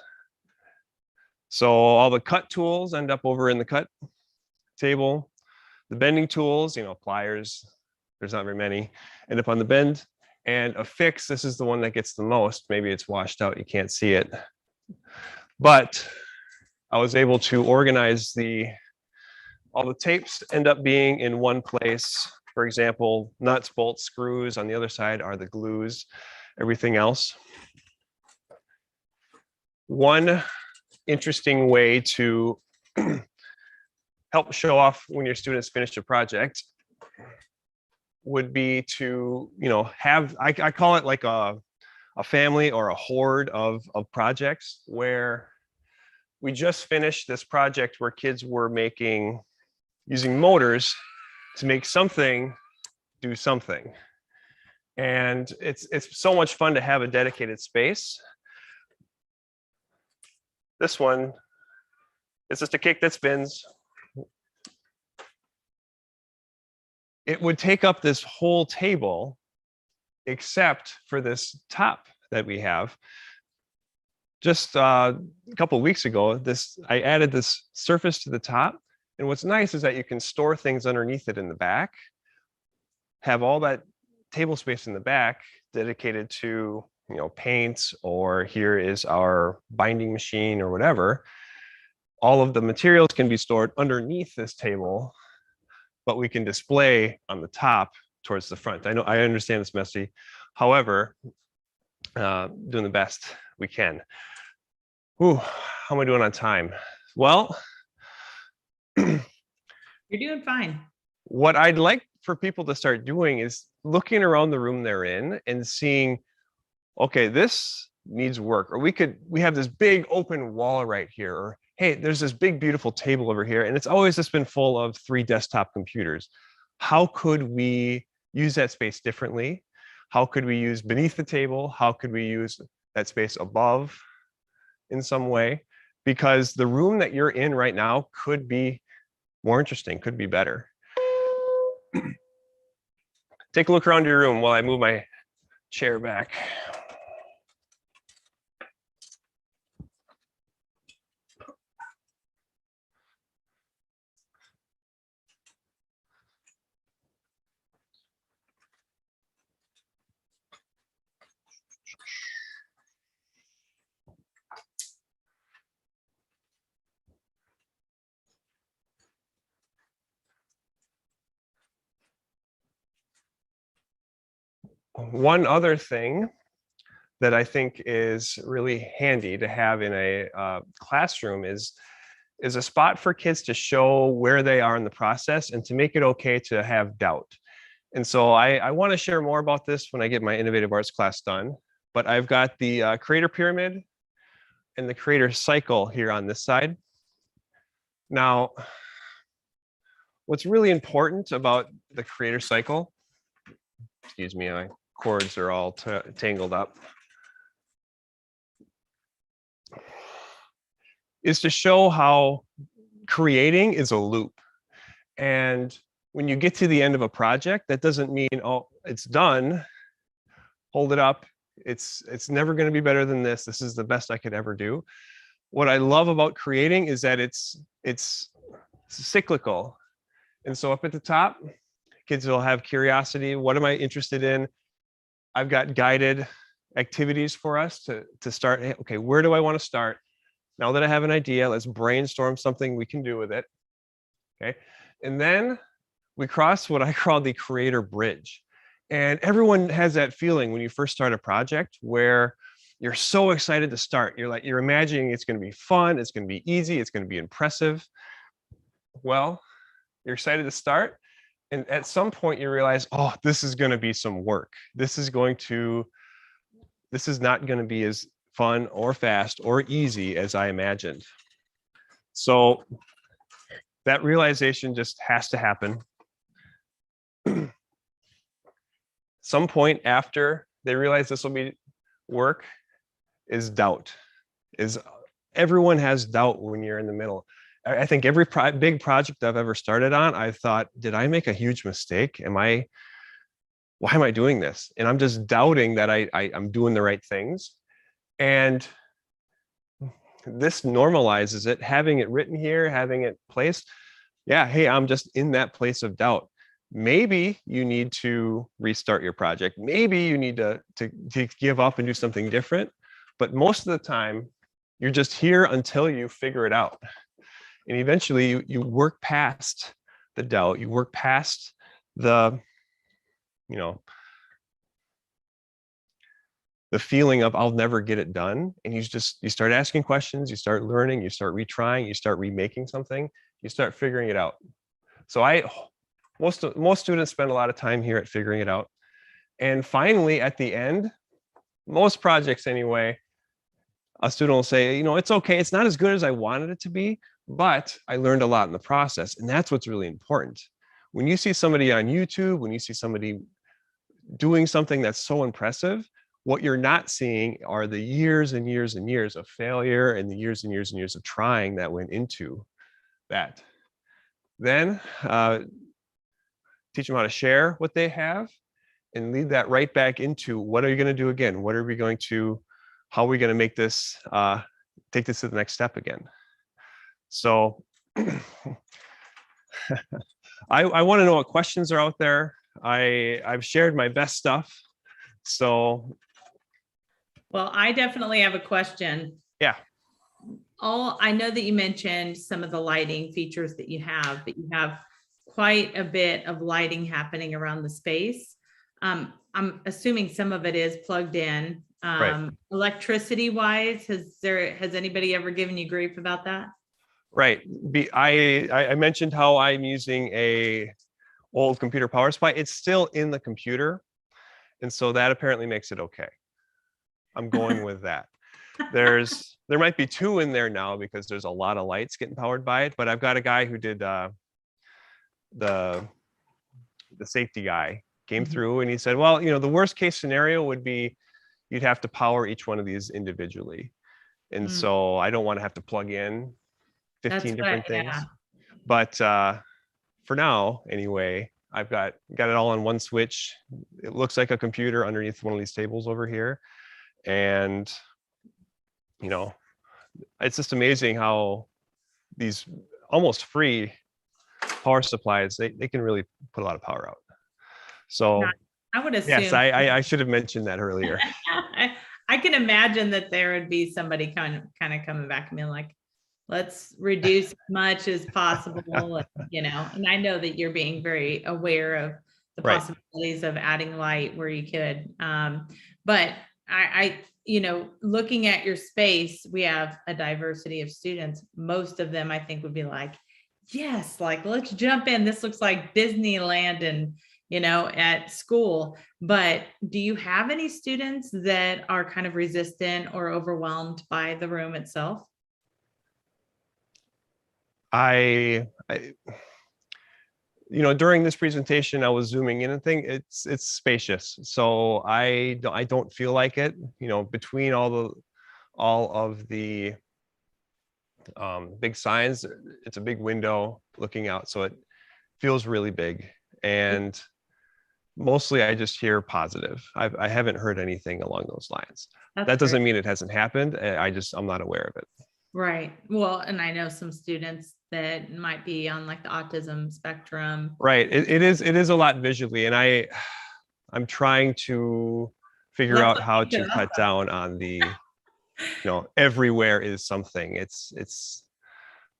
So all the cut tools end up over in the cut table. The bending tools, pliers, there's not very many, end up on the bend. And affix, this is the one that gets the most. Maybe it's washed out, you can't see it. But I was able to organize all the tapes end up being in one place. For example, nuts, bolts, screws. On the other side are the glues, everything else. One interesting way to help show off when your students finish a project would be to, have, I call it like a family or a horde of projects, where we just finished this project where kids were using motors to make something do something. And it's so much fun to have a dedicated space. This one is just a cake that spins. It would take up this whole table, except for this top that we have. Just a couple of weeks ago, I added this surface to the top. And what's nice is that you can store things underneath it in the back, have all that table space in the back dedicated to, paints, or here is our binding machine or whatever. All of the materials can be stored underneath this table, but we can display on the top towards the front. I understand it's messy. However, doing the best we can. Ooh, how am I doing on time? Well, you're doing fine. What I'd like for people to start doing is looking around the room they're in and seeing, okay, this needs work, or we have this big open wall right here, or hey, there's this big, beautiful table over here, and it's always just been full of 3 desktop computers. How could we use that space differently? How could we use beneath the table? How could we use that space above in some way? Because the room that you're in right now could be more interesting, could be better. Take a look around your room while I move my chair back. One other thing that I think is really handy to have in a classroom is a spot for kids to show where they are in the process and to make it okay to have doubt. And so I want to share more about this when I get my Innovative Arts class done, but I've got the Creator Pyramid and the creator cycle here on this side. Now, what's really important about the creator cycle, excuse me, my cords are all tangled up, is to show how creating is a loop. And when you get to the end of a project, that doesn't mean, oh, it's done, hold it up. It's never going to be better than this. This is the best I could ever do. What I love about creating is that it's cyclical. And so up at the top, kids will have curiosity. What am I interested in? I've got guided activities for us to start. Hey, okay, where do I want to start? Now that I have an idea, let's brainstorm something we can do with it. Okay. And then we cross what I call the creator bridge. And everyone has that feeling when you first start a project where you're so excited to start. You're imagining it's going to be fun, it's going to be easy, it's going to be impressive. Well, you're excited to start. And at some point you realize, oh, this is going to be some work. This is not going to be as fun or fast or easy as I imagined. So that realization just has to happen. Some point after they realize this will be work is doubt. Everyone has doubt when you're in the middle. I think every big project I've ever started on, I thought, did I make a huge mistake? Why am I doing this? And I'm just doubting that I'm doing the right things. And this normalizes it, having it written here, having it placed. Yeah, hey, I'm just in that place of doubt. Maybe you need to restart your project. Maybe you need to give up and do something different. But most of the time, you're just here until you figure it out. And eventually you work past the doubt, you work past the feeling of I'll never get it done. And you start asking questions, you start learning, you start retrying, you start remaking something, you start figuring it out. So most students spend a lot of time here at figuring it out. And finally, at the end, most projects anyway, a student will say, it's okay. It's not as good as I wanted it to be, but I learned a lot in the process. And that's what's really important. When you see somebody on YouTube, when you see somebody doing something that's so impressive, what you're not seeing are the years and years and years of failure and the years and years and years of trying that went into that. Then teach them how to share what they have and lead that right back into what are you going to do again? How are we going to make this, take this to the next step again? So I want to know what questions are out there. I've shared my best stuff. So. Well, I definitely have a question. Yeah. I know that you mentioned some of the lighting features that you have, but you have quite a bit of lighting happening around the space. I'm assuming some of it is plugged in. Right. Electricity wise, has anybody ever given you grief about that? Right. I mentioned how I'm using a old computer power supply. It's still in the computer. And so that apparently makes it okay. I'm going with that. There might be two in there now because there's a lot of lights getting powered by it, but I've got a guy who did the safety guy came through and he said, well, the worst case scenario would be you'd have to power each one of these individually. And so I don't want to have to plug in 15 different things. Yeah. But for now, anyway, I've got it all on one switch. It looks like a computer underneath one of these tables over here. And, it's just amazing how these almost free power supplies, they can really put a lot of power out. So I would assume. Yes, I should have mentioned that earlier. I can imagine that there would be somebody kind of coming back and being like, let's reduce as much as possible, and I know that you're being very aware of the possibilities of adding light where you could. But I looking at your space, we have a diversity of students. Most of them, I think, would be like, yes, like, let's jump in. This looks like Disneyland and, at school. But do you have any students that are kind of resistant or overwhelmed by the room itself? During this presentation, I was zooming in and thing. It's spacious, so I don't feel like it. Between all of the big signs, it's a big window looking out, so it feels really big. And mostly, I just hear positive. I haven't heard anything along those lines. That doesn't mean it hasn't happened. I'm not aware of it. Right. Well, and I know some students that might be on like the autism spectrum. Right. It is a lot visually, and I'm trying to figure out how to cut down on the, everywhere is something. It's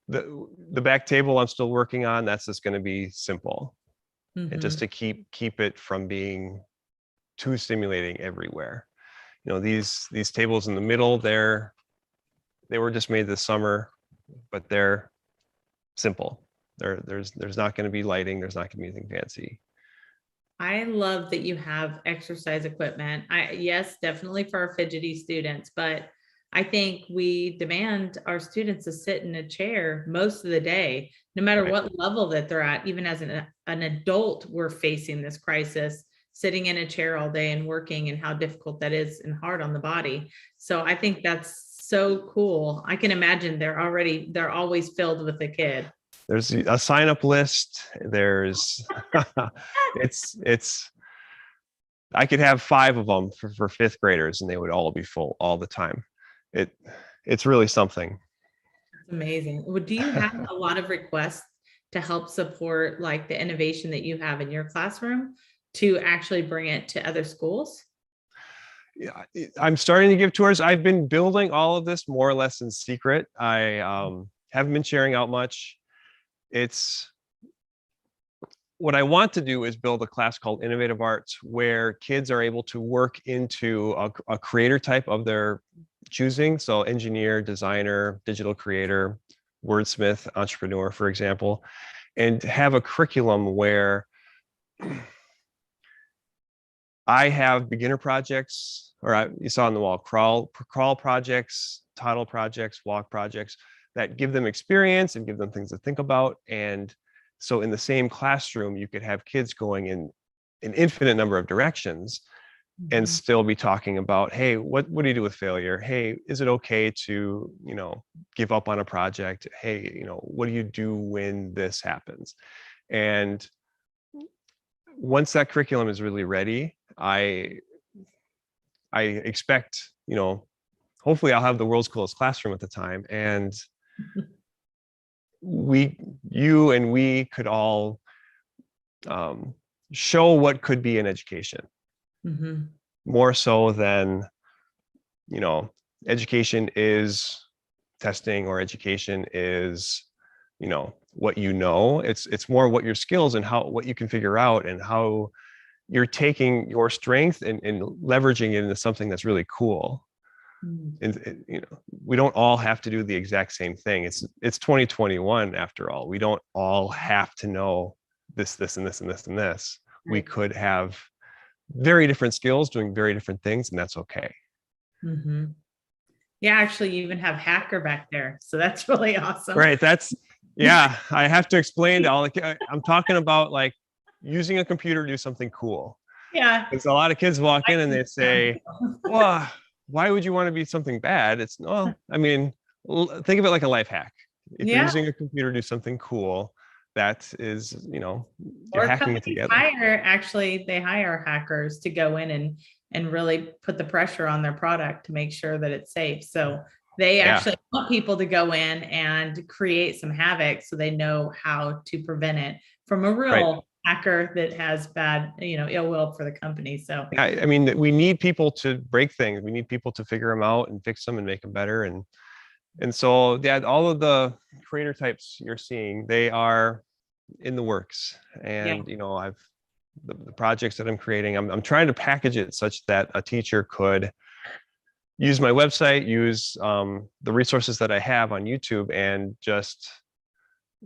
the back table I'm still working on. That's just going to be simple, and just to keep it from being too stimulating everywhere. These tables in the middle, they were just made this summer, but they're simple. There's not going to be lighting. There's not going to be anything fancy. I love that you have exercise equipment. Yes, definitely for our fidgety students, but I think we demand our students to sit in a chair most of the day, no matter what level that they're at. Even as an adult, we're facing this crisis, sitting in a chair all day and working, and how difficult that is and hard on the body. So I think that's so cool. I can imagine they're always filled with a kid. There's a sign up list. There's I could have 5 of them for 5th graders, and they would all be full all the time. It's really something. It's amazing. Well, do you have a lot of requests to help support like the innovation that you have in your classroom to actually bring it to other schools? Yeah, I'm starting to give tours. I've been building all of this more or less in secret. I haven't been sharing out much. What I want to do is build a class called Innovative Arts, where kids are able to work into a creator type of their choosing. So engineer, designer, digital creator, wordsmith, entrepreneur, for example, and have a curriculum where I have beginner projects, or you saw on the wall, crawl projects, toddle projects, walk projects that give them experience and give them things to think about. And so in the same classroom, you could have kids going in an infinite number of directions and still be talking about, hey, what do you do with failure? Hey, is it okay to, give up on a project? Hey, what do you do when this happens? And once that curriculum is really ready, I expect, hopefully I'll have the world's coolest classroom at the time. And you and we could all show what could be an education. More so than, education is testing, or education is, what it's more what your skills and what you can figure out, and how you're taking your strength and leveraging it into something that's really cool. And we don't all have to do the exact same thing. It's 2021 after all. We don't all have to know this and this and this and this. We could have very different skills doing very different things, and that's okay. Yeah, actually, you even have hacker back there, so that's really awesome. Right. I have to explain to all I'm talking about like using a computer to do something cool. Yeah. Because a lot of kids walk in and they say, well, why would you want to be something bad? Think of it like a life hack. If you're using a computer to do something cool, that is, you're hacking it together. They hire hackers to go in and really put the pressure on their product to make sure that it's safe. So they actually want people to go in and create some havoc so they know how to prevent it from a real hacker that has bad, ill will for the company. So we need people to break things. We need people to figure them out and fix them and make them better. And so all of the creator types you're seeing, they are in the works. And I've the projects that I'm creating, I'm trying to package it such that a teacher could use my website, use the resources that I have on YouTube, and just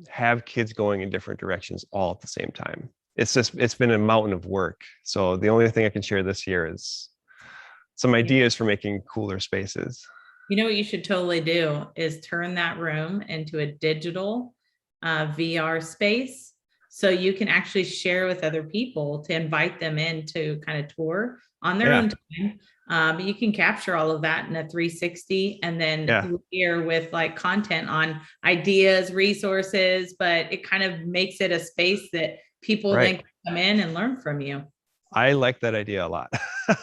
have kids going in different directions all at the same time. it's been a mountain of work. So the only thing I can share this year is some ideas for making cooler spaces. You know what you should totally do is turn that room into a digital VR space. So you can actually share with other people to invite them in to kind of tour on their own time. You can capture all of that in a 360 and then here with like content on ideas, resources, but it kind of makes it a space that people then can come in and learn from you. I like that idea a lot.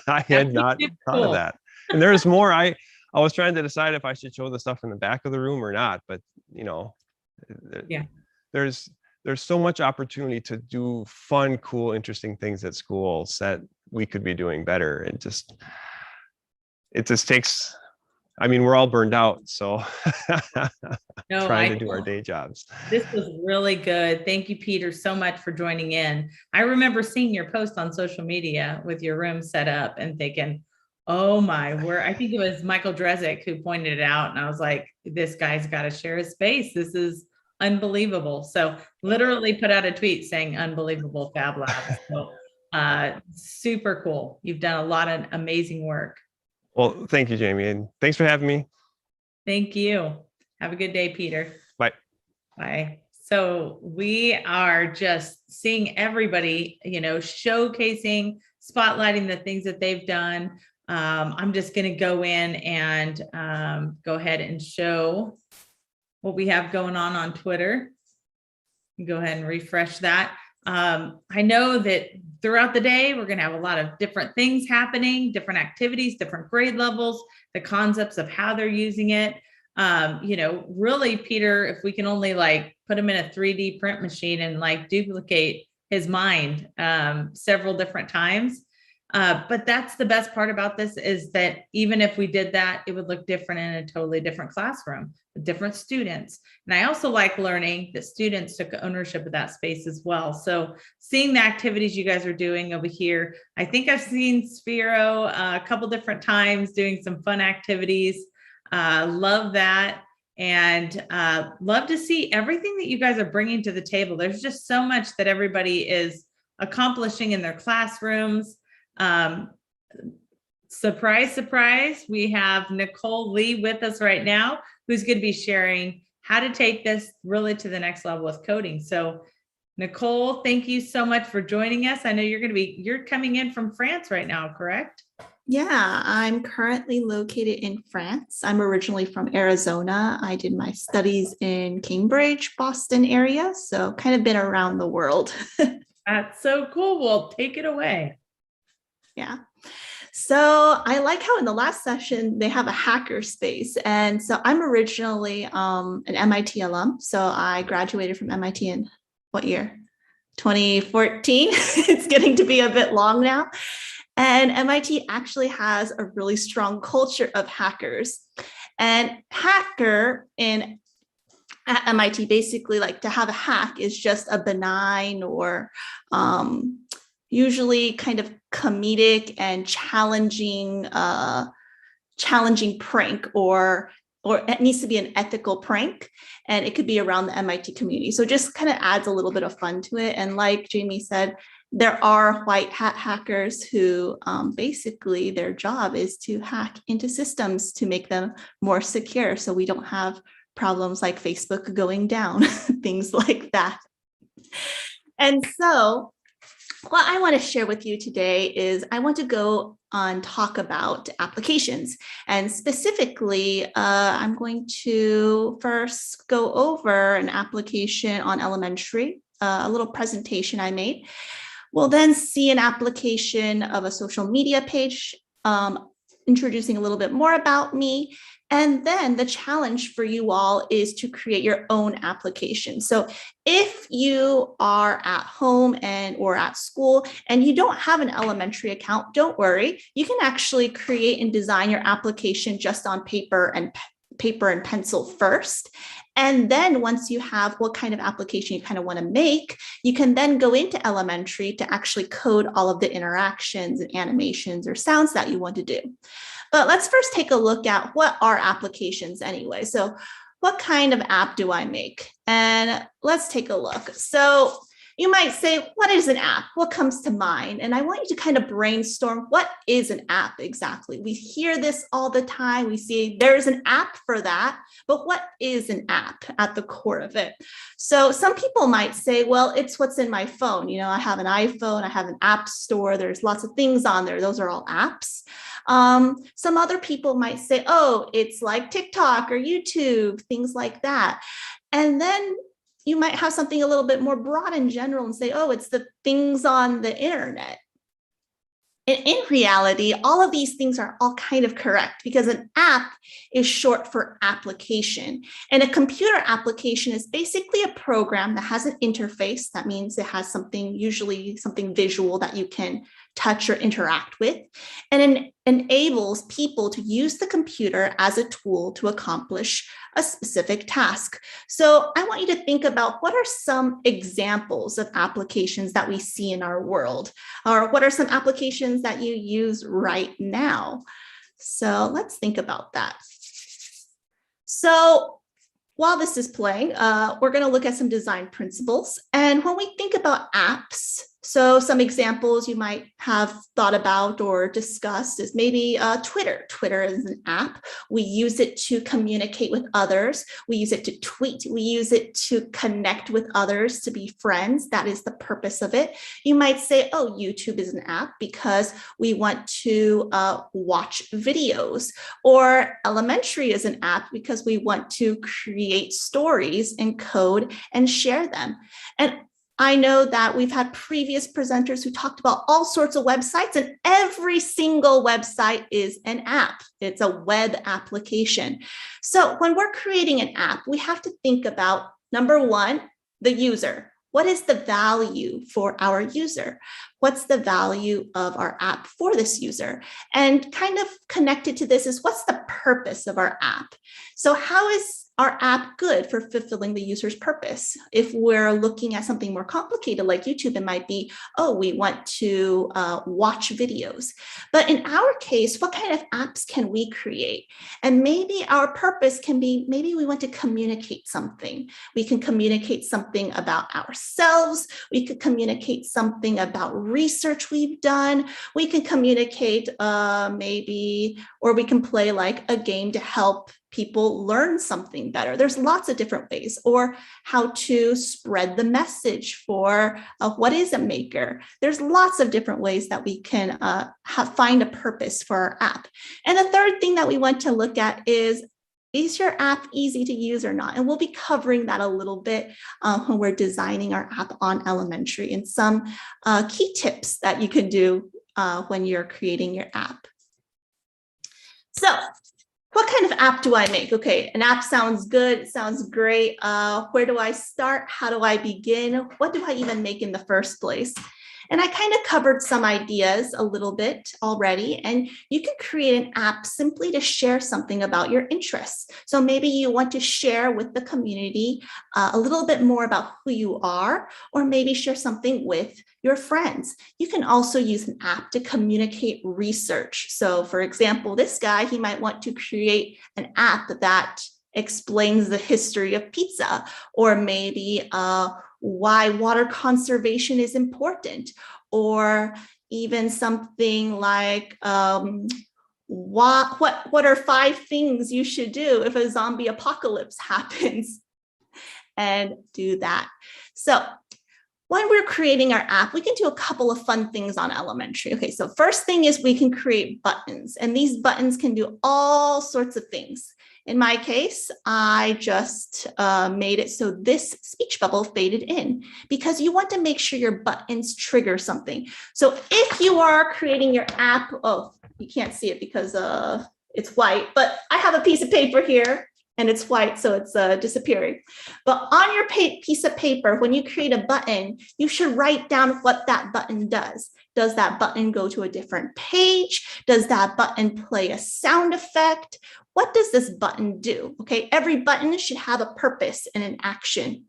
I had not thought of that. And there's more. I was trying to decide if I should show the stuff in the back of the room or not, but you know, there's so much opportunity to do fun, cool, interesting things at schools that we could be doing better. And it just takes, I mean, we're all burned out. So trying to do our day jobs. This was really good. Thank you, Peter, so much for joining in. I remember seeing your post on social media with your room set up and thinking, oh my word, I think it was Michael Drezick who pointed it out. And I was like, this guy's got to share his space. This is unbelievable. So literally put out a tweet saying unbelievable Fab Lab. So super cool. You've done a lot of amazing work. Well, thank you, Jamie. And thanks for having me. Thank you. Have a good day, Peter. Bye. Bye. So we are just seeing everybody, you know, showcasing, spotlighting the things that they've done. I'm just going to go in and go ahead and show what we have going on Twitter. Go ahead and refresh that. I know that throughout the day, we're going to have a lot of different things happening, different activities, different grade levels, the concepts of how they're using it. You know, really, Peter, if we can only like put him in a 3D print machine and like duplicate his mind several different times. But that's the best part about this is that even if we did that, it would look different in a totally different classroom with different students. And I also like learning that students took ownership of that space as well. So seeing the activities you guys are doing over here, I think I've seen Sphero a couple different times doing some fun activities. Love that. And love to see everything that you guys are bringing to the table. There's just so much that everybody is accomplishing in their classrooms. Surprise, surprise, we have Nicole Lee with us right now, who's going to be sharing how to take this really to the next level with coding. So Nicole, thank you so much for joining us. I know you're coming in from France right now, correct? Yeah, I'm currently located in France. I'm originally from Arizona. I did my studies in Cambridge, Boston area, so kind of been around the world. That's so cool. Well, take it away. Yeah. So I like how in the last session, they have a hacker space. And so I'm originally an MIT alum. So I graduated from MIT in what year? 2014. It's getting to be a bit long now. And MIT actually has a really strong culture of hackers. And hacker at MIT, basically like to have a hack is just a benign or usually kind of comedic and challenging prank, or it needs to be an ethical prank, and it could be around the MIT community. So just kind of adds a little bit of fun to it. And like Jamie said, there are white hat hackers who basically their job is to hack into systems to make them more secure, so we don't have problems like Facebook going down, things like that. And so what I want to share with you today is I want to go on talk about applications. And specifically, I'm going to first go over an application on elementary, a little presentation I made. We'll then see an application of a social media page, introducing a little bit more about me. And then the challenge for you all is to create your own application. So if you are at home or at school and you don't have an elementary account, don't worry. You can actually create and design your application just on paper and pencil first. And then once you have what kind of application you kind of want to make, you can then go into elementary to actually code all of the interactions and animations or sounds that you want to do. But let's first take a look at what are applications anyway. So what kind of app do I make? And let's take a look. So You might say, what is an app? What comes to mind? And I want you to kind of brainstorm, what is an app exactly? We hear this all the time. We see there's an app for that, but what is an app at the core of it? So some people might say, well, it's what's in my phone. You know, I have an iPhone, I have an app store, there's lots of things on there. Those are all apps. Some other people might say, oh, it's like TikTok or YouTube, things like that. And then you might have something a little bit more broad and general and say, oh, it's the things on the internet. And in reality, all of these things are all kind of correct because an app is short for application. And a computer application is basically a program that has an interface. That means it has something, usually something visual that you can touch or interact with, and it enables people to use the computer as a tool to accomplish a specific task. So I want you to think about what are some examples of applications that we see in our world, or what are some applications that you use right now? So let's think about that. So while this is playing, we're going to look at some design principles. And when we think about apps, so some examples you might have thought about or discussed is maybe Twitter. Twitter is an app. We use it to communicate with others. We use it to tweet. We use it to connect with others, to be friends. That is the purpose of it. You might say, oh, YouTube is an app because we want to watch videos. Or Elementary is an app because we want to create stories and code and share them. And I know that we've had previous presenters who talked about all sorts of websites, and every single website is an app. It's a web application. So when we're creating an app, we have to think about, number one, the user. What is the value for our user? What's the value of our app for this user? And kind of connected to this is, what's the purpose of our app? So how is our app good for fulfilling the user's purpose? If we're looking at something more complicated like YouTube, it might be, oh, we want to watch videos. But in our case, what kind of apps can we create? And maybe our purpose can be, maybe we want to communicate something. We can communicate something about ourselves. We could communicate something about research we've done. We can communicate maybe, or we can play like a game to help people learn something better. There's lots of different ways, or how to spread the message for what is a maker. There's lots of different ways that we can find a purpose for our app. And the third thing that we want to look at is your app easy to use or not? And we'll be covering that a little bit when we're designing our app on Elementary, and some key tips that you can do when you're creating your app. So what kind of app do I make? Okay, an app sounds good, it sounds great. Where do I start? How do I begin? What do I even make in the first place? And I kind of covered some ideas a little bit already, and you can create an app simply to share something about your interests. So maybe you want to share with the community a little bit more about who you are, or maybe share something with your friends. You can also use an app to communicate research. So for example, this guy, he might want to create an app that explains the history of pizza, or maybe why water conservation is important, or even something like what are 5 things you should do if a zombie apocalypse happens, and do that. So when we're creating our app, we can do a couple of fun things on Elementary. Okay, so first thing is we can create buttons, and these buttons can do all sorts of things. In my case, I just made it so this speech bubble faded in, because you want to make sure your buttons trigger something. So if you are creating your app, oh, you can't see it because it's white, but I have a piece of paper here and it's white, so it's disappearing. But on your piece of paper, when you create a button, you should write down what that button does. Does that button go to a different page? Does that button play a sound effect? What does this button do? Okay, every button should have a purpose and an action.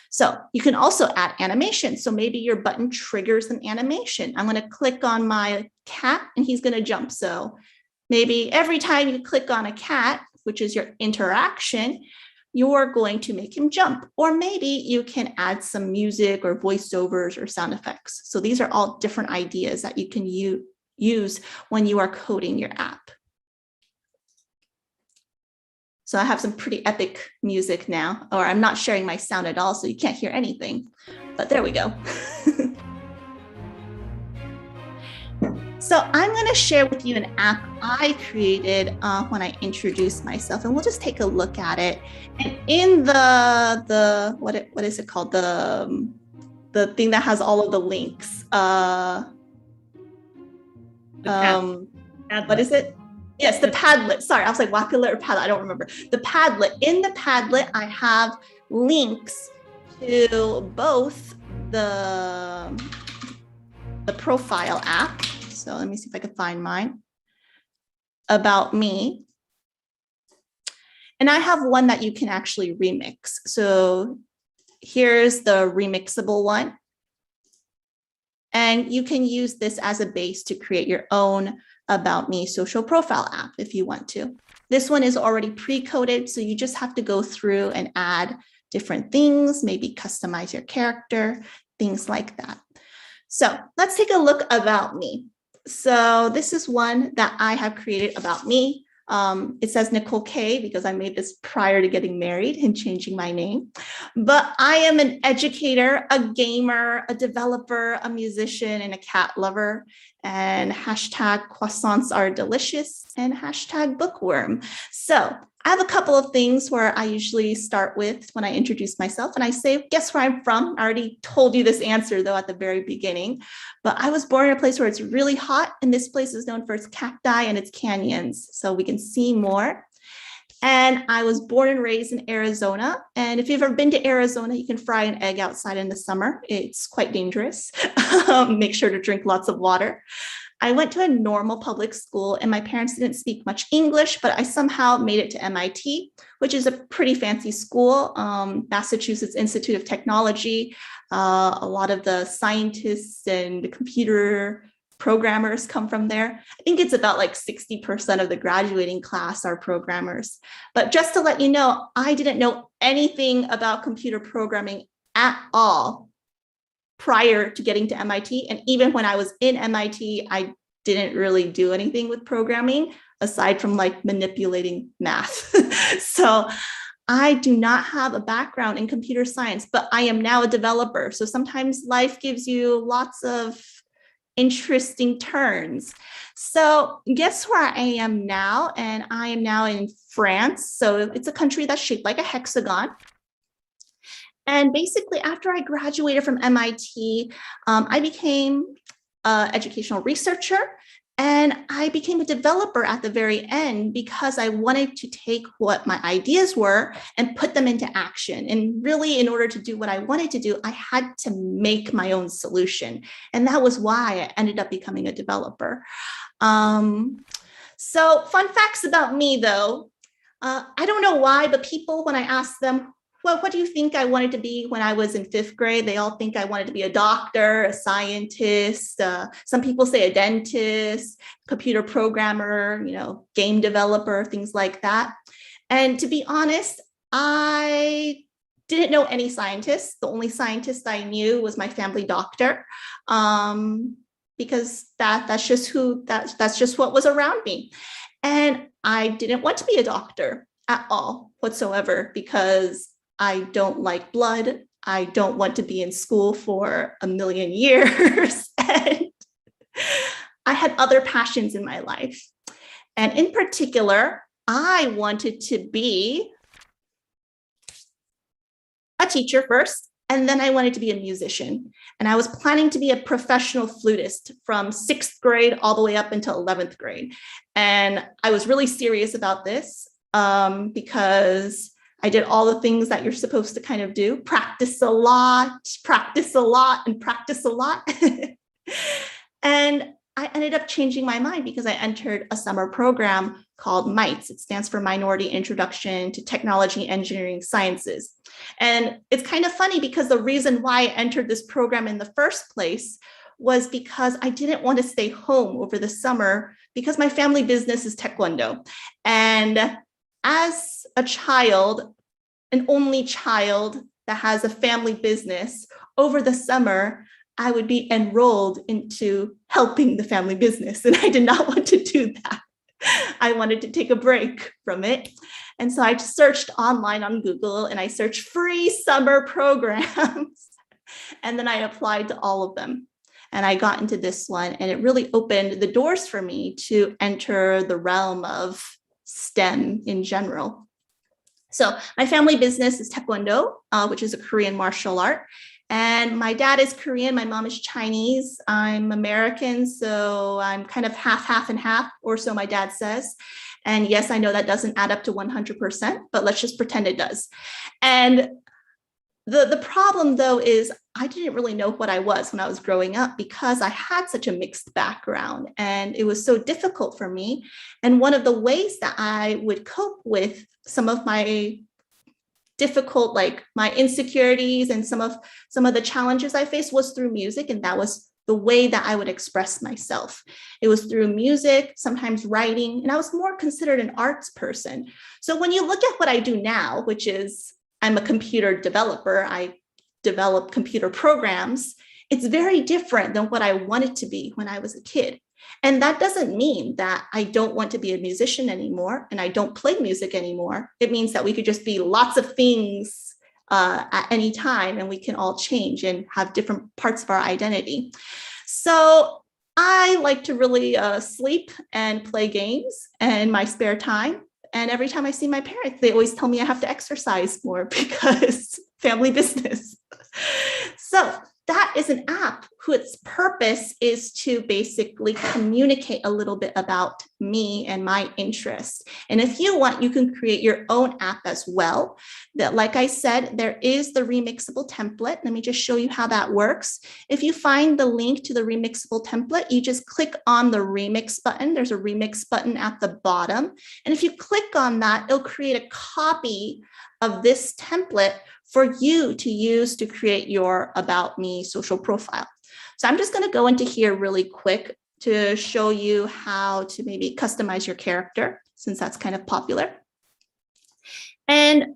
So you can also add animation. So maybe your button triggers an animation. I'm going to click on my cat and he's going to jump. So maybe every time you click on a cat, which is your interaction, you're going to make him jump. Or maybe you can add some music or voiceovers or sound effects. So these are all different ideas that you can use when you are coding your app. So I have some pretty epic music now, or I'm not sharing my sound at all, so you can't hear anything, but there we go. So I'm going to share with you an app I created when I introduced myself, and we'll just take a look at it. And in the what is it called? The thing that has all of the links. What is it? Yes, the Padlet. Sorry, I was like Wakulet or Padlet. I don't remember. The Padlet. In the Padlet, I have links to both the profile app. So let me see if I can find mine. About Me. And I have one that you can actually remix. So here's the remixable one. And you can use this as a base to create your own About Me social profile app if you want to. This one is already pre-coded, so you just have to go through and add different things, maybe customize your character, things like that. So let's take a look About Me. So this is one that I have created about me. It says Nicole K because I made this prior to getting married and changing my name. But I am an educator, a gamer, a developer, a musician, and a cat lover. And hashtag croissants are delicious and hashtag bookworm. So I have a couple of things where I usually start with when I introduce myself, and I say, guess where I'm from? I already told you this answer though at the very beginning, but I was born in a place where it's really hot, and this place is known for its cacti and its canyons, so we can see more. And I was born and raised in Arizona. And if you've ever been to Arizona, you can fry an egg outside in the summer. It's quite dangerous. Make sure to drink lots of water. I went to a normal public school, and my parents didn't speak much English, but I somehow made it to MIT, which is a pretty fancy school, Massachusetts Institute of Technology. A lot of the scientists and the computer programmers come from there. I think it's about like 60% of the graduating class are programmers. But just to let you know, I didn't know anything about computer programming at all prior to getting to MIT. And even when I was in MIT, I didn't really do anything with programming aside from like manipulating math. So I do not have a background in computer science, but I am now a developer. So sometimes life gives you lots of interesting turns. So guess where I am now? And I am now in France. So it's a country that's shaped like a hexagon. And basically, after I graduated from MIT, I became an educational researcher, and I became a developer at the very end because I wanted to take what my ideas were and put them into action. And really, in order to do what I wanted to do, I had to make my own solution. And that was why I ended up becoming a developer. So fun facts about me, though. I don't know why, but people, when I ask them, well, what do you think I wanted to be when I was in 5th grade? They all think I wanted to be a doctor, a scientist. Some people say a dentist, computer programmer, game developer, things like that. And to be honest, I didn't know any scientists. The only scientist I knew was my family doctor, because that's just what was around me. And I didn't want to be a doctor at all whatsoever because I don't like blood. I don't want to be in school for a million years. And I had other passions in my life. And in particular, I wanted to be a teacher first, and then I wanted to be a musician. And I was planning to be a professional flutist from 6th grade all the way up until 11th grade. And I was really serious about this because I did all the things that you're supposed to kind of do, practice a lot, and practice a lot. And I ended up changing my mind because I entered a summer program called MITES. It stands for Minority Introduction to Technology, Engineering, Sciences. And it's kind of funny because the reason why I entered this program in the first place was because I didn't want to stay home over the summer because my family business is Taekwondo. And as a child, an only child that has a family business, over the summer, I would be enrolled into helping the family business. And I did not want to do that. I wanted to take a break from it. And so I searched online on Google and I searched free summer programs. And then I applied to all of them. And I got into this one, and it really opened the doors for me to enter the realm of STEM in general. So my family business is Taekwondo, which is a Korean martial art. And my dad is Korean, my mom is Chinese. I'm American, so I'm kind of half and half, or so my dad says. And yes, I know that doesn't add up to 100%, but let's just pretend it does. And the problem, though, is I didn't really know what I was when I was growing up because I had such a mixed background and it was so difficult for me. And one of the ways that I would cope with some of my difficult, like my insecurities and some of the challenges I faced was through music. And that was the way that I would express myself. It was through music, sometimes writing, and I was more considered an arts person. So when you look at what I do now, which is I'm a computer developer, I develop computer programs, it's very different than what I wanted to be when I was a kid. And that doesn't mean that I don't want to be a musician anymore and I don't play music anymore. It means that we could just be lots of things at any time and we can all change and have different parts of our identity. So I like to really sleep and play games in my spare time. And every time I see my parents, they always tell me I have to exercise more because family business. So that is an app whose purpose is to basically communicate a little bit about me and my interests. And if you want, you can create your own app as well. That, like I said, there is the remixable template. Let me just show you how that works. If you find the link to the remixable template, you just click on the remix button. There's a remix button at the bottom. And if you click on that, it'll create a copy of this template for you to use to create your About Me social profile. So I'm just going to go into here really quick to show you how to maybe customize your character, since that's kind of popular. And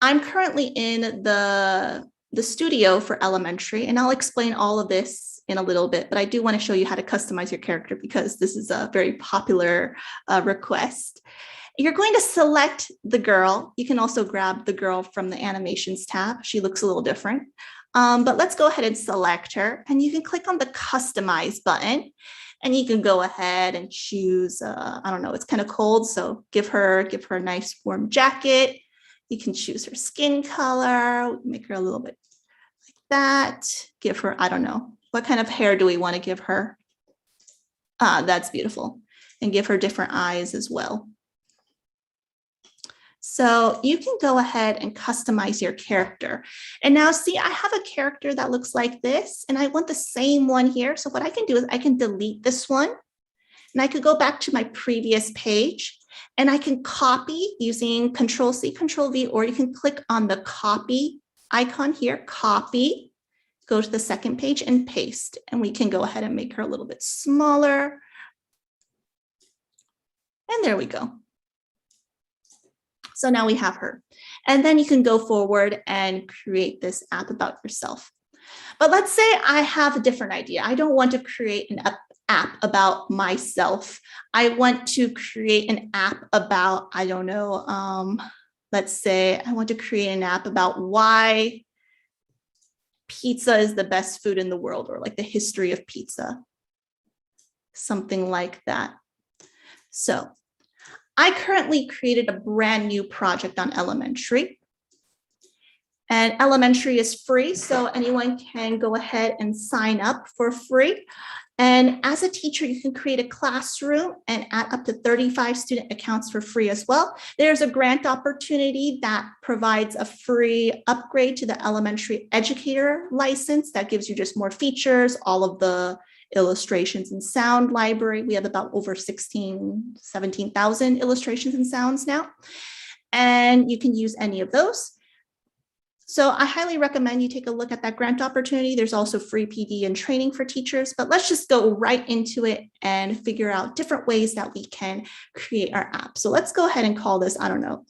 I'm currently in the studio for elementary, and I'll explain all of this in a little bit, but I do want to show you how to customize your character because this is a very popular request. You're going to select the girl. You can also grab the girl from the animations tab. She looks a little different, but let's go ahead and select her. And you can click on the customize button and you can go ahead and choose, I don't know, it's kind of cold. So give her a nice warm jacket. You can choose her skin color, make her a little bit like that. Give her, I don't know, what kind of hair do we want to give her? That's beautiful. And give her different eyes as well. So you can go ahead and customize your character. And now see, I have a character that looks like this, and I want the same one here. So what I can do is I can delete this one, and I could go back to my previous page, and I can copy using Control-C, Control-V, or you can click on the copy icon here, copy, go to the second page and paste. And we can go ahead and make her a little bit smaller. And there we go. So now we have her. And then you can go forward and create this app about yourself. But let's say I have a different idea. I don't want to create an app about myself. I want to create an app about, I don't know, let's say I want to create an app about why pizza is the best food in the world, or like the history of pizza, something like that. So I currently created a brand new project on Elementary. And Elementary is free, so anyone can go ahead and sign up for free. And as a teacher, you can create a classroom and add up to 35 student accounts for free as well. There's a grant opportunity that provides a free upgrade to the Elementary Educator license that gives you just more features, all of the illustrations and sound library. We have about over 17,000 illustrations and sounds now, and you can use any of those. So I highly recommend you take a look at that grant opportunity. There's also free PD and training for teachers, but let's just go right into it and figure out different ways that we can create our app. So let's go ahead and call this, I don't know,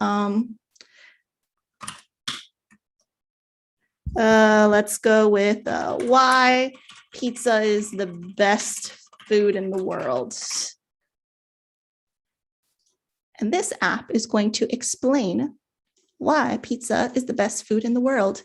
Let's go with why pizza is the best food in the world. And this app is going to explain why pizza is the best food in the world.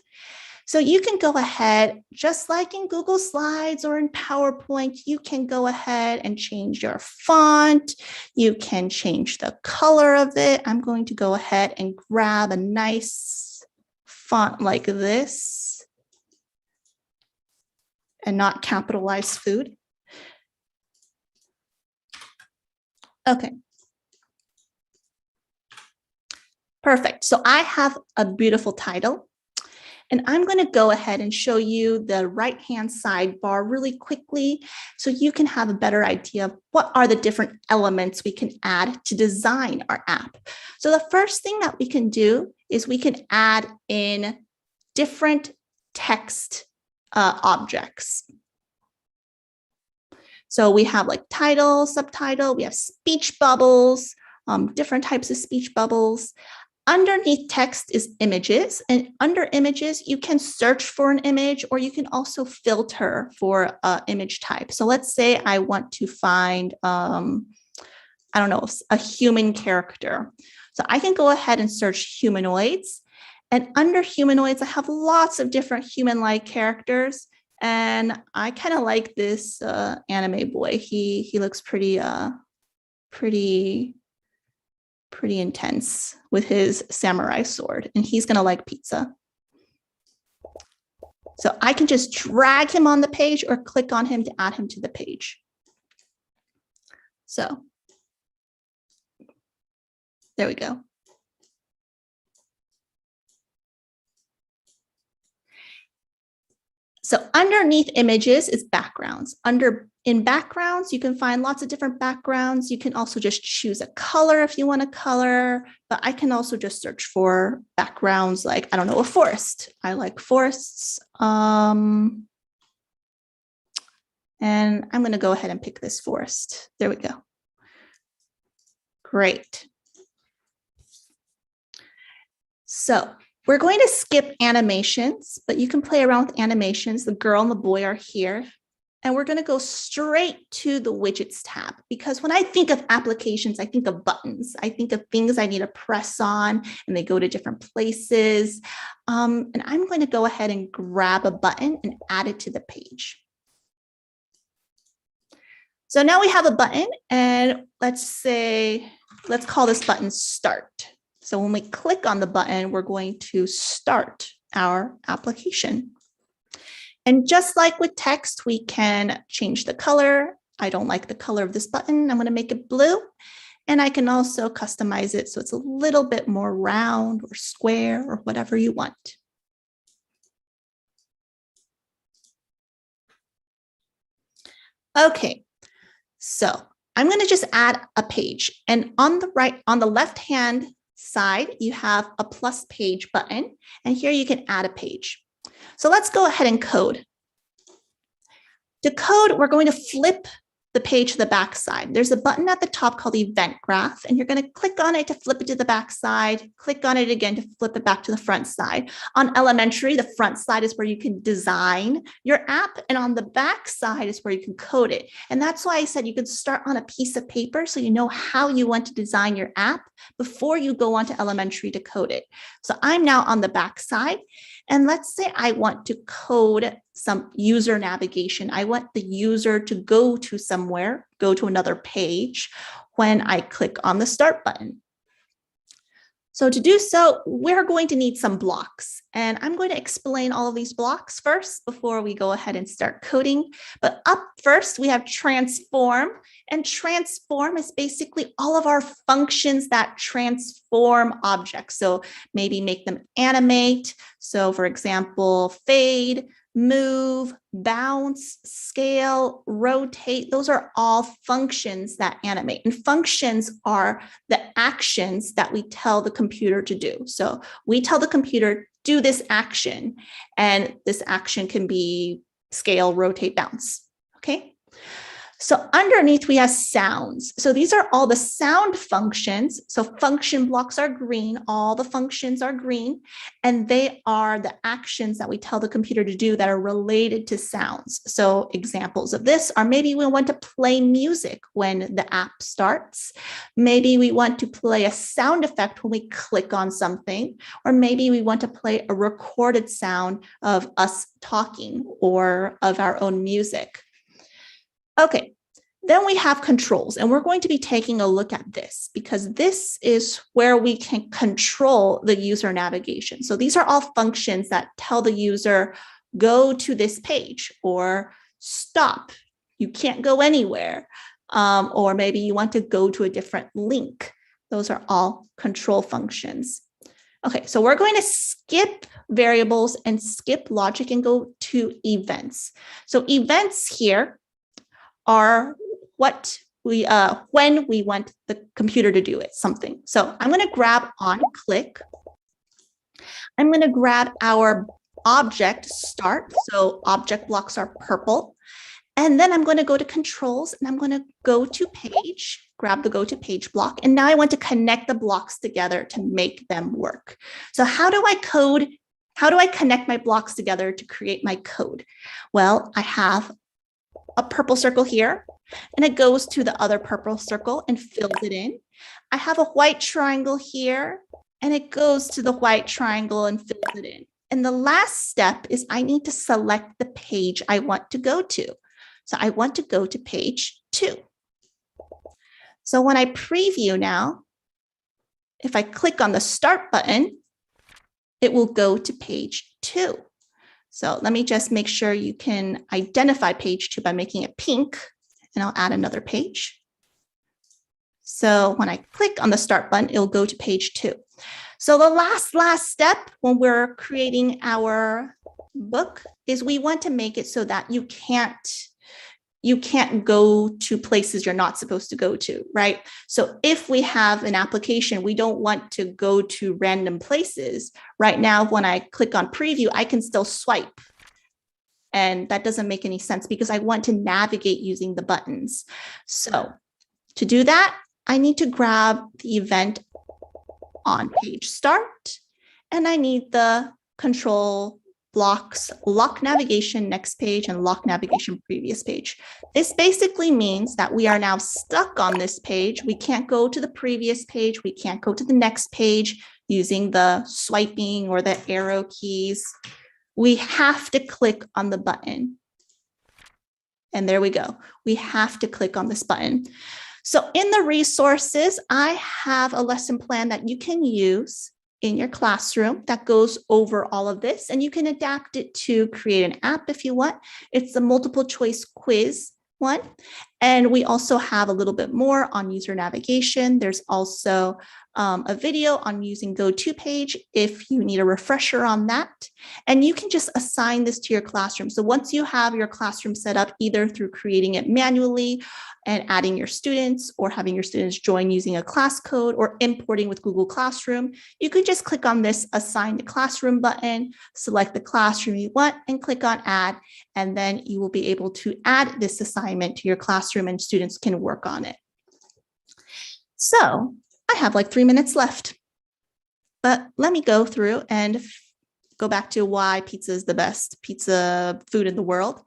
So you can go ahead, just like in Google Slides or in PowerPoint, you can go ahead and change your font. You can change the color of it. I'm going to go ahead and grab a nice font like this and not capitalize food. Okay. Perfect. So I have a beautiful title. And I'm going to go ahead and show you the right-hand sidebar really quickly so you can have a better idea of what are the different elements we can add to design our app. So the first thing that we can do is we can add in different text objects. So we have like title, subtitle, we have speech bubbles, different types of speech bubbles. Underneath text is images, and under images, you can search for an image or you can also filter for an image type. So let's say I want to find, I don't know, a human character. So I can go ahead and search humanoids. And under humanoids, I have lots of different human-like characters. And I kind of like this anime boy. He looks pretty intense with his samurai sword, and he's gonna like pizza. So I can just drag him on the page or click on him to add him to the page. So there we go. So underneath images is backgrounds. In backgrounds, you can find lots of different backgrounds. You can also just choose a color if you want a color, but I can also just search for backgrounds like, I don't know, a forest. I like forests. And I'm going to go ahead and pick this forest. There we go. Great. So we're going to skip animations, but you can play around with animations. The girl and the boy are here. And we're going to go straight to the widgets tab, because when I think of applications, I think of buttons. I think of things I need to press on and they go to different places. And I'm going to go ahead and grab a button and add it to the page. So now we have a button, and let's call this button Start. So when we click on the button, we're going to start our application. And just like with text, we can change the color. I don't like the color of this button. I'm going to make it blue. And I can also customize it so it's a little bit more round or square or whatever you want. Okay, so I'm going to just add a page. And on the left-hand side, you have a plus page button. And here you can add a page. So let's go ahead and code. To code, we're going to flip the page to the back side. There's a button at the top called Event Graph, and you're going to click on it to flip it to the back side, click on it again to flip it back to the front side. On elementary, the front side is where you can design your app, and on the back side is where you can code it. And that's why I said you could start on a piece of paper so you know how you want to design your app before you go on to elementary to code it. So I'm now on the back side, and let's say I want to code some user navigation. I want the user to go to somewhere, go to another page when I click on the Start button. So to do so, we're going to need some blocks, and I'm going to explain all of these blocks first before we go ahead and start coding. But up first, we have transform, and transform is basically all of our functions that transform objects. So maybe make them animate. So for example, fade, move, bounce, scale, rotate. Those are all functions that animate. And functions are the actions that we tell the computer to do. So we tell the computer, do this action, and this action can be scale, rotate, bounce. Okay. So underneath we have sounds. So these are all the sound functions. So function blocks are green, all the functions are green, and they are the actions that we tell the computer to do that are related to sounds. So examples of this are maybe we want to play music when the app starts. Maybe we want to play a sound effect when we click on something, or maybe we want to play a recorded sound of us talking or of our own music. Okay, then we have controls, and we're going to be taking a look at this because this is where we can control the user navigation. So these are all functions that tell the user, go to this page, or stop, you can't go anywhere, or maybe you want to go to a different link. Those are all control functions. Okay, so we're going to skip variables and skip logic and go to events. So events here are what we when we want the computer to do something. So I'm going to grab on click. I'm going to grab our object start. So object blocks are purple. And then I'm going to go to controls and I'm going to go to page, grab the go to page block. And now I want to connect the blocks together to make them work. So how do I code? How do I connect my blocks together to create my code? Well, I have a purple circle here, and it goes to the other purple circle and fills it in. I have a white triangle here, and it goes to the white triangle and fills it in. And the last step is I need to select the page I want to go to. So I want to go to page 2. So when I preview now, if I click on the start button, it will go to page 2. So let me just make sure you can identify page 2 by making it pink, and I'll add another page. So when I click on the start button, it'll go to page 2. So the last step when we're creating our book is we want to make it so that you can't go to places you're not supposed to go to, right? So if we have an application, we don't want to go to random places. Right now, when I click on preview, I can still swipe. And that doesn't make any sense because I want to navigate using the buttons. So to do that, I need to grab the event on page start, and I need the control blocks, lock navigation next page and lock navigation previous page. This basically means that we are now stuck on this page. We can't go to the previous page. We can't go to the next page using the swiping or the arrow keys. We have to click on the button. And there we go. We have to click on this button. So in the resources, I have a lesson plan that you can use in your classroom that goes over all of this, and you can adapt it to create an app if you want. It's a multiple choice quiz one. And we also have a little bit more on user navigation. There's also a video on using GoToPage if you need a refresher on that. And you can just assign this to your classroom. So once you have your classroom set up, either through creating it manually and adding your students, or having your students join using a class code, or importing with Google Classroom, you could just click on this Assign to Classroom button, select the classroom you want, and click on Add. And then you will be able to add this assignment to your classroom and students can work on it. So I have like 3 minutes left, but let me go through and go back to why pizza is the best pizza food in the world.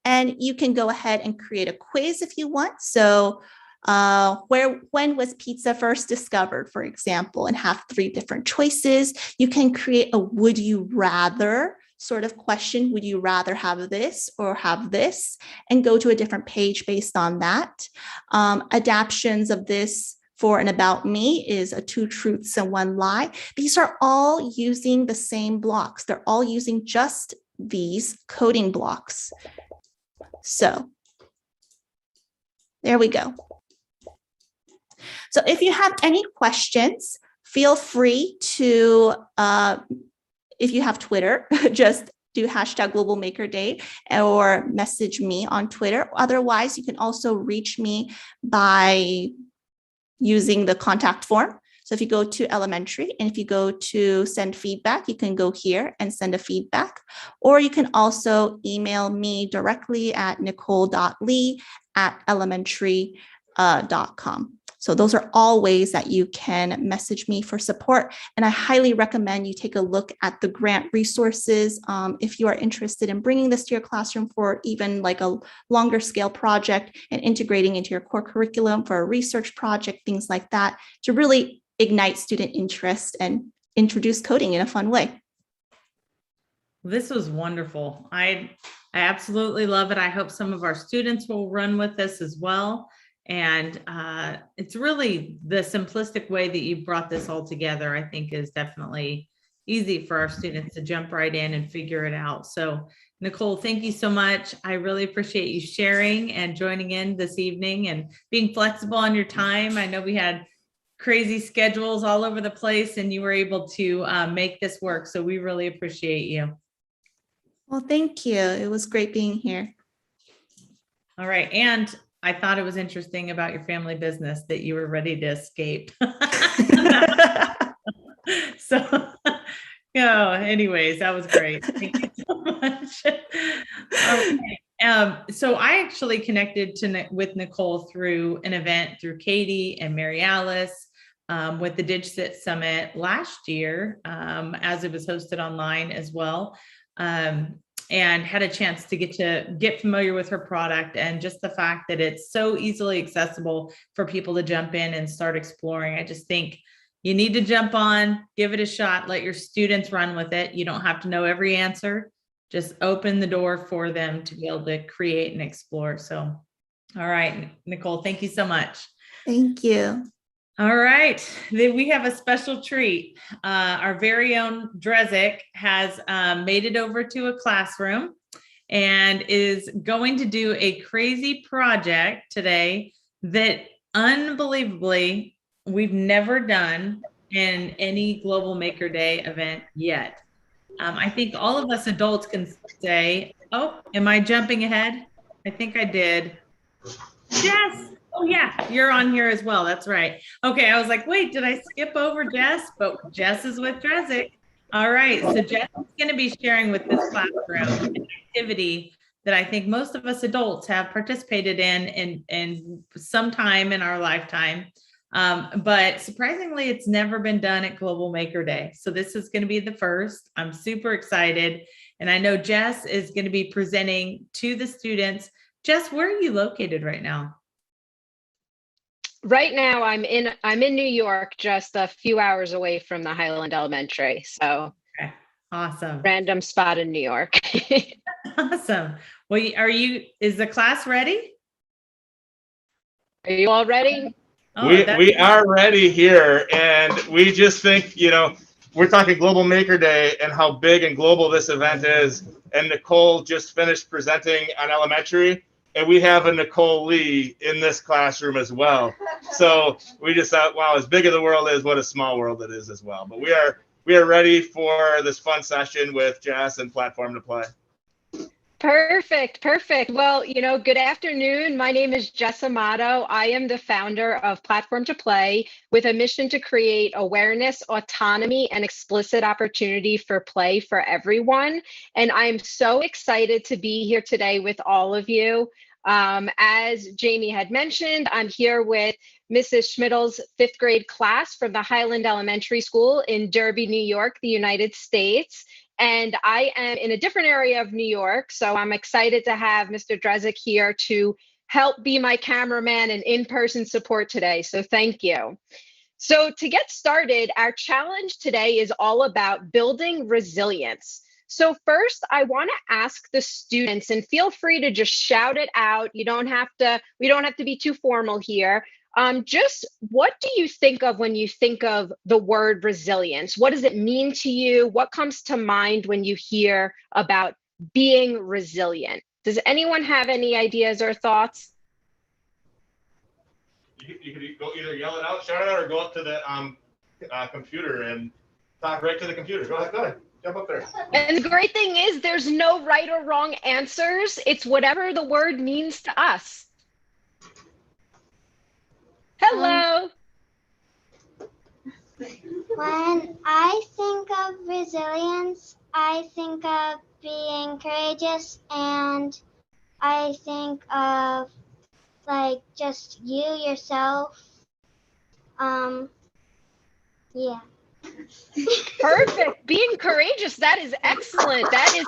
And you can go ahead and create a quiz if you want. So when was pizza first discovered, for example, and have 3 different choices. You can create a would you rather sort of question. Would you rather have this or have this? And go to a different page based on that. Adaptions of this for an about me is a 2 truths and 1 lie. These are all using the same blocks. They're all using just these coding blocks. So there we go. So if you have any questions, feel free to, if you have Twitter, just do #GlobalMakerDay or message me on Twitter. Otherwise, you can also reach me by using the contact form. So if you go to elementary and if you go to send feedback, you can go here and send a feedback, or you can also email me directly at nicole.lee@elementary.com. So those are all ways that you can message me for support. And I highly recommend you take a look at the grant resources if you are interested in bringing this to your classroom for even like a longer scale project and integrating into your core curriculum for a research project, things like that, to really ignite student interest and introduce coding in a fun way. This was wonderful. I absolutely love it. I hope some of our students will run with this as well. And it's really the simplistic way that you brought this all together, I think, is definitely easy for our students to jump right in and figure it out. So Nicole, thank you so much. I really appreciate you sharing and joining in this evening and being flexible on your time. I know we had crazy schedules all over the place and you were able to make this work. So we really appreciate you. Well, thank you. It was great being here. All right. And I thought it was interesting about your family business that you were ready to escape. So, anyways, that was great. Thank you so much. Okay. So I actually connected with Nicole through an event through Katie and Mary Alice with the DigCit Summit last year, as it was hosted online as well. And had a chance to get familiar with her product, and just the fact that it's so easily accessible for people to jump in and start exploring. I just think you need to jump on, give it a shot, let your students run with it. You don't have to know every answer. Just open the door for them to be able to create and explore. So, all right, Nicole, thank you so much. Thank you. All right, then we have a special treat. Our very own Drezik has made it over to a classroom and is going to do a crazy project today that unbelievably we've never done in any Global Maker Day event yet. I think all of us adults can say, oh, am I jumping ahead? I think I did. Yes. Oh yeah, you're on here as well. That's right. Okay, I was like, wait, did I skip over Jess? But Jess is with Drezik. All right, so Jess is going to be sharing with this classroom an activity that I think most of us adults have participated in some time in our lifetime. But surprisingly, it's never been done at Global Maker Day. So this is going to be the first. I'm super excited. And I know Jess is going to be presenting to the students. Jess, where are you located right now? Right now, I'm in New York, just a few hours away from the Highland Elementary. So, okay. Awesome. Random spot in New York. Awesome. Well, is the class ready? Are you all ready? Oh, we are ready here, and we just think, we're talking Global Maker Day and how big and global this event is. And Nicole just finished presenting on elementary. And we have a Nicole Lee in this classroom as well. So we just thought, wow, as big as the world is, what a small world it is as well. But we are ready for this fun session with Jess and Platform to Play. Perfect. Well, good afternoon. My name is Jess Amato. I am the founder of Platform to Play, with a mission to create awareness, autonomy, and explicit opportunity for play for everyone. And I'm so excited to be here today with all of you. As Jamie had mentioned, I'm here with Mrs. Schmidl's 5th grade class from the Highland Elementary School in Derby, New York, the United States. And I am in a different area of New York, so I'm excited to have Mr. Drezik here to help be my cameraman and in-person support today. So thank you. So to get started, our challenge today is all about building resilience. So first, I want to ask the students, and feel free to just shout it out. We don't have to be too formal here. Just what do you think of when you think of the word resilience? What does it mean to you? What comes to mind when you hear about being resilient? Does anyone have any ideas or thoughts? You could go either yell it out, shout it out, or go up to the computer and talk right to the computer. Go ahead. Jump up there. And the great thing is there's no right or wrong answers. It's whatever the word means to us. When I think of resilience, I think of being courageous, and I think of like just you yourself. Yeah. Perfect. Being courageous. That is excellent. That is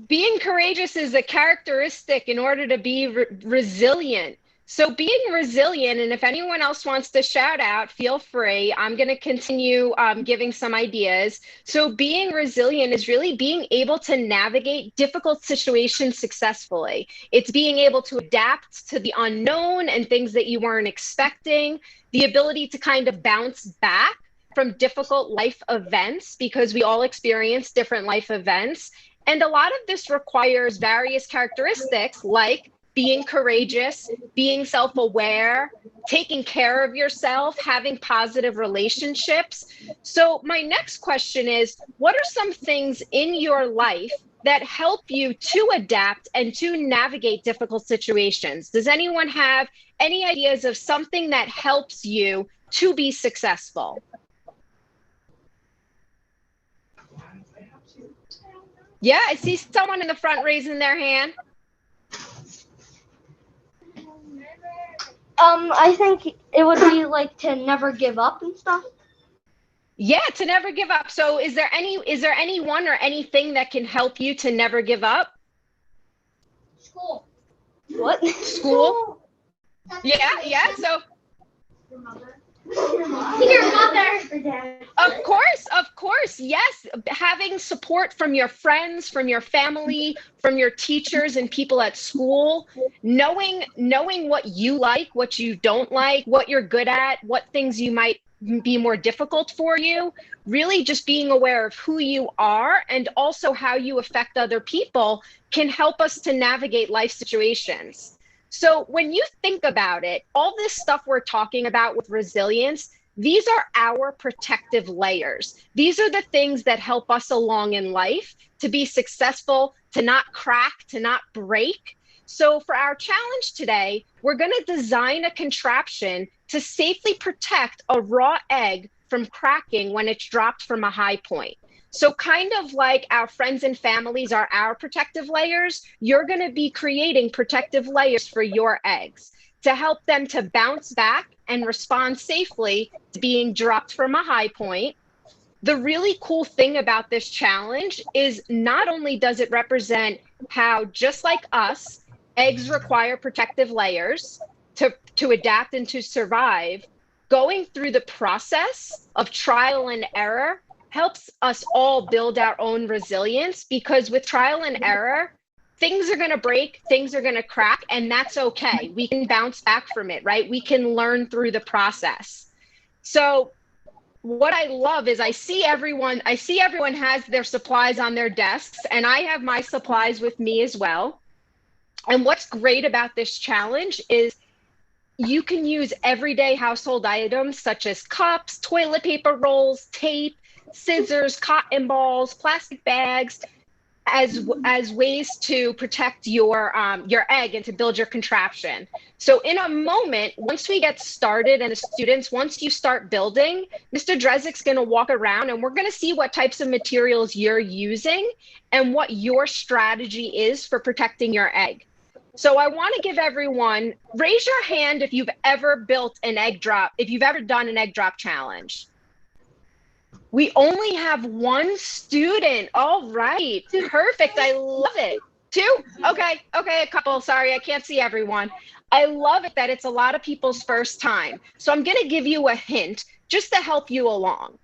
being courageous is a characteristic in order to be resilient. So being resilient, and if anyone else wants to shout out, feel free. I'm going to continue giving some ideas. So being resilient is really being able to navigate difficult situations successfully. It's being able to adapt to the unknown and things that you weren't expecting, the ability to kind of bounce back from difficult life events, because we all experience different life events. And a lot of this requires various characteristics like being courageous, being self-aware, taking care of yourself, having positive relationships. So my next question is, what are some things in your life that help you to adapt and to navigate difficult situations? Does anyone have any ideas of something that helps you to be successful? Yeah, I see someone in the front raising their hand. I think it would be like to never give up and stuff. Yeah, to never give up. So is there anyone or anything that can help you to never give up? School. What? School? Yeah. So Your mother. Of course, yes. Having support from your friends, from your family, from your teachers and people at school, knowing what you like, what you don't like, what you're good at, what things you might be more difficult for you, really just being aware of who you are and also how you affect other people can help us to navigate life situations. So when you think about it, all this stuff we're talking about with resilience, these are our protective layers. These are the things that help us along in life to be successful, to not crack, to not break. So for our challenge today, we're going to design a contraption to safely protect a raw egg from cracking when it's dropped from a high point. So kind of like our friends and families are our protective layers, you're going to be creating protective layers for your eggs to help them to bounce back and respond safely to being dropped from a high point. The really cool thing about this challenge is not only does it represent how, just like us, eggs require protective layers to adapt and to survive, going through the process of trial and error helps us all build our own resilience, because with trial and error, things are going to break, things are going to crack, and that's okay. We can bounce back from it, right? We can learn through the process. So what I love is I see everyone has their supplies on their desks, and I have my supplies with me as well. And what's great about this challenge is you can use everyday household items such as cups, toilet paper rolls, tape, scissors, cotton balls, plastic bags, as ways to protect your egg and to build your contraption. So in a moment, once we get started and the students, once you start building, Mr. Drezik's going to walk around and we're going to see what types of materials you're using and what your strategy is for protecting your egg. So I want to give everyone, raise your hand if you've ever built an egg drop, if you've ever done an egg drop challenge. We only have one student. All right. Perfect. I love it. Two? Okay, a couple. Sorry, I can't see everyone. I love it that it's a lot of people's first time. So I'm going to give you a hint just to help you along.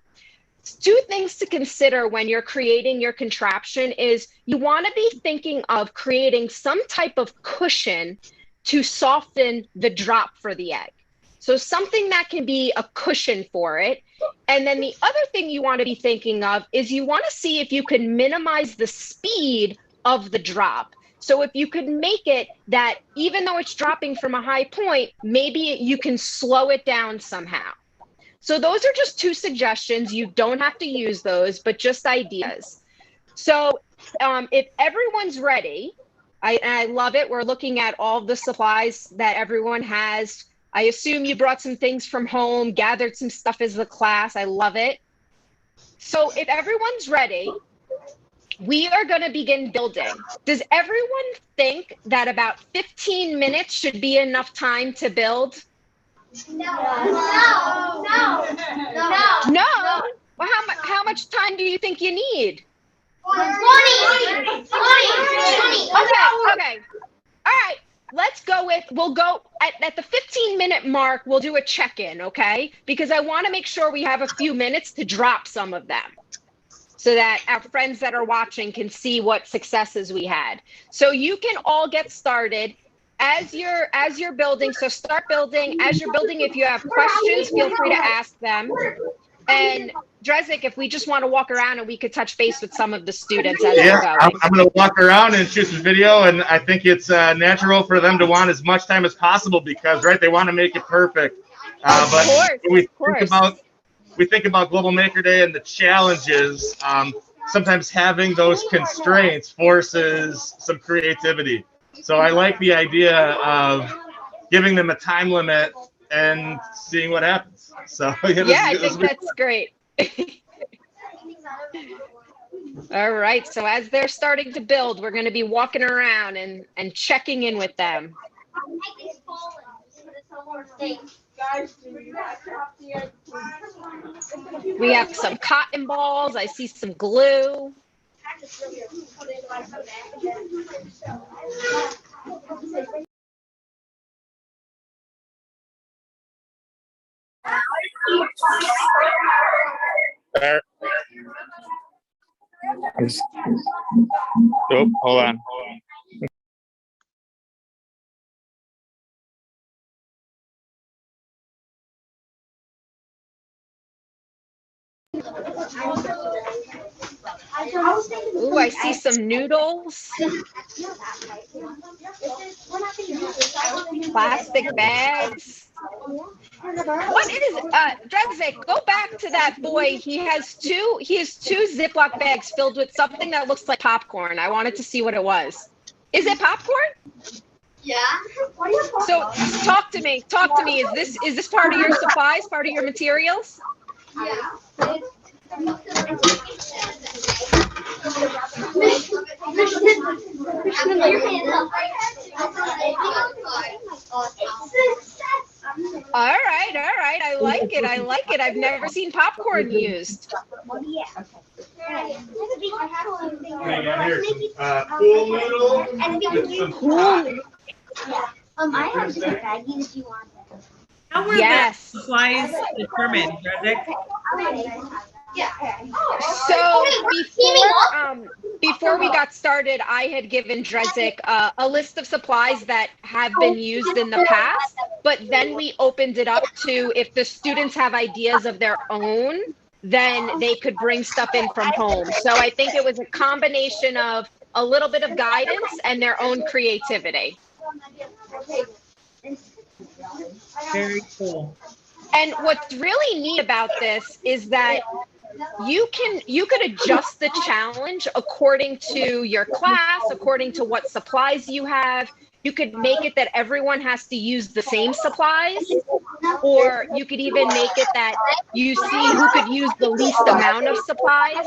Two things to consider when you're creating your contraption is you want to be thinking of creating some type of cushion to soften the drop for the egg. So something that can be a cushion for it. And then the other thing you want to be thinking of is you want to see if you can minimize the speed of the drop. So if you could make it that even though it's dropping from a high point, maybe you can slow it down somehow. So those are just two suggestions. You don't have to use those, but just ideas. So if everyone's ready, I love it. We're looking at all the supplies that everyone has I assume you brought some things from home, gathered some stuff as a class. I love it. So if everyone's ready, we are going to begin building. Does everyone think that about 15 minutes should be enough time to build? No. Well, how much time do you think you need? 20. Okay. All right. Let's go with, we'll go at the 15-minute mark, we'll do a check-in, okay? Because I want to make sure we have a few minutes to drop some of them so that our friends that are watching can see what successes we had. So you can all get started as you're building. So start building. As you're building, if you have questions, feel free to ask them. And Drezek, if we just want to walk around and we could touch base with some of the students as we're going. I'm going to walk around and shoot some video, and I think it's natural for them to want as much time as possible because, right, they want to make it perfect. But when we think about Global Maker Day and the challenges, sometimes having those constraints forces some creativity. So I like the idea of giving them a time limit and seeing what happens. So yeah, I think that's great. All right, so as they're starting to build, we're going to be walking around and checking in with them. We have some cotton balls. I see some glue. There. Oh, hold on. Ooh, I see some noodles. Plastic bags. What is Drezek, go back to that boy. He has two Ziploc bags filled with something that looks like popcorn. I wanted to see what it was. Is it popcorn? Yeah. So talk to me. Is this part of your supplies, part of your materials? Yeah. All right. I like it. I've never seen popcorn used. Pool noodle. I have different baggies if you want them. How were the supplies determined, Drezek? So before we got started, I had given Drezek a list of supplies that have been used in the past, but then we opened it up to if the students have ideas of their own, then they could bring stuff in from home. So I think it was a combination of a little bit of guidance and their own creativity. Very cool. And what's really neat about this is that you could adjust the challenge according to your class, according to what supplies you have. You could make it that everyone has to use the same supplies, or you could even make it that you see who could use the least amount of supplies.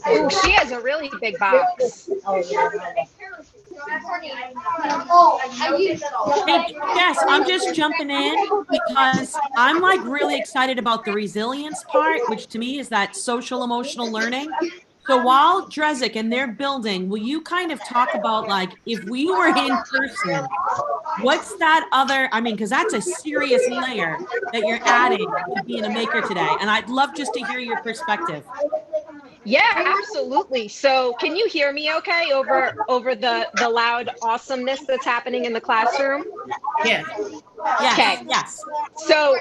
Ooh, she has a really big box. Hey, Jess, I'm just jumping in because I'm like really excited about the resilience part, which to me is that social emotional learning. So while Drezek and they're building, will you kind of talk about like if we were in person, what's that other, I mean, because that's a serious layer that you're adding to being a maker today. And I'd love just to hear your perspective. Yeah, absolutely. So can you hear me okay over the loud awesomeness that's happening in the classroom? Yes. Okay. Yes. So,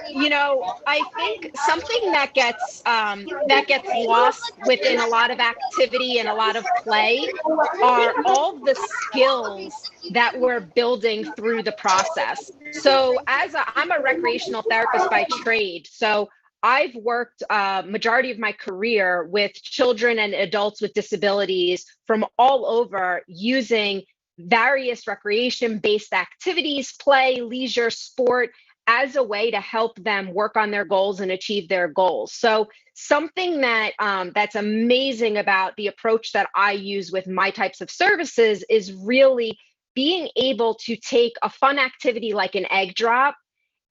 I think something that gets lost within a lot of activity and a lot of play are all the skills that we're building through the process. So I'm a recreational therapist by trade. So I've worked majority of my career with children and adults with disabilities from all over using various recreation-based activities, play, leisure, sport, as a way to help them work on their goals and achieve their goals. So something that that's amazing about the approach that I use with my types of services is really being able to take a fun activity like an egg drop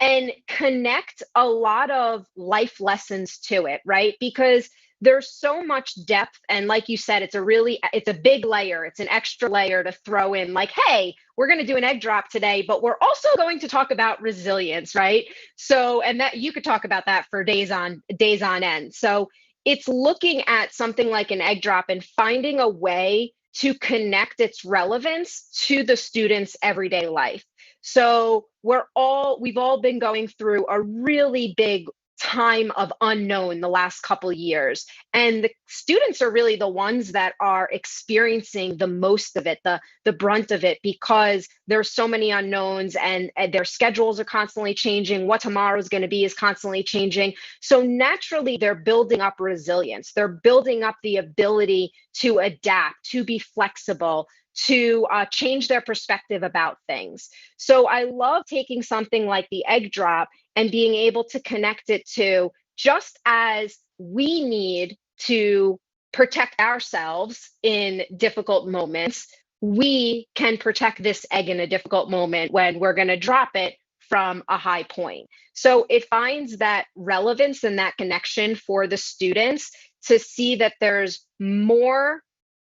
and connect a lot of life lessons to it, right? Because there's so much depth. And like you said, it's a big layer. It's an extra layer to throw in like, hey, we're going to do an egg drop today, but we're also going to talk about resilience, right? So, and that you could talk about that for days on end. So it's looking at something like an egg drop and finding a way to connect its relevance to the student's everyday life. So we've all been going through a really big time of unknown the last couple years, and the students are really the ones that are experiencing the most of it, the brunt of it, because there's so many unknowns and their schedules are constantly changing. What tomorrow is going to be is constantly changing. So naturally they're building up resilience. They're building up the ability to adapt, to be flexible, to change their perspective about things. So I love taking something like the egg drop and being able to connect it to, just as we need to protect ourselves in difficult moments, we can protect this egg in a difficult moment when we're going to drop it from a high point. So it finds that relevance and that connection for the students to see that there's more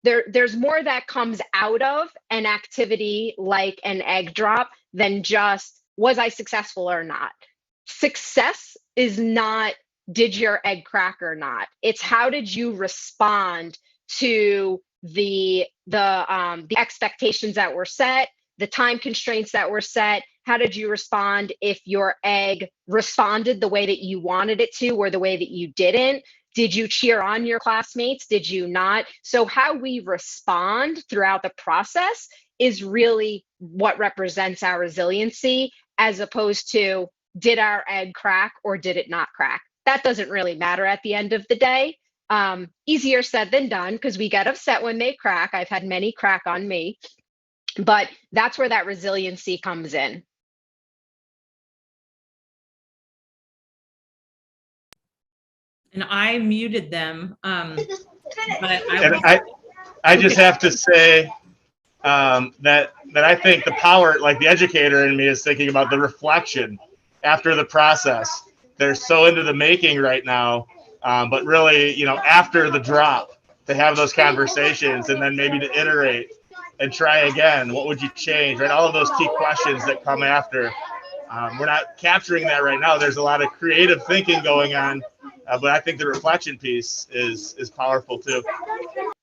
that comes out of an activity like an egg drop than just, was I successful or not? Success is not, did your egg crack or not? It's how did you respond to the expectations that were set, the time constraints that were set? How did you respond if your egg responded the way that you wanted it to or the way that you didn't? Did you cheer on your classmates? Did you not? So how we respond throughout the process is really what represents our resiliency, as opposed to, did our egg crack or did it not crack? That doesn't really matter at the end of the day. Easier said than done, because we get upset when they crack. I've had many crack on me, but that's where that resiliency comes in. And I muted them, but I just have to say that I think the power, like the educator in me, is thinking about the reflection after the process. They're so into the making right now, but really, after the drop, to have those conversations and then maybe to iterate and try again. What would you change? Right, all of those key questions that come after. We're not capturing that right now. There's a lot of creative thinking going on, but I think the reflection piece is powerful too.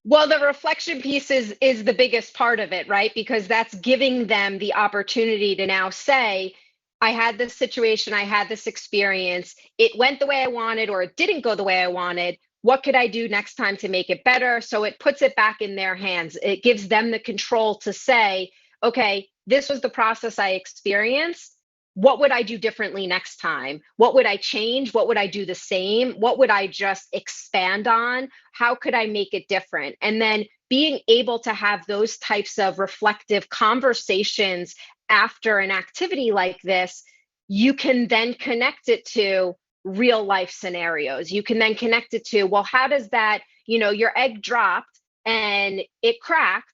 Well, the reflection piece is the biggest part of it, right? Because that's giving them the opportunity to now say, I had this situation, I had this experience, it went the way I wanted or it didn't go the way I wanted. What could I do next time to make it better? So it puts it back in their hands. It gives them the control to say, okay, this was the process I experienced. What would I do differently next time? What would I change? What would I do the same? What would I just expand on? How could I make it different? And then being able to have those types of reflective conversations after an activity like this, you can then connect it to real life scenarios. You can then connect it to, well, how does that, your egg dropped and it cracked,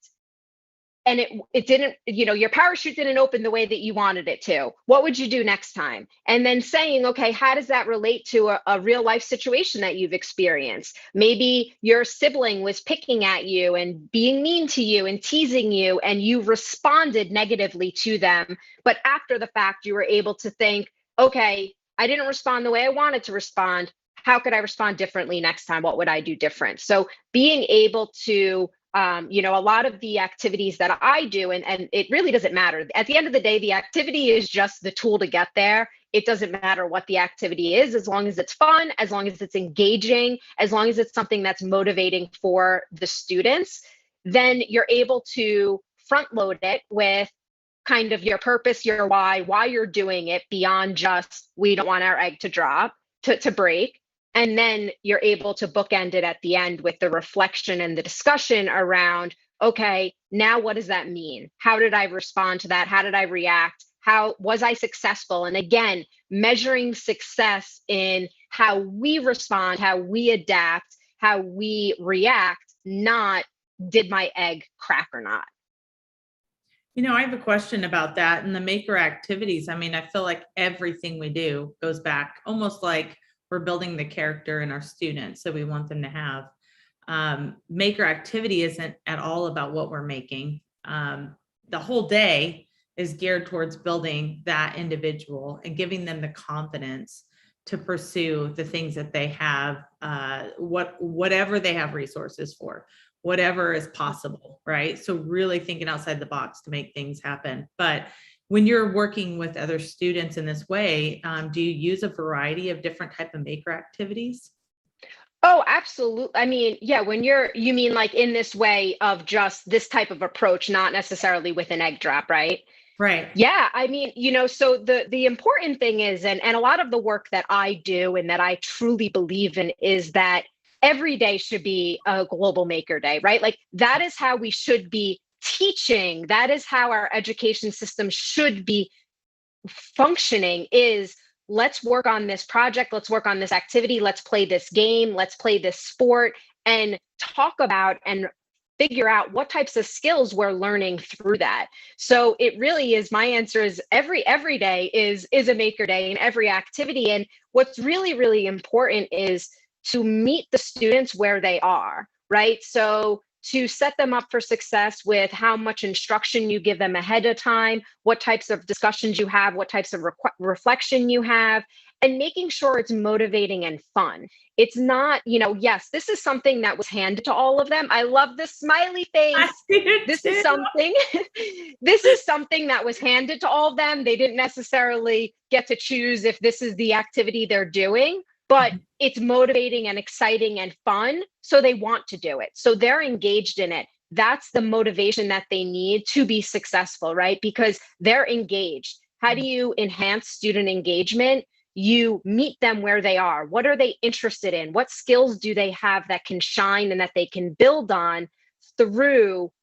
and it didn't, your parachute didn't open the way that you wanted it to. What would you do next time? And then saying, okay, how does that relate to a real life situation that you've experienced? Maybe your sibling was picking at you and being mean to you and teasing you, and you responded negatively to them. But after the fact, you were able to think, okay, I didn't respond the way I wanted to respond. How could I respond differently next time? What would I do different? So being able to a lot of the activities that I do, and it really doesn't matter. At the end of the day, the activity is just the tool to get there. It doesn't matter what the activity is, as long as it's fun, as long as it's engaging, as long as it's something that's motivating for the students, then you're able to front load it with kind of your purpose, your why you're doing it, beyond just, we don't want our egg to drop, to break. And then you're able to bookend it at the end with the reflection and the discussion around, okay, now what does that mean? How did I respond to that? How did I react? How was I successful? And again, measuring success in how we respond, how we adapt, how we react, not did my egg crack or not. You know, I have a question about that and the maker activities. I mean, I feel like everything we do goes back almost like we're building the character in our students. So we want them to have maker activity isn't at all about what we're making. The whole day is geared towards building that individual and giving them the confidence to pursue the things that they have, whatever they have resources for, whatever is possible, right? So really thinking outside the box to make things happen. But when you're working with other students in this way, do you use a variety of different type of maker activities? Oh, absolutely. I mean, yeah, you mean like in this way of just this type of approach, not necessarily with an egg drop, right? Right. Yeah, I mean, so the important thing is, and a lot of the work that I do and that I truly believe in is that every day should be a global maker day, right? Like that is how we should be teaching. That is how our education system should be functioning is let's work on this project, let's work on this activity, let's play this game, let's play this sport and talk about and figure out what types of skills we're learning through that. So it really is, my answer is every day is a maker day and every activity. And what's really, really important is to meet the students where they are, right? So to set them up for success with how much instruction you give them ahead of time, what types of discussions you have, what types of reflection you have, and making sure it's motivating and fun. It's not, yes, this is something that was handed to all of them. I love the smiley face. This is something that was handed to all of them. They didn't necessarily get to choose if this is the activity they're doing, but it's motivating and exciting and fun. So they want to do it. So they're engaged in it. That's the motivation that they need to be successful, right? Because they're engaged. How do you enhance student engagement? You meet them where they are. What are they interested in? What skills do they have that can shine and that they can build on through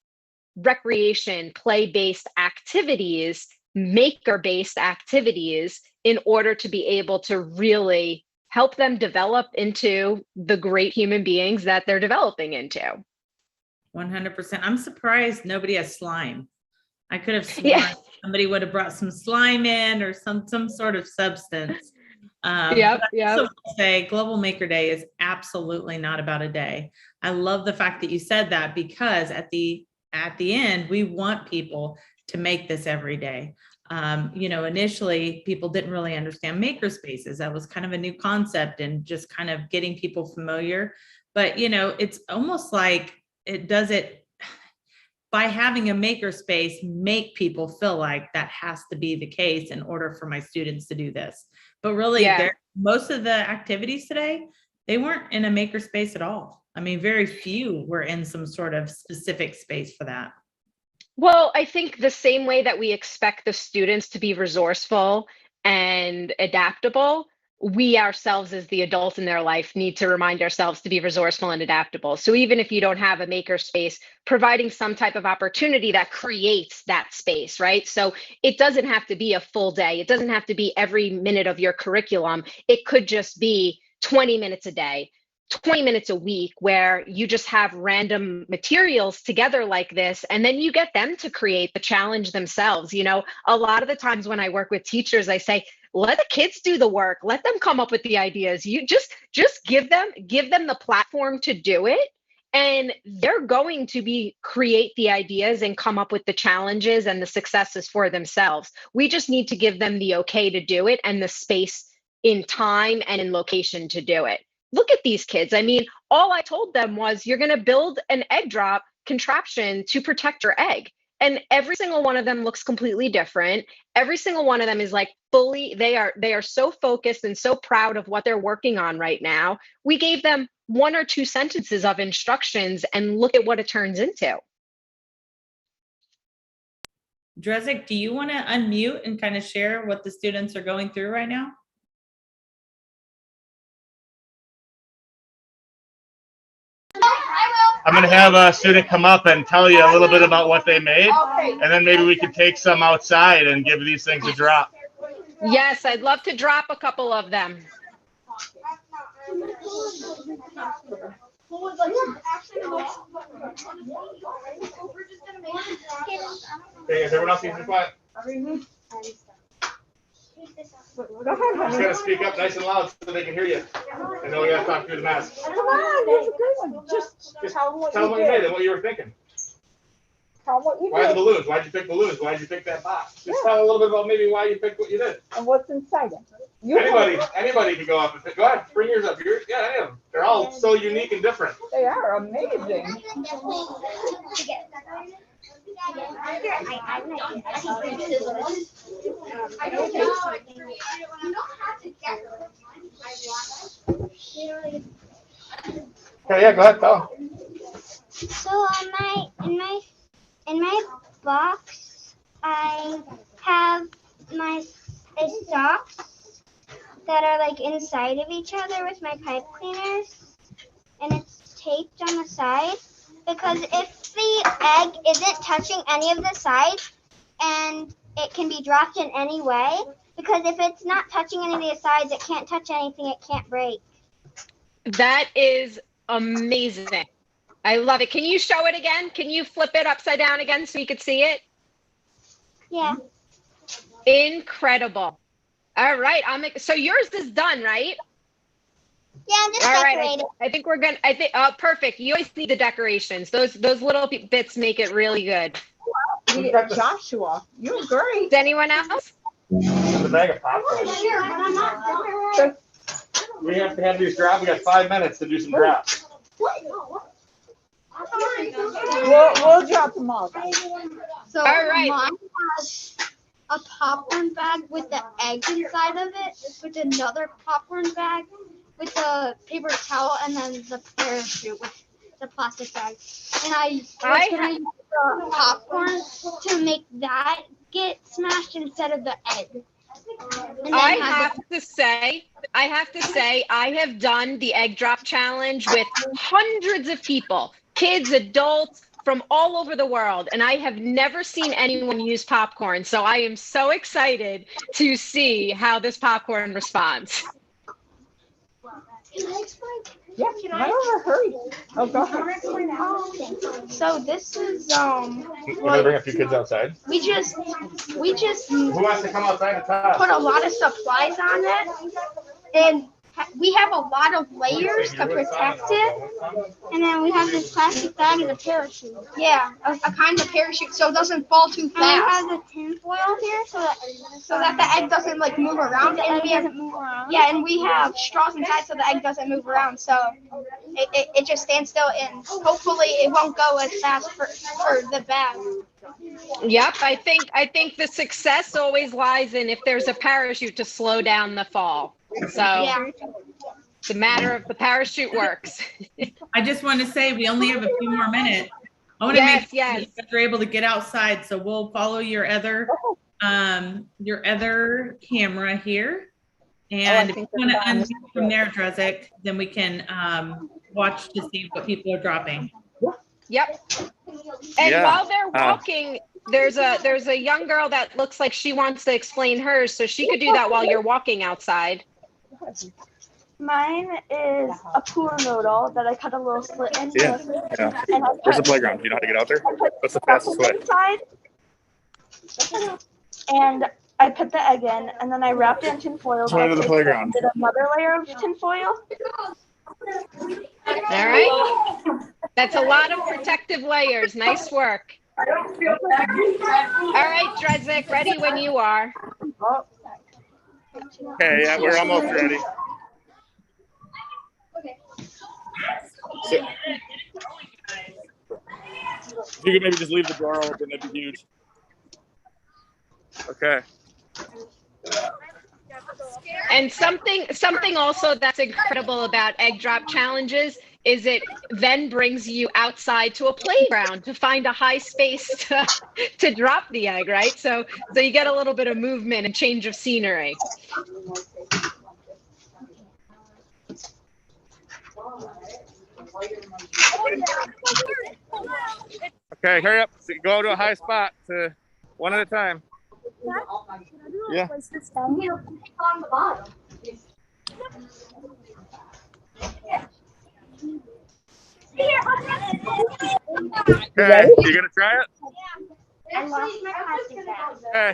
recreation, play-based activities, maker-based activities in order to be able to really help them develop into the great human beings that they're developing into. 100%. I'm surprised nobody has slime. I could have sworn somebody would have brought some slime in or some sort of substance. Yeah. So say Global Maker Day is absolutely not about a day. I love the fact that you said that because at the end, we want people to make this every day. Initially people didn't really understand maker spaces. That was kind of a new concept and just kind of getting people familiar. But, it's almost like it does it by having a maker space, make people feel like that has to be the case in order for my students to do this. But really, most of the activities today, they weren't in a maker space at all. I mean, very few were in some sort of specific space for that. Well, I think the same way that we expect the students to be resourceful and adaptable, we ourselves as the adults in their life need to remind ourselves to be resourceful and adaptable. So even if you don't have a maker space, providing some type of opportunity that creates that space, right? So it doesn't have to be a full day. It doesn't have to be every minute of your curriculum. It could just be 20 minutes a day, 20 minutes a week where you just have random materials together like this, and then you get them to create the challenge themselves. A lot of the times when I work with teachers, I say, let the kids do the work. Let them come up with the ideas. You just give them the platform to do it. And they're going to create the ideas and come up with the challenges and the successes for themselves. We just need to give them the okay to do it and the space in time and in location to do it. Look at these kids. I mean, all I told them was you're going to build an egg drop contraption to protect your egg. And every single one of them looks completely different. Every single one of them is like they are so focused and so proud of what they're working on right now. We gave them 1 or 2 sentences of instructions and look at what it turns into. Drezik, do you want to unmute and kind of share what the students are going through right now? going to have a student come up and tell you a little bit about what they made. And then maybe we could take some outside and give these things a drop. Yes, I'd love to drop a couple of them. Okay, is everyone else being quiet? Go ahead, You just got to speak up nice and loud so they can hear you. I know we got to talk through the mask. Come on, that's a good one. Just tell them what Tell them what you made and what you were thinking. Tell them what you Why the did balloons? Why'd you pick balloons? Why'd you pick that box? Just tell a little bit about maybe why you picked what you did. and what's inside it. Anybody can go up and pick. Go ahead, bring yours up. Yeah, any of them. They're all so unique and different. They are amazing. Okay, yeah, go ahead, tell them. So in my box, I have my socks that are like inside of each other with my pipe cleaners, and it's taped on the side because if the egg isn't touching any of the sides, and it can be dropped in any way, because if it's not touching any of the sides, it can't touch anything, it can't break. That is amazing. I love it. Can you show it again? Can you flip it upside down again so you could see it? Yeah. Incredible. All right. So yours is done, right? Yeah, I'm just All right. decorating. I think we're gonna. Perfect. You always need the decorations. Those little bits make it really good. Joshua, you're great. Is anyone else? There's a bag of popcorn. We have to have these drops. We got 5 minutes to do some drops. We'll drop them all. So All right. mine has a popcorn bag with the egg inside of it, with another popcorn bag with the paper towel, and then the parachute with the plastic bag. And I was gonna use the popcorn to make that get smashed instead of the egg. And then I have to say, I have done the egg drop challenge with hundreds of people, kids, adults from all over the world, and I have never seen anyone use popcorn. So I am so excited to see how this popcorn responds. Yeah, I hurry. Oh, go ahead. So this is Can I bring a few kids outside? we just Who wants to come outside and talk? put a lot of supplies on it, and we have a lot of layers to protect it. And then we have this plastic bag and a parachute. Yeah, a kind of parachute so it doesn't fall too fast. And we have the tin foil here so that the egg doesn't like move around. And we have, yeah, and we have straws inside so the egg doesn't move around. So it just stands still, and hopefully it won't go as fast for the bag. Yep, I think the success always lies in if there's a parachute to slow down the fall. So Yeah. it's a matter of the parachute works. I just want to say we only have a few more minutes. I want to make sure Yes. you guys are able to get outside, so we'll follow your other camera here. And if you want to unmute from there, Drezik, then we can watch to see what people are dropping. Yep. And Yeah. while they're walking, there's a young girl that looks like she wants to explain hers, so she could do that while you're walking outside. Mine is a pool noodle that I cut a little slit in. Yeah. And I Where's the put playground? Do you know how to get out there? What's the fastest way? inside. And I put the egg in, and then I wrapped it in tin foil. Let's run to the playground. Did another layer of tin foil. All right. That's a lot of protective layers. Nice work. All right, Drezik, ready when you are. Okay, yeah, we're almost ready. So, if you could maybe just leave the door open, that'd be huge. Okay. And something also that's incredible about egg drop challenges is it then brings you outside to a playground to find a high space to drop the egg, right? So you get a little bit of movement and change of scenery. Okay, hurry up. Go to a high spot to one at a time. Yeah. On the bottom. Okay, you gonna try it? I lost my plastic bag. Okay.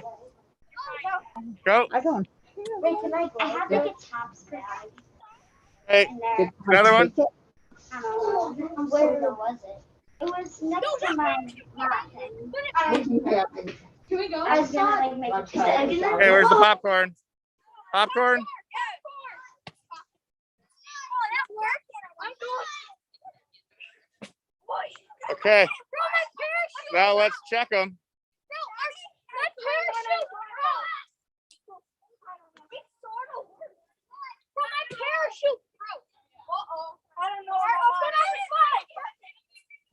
Go. I don't. Wait, can I have like a top skirt. Hey, another one. Where was it? It was next to my thing. Can we go? I was gonna like make a Hey, where's the popcorn? Popcorn? Okay. Now let's check them.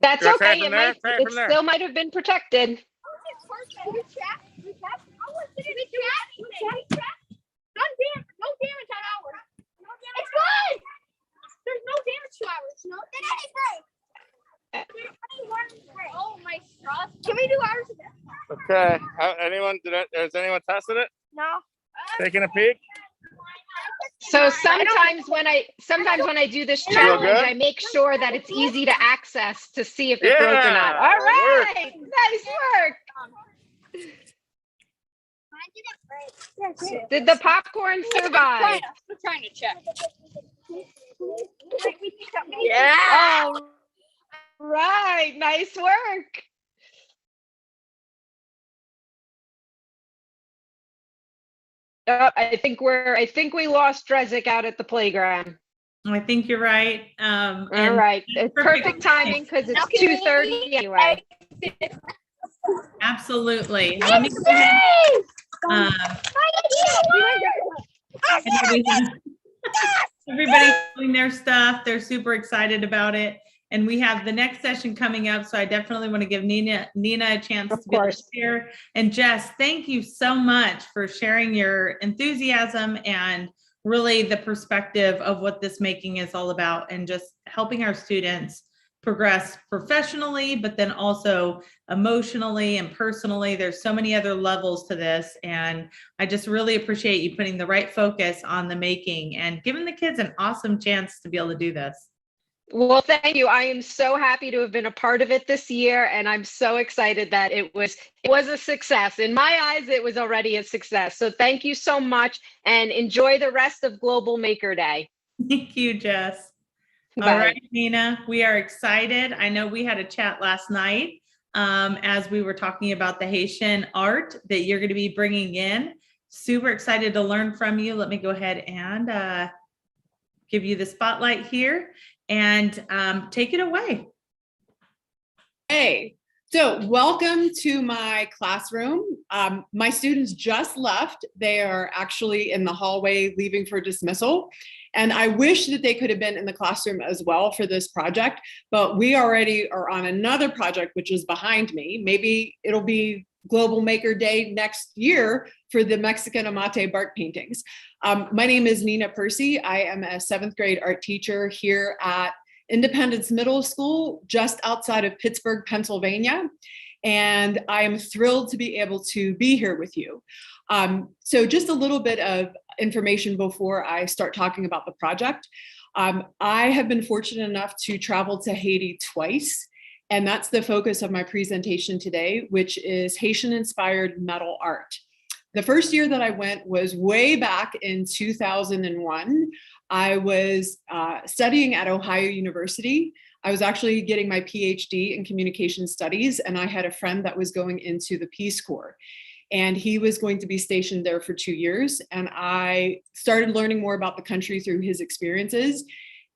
That's You're okay okay. from It there? might, Okay it from there. still might have been protected. Done damage. No damage on ours. It's good. There's no damage to ours. No. Oh my straws. Can we do ours again? Okay. Has anyone tested it? No. Taking a peek? So sometimes when I do this Feel challenge, good? I make sure that it's easy to access to see if it broke or not. Yeah, All it right, nice work. Did the popcorn survive? We're trying to check. Yeah. All right, nice work. I think we lost Drezik out at the playground. I think you're right. All right, it's perfect timing because it's 2:30 anyway. Absolutely. Let me go ahead. And everybody's doing their stuff. They're super excited about it. And we have the next session coming up. So I definitely want to give Nina a chance to be able to share. And Jess, thank you so much for sharing your enthusiasm and really the perspective of what this making is all about and just helping our students progress professionally, but then also emotionally and personally. There's so many other levels to this. And I just really appreciate you putting the right focus on the making and giving the kids an awesome chance to be able to do this. Well, thank you. I am so happy to have been a part of it this year, and I'm so excited that it was a success. In my eyes, it was already a success. So thank you so much, and enjoy the rest of Global Maker Day. Thank you, Jess. Bye. All right, Nina, we are excited. I know we had a chat last night as we were talking about the Haitian art that you're going to be bringing in. Super excited to learn from you. Let me go ahead and give you the spotlight here and take it away. Hey, so welcome to my classroom. My students just left. They are actually in the hallway leaving for dismissal. And I wish that they could have been in the classroom as well for this project, but we already are on another project, which is behind me. Maybe it'll be Global Maker Day next year for the Mexican Amate bark paintings. My name is Nina Percy. I am a 7th grade art teacher here at Independence Middle School, just outside of Pittsburgh, Pennsylvania. And I am thrilled to be able to be here with you. So just a little bit of information before I start talking about the project. I have been fortunate enough to travel to Haiti twice. And that's the focus of my presentation today, which is Haitian-inspired metal art. The first year that I went was way back in 2001. I was studying at Ohio University. I was actually getting my PhD in communication studies, and I had a friend that was going into the Peace Corps. And he was going to be stationed there for 2 years. And I started learning more about the country through his experiences.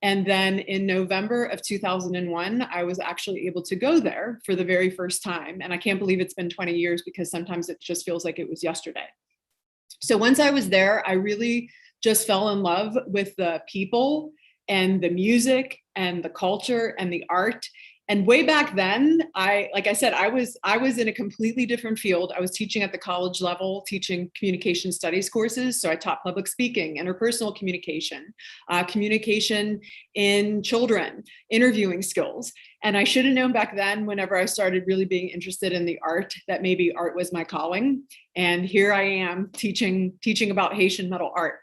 And then in November of 2001, I was actually able to go there for the very first time. And I can't believe it's been 20 years because sometimes it just feels like it was yesterday. So once I was there, I really just fell in love with the people and the music and the culture and the art. And way back then, like I said, I was in a completely different field. I was teaching at the college level, teaching communication studies courses. So I taught public speaking, interpersonal communication, communication in children, interviewing skills. And I should have known back then, whenever I started really being interested in the art, that maybe art was my calling. And here I am teaching about Haitian metal art.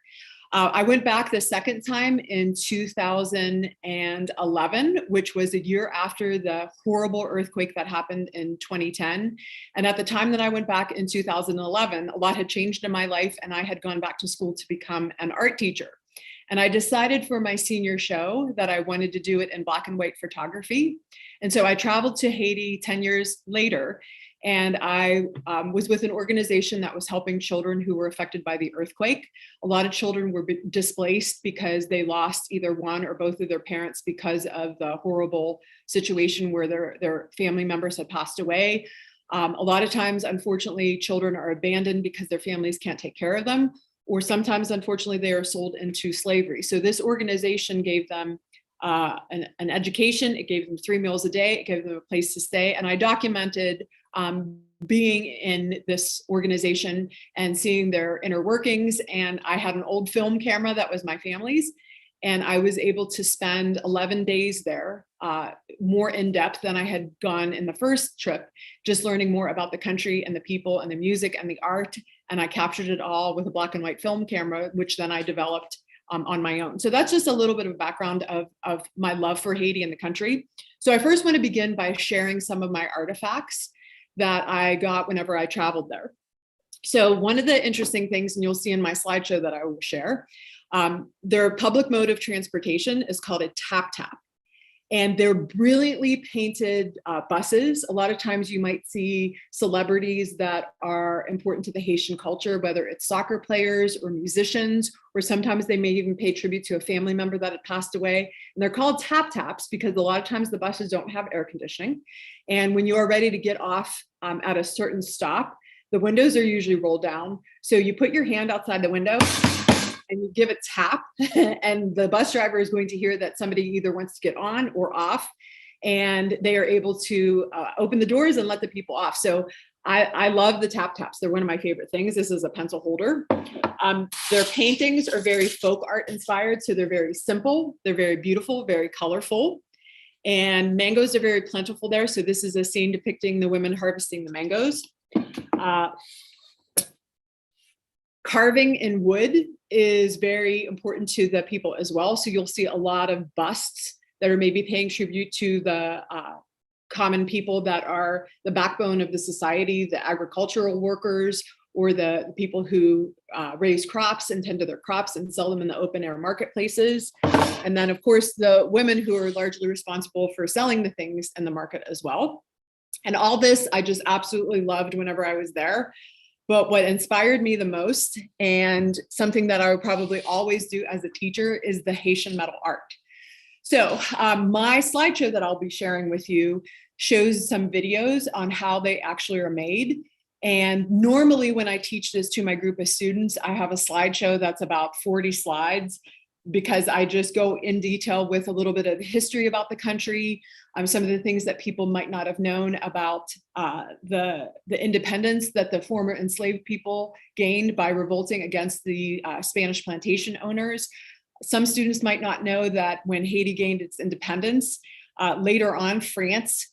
I went back the second time in 2011, which was a year after the horrible earthquake that happened in 2010. And at the time that I went back in 2011, a lot had changed in my life, and I had gone back to school to become an art teacher. And I decided for my senior show that I wanted to do it in black and white photography. And so I traveled to Haiti 10 years later, and I was with an organization that was helping children who were affected by the earthquake. A lot of children were displaced because they lost either one or both of their parents because of the horrible situation where their family members had passed away. A lot of times, unfortunately, children are abandoned because their families can't take care of them, or sometimes, unfortunately, they are sold into slavery. So this organization gave them an education, it gave them 3 meals a day, it gave them a place to stay. And I documented being in this organization and seeing their inner workings. And I had an old film camera that was my family's. And I was able to spend 11 days there, more in depth than I had gone in the first trip, just learning more about the country and the people and the music and the art. And I captured it all with a black and white film camera, which then I developed on my own. So that's just a little bit of background of my love for Haiti and the country. So I first want to begin by sharing some of my artifacts that I got whenever I traveled there. So one of the interesting things, and you'll see in my slideshow that I will share, their public mode of transportation is called a tap-tap. And they're brilliantly painted buses. A lot of times you might see celebrities that are important to the Haitian culture, whether it's soccer players or musicians, or sometimes they may even pay tribute to a family member that had passed away. And they're called tap-taps because a lot of times the buses don't have air conditioning. And when you are ready to get off at a certain stop, the windows are usually rolled down. So you put your hand outside the window and you give a tap, and the bus driver is going to hear that somebody either wants to get on or off, and they are able to open the doors and let the people off. So I love the tap taps. They're one of my favorite things. This is a pencil holder. Their paintings are very folk art inspired. So they're very simple. They're very beautiful, very colorful. And mangoes are very plentiful there. So this is a scene depicting the women harvesting the mangoes. Carving in wood is very important to the people as well. So you'll see a lot of busts that are maybe paying tribute to the common people that are the backbone of the society, the agricultural workers, or the people who raise crops and tend to their crops and sell them in the open air marketplaces. And then of course, the women who are largely responsible for selling the things in the market as well. And all this I just absolutely loved whenever I was there. But what inspired me the most, and something that I would probably always do as a teacher, is the Haitian metal art. So my slideshow that I'll be sharing with you shows some videos on how they actually are made. And normally when I teach this to my group of students, I have a slideshow that's about 40 slides, because I just go in detail with a little bit of history about the country, some of the things that people might not have known about the independence that the former enslaved people gained by revolting against the Spanish plantation owners. Some students might not know that when Haiti gained its independence, later on France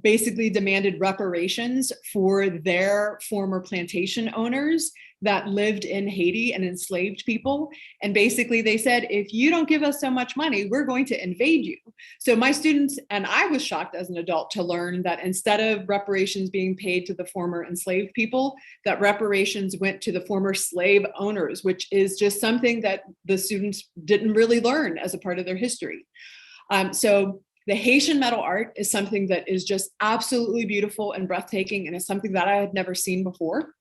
basically demanded reparations for their former plantation owners that lived in Haiti and enslaved people. And basically they said, if you don't give us so much money, we're going to invade you. So my students, and I was shocked as an adult to learn that instead of reparations being paid to the former enslaved people, that reparations went to the former slave owners, which is just something that the students didn't really learn as a part of their history. So the Haitian metal art is something that is just absolutely beautiful and breathtaking, and it's something that I had never seen before.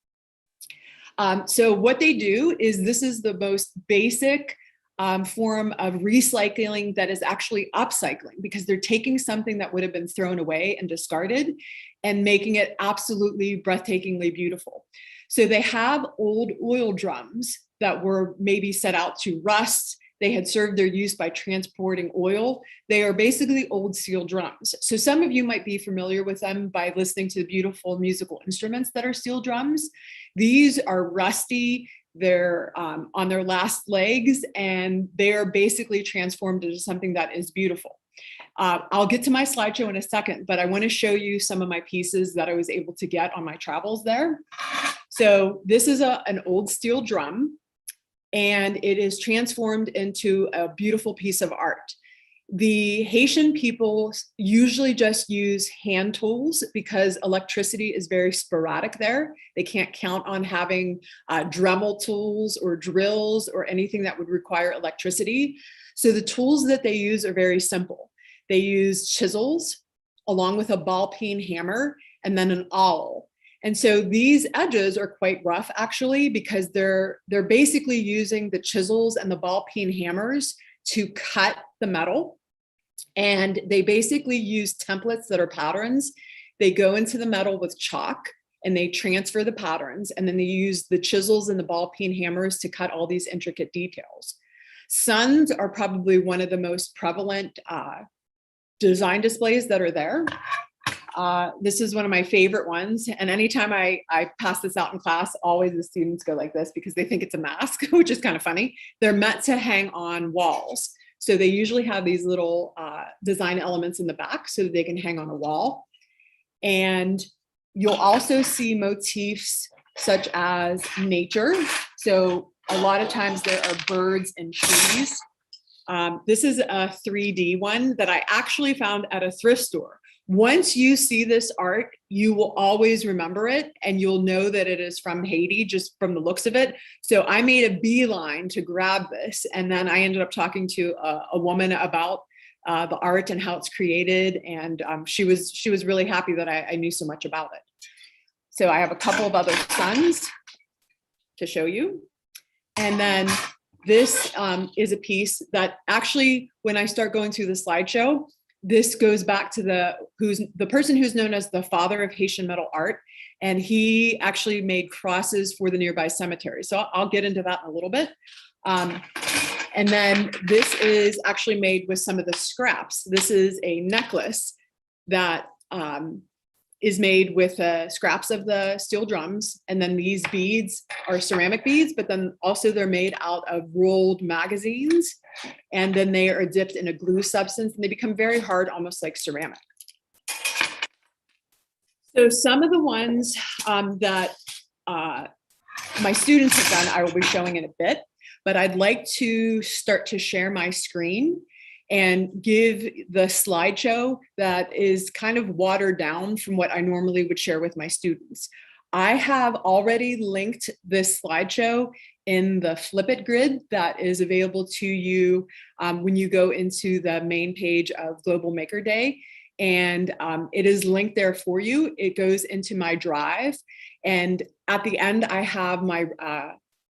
So what they do is, this is the most basic form of recycling that is actually upcycling, because they're taking something that would have been thrown away and discarded and making it absolutely breathtakingly beautiful. So they have old oil drums that were maybe set out to rust they had served their use by transporting oil. They are basically old steel drums. So some of you might be familiar with them by listening to the beautiful musical instruments that are steel drums. These are rusty, they're on their last legs, and they're basically transformed into something that is beautiful. I'll get to my slideshow in a second, but I want to show you some of my pieces that I was able to get on my travels there. So this is an old steel drum, and it is transformed into a beautiful piece of art. The Haitian people usually just use hand tools because electricity is very sporadic there. They can't count on having Dremel tools or drills or anything that would require electricity. So the tools that they use are very simple. They use chisels along with a ball peen hammer and then an awl. And so these edges are quite rough actually, because they're basically using the chisels and the ball peen hammers to cut the metal. And they basically use templates that are patterns. They go into the metal with chalk and they transfer the patterns, and then they use the chisels and the ball peen hammers to cut all these intricate details. Suns are probably one of the most prevalent design displays that are there. This is one of my favorite ones. And anytime I pass this out in class, always the students go like this because they think it's a mask, which is kind of funny. They're meant to hang on walls. So they usually have these little design elements in the back so that they can hang on a wall. And you'll also see motifs such as nature. So a lot of times there are birds and trees. This is a 3D one that I actually found at a thrift store. Once you see this art, you will always remember it and you'll know that it is from Haiti just from the looks of it. So I made a beeline to grab this, and then I ended up talking to a woman about the art and how it's created, and she was really happy that I knew so much about it. So I have a couple of other suns to show you. And then this is a piece that actually, when I start going through the slideshow, this goes back to the person who's known as the father of Haitian metal art. And he actually made crosses for the nearby cemetery. So I'll get into that in a little bit. And then this is actually made with some of the scraps. This is a necklace that is made with scraps of the steel drums. And then these beads are ceramic beads, but then also they're made out of rolled magazines. And then they are dipped in a glue substance and they become very hard, almost like ceramic. So some of the ones that my students have done, I will be showing in a bit, but I'd like to start to share my screen and give the slideshow that is kind of watered down from what I normally would share with my students. I have already linked this slideshow in the Flip-It grid that is available to you when you go into the main page of Global Maker Day. And it is linked there for you. It goes into my drive. And at the end, I have my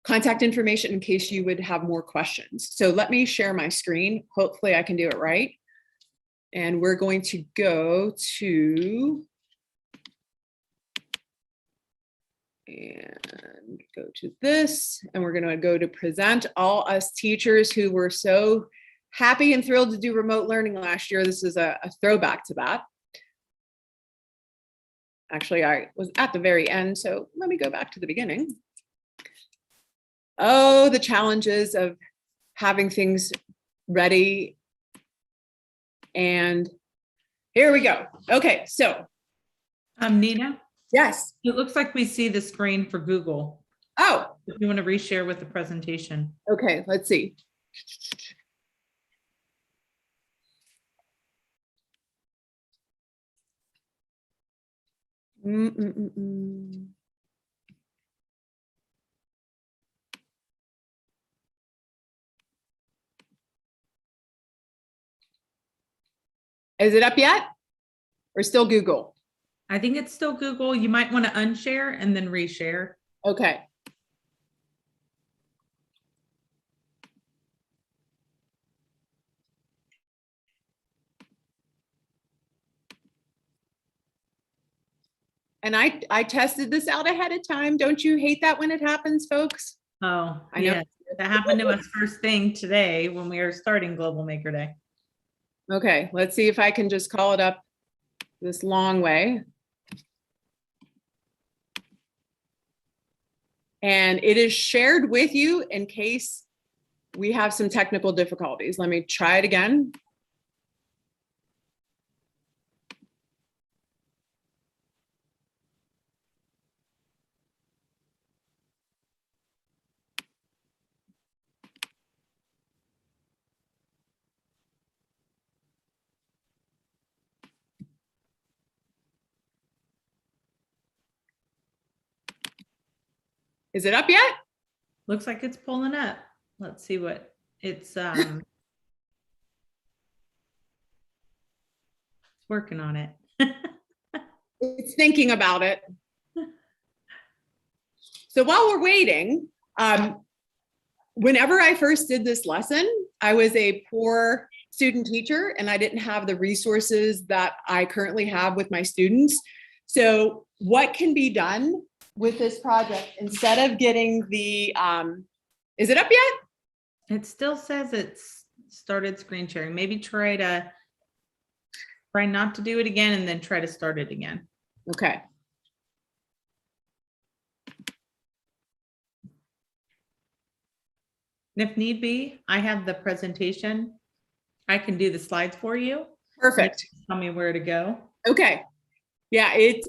contact information in case you would have more questions. So let me share my screen. Hopefully I can do it right. And we're going to go to, and go to this, and we're going to go to present. All us teachers who were so happy and thrilled to do remote learning last year, this is a throwback to that. Actually, I was at the very end, so let me go back to the beginning. Oh, the challenges of having things ready. And here we go. Okay, so. Nina? Yes. It looks like we see the screen for Google. Oh. If you want to reshare with the presentation. Okay, let's see. Is it up yet? Or still Google? I think it's still Google. You might want to unshare and then reshare. Okay. And I tested this out ahead of time. Don't you hate that when it happens, folks? Oh, I know. yeah. That happened to us first thing today when we were starting Global Maker Day. Okay, let's see if I can just call it up this long way. And it is shared with you in case we have some technical difficulties. Let me try it again. Is it up yet? Looks like it's pulling up. Let's see what it's working on it. It's thinking about it. So while we're waiting, whenever I first did this lesson, I was a poor student teacher and I didn't have the resources that I currently have with my students. So what can be done with this project instead of getting the, is it up yet? It still says it's started screen sharing. Maybe try not to do it again and then try to start it again. Okay. And if need be, I have the presentation. I can do the slides for you. Perfect. Tell me where to go. Okay. Yeah, it's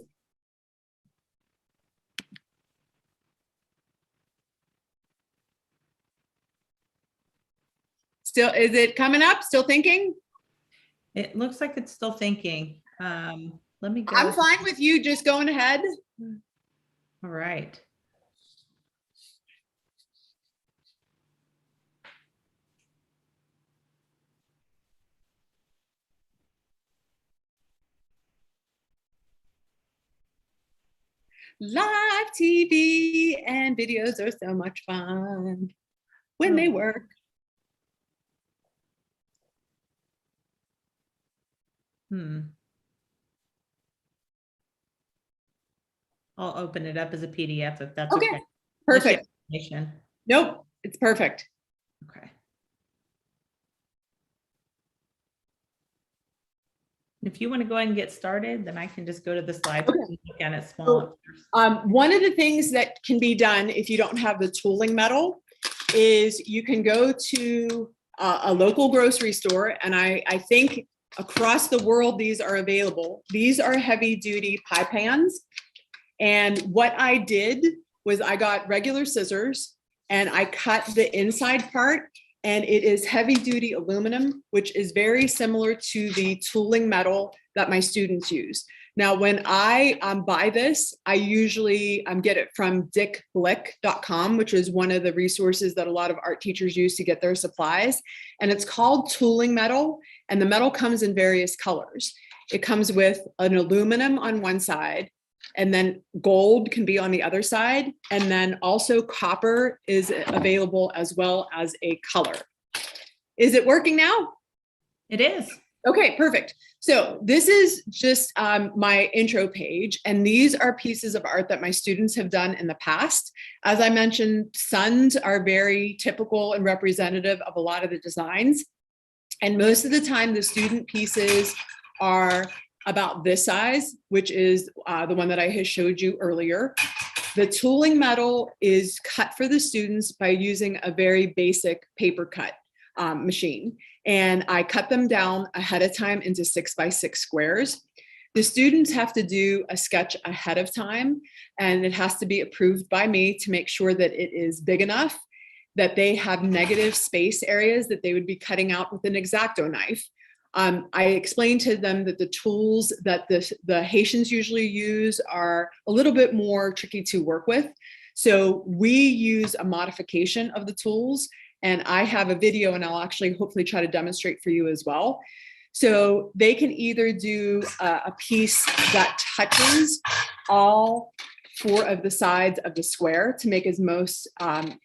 still, is it coming up? Still thinking? It looks like it's still thinking. Let me go. I'm fine with you just going ahead. All right. Live TV and videos are so much fun when they work. I'll open it up as a PDF if that's Okay. okay. Perfect. Information. Nope, it's perfect. Okay. If you want to go ahead and get started, then I can just go to the slides and look at it small. One of the things that can be done if you don't have the tooling metal is you can go to a local grocery store, and I think across the world these are available. These are heavy duty pie pans. And what I did was I got regular scissors and I cut the inside part, and it is heavy duty aluminum, which is very similar to the tooling metal that my students use. Now, when I buy this, I usually get it from dickblick.com, which is one of the resources that a lot of art teachers use to get their supplies. And it's called tooling metal, and the metal comes in various colors. It comes with an aluminum on one side, and then gold can be on the other side. And then also copper is available as well as a color. Is it working now? It is. Okay, perfect. So this is just my intro page, and these are pieces of art that my students have done in the past. As I mentioned, suns are very typical and representative of a lot of the designs. And most of the time, the student pieces are about this size, which is the one that I had showed you earlier. The tooling metal is cut for the students by using a very basic paper cut machine. And I cut them down ahead of time into 6x6 squares. The students have to do a sketch ahead of time, and it has to be approved by me to make sure that it is big enough, that they have negative space areas that they would be cutting out with an X-Acto knife. I explained to them that the tools that the Haitians usually use are a little bit more tricky to work with. So we use a modification of the tools, and I have a video, and I'll actually hopefully try to demonstrate for you as well. So they can either do a piece that touches all 4 of the sides of the square to make as most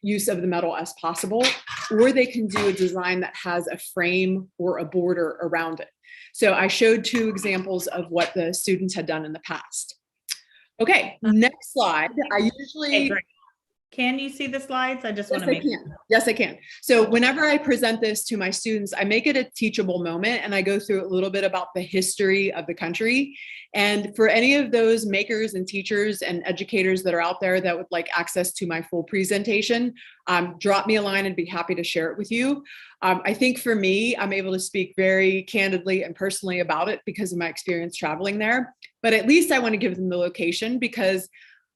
use of the metal as possible, or they can do a design that has a frame or a border around it. So I showed 2 examples of what the students had done in the past. Okay, next slide. I usually Can you see the slides? I just want Yes, to I make. can. Yes, I can. So whenever I present this to my students, I make it a teachable moment and I go through a little bit about the history of the country. And for any of those makers and teachers and educators that are out there that would like access to my full presentation, drop me a line and be happy to share it with you. I think for me, I'm able to speak very candidly and personally about it because of my experience traveling there. But at least I want to give them the location because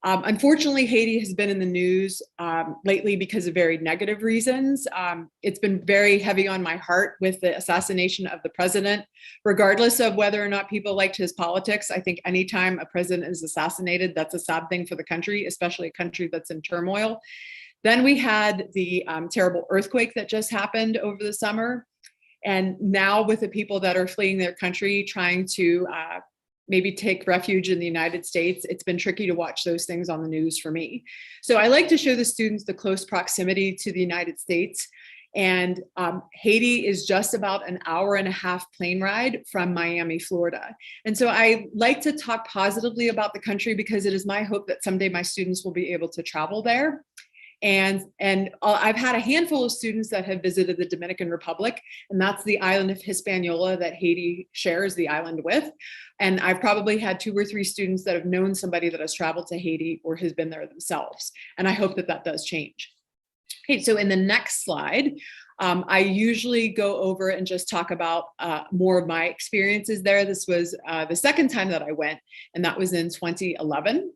unfortunately, Haiti has been in the news lately because of very negative reasons. It's been very heavy on my heart with the assassination of the president, regardless of whether or not people liked his politics. I think anytime a president is assassinated, that's a sad thing for the country, especially a country that's in turmoil. Then we had the terrible earthquake that just happened over the summer. And now with the people that are fleeing their country, trying to maybe take refuge in the United States, it's been tricky to watch those things on the news for me. So I like to show the students the close proximity to the United States. And Haiti is just about an hour and a half plane ride from Miami, Florida. And so I like to talk positively about the country because it is my hope that someday my students will be able to travel there. And I've had a handful of students that have visited the Dominican Republic, and that's the island of Hispaniola that Haiti shares the island with. And I've probably had 2 or 3 students that have known somebody that has traveled to Haiti or has been there themselves. And I hope that that does change. Okay, so in the next slide, I usually go over and just talk about more of my experiences there. This was the second time that I went, and that was in 2011.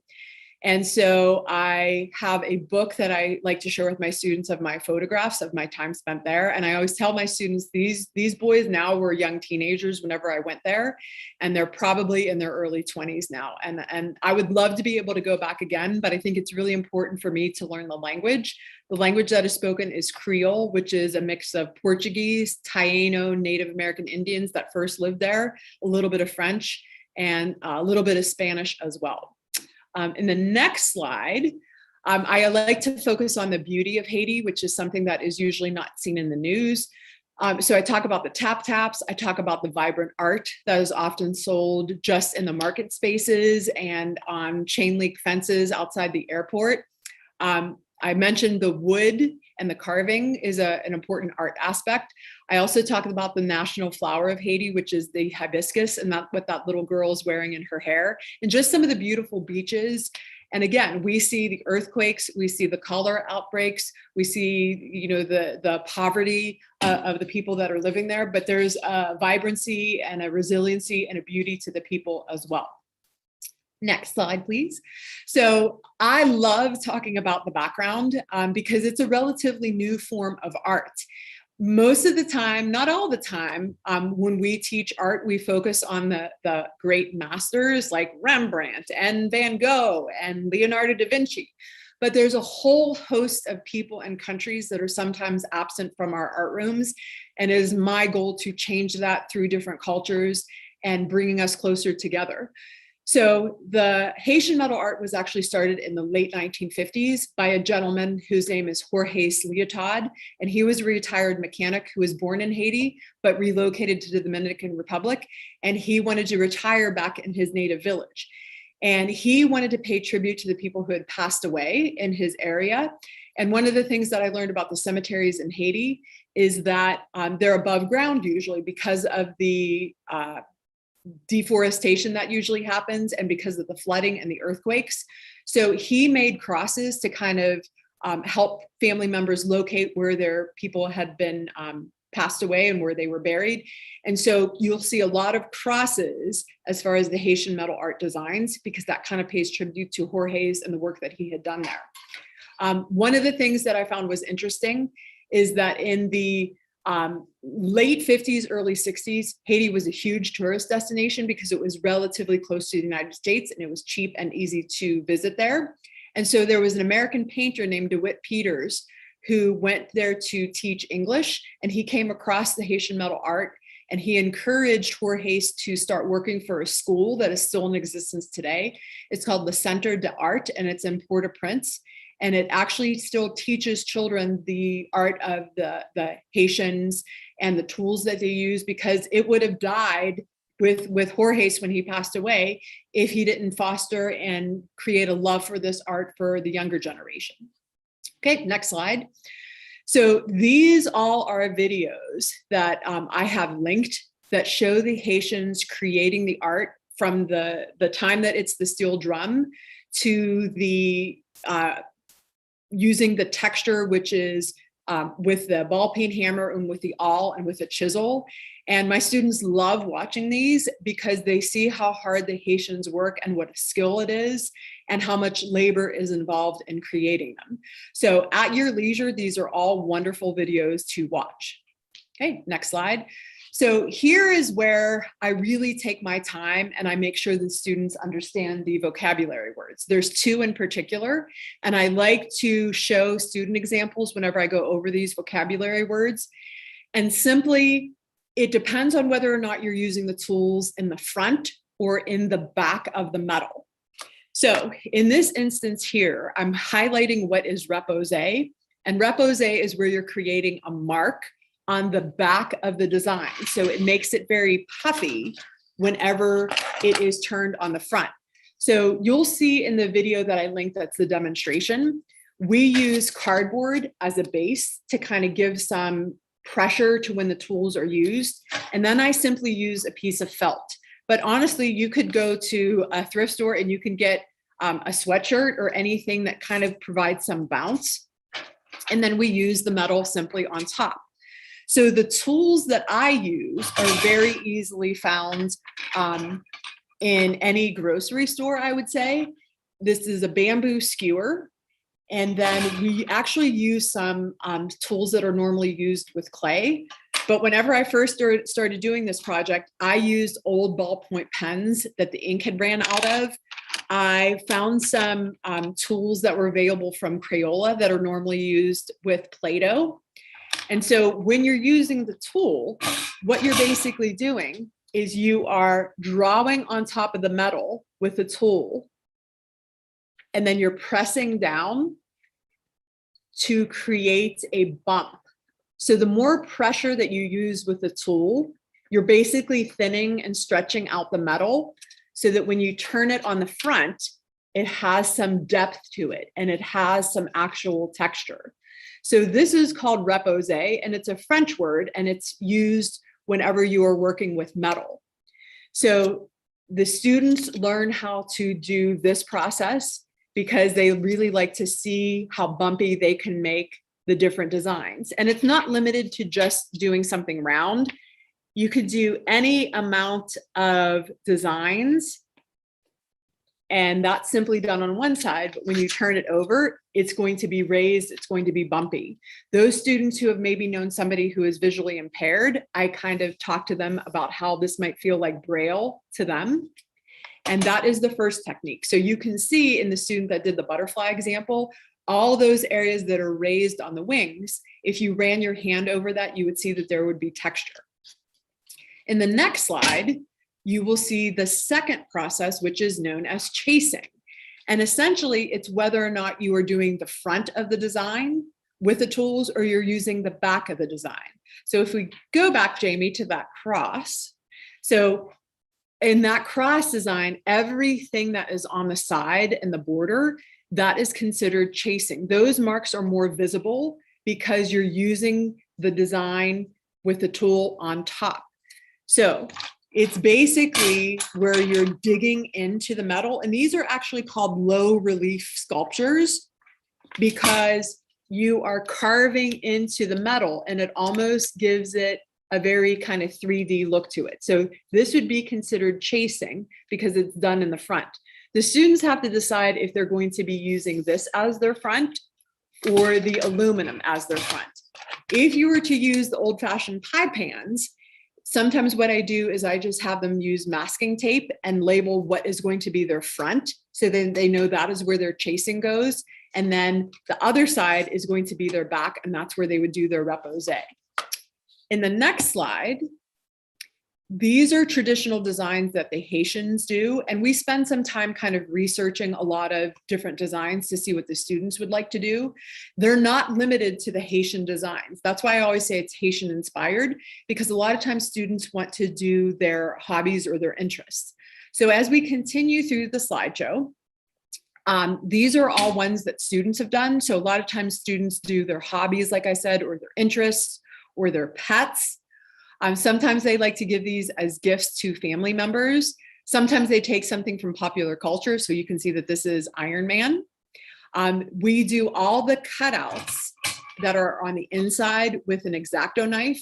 And so I have a book that I like to share with my students of my photographs of my time spent there. And I always tell my students, these boys now were young teenagers whenever I went there, and they're probably in their early 20s now. And I would love to be able to go back again, but I think it's really important for me to learn the language. The language that is spoken is Creole, which is a mix of Portuguese, Taino, Native American Indians that first lived there, a little bit of French, and a little bit of Spanish as well. In the next slide, I like to focus on the beauty of Haiti, which is something that is usually not seen in the news. So I talk about the tap taps. I talk about the vibrant art that is often sold just in the market spaces and on chain link fences outside the airport. I mentioned the wood and the carving is an important art aspect. I also talk about the national flower of Haiti, which is the hibiscus, and that's what that little girl is wearing in her hair, and just some of the beautiful beaches. And again, we see the earthquakes, we see the cholera outbreaks, we see, you know, the poverty of the people that are living there, but there's a vibrancy and a resiliency and a beauty to the people as well. Next slide, please. So I love talking about the background because it's a relatively new form of art. Most of the time, not all the time, when we teach art, we focus on the great masters like Rembrandt and Van Gogh and Leonardo da Vinci. But there's a whole host of people and countries that are sometimes absent from our art rooms. And it is my goal to change that through different cultures and bringing us closer together. So the Haitian metal art was actually started in the late 1950s by a gentleman whose name is Jorge Liotard, and he was a retired mechanic who was born in Haiti, but relocated to the Dominican Republic, and he wanted to retire back in his native village. And he wanted to pay tribute to the people who had passed away in his area. And one of the things that I learned about the cemeteries in Haiti is that they're above ground usually because of the deforestation that usually happens and because of the flooding and the earthquakes. So he made crosses to kind of help family members locate where their people had been passed away and where they were buried. And so you'll see a lot of crosses as far as the Haitian metal art designs, because that kind of pays tribute to Jorge's and the work that he had done there. One of the things that I found was interesting is that in the late 50s, early 60s, Haiti was a huge tourist destination because it was relatively close to the United States and it was cheap and easy to visit there. And so there was an American painter named DeWitt Peters who went there to teach English, and he came across the Haitian metal art, and he encouraged Jorge to start working for a school that is still in existence today. It's called the Centre d'Art, and it's in Port-au-Prince. And it actually still teaches children the art of the Haitians and the tools that they use, because it would have died with Jorge's when he passed away if he didn't foster and create a love for this art for the younger generation. Okay, next slide. So these all are videos that I have linked that show the Haitians creating the art from the time that it's the steel drum to the using the texture, which is with the ball peen hammer and with the awl and with a chisel. And my students love watching these because they see how hard the Haitians work and what a skill it is and how much labor is involved in creating them. So at your leisure, these are all wonderful videos to watch. Okay, next slide. So here is where I really take my time and I make sure the students understand the vocabulary words. There's two in particular, and I like to show student examples whenever I go over these vocabulary words. And simply, it depends on whether or not you're using the tools in the front or in the back of the metal. So in this instance here, I'm highlighting what is repose, and repose is where you're creating a mark on the back of the design. So it makes it very puffy whenever it is turned on the front. So you'll see in the video that I linked, that's the demonstration, we use cardboard as a base to kind of give some pressure to when the tools are used. And then I simply use a piece of felt. But honestly, you could go to a thrift store and you can get a sweatshirt or anything that kind of provides some bounce. And then we use the metal simply on top. So the tools that I use are very easily found in any grocery store, I would say. This is a bamboo skewer. And then we actually use some tools that are normally used with clay. But whenever I first started doing this project, I used old ballpoint pens that the ink had ran out of. I found some tools that were available from Crayola that are normally used with Play-Doh. And so when you're using the tool, what you're basically doing is you are drawing on top of the metal with the tool, and then you're pressing down to create a bump. So the more pressure that you use with the tool, you're basically thinning and stretching out the metal so that when you turn it on the front, it has some depth to it and it has some actual texture. So this is called repose, and it's a French word, and it's used whenever you are working with metal. So the students learn how to do this process because they really like to see how bumpy they can make the different designs. And it's not limited to just doing something round. You could do any amount of designs, and that's simply done on one side, but when you turn it over, it's going to be raised, it's going to be bumpy. Those students who have maybe known somebody who is visually impaired, I kind of talk to them about how this might feel like Braille to them. And that is the first technique. So you can see in the student that did the butterfly example, all those areas that are raised on the wings, if you ran your hand over that, you would see that there would be texture. In the next slide, you will see the second process, which is known as chasing. And essentially, it's whether or not you are doing the front of the design with the tools or you're using the back of the design. So if we go back, Jamie, to that cross. So in that cross design, everything that is on the side and the border, that is considered chasing. Those marks are more visible because you're using the design with the tool on top. So it's basically where you're digging into the metal. And these are actually called low relief sculptures because you are carving into the metal and it almost gives it a very kind of 3D look to it. So this would be considered chasing because it's done in the front. The students have to decide if they're going to be using this as their front or the aluminum as their front. If you were to use the old-fashioned pie pans, sometimes what I do is I just have them use masking tape and label what is going to be their front. So then they know that is where their chasing goes. And then the other side is going to be their back, and that's where they would do their repose. In the next slide, these are traditional designs that the Haitians do. And we spend some time kind of researching a lot of different designs to see what the students would like to do. They're not limited to the Haitian designs. That's why I always say it's Haitian inspired, because a lot of times students want to do their hobbies or their interests. So as we continue through the slideshow, These are all ones that students have done. So a lot of times students do their hobbies, like I said, or their interests or their pets. Sometimes they like to give these as gifts to family members. Sometimes they take something from popular culture. So you can see that this is Iron Man. We do all the cutouts that are on the inside with an X-Acto knife.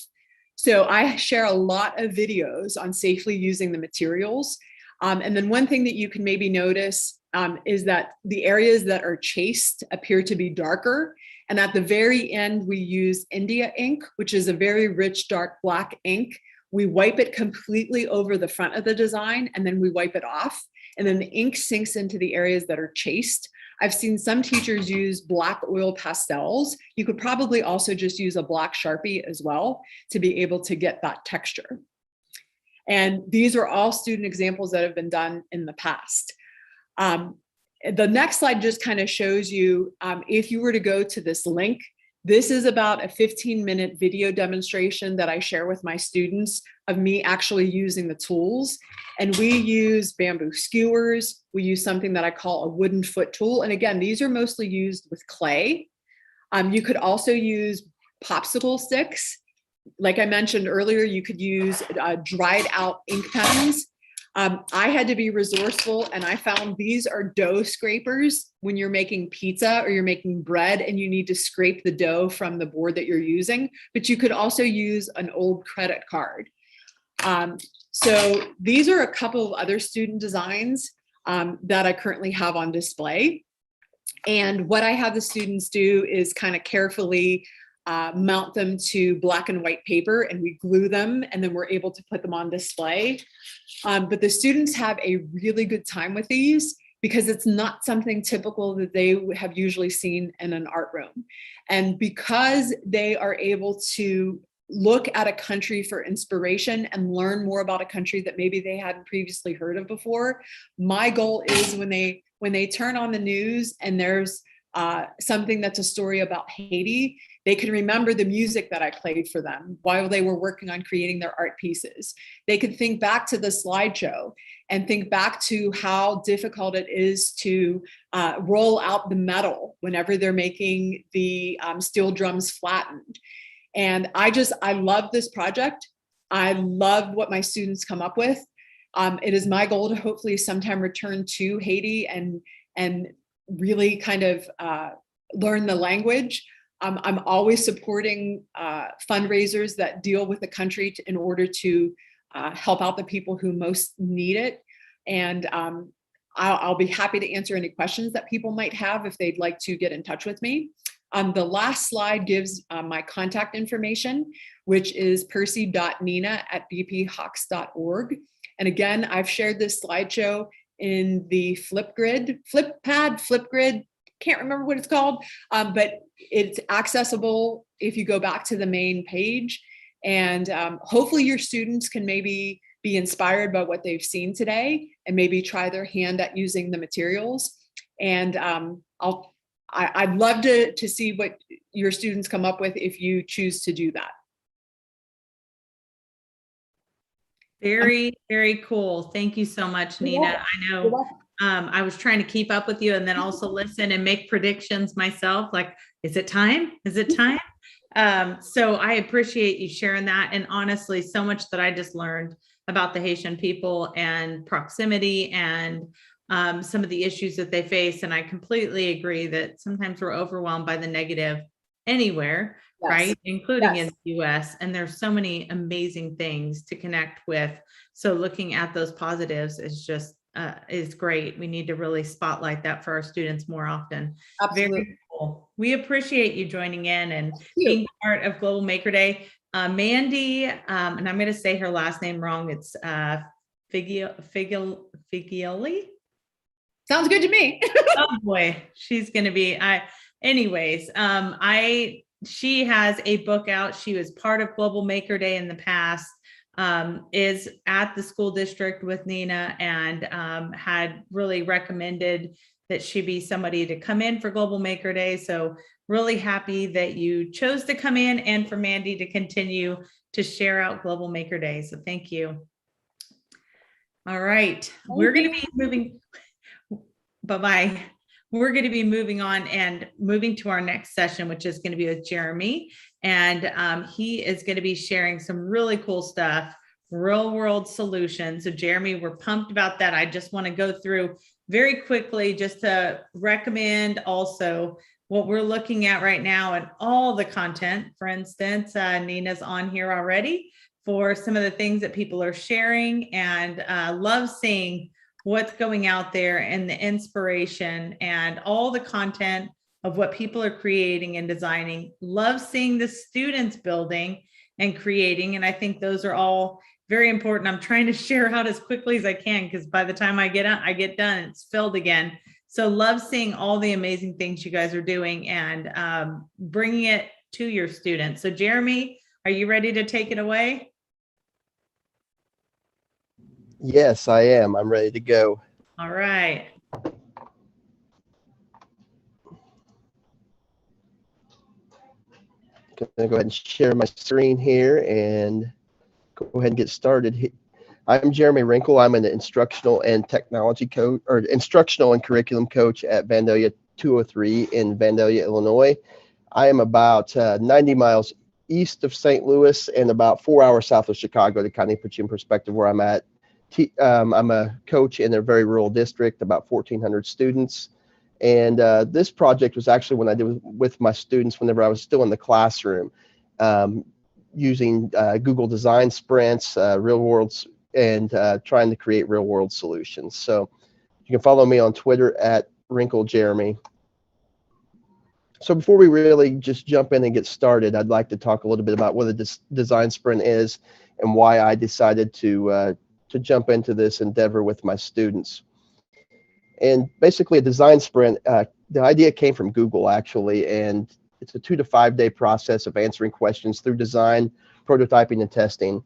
So I share a lot of videos on safely using the materials. And then one thing that you can maybe notice is that the areas that are chased appear to be darker. And at the very end, we use India ink, which is a very rich, dark black ink. We wipe it completely over the front of the design, and then we wipe it off. And then the ink sinks into the areas that are chased. I've seen some teachers use black oil pastels. You could probably also just use a black Sharpie as well to be able to get that texture. And these are all student examples that have been done in the past. The next slide just kind of shows you, if you were to go to this link, this is about a 15-minute video demonstration that I share with my students of me actually using the tools. And we use bamboo skewers. We use something that I call a wooden foot tool. And again, these are mostly used with clay. You could also use popsicle sticks. Like I mentioned earlier, you could use dried out ink pens. I had to be resourceful, and I found these are dough scrapers when you're making pizza or you're making bread and you need to scrape the dough from the board that you're using, but you could also use an old credit card. So these are a couple of other student designs that I currently have on display. And what I have the students do is kind of carefully mount them to black and white paper, and we glue them, and then we're able to put them on display. But the students have a really good time with these because it's not something typical that they have usually seen in an art room. And because they are able to look at a country for inspiration and learn more about a country that maybe they hadn't previously heard of before, my goal is when they turn on the news and there's something that's a story about Haiti, they can remember the music that I played for them while they were working on creating their art pieces. They could think back to the slideshow and think back to how difficult it is to roll out the metal whenever they're making the steel drums flattened. And I love this project. I love what my students come up with. It is my goal to hopefully sometime return to Haiti and really kind of learn the language. I'm always supporting fundraisers that deal with the country in order to help out the people who most need it. And I'll be happy to answer any questions that people might have if they'd like to get in touch with me. The last slide gives my contact information, which is percy.nina@bphawks.org. And again, I've shared this slideshow in the Flipgrid, can't remember what it's called, but it's accessible if you go back to the main page. And hopefully your students can maybe be inspired by what they've seen today and maybe try their hand at using the materials. And I'd love to see what your students come up with if you choose to do that. Very, very cool. Thank you so much, Nina. I know I was trying to keep up with you and then also listen and make predictions myself. Like, is it time? Is it time? So I appreciate you sharing that. And honestly, so much that I just learned about the Haitian people and proximity and some of the issues that they face. And I completely agree that sometimes we're overwhelmed by the negative anywhere, yes, right? Including yes, in the US. And there's so many amazing things to connect with. So looking at those positives is just, is great. We need to really spotlight that for our students more often. Absolutely. Very cool. We appreciate you joining in and being part of Global Maker Day. Mandy, and I'm going to say her last name wrong. It's Figioli. Sounds good to me. Oh boy, she's going to be, anyways, she has a book out. She was part of Global Maker Day in the past, is at the school district with Nina and had really recommended that she be somebody to come in for Global Maker Day. So really happy that you chose to come in and for Mandy to continue to share out Global Maker Day. So thank you. All right, we're going to be moving. Bye-bye. we're going to be moving on and moving to our next session, which is going to be with Jeremy. And he is going to be sharing some really cool stuff, real world solutions. So Jeremy, we're pumped about that. I just want to go through very quickly just to recommend also what we're looking at right now and all the content. For instance, Nina's on here already for some of the things that people are sharing, and love seeing what's going out there and the inspiration and all the content of what people are creating and designing. Love seeing the students building and creating. And I think those are all very important. I'm trying to share out as quickly as I can, because by the time I get done, it's filled again. So love seeing all the amazing things you guys are doing and bringing it to your students. So Jeremy, are you ready to take it away? Yes, I am. I'm ready to go. All right. Gonna go ahead and share my screen here and go ahead and get started. I'm Jeremy Wrinkle. I'm an instructional and technology coach, or instructional and curriculum coach at Vandalia 203 in Vandalia, Illinois. I am about 90 miles east of St. Louis and about 4 hours south of Chicago, to kind of put you in perspective where I'm at. I'm a coach in a very rural district, about 1,400 students. And this project was actually when I did with my students whenever I was still in the classroom, using Google Design Sprints, real worlds, and trying to create real world solutions. So you can follow me on Twitter at Wrinkle Jeremy. So before we really just jump in and get started, I'd like to talk a little bit about what a design sprint is and why I decided to jump into this endeavor with my students. And basically a design sprint, the idea came from Google actually, and it's a 2 to 5 day process of answering questions through design, prototyping, and testing.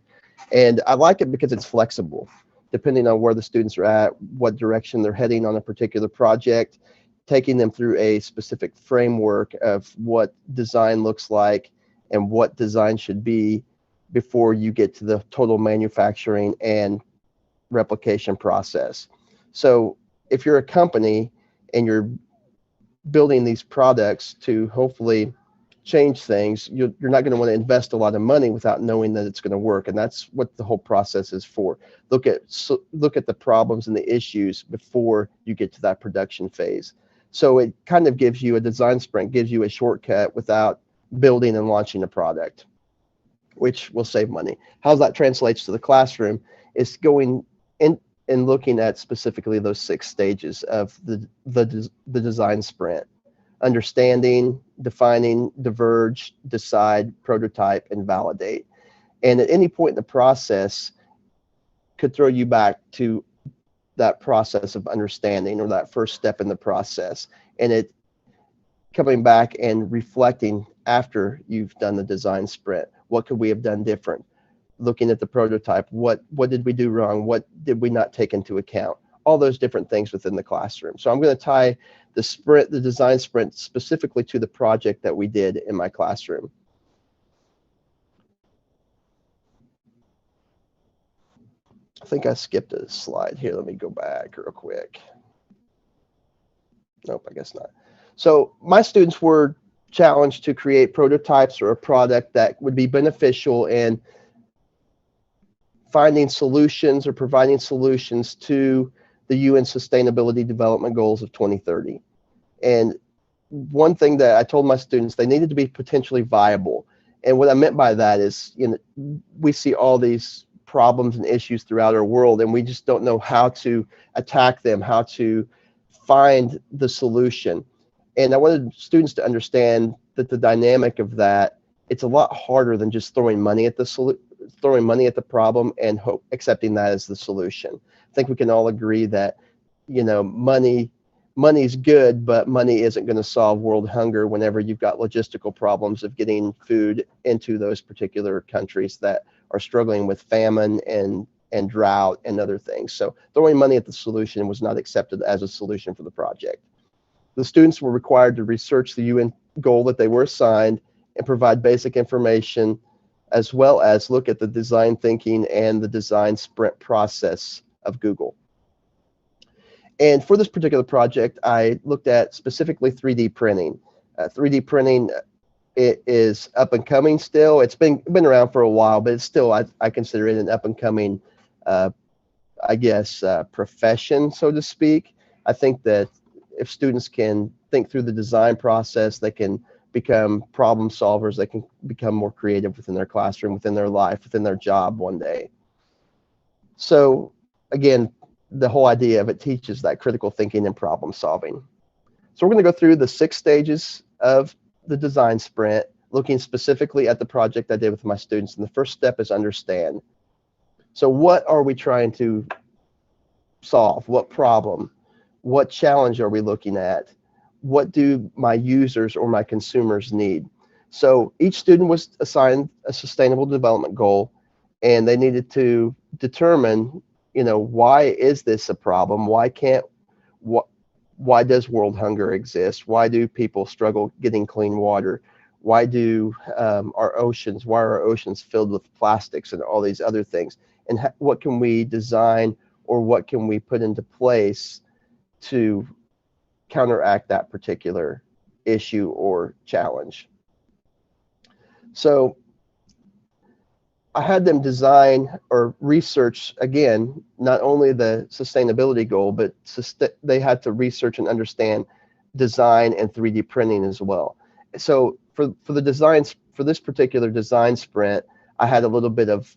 And I like it because it's flexible, depending on where the students are at, what direction they're heading on a particular project, taking them through a specific framework of what design looks like and what design should be before you get to the total manufacturing and replication process. So if you're a company and you're building these products to hopefully change things, you're not going to want to invest a lot of money without knowing that it's going to work. And that's what the whole process is for. Look at the problems and the issues before you get to that production phase. So it kind of gives you a design sprint, gives you a shortcut without building and launching a product, which will save money. How that translates to the classroom is going in and looking at specifically those 6 stages of the design sprint: understanding, defining, diverge, decide, prototype, and validate. And at any point in the process could throw you back to that process of understanding, or that first step in the process, and it coming back and reflecting after you've done the design sprint. What could we have done different? Looking at the prototype, what did we do wrong? What did we not take into account? All those different things within the classroom. So I'm going to tie the design sprint specifically to the project that we did in my classroom. I think I skipped a slide here. Let me go back real quick. Nope, I guess not. So my students were challenged to create prototypes or a product that would be beneficial in finding solutions or providing solutions to the UN Sustainability Development Goals of 2030. And one thing that I told my students, they needed to be potentially viable. And what I meant by that is, we see all these problems and issues throughout our world, and we just don't know how to attack them, how to find the solution. And I wanted students to understand that the dynamic of that, it's a lot harder than just throwing money at the problem and accepting that as the solution. I think we can all agree that, money's good, but money isn't going to solve world hunger whenever you've got logistical problems of getting food into those particular countries that are struggling with famine and drought and other things. So throwing money at the solution was not accepted as a solution for the project. The students were required to research the UN goal that they were assigned and provide basic information, as well as look at the design thinking and the design sprint process of Google. And for this particular project, I looked at specifically 3D printing. 3D printing, it is up and coming still. It's been around for a while, but it's still, I consider it an up and coming, I guess, profession, so to speak. I think that if students can think through the design process, they can become problem solvers, they can become more creative within their classroom, within their life, within their job one day. So again, the whole idea of it teaches that critical thinking and problem solving. So we're going to go through the 6 stages of the design sprint, looking specifically at the project I did with my students. And the first step is understand. So what are we trying to solve? What problem? What challenge are we looking at? What do my users or my consumers need? So each student was assigned a sustainable development goal, and they needed to determine, why is this a problem? Why does world hunger exist? Why do people struggle getting clean water? Why do why are our oceans filled with plastics and all these other things? And what can we design, or what can we put into place to counteract that particular issue or challenge? So I had them design or research, again, not only the sustainability goal, but they had to research and understand design and 3D printing as well. So for the designs, for this particular design sprint, I had a little bit of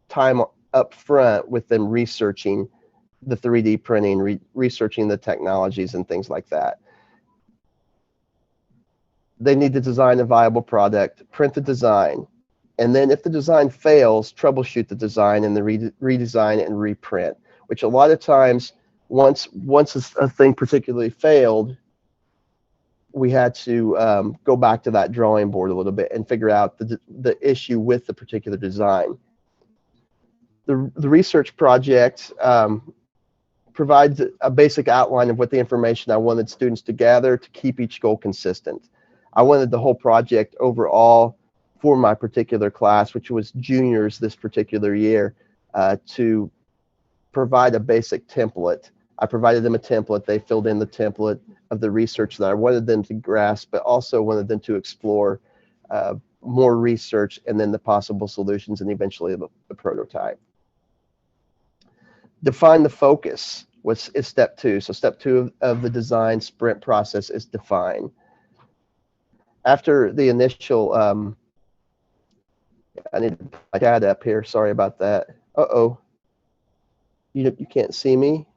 time up front with them researching the 3D printing, researching the technologies and things like that. They need to design a viable product, print the design, and then if the design fails, troubleshoot the design and the redesign and reprint, which a lot of times, once a thing particularly failed, we had to go back to that drawing board a little bit and figure out the issue with the particular design. The research project provides a basic outline of what the information I wanted students to gather to keep each goal consistent. I wanted the whole project overall for my particular class, which was juniors this particular year, to provide a basic template. I provided them a template. They filled in the template of the research that I wanted them to grasp, but also wanted them to explore more research and then the possible solutions and eventually the prototype. Define the focus is step 2. So step 2 of the design sprint process is define. After the initial, I need to put my dad up here. Sorry about that. Uh-oh. You can't see me?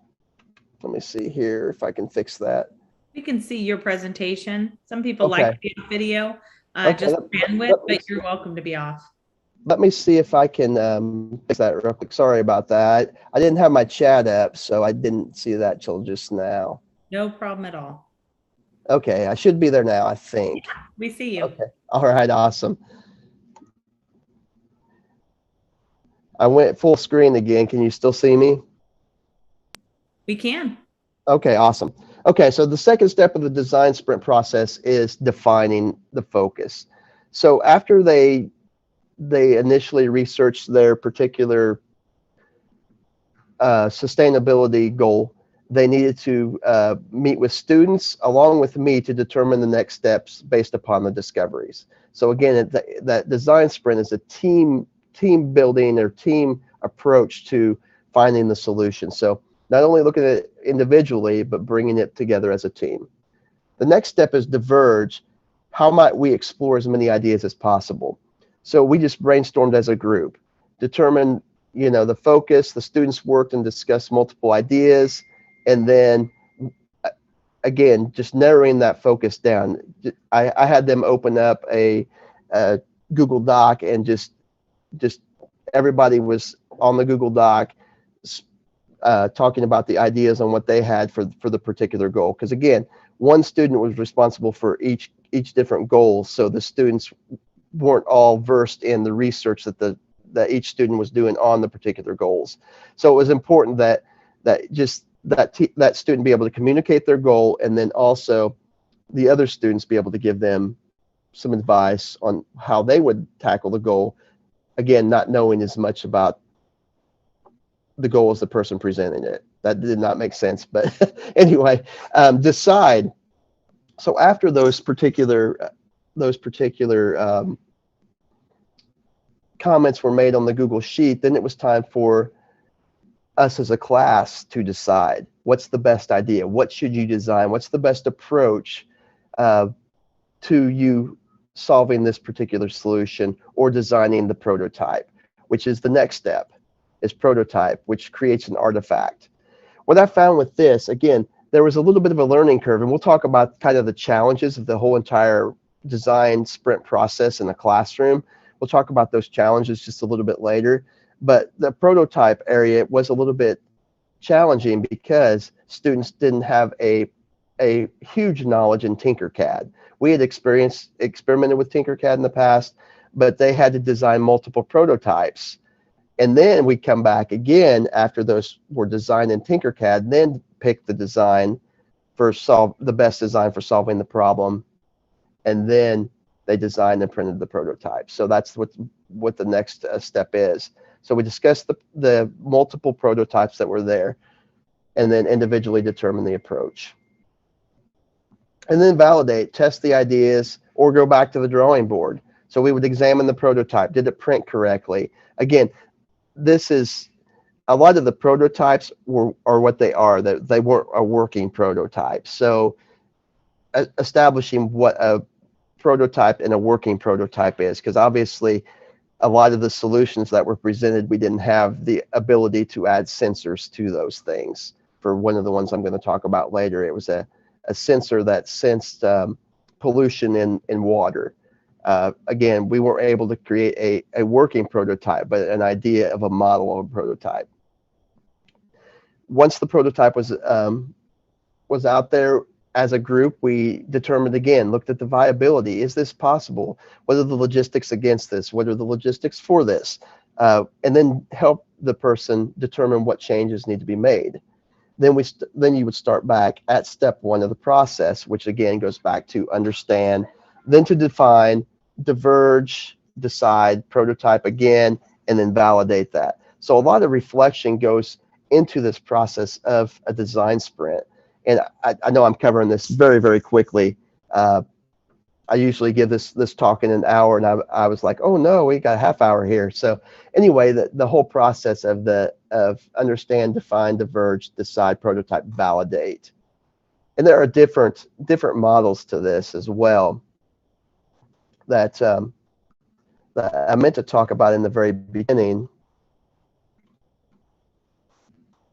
Let me see here if I can fix that. We can see your presentation. Some people Okay. like to be on video, Okay, just let me bandwidth, but see. you're welcome to be off. Let me see if I can fix that real quick. Sorry about that. I didn't have my chat up, so I didn't see that till just now. No problem at all. Okay, I should be there now, I think. We see you. Okay. All right, awesome. I went full screen again. Can you still see me? We can. Okay, awesome. Okay, so the second step of the design sprint process is defining the focus. So after they initially researched their particular sustainability goal, they needed to meet with students along with me to determine the next steps based upon the discoveries. So again, that design sprint is a team building or team approach to finding the solution. So not only looking at it individually, but bringing it together as a team. The next step is diverge. How might we explore as many ideas as possible? So we just brainstormed as a group, determined, the focus. The students worked and discussed multiple ideas, and then again, just narrowing that focus down. I had them open up a Google Doc, and just everybody was on the Google Doc talking about the ideas on what they had for the particular goal. Because again, one student was responsible for each different goal, so the students weren't all versed in the research that each student was doing on the particular goals. So it was important that student be able to communicate their goal, and then also the other students be able to give them some advice on how they would tackle the goal. Again, not knowing as much about the goal is the person presenting it. That did not make sense, but anyway, decide. So after those particular comments were made on the Google Sheet, then it was time for us as a class to decide what's the best idea, what should you design, what's the best approach to you solving this particular solution or designing the prototype, which is the next step, is prototype, which creates an artifact. What I found with this, again, there was a little bit of a learning curve, and we'll talk about kind of the challenges of the whole entire design sprint process in the classroom. We'll talk about those challenges just a little bit later. But the prototype area was a little bit challenging because students didn't have a huge knowledge in Tinkercad. We had experimented with Tinkercad in the past, but they had to design multiple prototypes. And then we come back again after those were designed in Tinkercad, and then pick the design for the best design for solving the problem. And then they designed and printed the prototype. So that's what the next step is. So we discussed the multiple prototypes that were there, and then individually determine the approach. And then validate, test the ideas, or go back to the drawing board. So we would examine the prototype. Did it print correctly? Again, this is a lot of the prototypes are what they are. That they weren't a working prototype. So establishing what a prototype and a working prototype is, because obviously a lot of the solutions that were presented, we didn't have the ability to add sensors to those things. For one of the ones I'm going to talk about later, it was a sensor that sensed pollution in water. Again, we weren't able to create a working prototype, but an idea of a model of a prototype. Once the prototype was out there, as a group, we determined again, looked at the viability. Is this possible? What are the logistics against this? What are the logistics for this? And then help the person determine what changes need to be made. Then you would start back at step one of the process, which again goes back to understand, then to define, diverge, decide, prototype again, and then validate that. So a lot of reflection goes into this process of a design sprint. And I know I'm covering this very, very quickly. I usually give this talk in an hour, and I was like, oh no, we got a half hour here. So anyway, the whole process of understand, define, diverge, decide, prototype, validate. And there are different models to this as well that I meant to talk about in the very beginning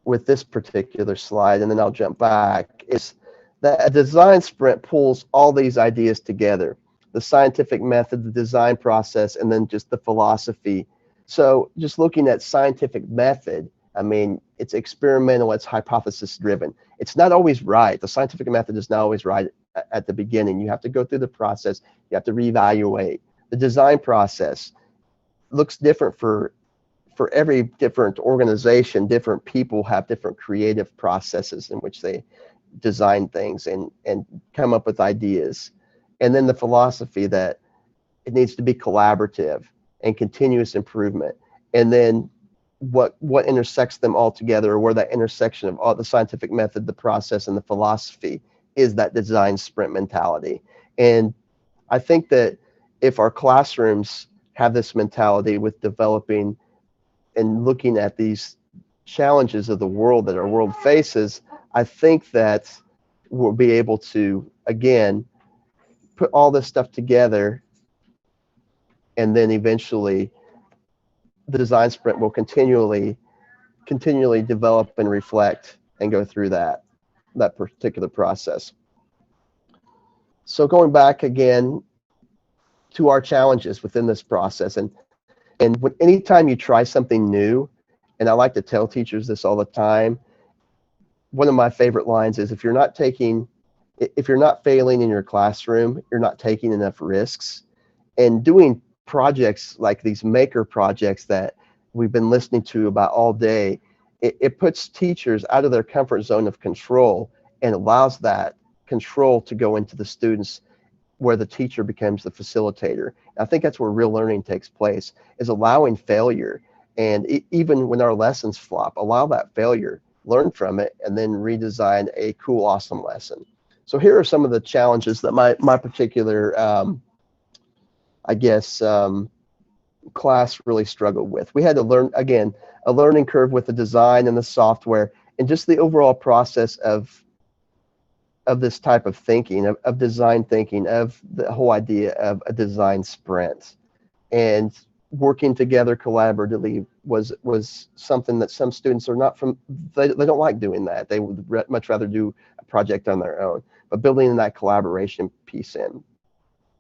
with this particular slide, and then I'll jump back, is that a design sprint pulls all these ideas together, the scientific method, the design process, and then just the philosophy. So just looking at scientific method, I mean, it's experimental, it's hypothesis driven. It's not always right. The scientific method is not always right at the beginning. You have to go through the process. You have to reevaluate. The design process looks different for every different organization. Different people have different creative processes in which they design things and come up with ideas. And then the philosophy that it needs to be collaborative and continuous improvement. And then what intersects them all together, or where that intersection of all the scientific method, the process, and the philosophy is that design sprint mentality. And I think that if our classrooms have this mentality with developing and looking at these challenges of the world that our world faces, I think that we'll be able to, again, put all this stuff together, and then eventually the design sprint will continually develop and reflect and go through that particular process. So going back again to our challenges within this process, and anytime you try something new, and I like to tell teachers this all the time, one of my favorite lines is, if you're not failing in your classroom, you're not taking enough risks. And doing projects like these maker projects that we've been listening to about all day, it puts teachers out of their comfort zone of control and allows that control to go into the students, where the teacher becomes the facilitator. I think that's where real learning takes place, is allowing failure. And even when our lessons flop, allow that failure, learn from it, and then redesign a cool, awesome lesson. So here are some of the challenges that my particular, class really struggled with. We had to learn, again, a learning curve with the design and the software, and just the overall process of this type of thinking, of design thinking, of the whole idea of a design sprint. And working together collaboratively was something that some students are not from, they don't like doing that. They would much rather do a project on their own, but building that collaboration piece in.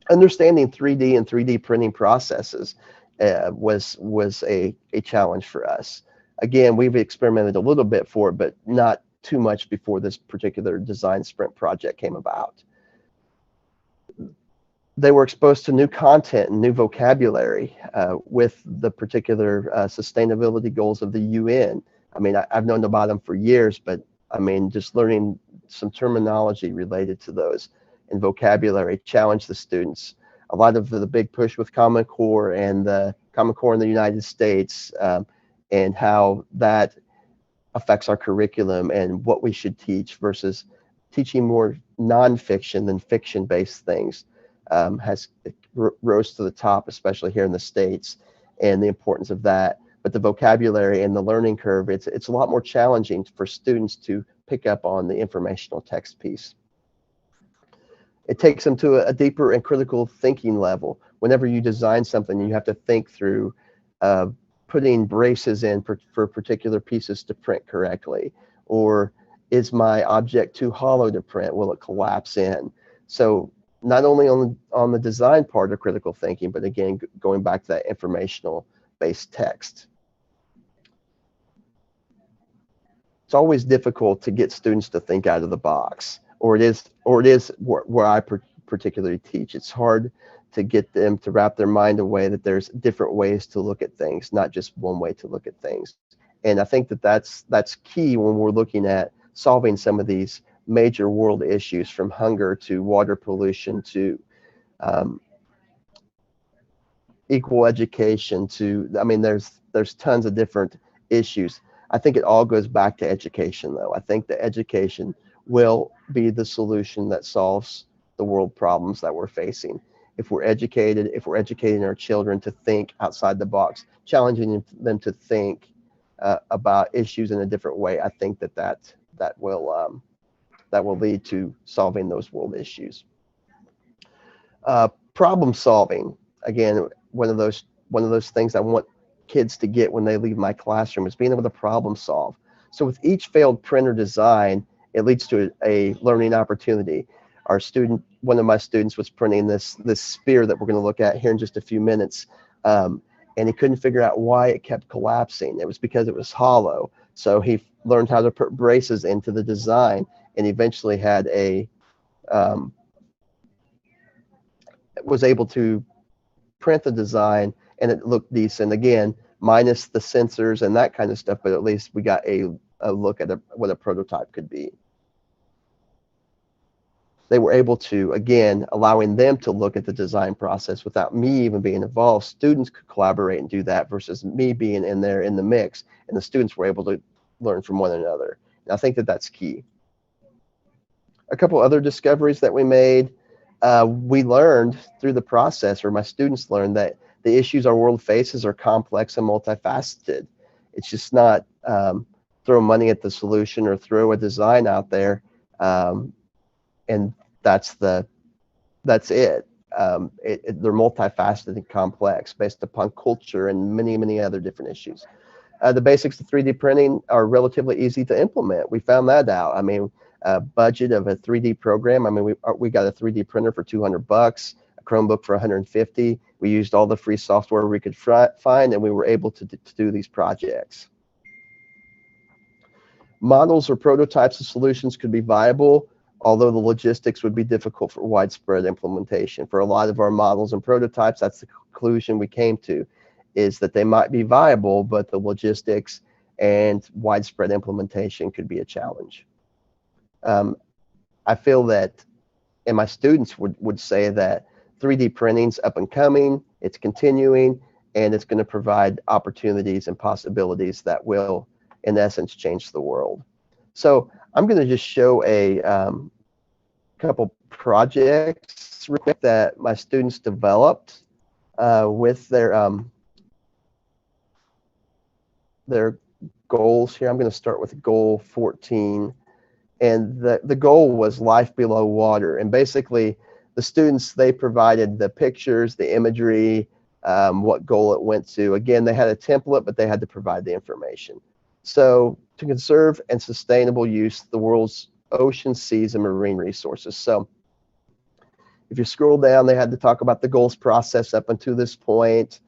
Understanding 3D and 3D printing processes was a challenge for us. Again, we've experimented a little bit for it, but not too much before this particular design sprint project came about. They were exposed to new content and new vocabulary with the particular sustainability goals of the UN. I mean, I've known about them for years, but I mean, just learning some terminology related to those and vocabulary challenged the students. A lot of the big push with Common Core and the Common Core in the United States and how that affects our curriculum and what we should teach versus teaching more nonfiction than fiction-based things rose to the top, especially here in the States, and the importance of that. But the vocabulary and the learning curve, it's a lot more challenging for students to pick up on the informational text piece. It takes them to a deeper and critical thinking level. Whenever you design something, you have to think through putting braces in for particular pieces to print correctly, or is my object too hollow to print? Will it collapse in? So not only on the design part of critical thinking, but again, going back to that informational based text. It's always difficult to get students to think out of the box, or it is where I particularly teach. It's hard to get them to wrap their mind away that there's different ways to look at things, not just one way to look at things. And I think that's key when we're looking at solving some of these major world issues, from hunger to water pollution to equal education to, I mean, there's tons of different issues. I think it all goes back to education, though. I think that education will be the solution that solves the world problems that we're facing. If we're educated, if we're educating our children to think outside the box, challenging them to think about issues in a different way, I think that will lead to solving those world issues. Problem solving, again, one of those things I want kids to get when they leave my classroom is being able to problem solve. So with each failed printer design, it leads to a learning opportunity. One of my students was printing this sphere that we're going to look at here in just a few minutes, and he couldn't figure out why it kept collapsing. It was because it was hollow. So he learned how to put braces into the design, and eventually was able to print the design, and it looked decent. Again, minus the sensors and that kind of stuff, but at least we got a look at what a prototype could be. They were able to, again, allowing them to look at the design process without me even being involved. Students could collaborate and do that versus me being in there in the mix, and the students were able to learn from one another. And I think that that's key. A couple other discoveries that we made, we learned through the process, or my students learned, that the issues our world faces are complex and multifaceted. It's just not throw money at the solution or throw a design out there, and that's it. They're multifaceted and complex based upon culture and many other different issues. The basics of 3D printing are relatively easy to implement. We found that out. I mean, budget of a 3D program. I mean, we got a 3D printer for $200, a Chromebook for $150. We used all the free software we could find, and we were able to do these projects. Models or prototypes of solutions could be viable, although the logistics would be difficult for widespread implementation. For a lot of our models and prototypes, that's the conclusion we came to, is that they might be viable, but the logistics and widespread implementation could be a challenge. I feel that, and my students would say that 3D printing's up and coming, it's continuing, and it's going to provide opportunities and possibilities that will, in essence, change the world. So I'm going to just show a couple projects real quick that my students developed with their goals here. I'm going to start with goal 14. And the goal was life below water. And basically, the students, they provided the pictures, the imagery, what goal it went to. Again, they had a template, but they had to provide the information. So to conserve and sustainable use of the world's oceans, seas, and marine resources. So if you scroll down, they had to talk about the goals process up until this point,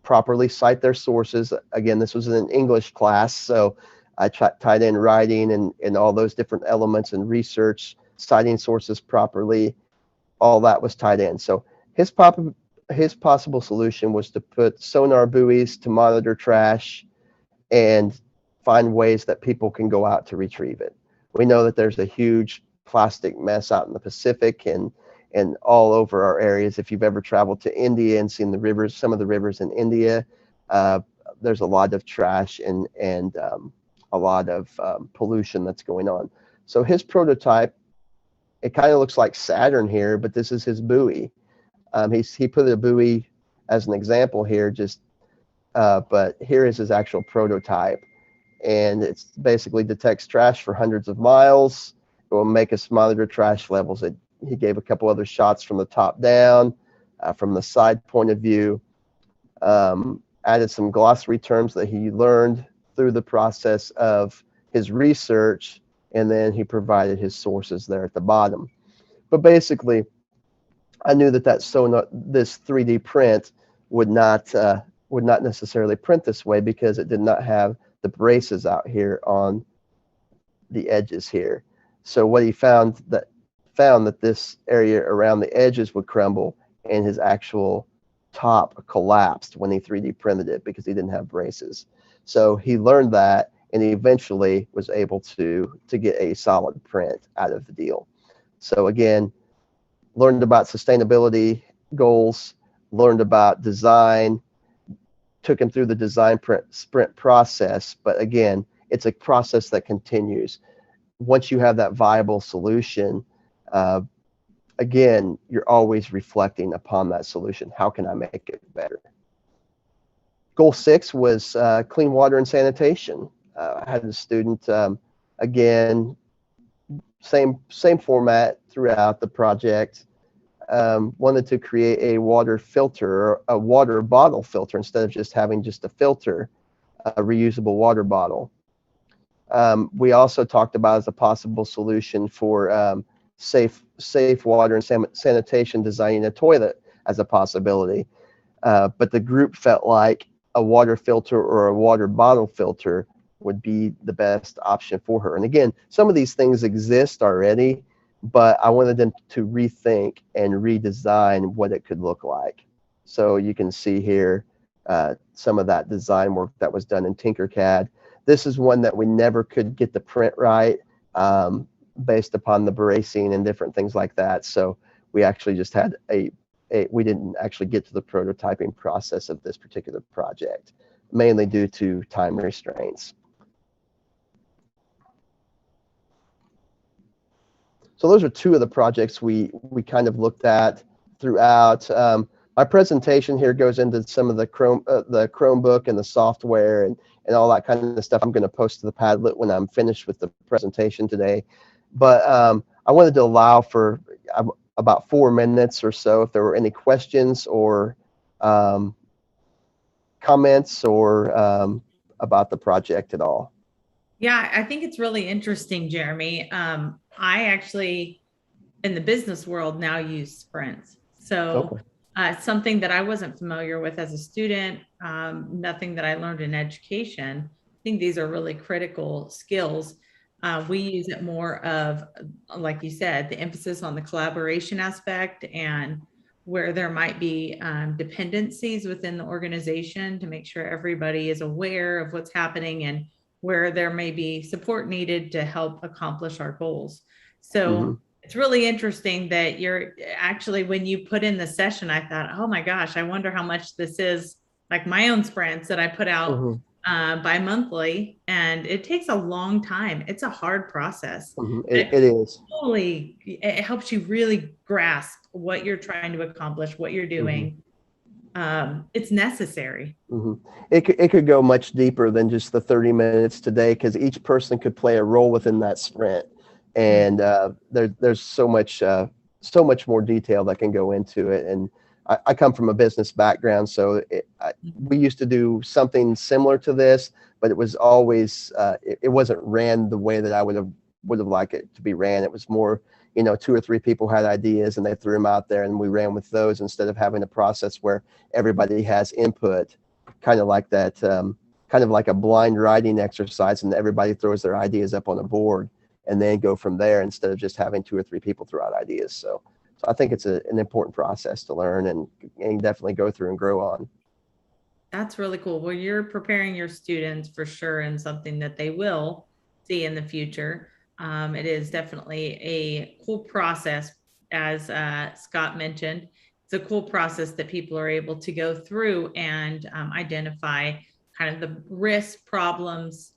properly cite their sources. Again, this was an English class, so I tied in writing and all those different elements and research, citing sources properly. All that was tied in. So his possible solution was to put sonar buoys to monitor trash and find ways that people can go out to retrieve it. We know that there's a huge plastic mess out in the Pacific and all over our areas. If you've ever traveled to India and seen the rivers, some of the rivers in India, there's a lot of trash and a lot of pollution that's going on. So his prototype, it kind of looks like Saturn here, but this is his buoy. He put a buoy as an example here, but here is his actual prototype. And it's basically detects trash for hundreds of miles. It will make us monitor trash levels. He gave a couple other shots from the top down, from the side point of view, added some glossary terms that he learned through the process of his research, and then he provided his sources there at the bottom. But basically, I knew that this 3D print would not necessarily print this way because it did not have the braces out here on the edges here. So what he found that this area around the edges would crumble, and his actual top collapsed when he 3D printed it because he didn't have braces. So he learned that, and he eventually was able to get a solid print out of the deal. So again, learned about sustainability goals, learned about design, took him through the design sprint process. But again, it's a process that continues. Once you have that viable solution, again, you're always reflecting upon that solution. How can I make it better? Goal 6 was clean water and sanitation. I had a student, again, same format throughout the project, wanted to create a water filter, or a water bottle filter, instead of just having just a filter, a reusable water bottle. We also talked about as a possible solution for safe water and sanitation, designing a toilet as a possibility. But the group felt like a water filter or a water bottle filter would be the best option for her. And again, some of these things exist already, but I wanted them to rethink and redesign what it could look like. So you can see here some of that design work that was done in Tinkercad. This is one that we never could get the print right, based upon the bracing and different things like that. So we actually just had we didn't actually get to the prototyping process of this particular project, mainly due to time restraints. So those are two of the projects we kind of looked at throughout. My presentation here goes into some of the Chromebook and the software and all that kind of stuff. I'm going to post to the Padlet when I'm finished with the presentation today. But I wanted to allow for about 4 minutes or so if there were any questions or comments or about the project at all. Yeah, I think it's really interesting, Jeremy. I actually, in the business world, now use sprints. So it's something that I wasn't familiar with as a student, nothing that I learned in education. I think these are really critical skills. We use it more of, like you said, the emphasis on the collaboration aspect and where there might be dependencies within the organization to make sure everybody is aware of what's happening and where there may be support needed to help accomplish our goals. So It's really interesting that you're actually, when you put in the session, I thought, oh my gosh, I wonder how much this is like my own sprints that I put out bi-monthly, and it takes a long time. It's a hard process. It is. It helps you really grasp what you're trying to accomplish, what you're doing. It's necessary. It could go much deeper than just the 30 minutes today, because each person could play a role within that sprint. And there's so much more detail that can go into it. And I come from a business background, so we used to do something similar to this, but it was always it wasn't ran the way that I would have liked it to be ran. It was more, 2 or 3 people had ideas and they threw them out there, and we ran with those instead of having a process where everybody has input, kind of like that, kind of like a blind writing exercise, and everybody throws their ideas up on a board and then go from there instead of just having 2 or 3 people throw out ideas. So I think it's an important process to learn and definitely go through and grow on. That's really cool. Well, you're preparing your students for sure, and something that they will see in the future. It is definitely a cool process, as Scott mentioned. It's a cool process that people are able to go through and identify kind of the risk, problems,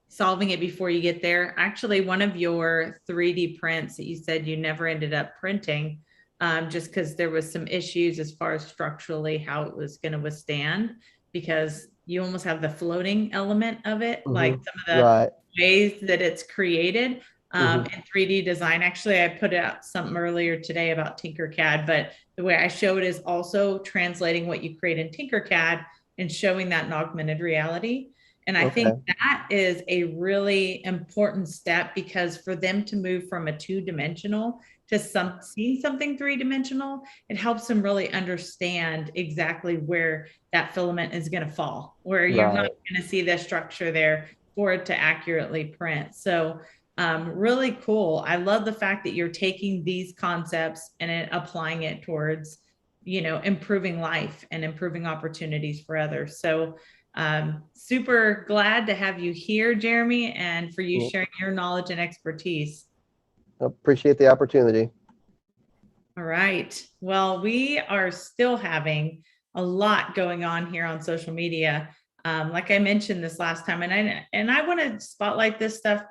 solving it before you get there. Actually, one of your 3D prints that you said you never ended up printing, just because there was some issues as far as structurally how it was going to withstand, because you almost have the floating element of it, like some of the ways that it's created in 3D design. Actually, I put out something earlier today about Tinkercad, but the way I show it is also translating what you create in Tinkercad and showing that in augmented reality. And I think that is a really important step, because for them to move from a 2-dimensional to seeing something 3-dimensional, it helps them really understand exactly where that filament is going to fall, where you're not going to see the structure there for it to accurately print. So really cool. I love the fact that you're taking these concepts and applying it towards, improving life and improving opportunities for others. So super glad to have you here, Jeremy, and for you sharing your knowledge and expertise. Appreciate the opportunity. All right. Well, we are still having a lot going on here on social media. Like I mentioned this last time, and I want to spotlight this stuff,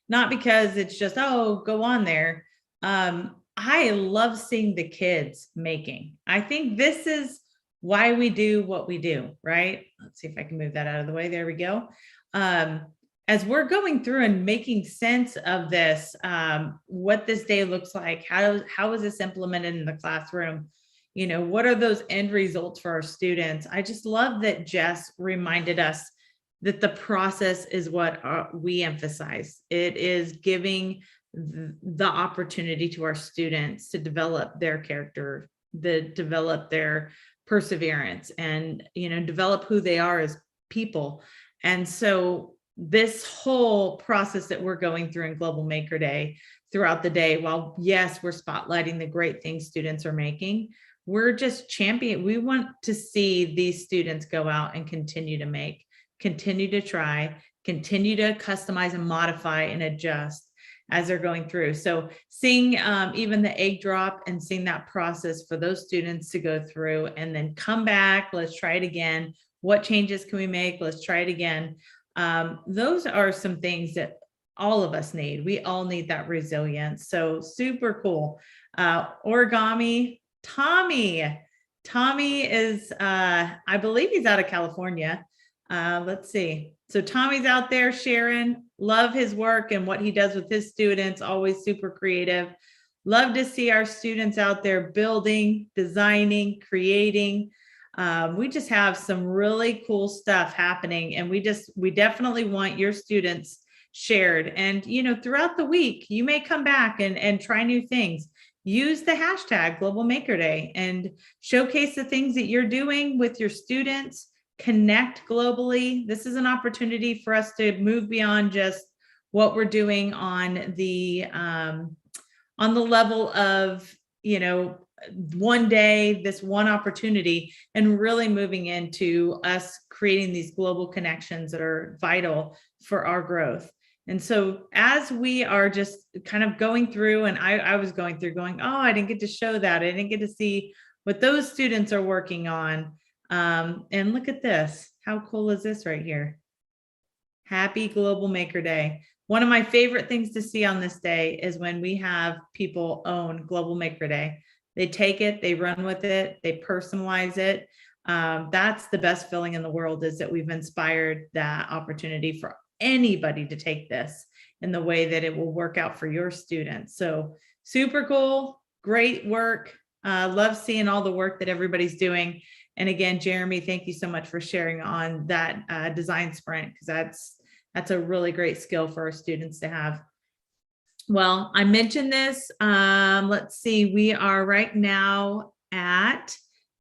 not because it's just, go on there. I love seeing the kids making. I think this is why we do what we do, right? Let's see if I can move that out of the way. There we go. As we're going through and making sense of this, what this day looks like, how is this implemented in the classroom? What are those end results for our students? I just love that Jess reminded us that the process is what we emphasize. It is giving the opportunity to our students to develop their character, develop their perseverance, and develop who they are as people. And so this whole process that we're going through in Global Maker Day throughout the day, while yes, we're spotlighting the great things students are making, we're just championing. We want to see these students go out and continue to make, continue to try, continue to customize and modify and adjust as they're going through. So seeing even the egg drop and seeing that process for those students to go through and then come back, let's try it again. What changes can we make? Let's try it again. Those are some things that all of us need. We all need that resilience. So super cool. Origami, Tommy is, I believe he's out of California. Let's see. So Tommy's out there sharing, love his work and what he does with his students, always super creative. Love to see our students out there building, designing, creating. We just have some really cool stuff happening, and we definitely want your students shared. And, throughout the week, you may come back and try new things. Use the hashtag Global Maker Day and showcase the things that you're doing with your students. Connect globally. This is an opportunity for us to move beyond just what we're doing on the level of, one day, this one opportunity, and really moving into us creating these global connections that are vital for our growth. And so as we are just kind of going through, and I was going through going, oh, I didn't get to show that. I didn't get to see what those students are working on. And look at this. How cool is this right here? Happy Global Maker Day. One of my favorite things to see on this day is when we have people own Global Maker Day. They take it, they run with it, they personalize it. That's the best feeling in the world, is that we've inspired that opportunity for anybody to take this in the way that it will work out for your students. So super cool, great work. Love seeing all the work that everybody's doing. And again, Jeremy, thank you so much for sharing on that design sprint, because that's a really great skill for our students to have. Well, I mentioned this. Let's see, we are right now at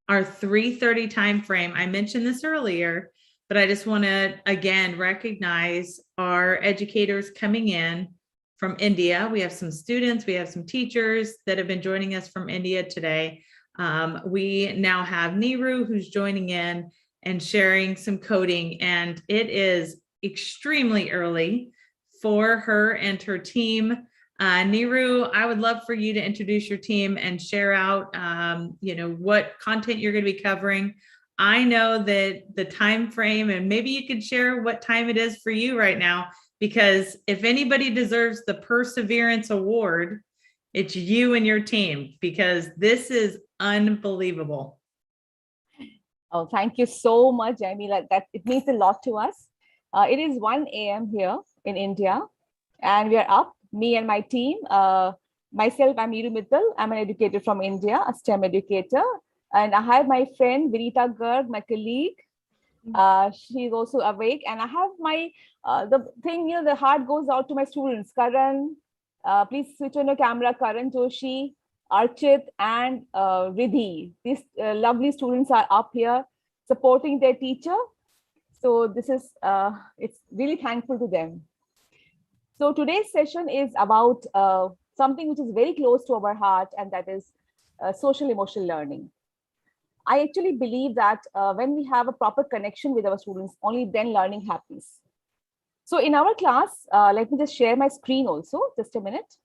our 3:30 time frame. I mentioned this earlier, but I just want to again recognize our educators coming in from India. We have some students, we have some teachers that have been joining us from India today. We now have Niru, who's joining in and sharing some coding, and it is extremely early for her and her team. Niru, I would love for you to introduce your team and share out, what content you're going to be covering. I know that the time frame, and maybe you could share what time it is for you right now, because if anybody deserves the Perseverance Award, it's you and your team, because this is unbelievable. Oh, thank you so much, Jamie. That it means a lot to us. It is 1 a.m. here in India, and we are up, me and my team. Myself, I'm Niru Mittal. I'm an educator from India, a STEM educator. And I have my friend Vinita Garg, my colleague. She's also awake. And I have my, the thing, the heart goes out to my students. Karan, please switch on your camera. Karan Joshi, Archit, and Riddhi. These lovely students are up here supporting their teacher. So this is, it's really thankful to them. So today's session is about something which is very close to our heart, and that is social emotional learning. I actually believe that when we have a proper connection with our students, only then learning happens. So in our class, let me just share my screen also, just a minute.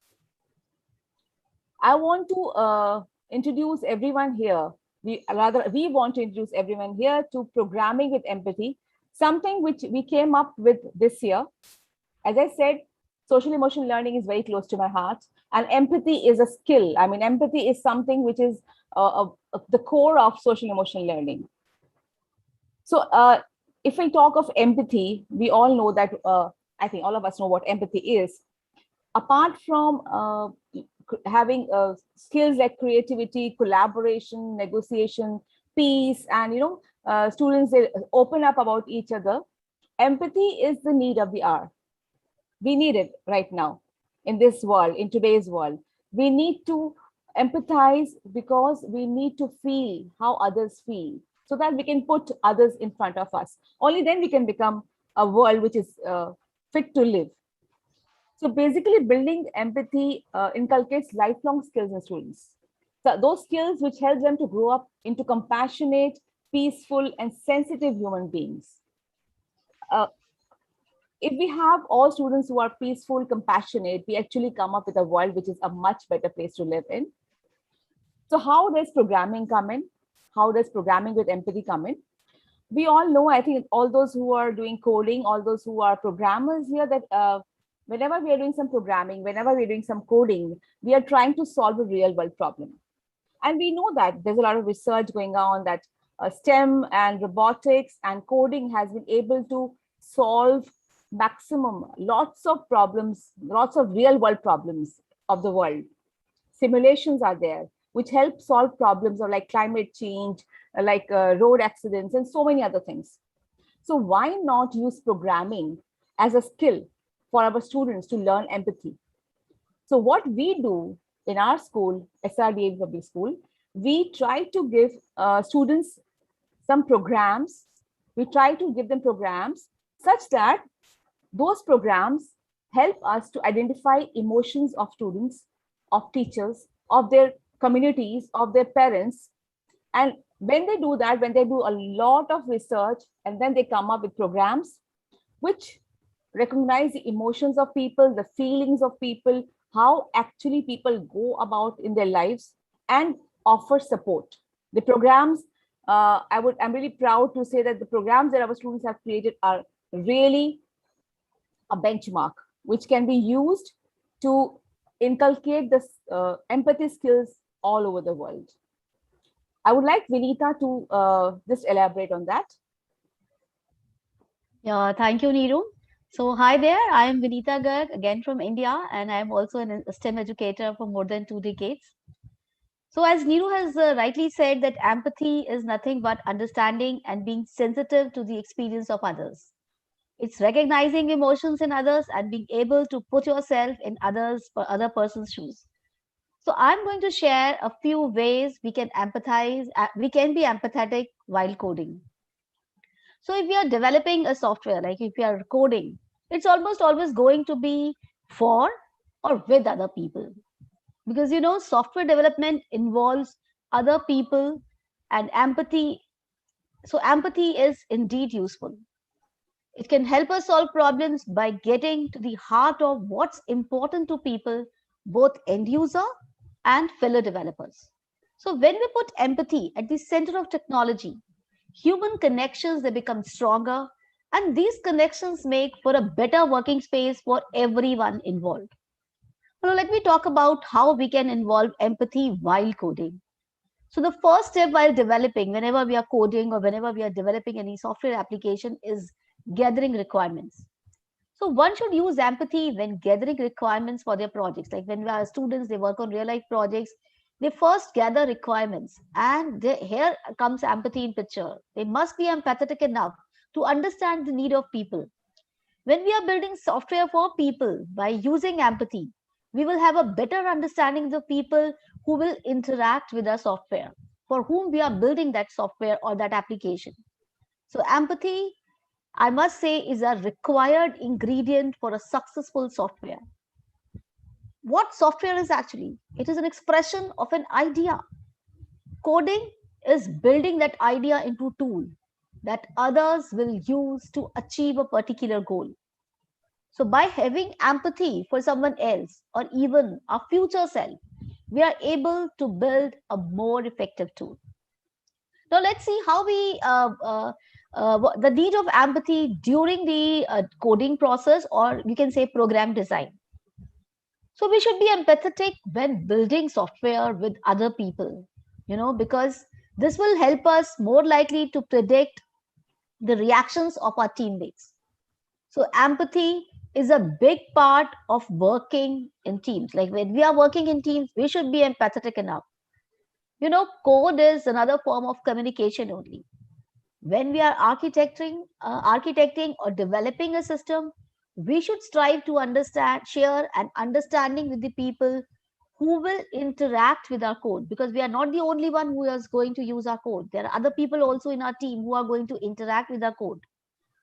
I want to introduce everyone here. We want to introduce everyone here to programming with empathy, something which we came up with this year. As I said, social emotional learning is very close to my heart, and empathy is a skill. I mean, empathy is something which is the core of social emotional learning. So if we talk of empathy, we all know that, I think all of us know what empathy is. Apart from having skills like creativity, collaboration, negotiation, peace, and students, they open up about each other. Empathy is the need of the hour. We need it right now in this world, in today's world. We need to empathize because we need to feel how others feel, so that we can put others in front of us. Only then we can become a world which is fit to live. So basically, building empathy inculcates lifelong skills in students. So those skills which help them to grow up into compassionate, peaceful, and sensitive human beings. If we have all students who are peaceful, compassionate, we actually come up with a world which is a much better place to live in. So how does programming come in? How does programming with empathy come in? We all know, I think all those who are doing coding, all those who are programmers here, that whenever we are doing some programming, whenever we're doing some coding, we are trying to solve a real world problem. And we know that there's a lot of research going on that STEM and robotics and coding has been able to solve lots of problems, lots of real world problems of the world. Simulations are there which help solve problems of like climate change, like road accidents, and so many other things. So why not use programming as a skill for our students to learn empathy? So what we do in our school, SRDA Public School, we try to give students some programs. We try to give them programs such that those programs help us to identify emotions of students, of teachers, of their communities, of their parents. And when they do that, when they do a lot of research, and then they come up with programs which recognize the emotions of people, the feelings of people, how actually people go about in their lives, and offer support. The programs, I'm really proud to say that the programs that our students have created are really a benchmark, which can be used to inculcate the empathy skills all over the world. I would like Vinita to just elaborate on that. Yeah, thank you, Neeru. So hi there, I am Vinita Garg, again from India, and I am also a STEM educator for more than 2 decades. So as Neeru has rightly said, that empathy is nothing but understanding and being sensitive to the experience of others. It's recognizing emotions in others and being able to put yourself in other person's shoes. So I'm going to share a few ways we can empathize, we can be empathetic while coding. So if we are developing a software, like if we are coding, it's almost always going to be for or with other people. Because, you know, software development involves other people and empathy. So empathy is indeed useful. It can help us solve problems by getting to the heart of what's important to people, both end user and fellow developers. So when we put empathy at the center of technology, human connections, they become stronger, and these connections make for a better working space for everyone involved. Now, let me talk about how we can involve empathy while coding. So the first step while developing, whenever we are coding or whenever we are developing any software application, is gathering requirements. So one should use empathy when gathering requirements for their projects. Like when we are students, they work on real life projects, they first gather requirements, and here comes empathy in picture. They must be empathetic enough to understand the need of people. When we are building software for people by using empathy, we will have a better understanding of the people who will interact with our software, for whom we are building that software or that application. So empathy, I must say, is a required ingredient for a successful software. What software is actually? It is an expression of an idea. Coding is building that idea into a tool that others will use to achieve a particular goal. So by having empathy for someone else or even our future self, we are able to build a more effective tool. Now let's see how we the need of empathy during the coding process, or you can say program design. So we should be empathetic when building software with other people, you know, because this will help us more likely to predict the reactions of our teammates. So empathy is a big part of working in teams. Like when we are working in teams, we should be empathetic enough. You know, code is another form of communication only. When we are architecting or developing a system, we should strive to share an understanding with the people who will interact with our code, because we are not the only one who is going to use our code. There are other people also in our team who are going to interact with our code.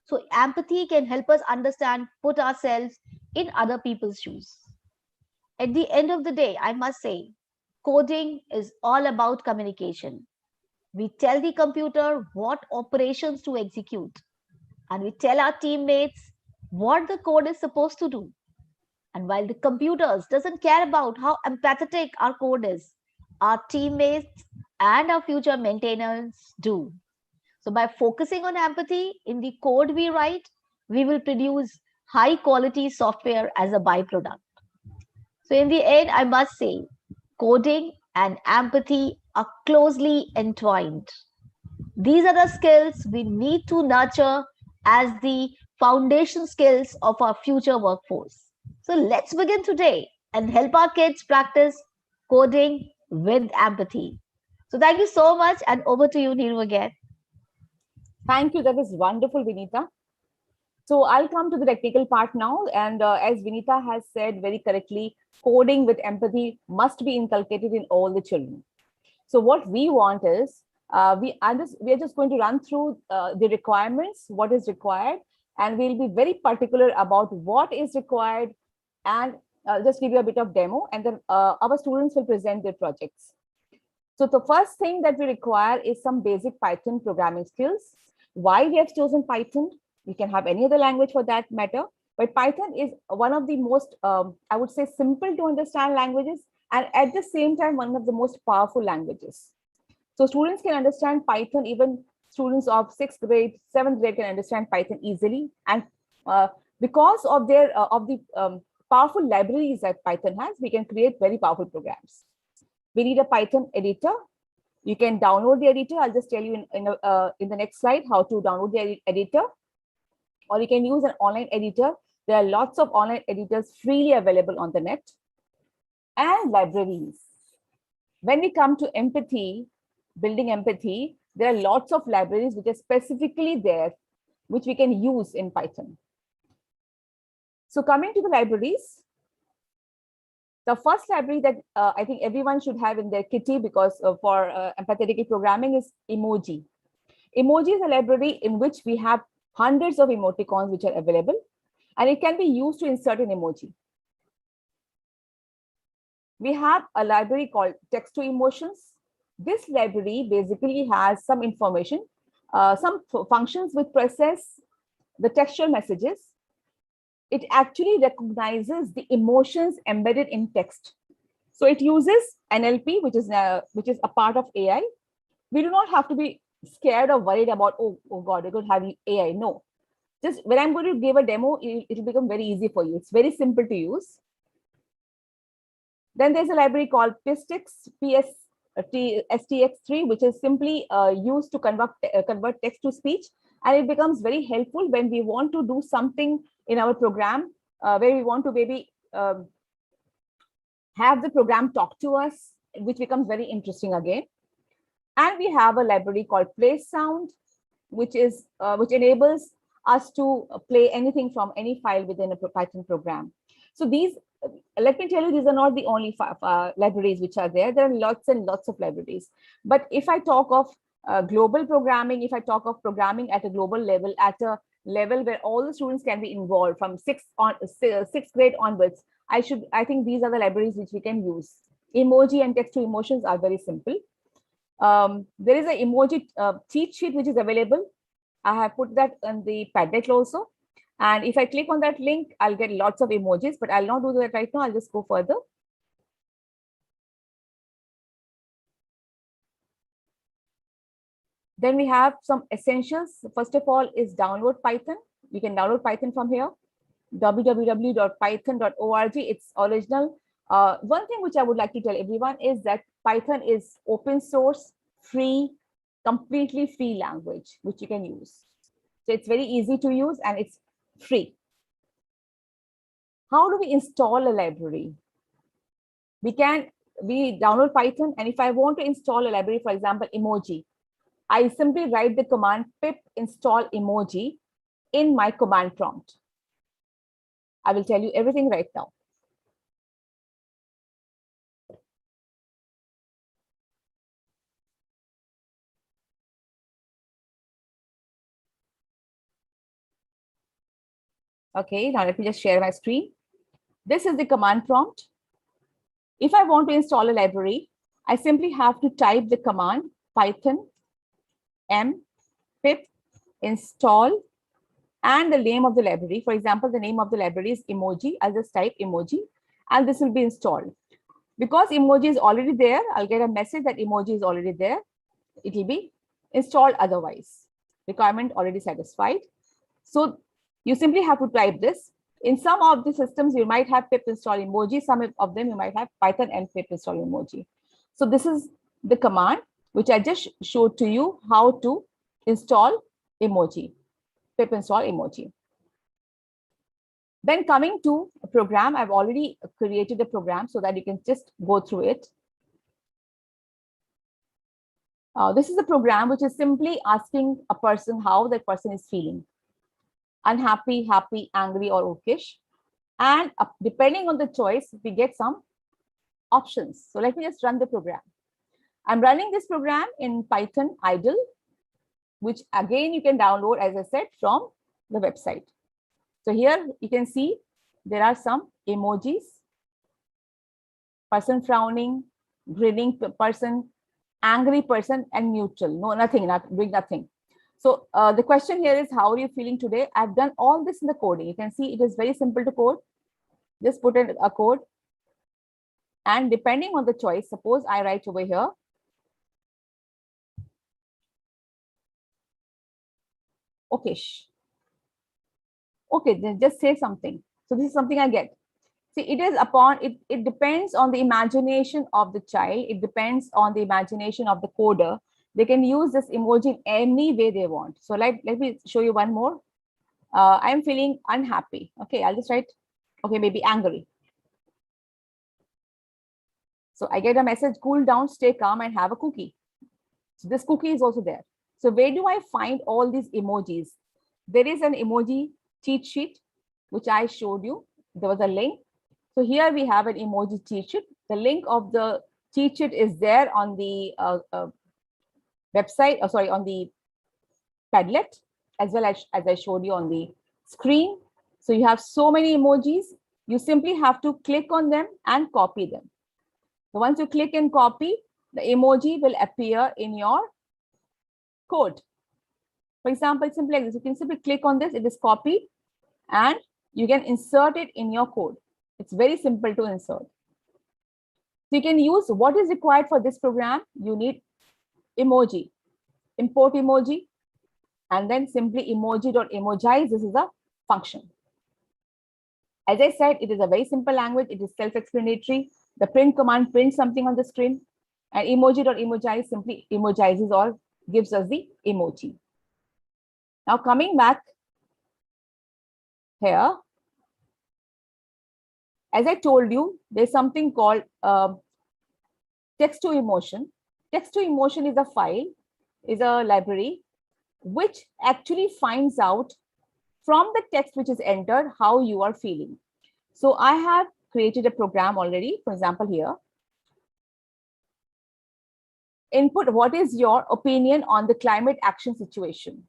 So empathy can help us understand, put ourselves in other people's shoes. At the end of the day, I must say, coding is all about communication. We tell the computer what operations to execute, and we tell our teammates what the code is supposed to do. And while the computers doesn't care about how empathetic our code is, our teammates and our future maintainers do. So by focusing on empathy in the code we write, we will produce high quality software as a byproduct. So in the end, I must say, coding and empathy are closely entwined. These are the skills we need to nurture as the foundation skills of our future workforce. So let's begin today and help our kids practice coding with empathy. So thank you so much, and over to you, Neeru, again. Thank you. That was wonderful, Vinita. So I'll come to the technical part now. And as Vinita has said very correctly, coding with empathy must be inculcated in all the children. So what we want is, we are just going to run through the requirements, what is required, and we'll be very particular about what is required, and just give you a bit of demo, and then our students will present their projects. So the first thing that we require is some basic Python programming skills. Why we have chosen Python? We can have any other language for that matter, But Python is one of the most, I would say, simple to understand languages, and at the same time, one of the most powerful languages. So students can understand Python, even students of 6th grade, 7th grade can understand Python easily. And because of their powerful libraries that Python has, we can create very powerful programs. We need a Python editor. You can download the editor. I'll just tell you in the next slide how to download the editor. Or you can use an online editor. There are lots of online editors freely available on the net. And libraries. When we come to empathy, building empathy, there are lots of libraries which are specifically there, which we can use in Python. So coming to the libraries, the first library that I think everyone should have in their kitty, because for empathetic programming, is emoji. Emoji is a library in which we have hundreds of emoticons which are available, and it can be used to insert an emoji. We have a library called Text to Emotions. This library basically has some information, some functions which process the textual messages. It actually recognizes the emotions embedded in text. So it uses NLP, which is a part of AI. We do not have to be scared or worried about, oh God, we're going to have AI. No, just when I'm going to give a demo, it will become very easy for you. It's very simple to use. Then there's a library called PSTX, STX3, which is simply used to convert text to speech. And it becomes very helpful when we want to do something in our program, where we want to maybe have the program talk to us, which becomes very interesting again. And we have a library called PlaySound, which enables us to play anything from any file within a Python program. So these, let me tell you, these are not the only libraries which are there. There are lots and lots of libraries. But if I talk of global programming, if I talk of programming at a global level, at a level where all the students can be involved from 6th grade onwards, I think these are the libraries which we can use. Emoji and text to emotions are very simple. There is an emoji cheat sheet which is available. I have put that on the Padlet also. And if I click on that link, I'll get lots of emojis, but I'll not do that right now. I'll just go further. Then we have some essentials. First of all is download Python. You can download Python from here, www.python.org. It's original. One thing which I would like to tell everyone is that Python is open source, free, completely free language, which you can use. So it's very easy to use and it's free. How do we install a library? We download Python, and if I want to install a library, for example, emoji, I simply write the command pip install emoji in my command prompt. I will tell you everything right now. Okay, now let me just share my screen. This is the command prompt. If I want to install a library, I simply have to type the command Python m pip install and the name of the library. For example, the name of the library is emoji. I'll just type emoji and this will be installed. Because emoji is already there, I'll get a message that emoji is already there. It will be installed otherwise. Requirement already satisfied. So you simply have to type this. In some of the systems, you might have pip install emoji. Some of them you might have Python and pip install emoji. So this is the command which I just showed to you how to install emoji, pip install emoji. Then coming to a program, I've already created a program so that you can just go through it. This is a program which is simply asking a person how that person is feeling. Unhappy, happy, angry, or oakish. And depending on the choice, we get some options. So let me just run the program. I'm running this program in Python idle, which again you can download, as I said, from the website. So here you can see there are some emojis, person frowning, grinning person, angry person, and neutral. No, nothing, not doing nothing. So the question here is, how are you feeling today? I've done all this in the coding. You can see it is very simple to code. Just put in a code. And depending on the choice, suppose I write over here, okay, okay, then just say something. So this is something I get. See, it is upon, it depends on the imagination of the child. It depends on the imagination of the coder. They can use this emoji in any way they want. So let me show you one more. I'm feeling unhappy. Okay, I'll just write, okay, maybe angry. So I get a message, cool down, stay calm, and have a cookie. So this cookie is also there. So where do I find all these emojis? There is an emoji cheat sheet, which I showed you. There was a link. So here we have an emoji cheat sheet. The link of the cheat sheet is there on the website, sorry, on the Padlet, as well as I showed you on the screen. So you have so many emojis. You simply have to click on them and copy them. So once you click and copy, the emoji will appear in your code. For example, it's simply like this. You can simply click on this, it is copied, and you can insert it in your code. It's very simple to insert. So you can use what is required for this program. You need emoji, import emoji, and then simply emoji.emojize. This is a function. As I said, it is a very simple language. It is self-explanatory. The print command prints something on the screen, and emoji.emojize simply emojizes or gives us the emoji. Now coming back here, as I told you, there's something called text to emotion. Text to emotion is a file, is a library, which actually finds out from the text which is entered how you are feeling. So I have created a program already, for example, here. Input, what is your opinion on the climate action situation?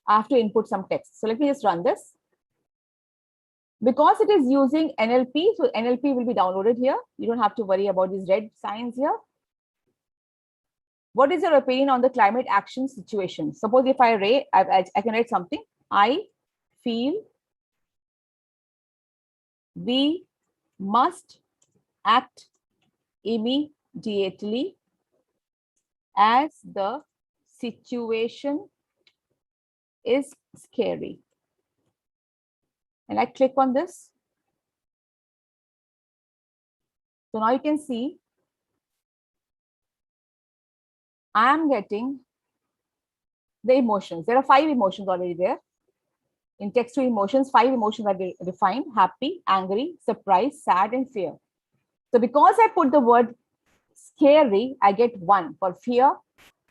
I have to input some text. So let me just run this. Because it is using NLP, so NLP will be downloaded here. You don't have to worry about these red signs here. What is your opinion on the climate action situation? Suppose if I can write something. I feel we must act immediately as the situation is scary. And I click on this. So now you can see I am getting the emotions. There are 5 emotions already there. In text to emotions, 5 emotions are defined: happy, angry, surprised, sad, and fear. So because I put the word scary, I get 1 for fear.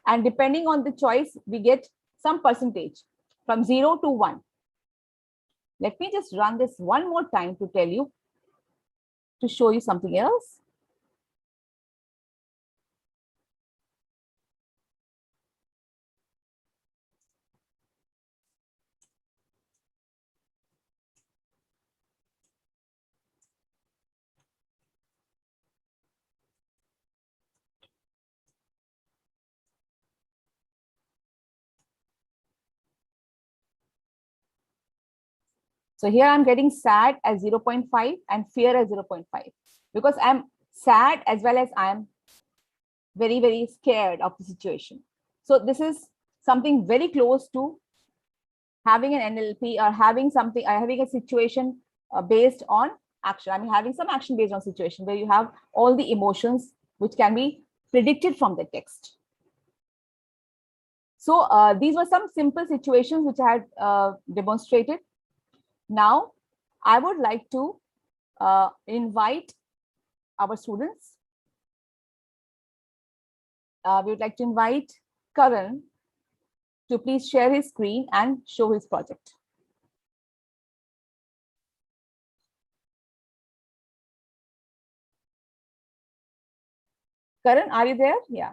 And depending on the choice, we get some percentage from 0 to 1. Let me just run this one more time to tell you, to show you something else. So here I'm getting sad as 0.5 and fear as 0.5, because I'm sad as well as I'm very, very scared of the situation. So this is something very close to having an NLP, or having something, having a situation based on action. I mean, having some action based on situation, where you have all the emotions which can be predicted from the text. So these were some simple situations which I had demonstrated. Now, I would like to invite our students. We would like to invite Karan to please share his screen and show his project. Karan, are you there? Yeah.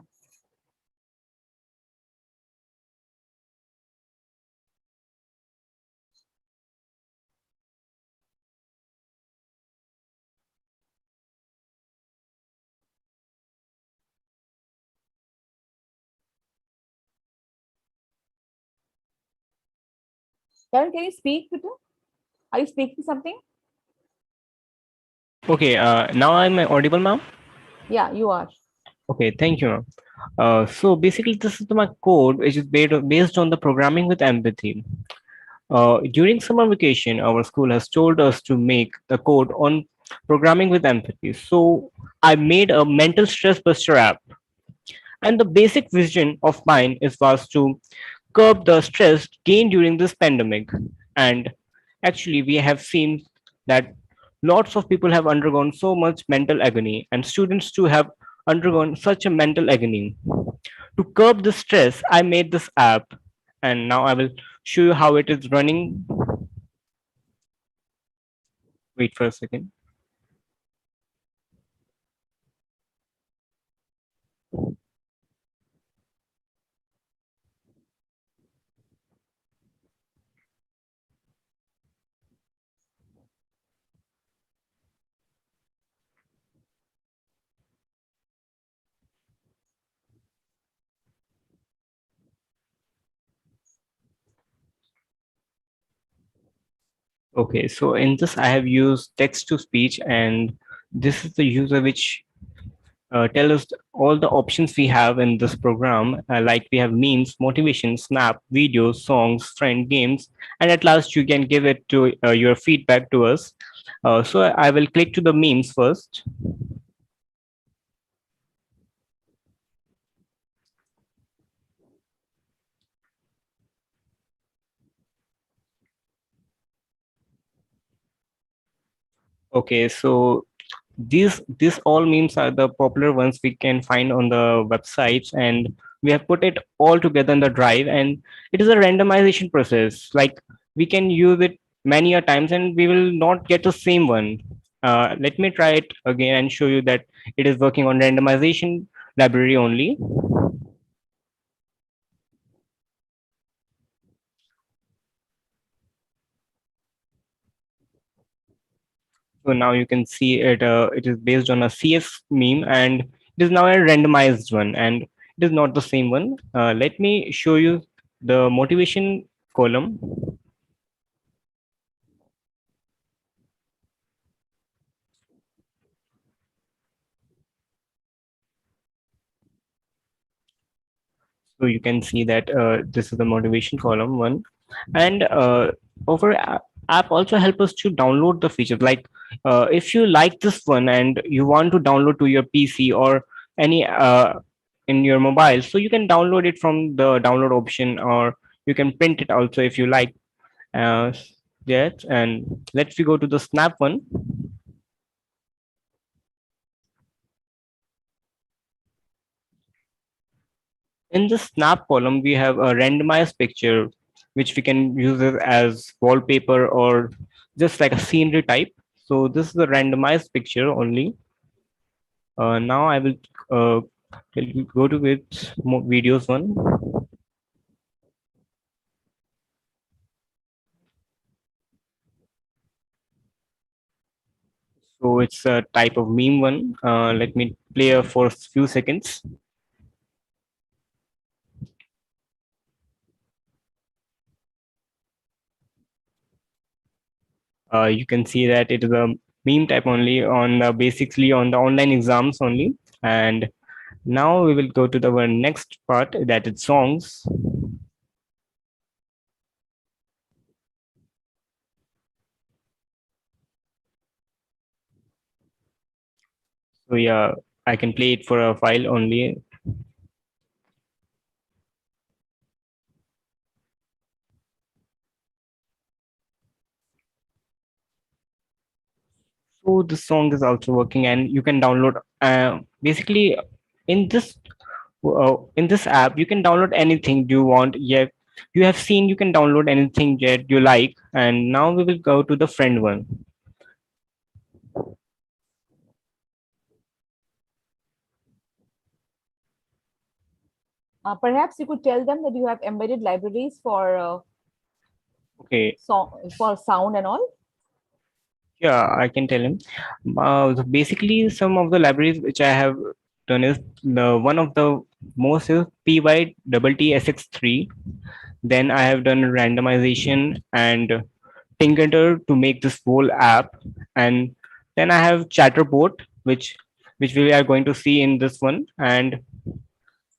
Karan, can you speak, Peter? Are you speaking something? Okay, now I'm audible, ma'am. Yeah, you are. Okay, thank you, ma'am. So basically, this is my code, which is based on the programming with empathy. During summer vacation, our school has told us to make the code on programming with empathy. So I made a mental stress buster app. And the basic vision of mine was to curb the stress gained during this pandemic. And actually, we have seen that lots of people have undergone so much mental agony, and students too have undergone such a mental agony. To curb the stress, I made this app, and now I will show you how it is running. Wait for a second. Okay, so in this I have used text to speech, and this is the user which tell us all the options we have in this program. Like we have memes, motivation, snap, videos, songs, friend, games, and at last you can give it to your feedback to us. So I will click to the memes first. Okay, so these all memes are the popular ones we can find on the websites, and we have put it all together in the drive, and it is a randomization process. Like we can use it many a times and we will not get the same one. Let me try it again and show you that it is working on randomization library only. So now you can see it. It is based on a CS meme, and it is now a randomized one, and it is not the same one. Let me show you the motivation column. So you can see that this is the motivation column one, and over app also help us to download the features. Like if you like this one and you want to download to your PC or any in your mobile, so you can download it from the download option, or you can print it also if you like. That, and let's go to the snap one. In the snap column, we have a randomized picture, which we can use it as wallpaper or just like a scenery type. So this is a randomized picture only. Now I will go to it videos one. So it's a type of meme one. Let me play for a few seconds. You can see that it is a meme type only on basically on the online exams only. And now we will go to the next part, that is songs. So yeah, I can play it for a file only. So the song is also working, and you can download basically in this app you can download anything you want. Yeah, you have seen you can download anything that you like. And now we will go to the friend one. Perhaps you could tell them that you have embedded libraries for for sound and all. Yeah, I can tell him. So basically, some of the libraries which I have done is the one of the most is PYTTSX3. Then I have done randomization and Tinkerter to make this whole app. And then I have Chatterbot, which we are going to see in this one. And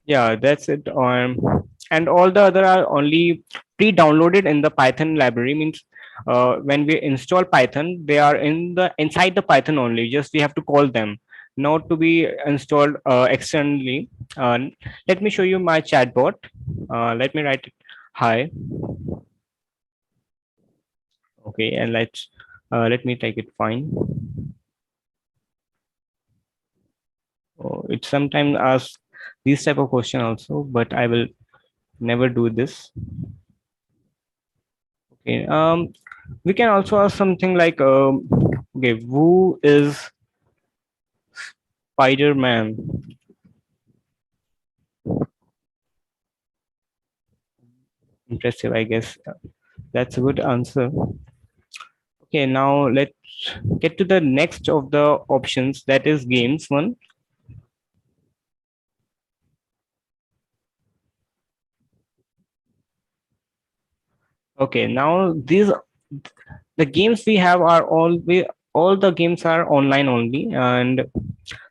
yeah, that's it. And all the other are only pre-downloaded in the Python library. Means when we install Python, they are inside the Python only. Just we have to call them, not to be installed externally. Let me show you my chatbot. Let me write it. Hi. Okay, and let me take it fine. It sometimes asks these type of question also, but I will never do this. Okay, we can also ask something like, okay, who is Spider-Man? Impressive, I guess. That's a good answer. Okay, now let's get to the next of the options, that is games one. Okay, now the games we have are all the games are online only, and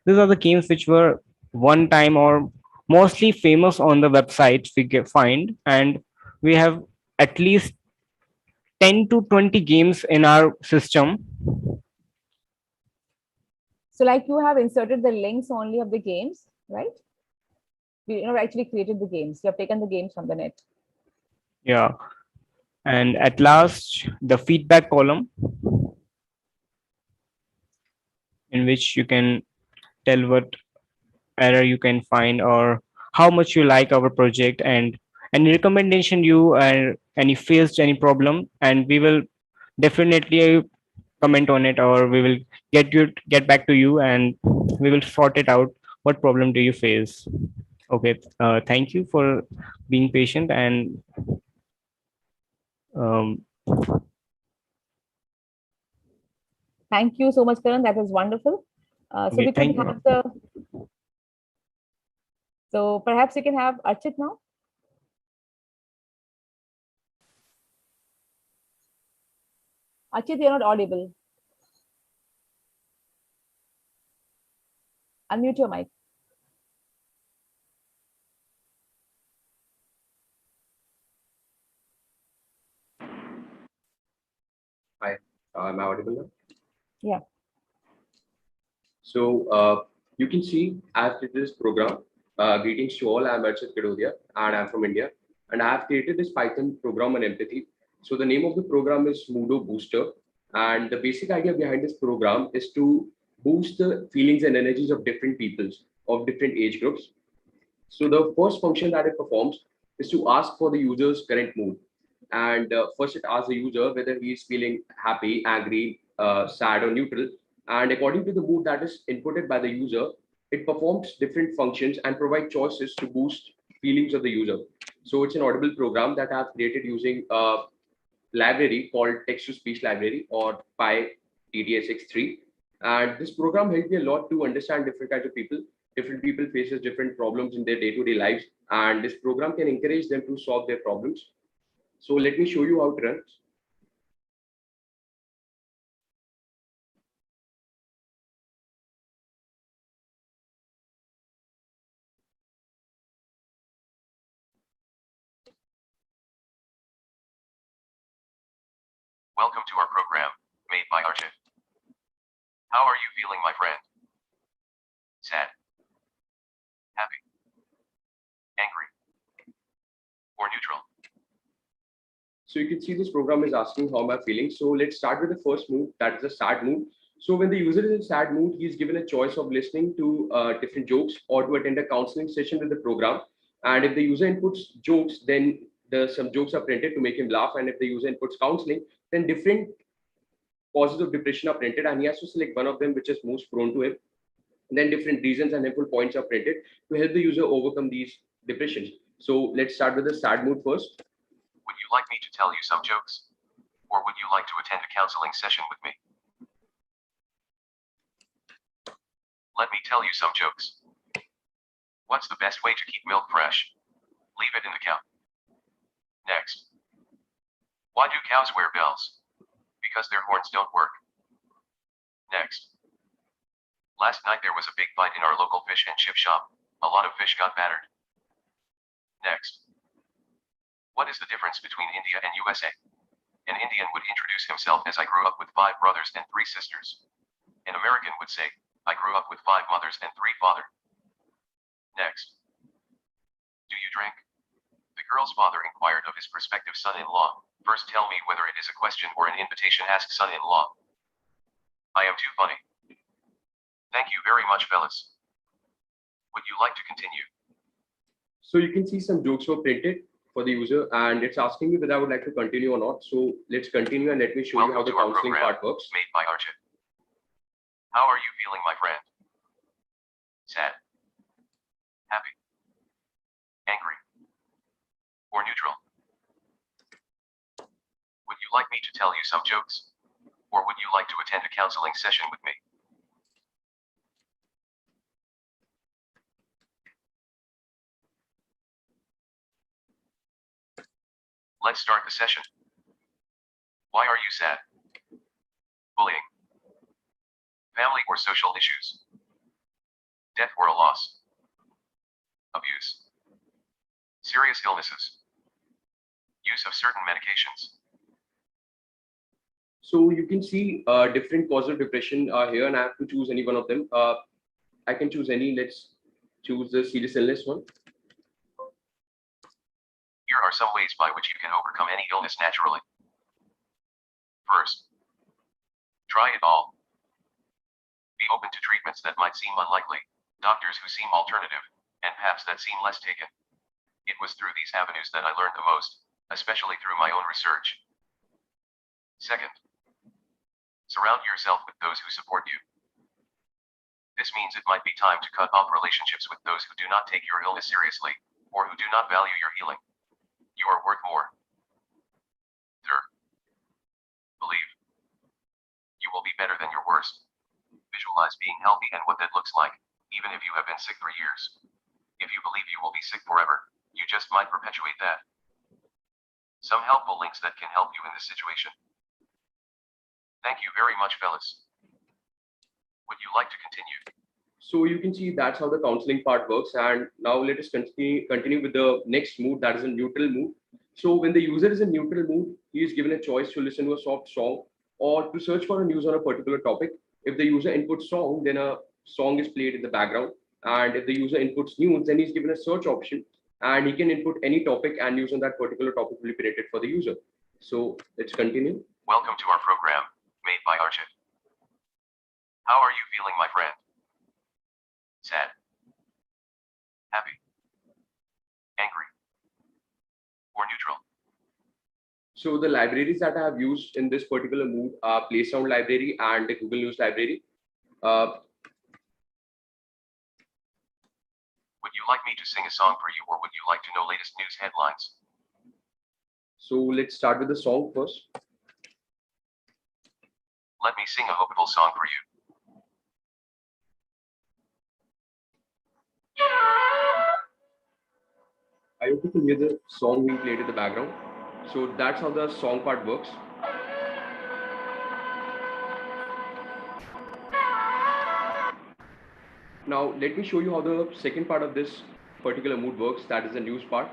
these are the games which were one time or mostly famous on the websites we find, and we have at least 10 to 20 games in our system. So like you have inserted the links only of the games, right? You know, actually created the games. You have taken the games from the net. Yeah. And at last, the feedback column, in which you can tell what error you can find or how much you like our project and any recommendation you any faced any problem, and we will definitely comment on it, or we will get back to you and we will sort it out. What problem do you face? Okay, thank you for being patient and thank you so much, Karan. That was wonderful. So okay, we can have so perhaps we can have Archit now. Archit, you're not audible. Unmute your mic. Hi, am I audible now? Yeah. So you can see I've created this program. Greetings to all, I'm Archit Kadodia and I'm from India. And I've created this Python program on empathy. So the name of the program is Moodle Booster. And the basic idea behind this program is to boost the feelings and energies of different peoples of different age groups. So the first function that it performs is to ask for the user's current mood. And first it asks the user whether he is feeling happy, angry, sad or neutral. And according to the mood that is inputted by the user, it performs different functions and provide choices to boost feelings of the user. So it's an audible program that I've created using a library called text-to-speech library or PyTDSX3. And this program helped me a lot to understand different kinds of people. Different people faces different problems in their day-to-day lives, and this program can encourage them to solve their problems. So let me show you how it runs. Welcome to our program, made by Archit. How are you feeling, my friend? Sad? Happy? Angry? Or neutral? So you can see this program is asking how am I feeling. So let's start with the first mood, that is a sad mood. So when the user is in sad mood, he's given a choice of listening to different jokes or to attend a counseling session with the program. And if the user inputs jokes, then some jokes are printed to make him laugh. And if the user inputs counseling, then different causes of depression are printed, and he has to select one of them which is most prone to him. And then different reasons and helpful points are printed to help the user overcome these depressions. So let's start with the sad mood first. Would you like me to tell you some jokes? Or would you like to attend a counseling session with me? Let me tell you some jokes. What's the best way to keep milk fresh? Leave it in the cow. Next. Why do cows wear bells? Because their horns don't work. Next. Last night there was a big fight in our local fish and chip shop. A lot of fish got battered. Next. What is the difference between India and USA? An Indian would introduce himself as I grew up with 5 brothers and 3 sisters. An American would say, I grew up with 5 mothers and 3 fathers. Next. Do you drink? The girl's father inquired of his prospective son-in-law. First tell me whether it is a question or an invitation, asked son-in-law. I am too funny. Thank you very much, fellas. Would you like to continue? So you can see some jokes were printed for the user, and it's asking me whether I would like to continue or not. So let's continue, and let me show you how the counseling part works. Made by Archit. How are you feeling, my friend? Sad? Happy? Angry? Or neutral? Would you like me to tell you some jokes? Or would you like to attend a counseling session with me? Let's start the session. Why are you sad? Bullying. Family or social issues. Death or a loss. Abuse. Serious illnesses. Use of certain medications. So you can see different causes of depression are here, and I have to choose any one of them. I can choose any. Let's choose the serious illness one. Here are some ways by which you can overcome any illness naturally. First, try it all. Be open to treatments that might seem unlikely, doctors who seem alternative, and paths that seem less taken. It was through these avenues that I learned the most, especially through my own research. Second, surround yourself with those who support you. This means it might be time to cut off relationships with those who do not take your illness seriously, or who do not value your healing. You are worth more. Third, believe. You will be better than your worst. Visualize being healthy and what that looks like, even if you have been sick for years. If you believe you will be sick forever, you just might perpetuate that. Some helpful links that can help you in this situation. Thank you very much, fellas. Would you like to continue? So you can see that's how the counseling part works. And now let us continue with the next mood, that is a neutral mood. So when the user is in neutral mood, he is given a choice to listen to a soft song or to search for a news on a particular topic. If the user inputs song, then a song is played in the background. And if the user inputs news, then he's given a search option, and he can input any topic, and news on that particular topic will be printed for the user. So let's continue. Welcome to our program, made by Archit. How are you feeling, my friend? Sad? Happy? Angry? Or neutral? So the libraries that I have used in this particular mood are Play Sound Library and the Google News Library. Would you like me to sing a song for you, or would you like to know latest news headlines? So let's start with the song first. Let me sing a hopeful song for you. I hope you can hear the song being played in the background. So that's how the song part works. Now let me show you how the second part of this particular mood works, that is the news part.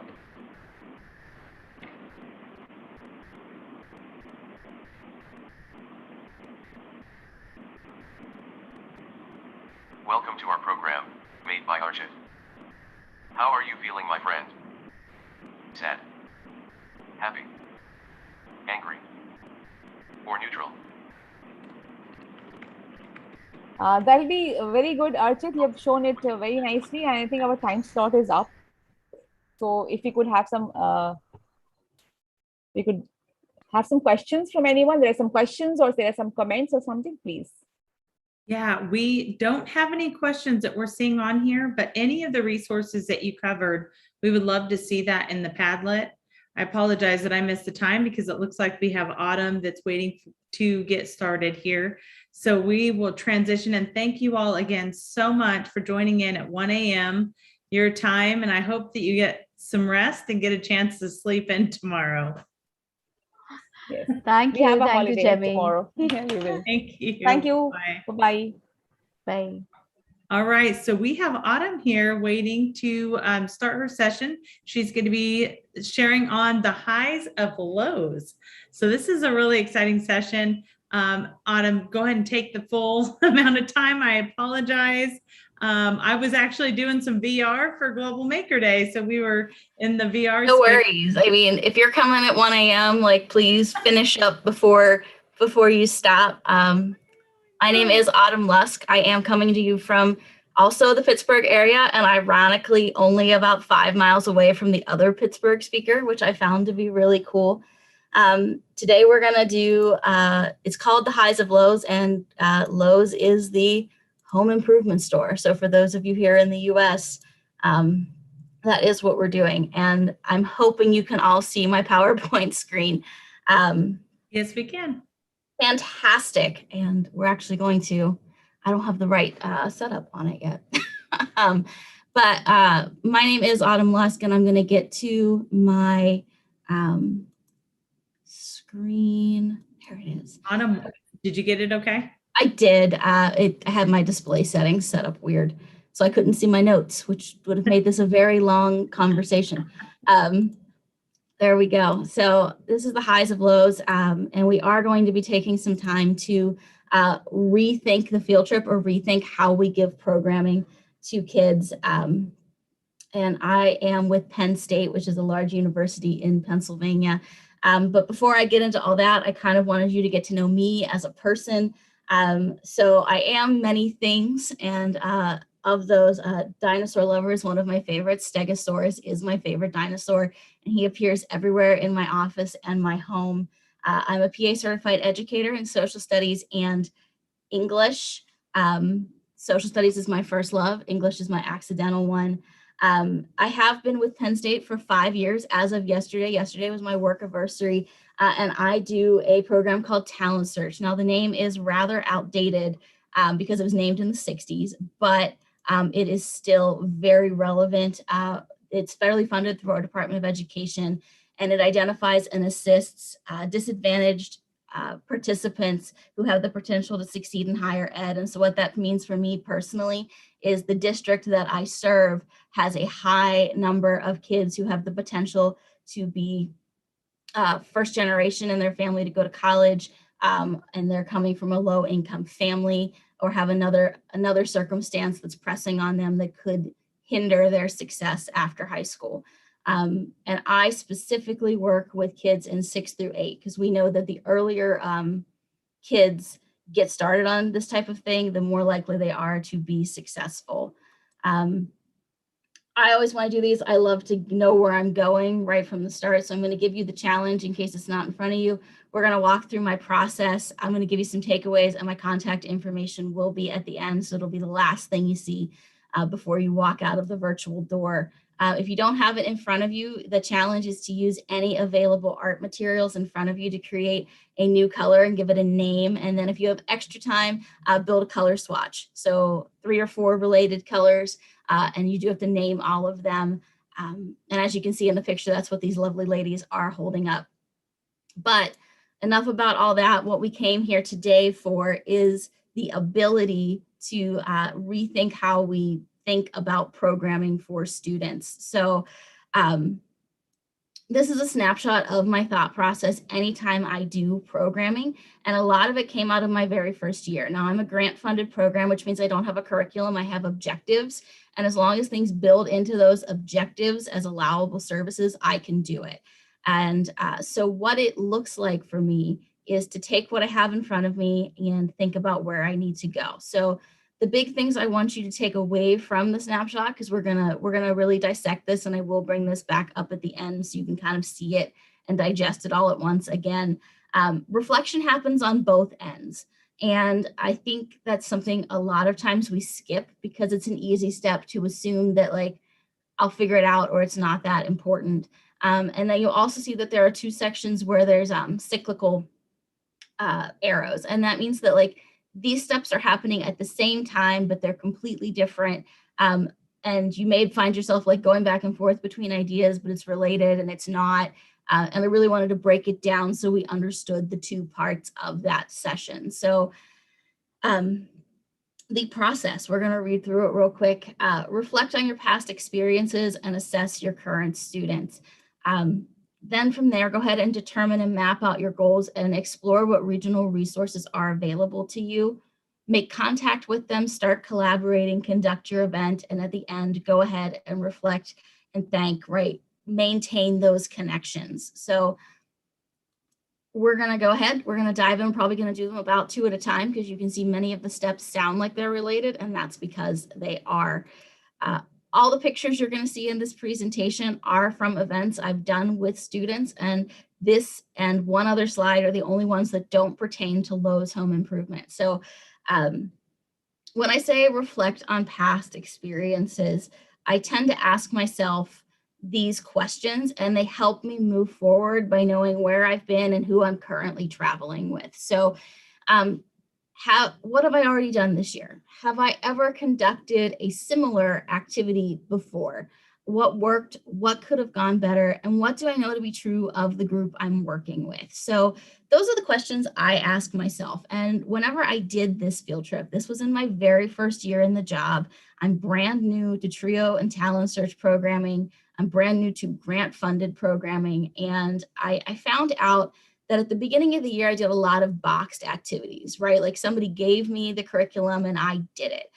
Welcome to our program, made by Archit. How are you feeling, my friend? Sad? Happy? Angry? Or neutral? That'll be very good, Archit. You have shown it very nicely, and I think our time slot is up. So if we could have some questions from anyone. There are some questions, or there are some comments or something, please. Yeah, we don't have any questions that we're seeing on here, but any of the resources that you covered, we would love to see that in the Padlet. I apologize that I missed the time because it looks like we have Autumn that's waiting to get started here. So we will transition, and thank you all again so much for joining in at 1 a.m. your time. And I hope that you get some rest and get a chance to sleep in tomorrow. Yes. Thank We have you. a Thank you, holiday Jamie. tomorrow. Yeah, we will. Thank you. Thank you. Bye. Bye-bye. Bye. All right, so we have Autumn here waiting to start her session. She's going to be sharing on the highs of lows. So this is a really exciting session. Autumn, go ahead and take the full amount of time. I apologize. I was actually doing some VR for Global Maker Day, so we were in the VR. No space. worries. I mean, if you're coming at 1 a.m., like please finish up before you stop. My name is Autumn Lusk. I am coming to you from also the Pittsburgh area, and ironically only about 5 miles away from the other Pittsburgh speaker, which I found to be really cool. Today we're gonna do, it's called the Highs of Lowe's, and Lowe's is the home improvement store. So for those of you here in the US, that is what we're doing. And I'm hoping you can all see my PowerPoint screen. Yes, we can. Fantastic. And we're actually going to, I don't have the right setup on it yet. But my name is Autumn Lusk, and I'm going to get to my screen. There it is. Autumn, did you get it okay? I did. I had my display settings set up weird, so I couldn't see my notes, which would have made this a very long conversation. There we go. So this is the highs of lows, and we are going to be taking some time to rethink the field trip or rethink how we give programming to kids. And I am with Penn State, which is a large university in Pennsylvania. But before I get into all that, I kind of wanted you to get to know me as a person. So I am many things, and of those, dinosaur lover is one of my favorites. Stegosaurus is my favorite dinosaur, and he appears everywhere in my office and my home. I'm a PA certified educator in social studies and English. Social studies is my first love. English is my accidental one. I have been with Penn State for 5 years as of yesterday. Yesterday was my work anniversary, and I do a program called Talent Search. Now, the name is rather outdated because it was named in the 60s, but it is still very relevant. It's federally funded through our Department of Education, and it identifies and assists disadvantaged participants who have the potential to succeed in higher ed. And so what that means for me personally is the district that I serve has a high number of kids who have the potential to be first generation in their family to go to college, and they're coming from a low income family or have another circumstance that's pressing on them that could hinder their success after high school. And I specifically work with kids in 6 through 8 because we know that the earlier kids get started on this type of thing, the more likely they are to be successful. I always want to do these. I love to know where I'm going right from the start. So I'm going to give you the challenge in case it's not in front of you. We're going to walk through my process. I'm going to give you some takeaways, and my contact information will be at the end. So it'll be the last thing you see before you walk out of the virtual door. If you don't have it in front of you, the challenge is to use any available art materials in front of you to create a new color and give it a name. And then if you have extra time, build a color swatch. So 3 or 4 related colors, and you do have to name all of them. And as you can see in the picture, that's what these lovely ladies are holding up. But enough about all that. What we came here today for is the ability to rethink how we think about programming for students. So this is a snapshot of my thought process anytime I do programming, and a lot of it came out of my very first year. Now, I'm a grant-funded program, which means I don't have a curriculum, I have objectives, and as long as things build into those objectives as allowable services, I can do it. And so what it looks like for me is to take what I have in front of me and think about where I need to go. So the big things I want you to take away from the snapshot, because we're gonna really dissect this, and I will bring this back up at the end so you can kind of see it and digest it all at once. Again, reflection happens on both ends. And I think that's something a lot of times we skip because it's an easy step to assume that, like, I'll figure it out or it's not that important. And then you'll also see that there are 2 sections where there's cyclical arrows. And that means that, like, these steps are happening at the same time, but they're completely different. And and you may find yourself like going back and forth between ideas, but it's related and it's not. And I really wanted to break it down so we understood the two parts of that session. So the process, we're going to read through it real quick. Reflect on your past experiences and assess your current students. Then from there, go ahead and determine and map out your goals and explore what regional resources are available to you. Make contact with them, start collaborating, conduct your event, and at the end, go ahead and reflect and thank, right? Maintain those connections. So we're going to go ahead, we're going to dive in, probably going to do them about 2 at a time because you can see many of the steps sound like they're related, and that's because they are. All the pictures you're going to see in this presentation are from events I've done with students, and this and one other slide are the only ones that don't pertain to Lowe's Home Improvement. So when I say reflect on past experiences, I tend to ask myself these questions, and they help me move forward by knowing where I've been and who I'm currently traveling with. So what have I already done this year? Have I ever conducted a similar activity before? What worked? What could have gone better? And what do I know to be true of the group I'm working with? So those are the questions I ask myself. And whenever I did this field trip, this was in my very first year in the job. I'm brand new to TRIO and Talent Search programming. I'm brand new to grant funded programming. And I found out that at the beginning of the year, I did a lot of boxed activities, right? Like somebody gave me the curriculum and I did it.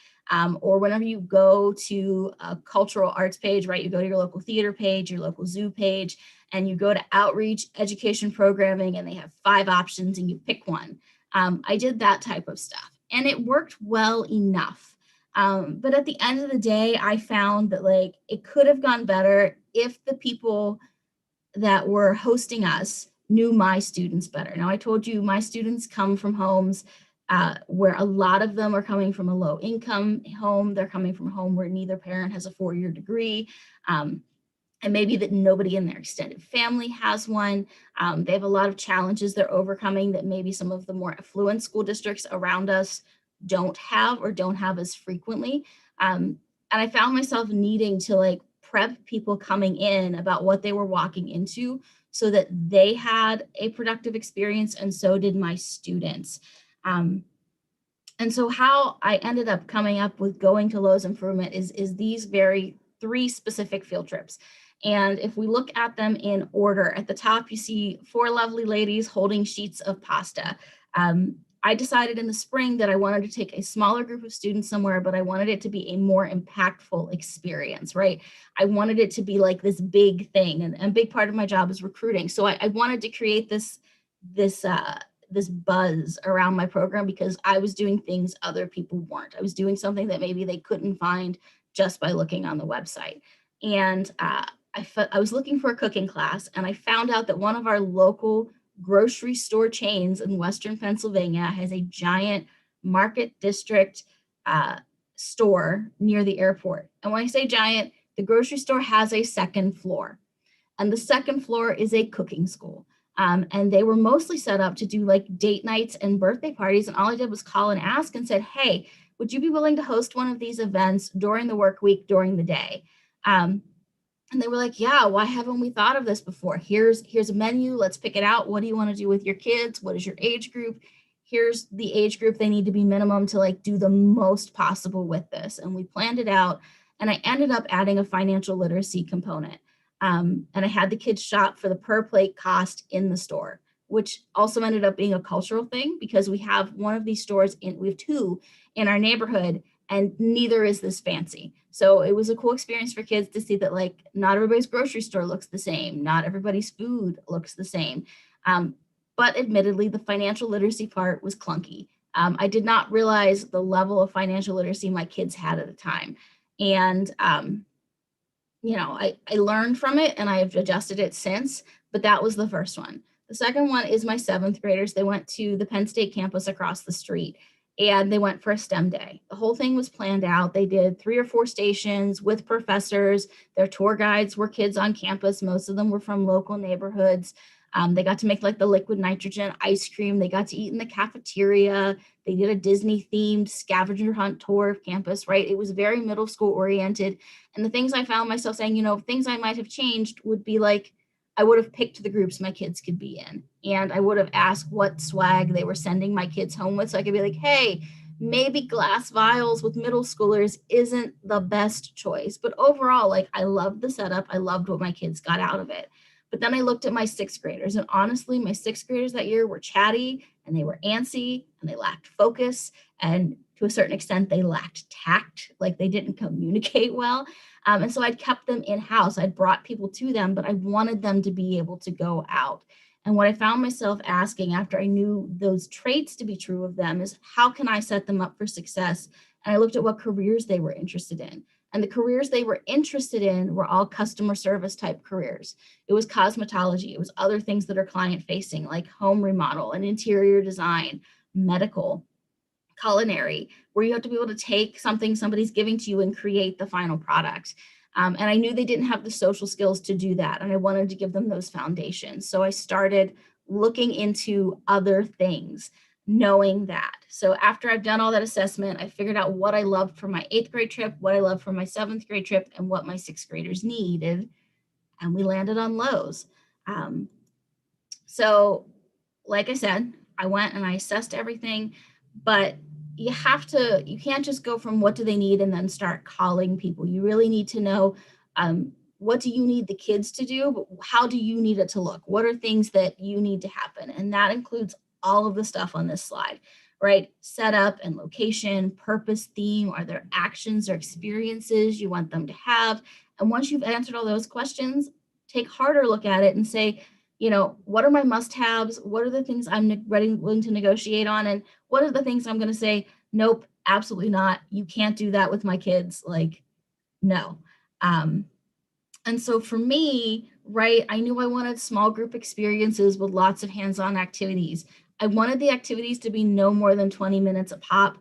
Or whenever you go to a cultural arts page, right? You go to your local theater page, your local zoo page, and you go to outreach, education programming, and they have 5 options and you pick one. I did that type of stuff and it worked well enough. But at the end of the day, I found that like it could have gone better if the people that were hosting us knew my students better. Now, I told you my students come from homes where a lot of them are coming from a low income home. They're coming from a home where neither parent has a 4-year degree. And maybe that nobody in their extended family has one. They have a lot of challenges they're overcoming that maybe some of the more affluent school districts around us don't have or don't have as frequently. And I found myself needing to like prep people coming in about what they were walking into so that they had a productive experience, and so did my students. And so how I ended up coming up with going to Lowe's Improvement is these 3 specific field trips. And if we look at them in order, at the top, you see 4 lovely ladies holding sheets of pasta. I decided in the spring that I wanted to take a smaller group of students somewhere, but I wanted it to be a more impactful experience, right? I wanted it to be like this big thing, and a big part of my job is recruiting. So I wanted to create this buzz around my program because I was doing things other people weren't. I was doing something that maybe they couldn't find just by looking on the website. And I was looking for a cooking class, and I found out that one of our local grocery store chains in Western Pennsylvania has a giant Market District store near the airport. And when I say giant, the grocery store has a 2nd floor, and the 2nd floor is a cooking school. And they were mostly set up to do like date nights and birthday parties. And all I did was call and ask and said, hey, would you be willing to host one of these events during the work week, during the day? And they were like, yeah, why haven't we thought of this before? Here's a menu. Let's pick it out. What do you want to do with your kids? What is your age group? Here's the age group they need to be minimum to like do the most possible with this. And we planned it out. And I ended up adding a financial literacy component. And I had the kids shop for the per plate cost in the store, which also ended up being a cultural thing because we have one of these stores we have 2 in our neighborhood, and neither is this fancy. So it was a cool experience for kids to see that like not everybody's grocery store looks the same. Not everybody's food looks the same. But admittedly, the financial literacy part was clunky. I did not realize the level of financial literacy my kids had at the time. And, I learned from it and I have adjusted it since, but that was the first one. The second one is my 7th graders. They went to the Penn State campus across the street. and they went for a STEM day. The whole thing was planned out. They did 3 or 4 stations with professors. Their tour guides were kids on campus. Most of them were from local neighborhoods. They got to make like the liquid nitrogen ice cream. They got to eat in the cafeteria. They did a Disney themed scavenger hunt tour of campus, right? It was very middle school oriented. And the things I found myself saying, you know, things I might have changed would be like, I would have picked the groups my kids could be in. And I would have asked what swag they were sending my kids home with. So I could be like, hey, maybe glass vials with middle schoolers isn't the best choice. But overall, like, I loved the setup. I loved what my kids got out of it. But then I looked at my 6th graders, and honestly, my 6th graders that year were chatty and they were antsy and they lacked focus. And to a certain extent, they lacked tact, like they didn't communicate well. And so I'd kept them in-house. I'd brought people to them, but I wanted them to be able to go out. And what I found myself asking after I knew those traits to be true of them is, how can I set them up for success? And I looked at what careers they were interested in. And the careers they were interested in were all customer service type careers. It was cosmetology. It was other things that are client facing, like home remodel and interior design, medical, culinary, where you have to be able to take something somebody's giving to you and create the final product. And I knew they didn't have the social skills to do that. And I wanted to give them those foundations. So I started looking into other things, knowing that. So after I've done all that assessment, I figured out what I loved for my 8th grade trip, what I loved for my 7th grade trip, and what my 6th graders needed. And we landed on Lowe's. So like I said, I went and I assessed everything, but you can't just go from what do they need and then start calling people. You really need to know, what do you need the kids to do, but how do you need it to look? What are things that you need to happen? And that includes all of the stuff on this slide, right? Setup and location, purpose, theme. Are there actions or experiences you want them to have? And once you've answered all those questions, take a harder look at it and say, you know, what are my must-haves? What are the things I'm willing to negotiate on? And what are the things I'm going to say, nope, absolutely not. You can't do that with my kids. Like, no. And so for me, right, I knew I wanted small group experiences with lots of hands-on activities. I wanted the activities to be no more than 20 minutes a pop,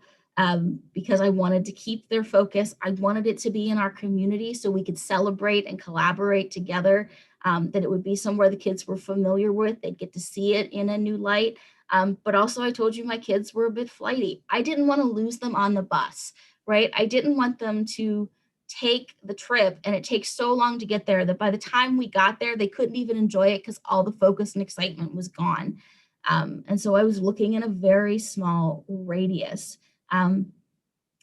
because I wanted to keep their focus. I wanted it to be in our community so we could celebrate and collaborate together, that it would be somewhere the kids were familiar with. They'd get to see it in a new light. But also I told you my kids were a bit flighty. I didn't want to lose them on the bus, right? I didn't want them to take the trip and it takes so long to get there that by the time we got there, they couldn't even enjoy it because all the focus and excitement was gone. And so I was looking in a very small radius.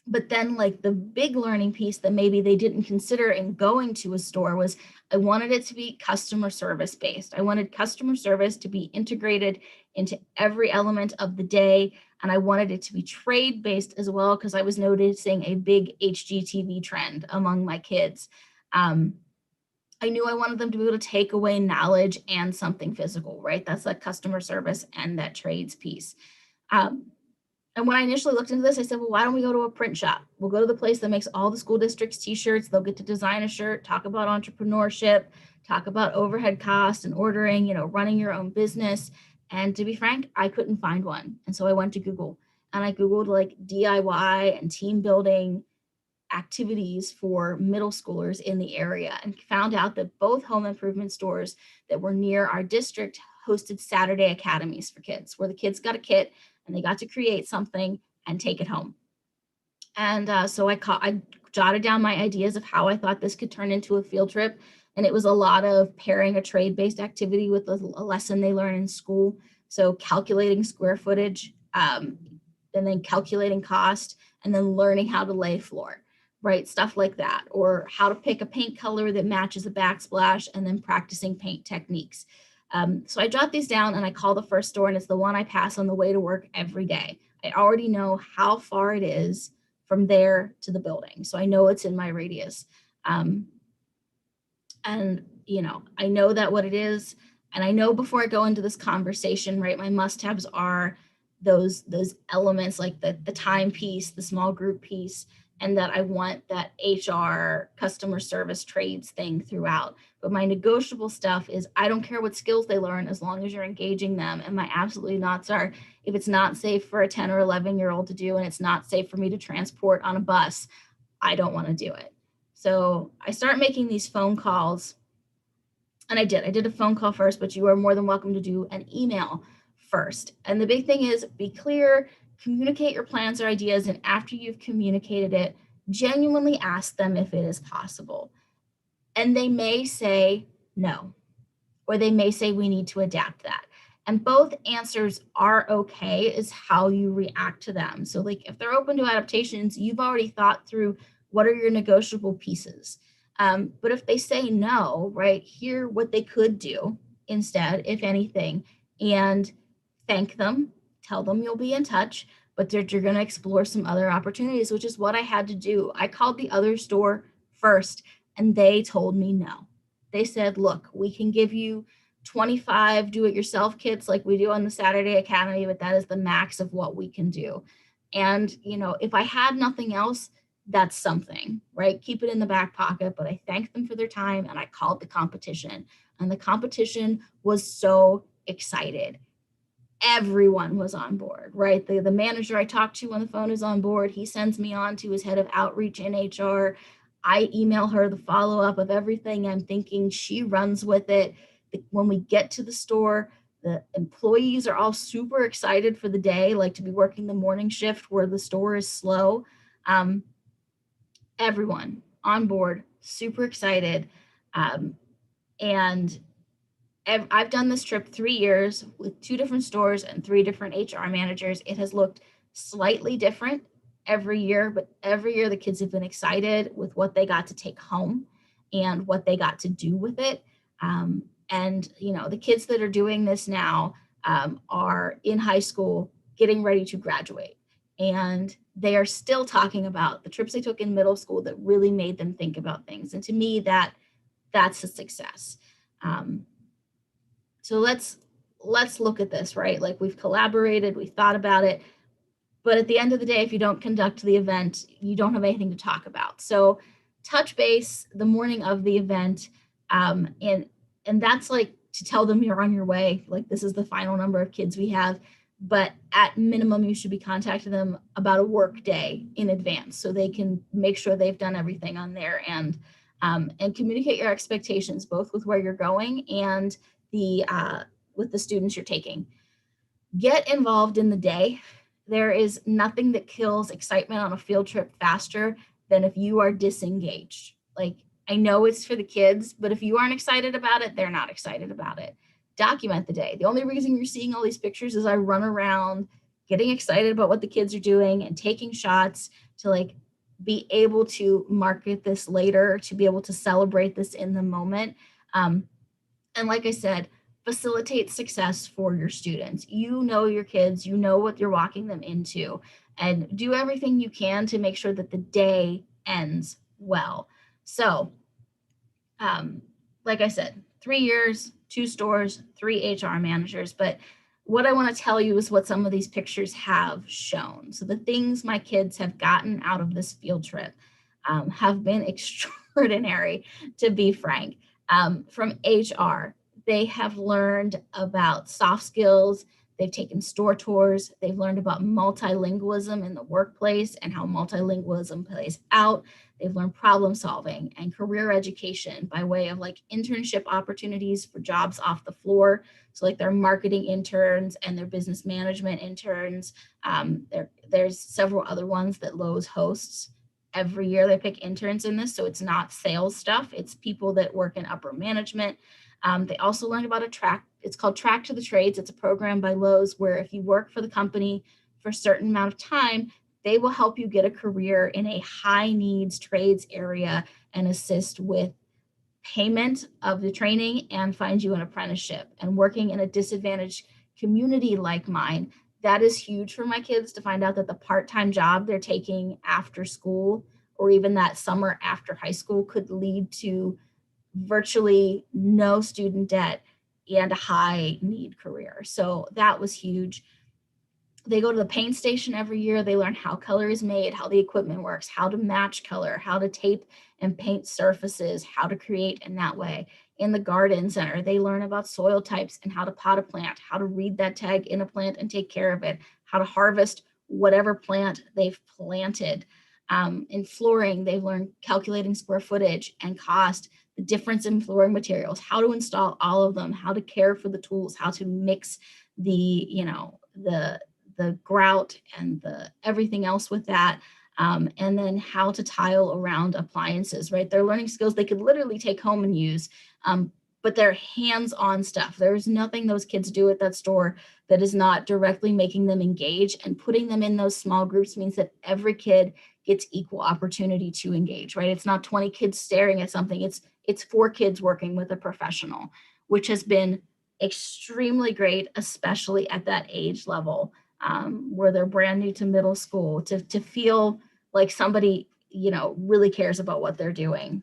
But then like the big learning piece that maybe they didn't consider in going to a store was I wanted it to be customer service based. I wanted customer service to be integrated into every element of the day. And I wanted it to be trade based as well, because I was noticing a big HGTV trend among my kids. I knew I wanted them to be able to take away knowledge and something physical, right? That's that customer service and that trades piece. And when I initially looked into this, I said, well, why don't we go to a print shop? We'll go to the place that makes all the school districts t-shirts. They'll get to design a shirt, talk about entrepreneurship, talk about overhead cost and ordering, you know, running your own business. And to be frank, I couldn't find one. And so I went to Google and I Googled like DIY and team building activities for middle schoolers in the area and found out that both home improvement stores that were near our district hosted Saturday academies for kids, where the kids got a kit and they got to create something and take it home. And so I jotted down my ideas of how I thought this could turn into a field trip. And it was a lot of pairing a trade-based activity with a lesson they learn in school. So calculating square footage, and then calculating cost, and then learning how to lay floor, right? Stuff like that. Or how to pick a paint color that matches a backsplash, and then practicing paint techniques. So I jot these down and I call the first store, and it's the one I pass on the way to work every day. I already know how far it is from there to the building. So I know it's in my radius. And, you know, I know that what it is, and I know before I go into this conversation, right, my must-haves are those elements like the time piece, the small group piece, and that I want that HR customer service trades thing throughout. But my negotiable stuff is I don't care what skills they learn as long as you're engaging them. And my absolutely nots are, if it's not safe for a 10 or 11-year-old to do and it's not safe for me to transport on a bus, I don't want to do it. So I start making these phone calls, and I did a phone call first, but you are more than welcome to do an email first. And the big thing is be clear, communicate your plans or ideas, and after you've communicated it, genuinely ask them if it is possible. And they may say no, or they may say we need to adapt that. And both answers are okay, is how you react to them. So like if they're open to adaptations, you've already thought through what are your negotiable pieces. But if they say no, right, hear what they could do instead, if anything, and thank them, tell them you'll be in touch, but you're going to explore some other opportunities, which is what I had to do. I called the other store first and they told me no. They said, look, we can give you 25 do-it-yourself kits like we do on the Saturday Academy, but that is the max of what we can do. And, you know, if I had nothing else, that's something, right? Keep it in the back pocket, but I thanked them for their time and I called the competition, and the competition was so excited. Everyone was on board, right? The manager I talked to on the phone is on board. He sends me on to his head of outreach in HR. I email her the follow-up of everything I'm thinking. She runs with it. When we get to the store, the employees are all super excited for the day, like to be working the morning shift where the store is slow. Everyone on board, super excited. And I've done this trip 3 years with 2 different stores and 3 different HR managers. It has looked slightly different every year, but every year the kids have been excited with what they got to take home and what they got to do with it. And, you know, the kids that are doing this now are in high school getting ready to graduate. And they are still talking about the trips they took in middle school that really made them think about things. And to me, that's a success. So let's look at this, right? Like we've collaborated, we've thought about it, but at the end of the day, if you don't conduct the event, you don't have anything to talk about. So touch base the morning of the event, and that's like to tell them you're on your way. Like this is the final number of kids we have, but at minimum, you should be contacting them about a work day in advance so they can make sure they've done everything on their end, and communicate your expectations, both with where you're going and with the students you're taking. Get involved in the day. There is nothing that kills excitement on a field trip faster than if you are disengaged. Like, I know it's for the kids, but if you aren't excited about it, they're not excited about it. Document the day. The only reason you're seeing all these pictures is I run around getting excited about what the kids are doing and taking shots to like be able to market this later, to be able to celebrate this in the moment. And like I said, facilitate success for your students. You know your kids, you know what you're walking them into, and do everything you can to make sure that the day ends well. So, like I said, 3 years, 2 stores, 3 HR managers, but what I want to tell you is what some of these pictures have shown. So the things my kids have gotten out of this field trip have been extraordinary, to be frank. From HR, they have learned about soft skills. They've taken store tours. They've learned about multilingualism in the workplace and how multilingualism plays out. They've learned problem solving and career education by way of like internship opportunities for jobs off the floor. So like their marketing interns and their business management interns. There's several other ones that Lowe's hosts. Every year they pick interns in this. So it's not sales stuff. It's people that work in upper management. They also learned about it's called Track to the Trades. It's a program by Lowe's where if you work for the company for a certain amount of time, they will help you get a career in a high needs trades area and assist with payment of the training and find you an apprenticeship. And working in a disadvantaged community like mine, that is huge for my kids to find out that the part-time job they're taking after school or even that summer after high school could lead to virtually no student debt and a high need career. So that was huge. They go to the paint station every year. They learn how color is made, how the equipment works, how to match color, how to tape and paint surfaces, how to create in that way. In the garden center, they learn about soil types and how to pot a plant, how to read that tag in a plant and take care of it, how to harvest whatever plant they've planted. In flooring, they've learned calculating square footage and cost, the difference in flooring materials, how to install all of them, how to care for the tools, how to mix the, you know, the grout and the everything else with that. And then how to tile around appliances, right? They're learning skills they could literally take home and use, but they're hands-on stuff. There's nothing those kids do at that store that is not directly making them engage, and putting them in those small groups means that every kid gets equal opportunity to engage, right? It's not 20 kids staring at something. It's 4 kids working with a professional, which has been extremely great, especially at that age level. Where they're brand new to middle school, to feel like somebody, you know, really cares about what they're doing.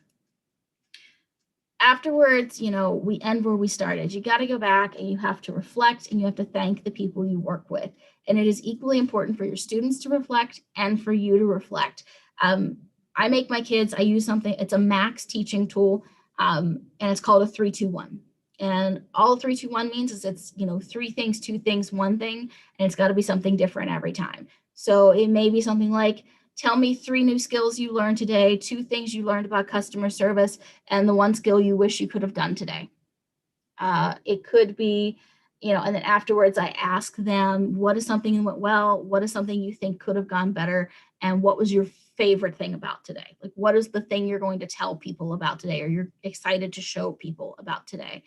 Afterwards, you know, we end where we started. You got to go back and you have to reflect, and you have to thank the people you work with. And it is equally important for your students to reflect and for you to reflect. I make my kids, I use something, it's a Max teaching tool, and it's called a 3-2-1. And all 3-2-1 means is it's, you know, 3 things, 2 things, 1 thing, and it's got to be something different every time. So it may be something like, tell me 3 new skills you learned today, 2 things you learned about customer service, and the 1 skill you wish you could have done today. It could be, you know, and then afterwards I ask them, what is something that went well? What is something you think could have gone better? And what was your favorite thing about today? Like, what is the thing you're going to tell people about today, or you're excited to show people about today?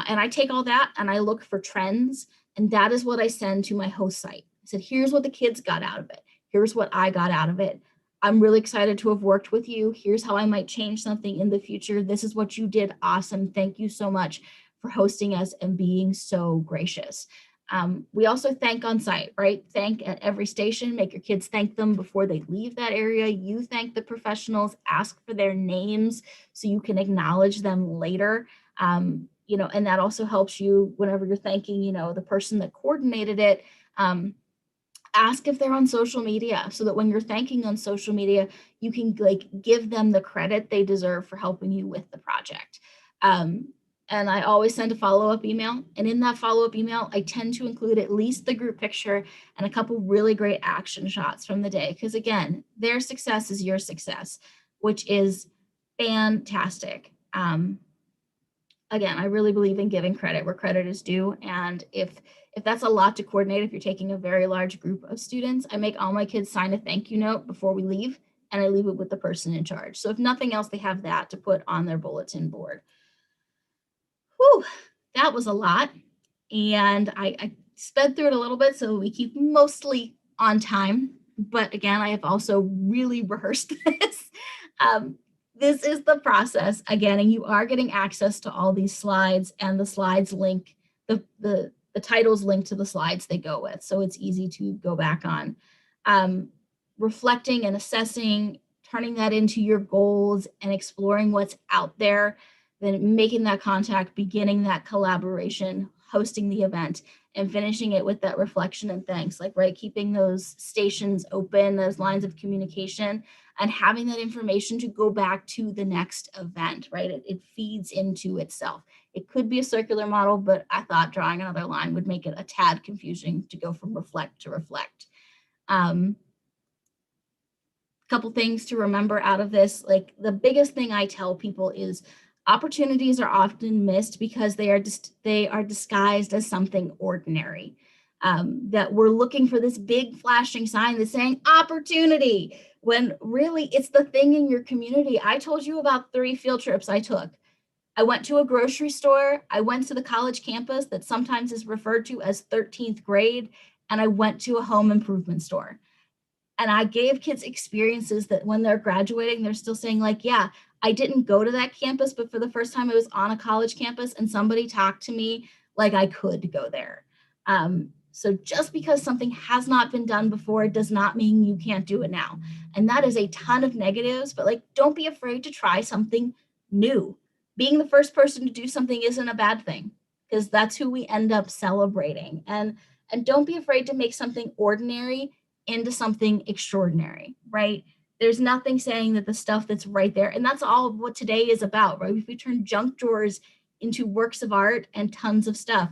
And I take all that and I look for trends, and that is what I send to my host site. I said, here's what the kids got out of it. Here's what I got out of it. I'm really excited to have worked with you. Here's how I might change something in the future. This is what you did. Awesome. Thank you so much for hosting us and being so gracious. We also thank on site, right? Thank at every station. Make your kids thank them before they leave that area. You thank the professionals, ask for their names so you can acknowledge them later. You know, and that also helps you whenever you're thanking, you know, the person that coordinated it. Ask if they're on social media, so that when you're thanking on social media, you can like give them the credit they deserve for helping you with the project. And I always send a follow-up email. And in that follow-up email, I tend to include at least the group picture and a couple really great action shots from the day. Because again, their success is your success, which is fantastic. Again, I really believe in giving credit where credit is due. And if that's a lot to coordinate, if you're taking a very large group of students, I make all my kids sign a thank you note before we leave, and I leave it with the person in charge. So if nothing else, they have that to put on their bulletin board. Whew, that was a lot. And I sped through it a little bit so we keep mostly on time. But again, I have also really rehearsed this. This is the process again, and you are getting access to all these slides, and the slides link, the titles link to the slides they go with. So it's easy to go back on. Reflecting and assessing, turning that into your goals and exploring what's out there, then making that contact, beginning that collaboration, hosting the event, and finishing it with that reflection and thanks, like, right, keeping those stations open, those lines of communication, and having that information to go back to the next event, right? It feeds into itself. It could be a circular model, but I thought drawing another line would make it a tad confusing to go from reflect to reflect. Couple things to remember out of this, like the biggest thing I tell people is opportunities are often missed because they are disguised as something ordinary. That we're looking for this big flashing sign that's saying opportunity, when really it's the thing in your community. I told you about 3 field trips I took. I went to a grocery store, I went to the college campus that sometimes is referred to as 13th grade, and I went to a home improvement store. And I gave kids experiences that when they're graduating, they're still saying like, yeah, I didn't go to that campus, but for the first time I was on a college campus and somebody talked to me like I could go there. So just because something has not been done before does not mean you can't do it now. And that is a ton of negatives, but like, don't be afraid to try something new. Being the first person to do something isn't a bad thing, because that's who we end up celebrating. And And don't be afraid to make something ordinary into something extraordinary, right? There's nothing saying that the stuff that's right there, and that's all what today is about, right? If we turn junk drawers into works of art and tons of stuff,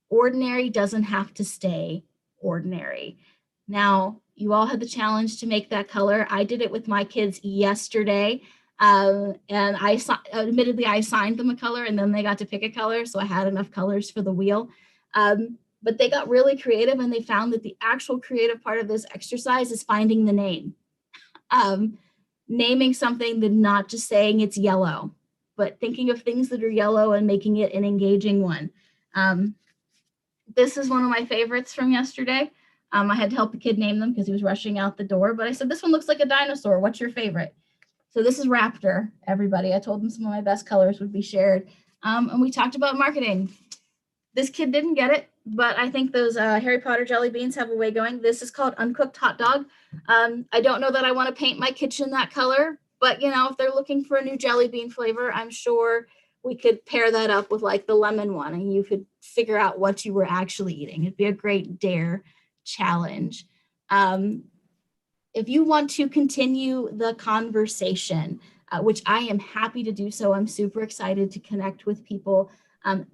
ordinary doesn't have to stay ordinary. Now, you all had the challenge to make that color. I did it with my kids yesterday. And admittedly, I assigned them a color and then they got to pick a color. So I had enough colors for the wheel. But they got really creative and they found that the actual creative part of this exercise is finding the name. Naming something, then not just saying it's yellow, but thinking of things that are yellow and making it an engaging one. This is one of my favorites from yesterday. I had to help the kid name them because he was rushing out the door, but I said, this one looks like a dinosaur. What's your favorite? So this is Raptor, everybody. I told them some of my best colors would be shared. And we talked about marketing. This kid didn't get it, but I think those Harry Potter jelly beans have a way going. This is called Uncooked Hot Dog. I don't know that I want to paint my kitchen that color, but you know, if they're looking for a new jelly bean flavor, I'm sure we could pair that up with like the lemon one and you could figure out what you were actually eating. It'd be a great dare challenge. If you want to continue the conversation, which I am happy to do so, I'm super excited to connect with people.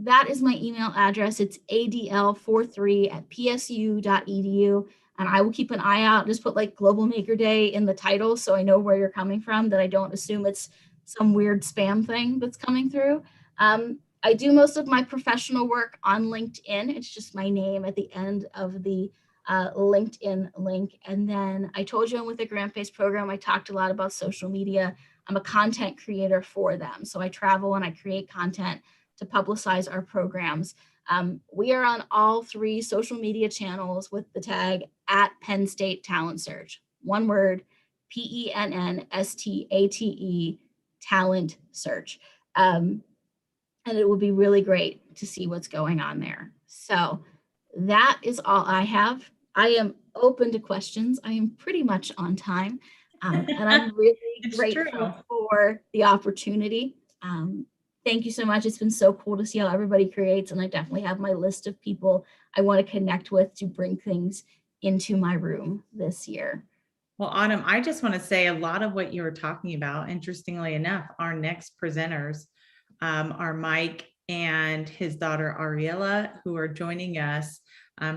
That is my email address. It's adl43@psu.edu. And I will keep an eye out, just put like Global Maker Day in the title so I know where you're coming from, that I don't assume it's some weird spam thing that's coming through. I do most of my professional work on LinkedIn. It's just my name at the end of the LinkedIn link. And then I told you I'm with the grant-based program. I talked a lot about social media. I'm a content creator for them. So I travel and I create content to publicize our programs. We are on all 3 social media channels with the tag @Penn State Talent Search. One word, PENNSTATE Talent Search. And it will be really great to see what's going on there. So that is all I have. I am open to questions. I am pretty much on time. And I'm really grateful for the opportunity. Thank you so much. It's been so cool to see how everybody creates. And I definitely have my list of people I want to connect with to bring things into my room this year. Well, Autumn, I just want to say a lot of what you were talking about, interestingly enough, our next presenters are Mike and his daughter Ariella, who are joining us.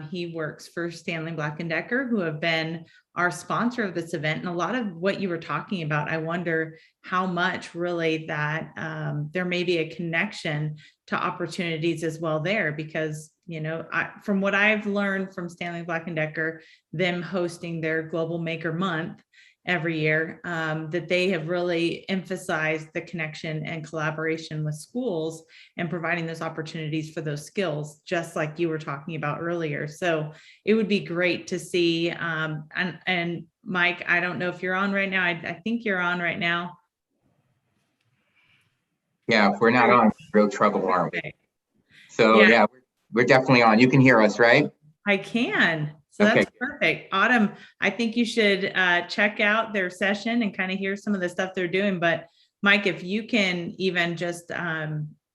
He works for Stanley Black & Decker, who have been our sponsor of this event. And a lot of what you were talking about, I wonder how much really that there may be a connection to opportunities as well there, because, you know, from what I've learned from Stanley Black & Decker, them hosting their Global Maker Month every year, that they have really emphasized the connection and collaboration with schools and providing those opportunities for those skills, just like you were talking about earlier. So it would be great to see. And Mike, I don't know if you're on right now. I think you're on right now. Yeah, if we're not on, real trouble, aren't we? So yeah, we're definitely on. You can hear us, right? I can. So that's perfect. Autumn, I think you should check out their session and kind of hear some of the stuff they're doing. But Mike, if you can even just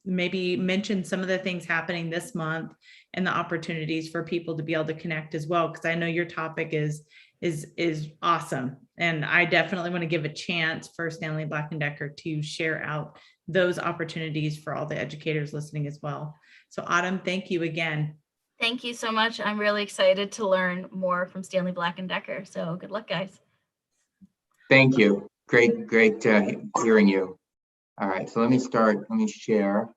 maybe mention some of the things happening this month and the opportunities for people to be able to connect as well, because I know your topic is awesome. And I definitely want to give a chance for Stanley Black & Decker to share out those opportunities for all the educators listening as well. So Autumn, thank you again. Thank you so much. I'm really excited to learn more from Stanley Black & Decker. So good luck, guys. Thank you. Great hearing you. All right, so let me start. Let me share.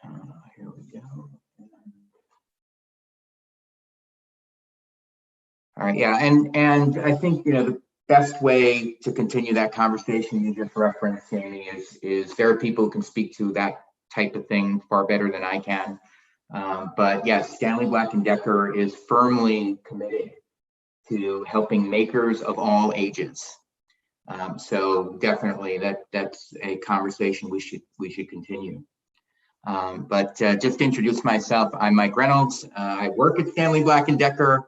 Here we go. All right, yeah, and I think, you know, the best way to continue that conversation you just referenced, Amy, is there are people who can speak to that type of thing far better than I can. But yes, Stanley Black & Decker is firmly committed to helping makers of all ages. So definitely that's a conversation we should continue. But just to introduce myself, I'm Mike Reynolds. I work at Stanley Black & Decker.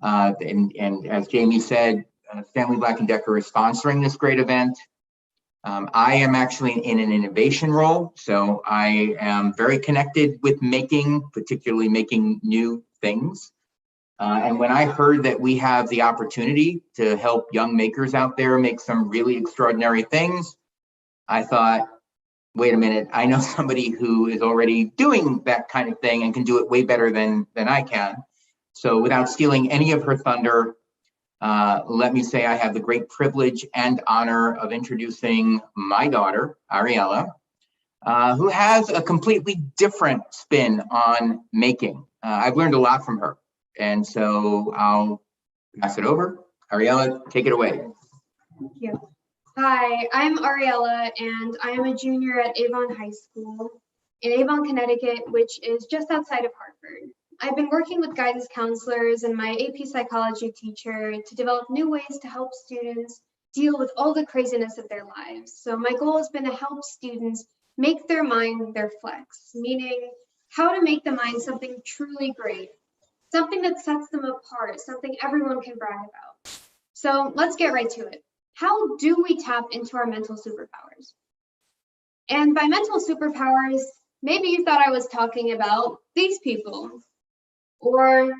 And as Jamie said, Stanley Black & Decker is sponsoring this great event. I am actually in an innovation role, so I am very connected with particularly making new things. And when I heard that we have the opportunity to help young makers out there make some really extraordinary things, I thought, wait a minute, I know somebody who is already doing that kind of thing and can do it way better than I can. So without stealing any of her thunder, let me say I have the great privilege and honor of introducing my daughter, Ariella, who has a completely different spin on making. I've learned a lot from her. And so I'll pass it over. Ariella, take it away. Thank you. Hi, I'm Ariella, and I am a junior at Avon High School in Avon, Connecticut, which is just outside of Hartford. I've been working with guidance counselors and my AP psychology teacher to develop new ways to help students deal with all the craziness of their lives. So my goal has been to help students make their mind their flex, meaning how to make the mind something truly great, something that sets them apart, something everyone can brag about. So let's get right to it. How do we tap into our mental superpowers? And by mental superpowers, maybe you thought I was talking about these people or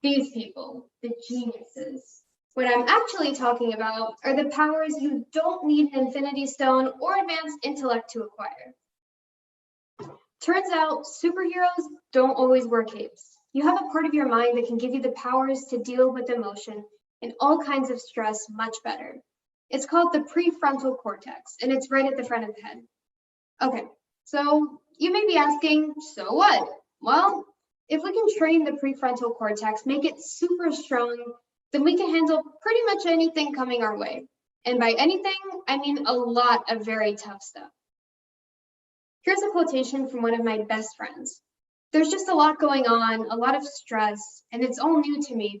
these people, the geniuses. What I'm actually talking about are the powers you don't need an infinity stone or advanced intellect to acquire. Turns out superheroes don't always wear capes. You have a part of your mind that can give you the powers to deal with emotion and all kinds of stress much better. It's called the prefrontal cortex, and it's right at the front of the head. Okay, so you may be asking, so what? Well, if we can train the prefrontal cortex, make it super strong, then we can handle pretty much anything coming our way. And by anything, I mean a lot of very tough stuff. Here's a quotation from one of my best friends. There's just a lot going on, a lot of stress, and it's all new to me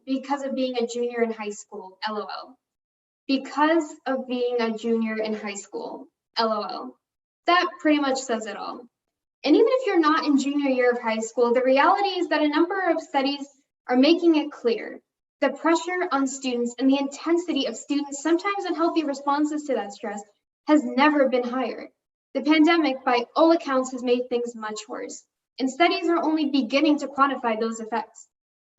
because of being a junior in high school, LOL. Because of being a junior in high school, LOL. That pretty much says it all. And even if you're not in junior year of high school, the reality is that a number of studies are making it clear. The pressure on students and the intensity of students' sometimes unhealthy responses to that stress has never been higher. The pandemic, by all accounts, has made things much worse, and studies are only beginning to quantify those effects.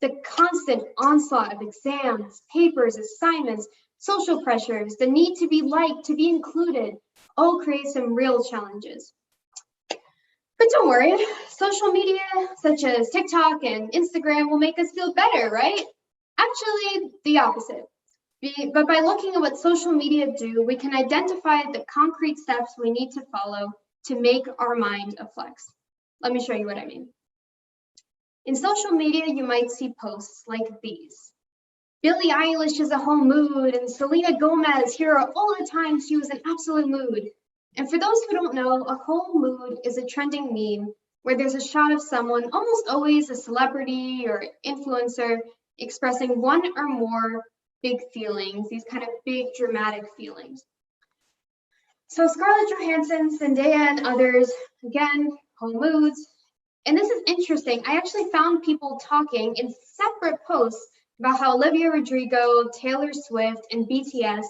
The constant onslaught of exams, papers, assignments, social pressures, the need to be liked, to be included, all create some real challenges. But don't worry, social media such as TikTok and Instagram will make us feel better, right? Actually, the opposite. But by looking at what social media do, we can identify the concrete steps we need to follow to make our mind a flex. Let me show you what I mean. In social media, you might see posts like these. Billie Eilish is a whole mood, and Selena Gomez, here are all the times she was in absolute mood. And for those who don't know, a whole mood is a trending meme where there's a shot of someone, almost always a celebrity or influencer, expressing one or more big feelings, these kind of big dramatic feelings. So Scarlett Johansson, Zendaya, and others, again, whole moods. And this is interesting. I actually found people talking in separate posts about how Olivia Rodrigo, Taylor Swift, and BTS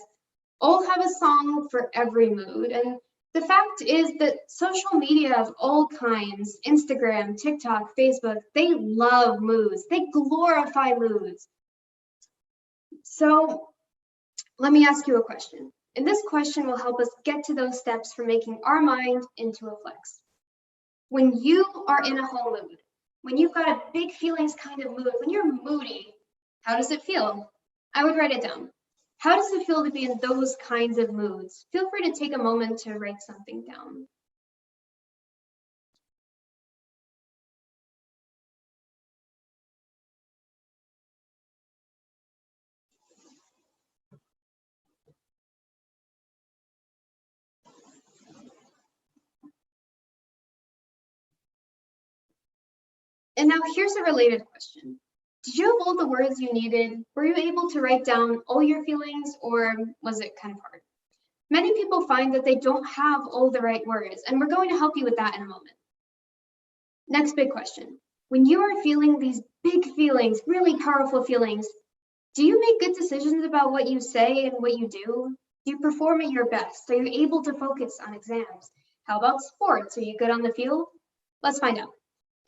all have a song for every mood. And the fact is that social media of all kinds, Instagram, TikTok, Facebook, they love moods. They glorify moods. So let me ask you a question. And this question will help us get to those steps for making our mind into a flex. When you are in a whole mood, when you've got a big feelings kind of mood, when you're moody, how does it feel? I would write it down. How does it feel to be in those kinds of moods? Feel free to take a moment to write something down. And now here's a related question. Did you have all the words you needed? Were you able to write down all your feelings, or was it kind of hard? Many people find that they don't have all the right words, and we're going to help you with that in a moment. Next big question. When you are feeling these big feelings, really powerful feelings, do you make good decisions about what you say and what you do? Do you perform at your best? Are you able to focus on exams? How about sports? Are you good on the field? Let's find out.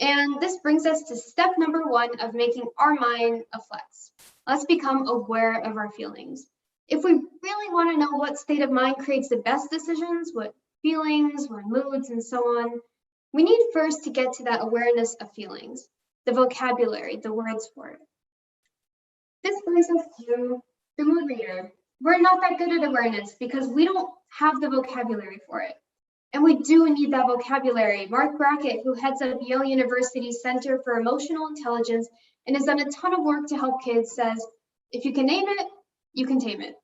And this brings us to step number 1 of making our mind a flex. Let's become aware of our feelings. If we really want to know what state of mind creates the best decisions, what feelings, what moods, and so on, we need first to get to that awareness of feelings, the vocabulary, the words for it. This brings us to the mood meter. We're not that good at awareness because we don't have the vocabulary for it. And we do need that vocabulary. Mark Brackett, who heads up Yale University's Center for Emotional Intelligence and has done a ton of work to help kids, says, if you can name it, you can tame it.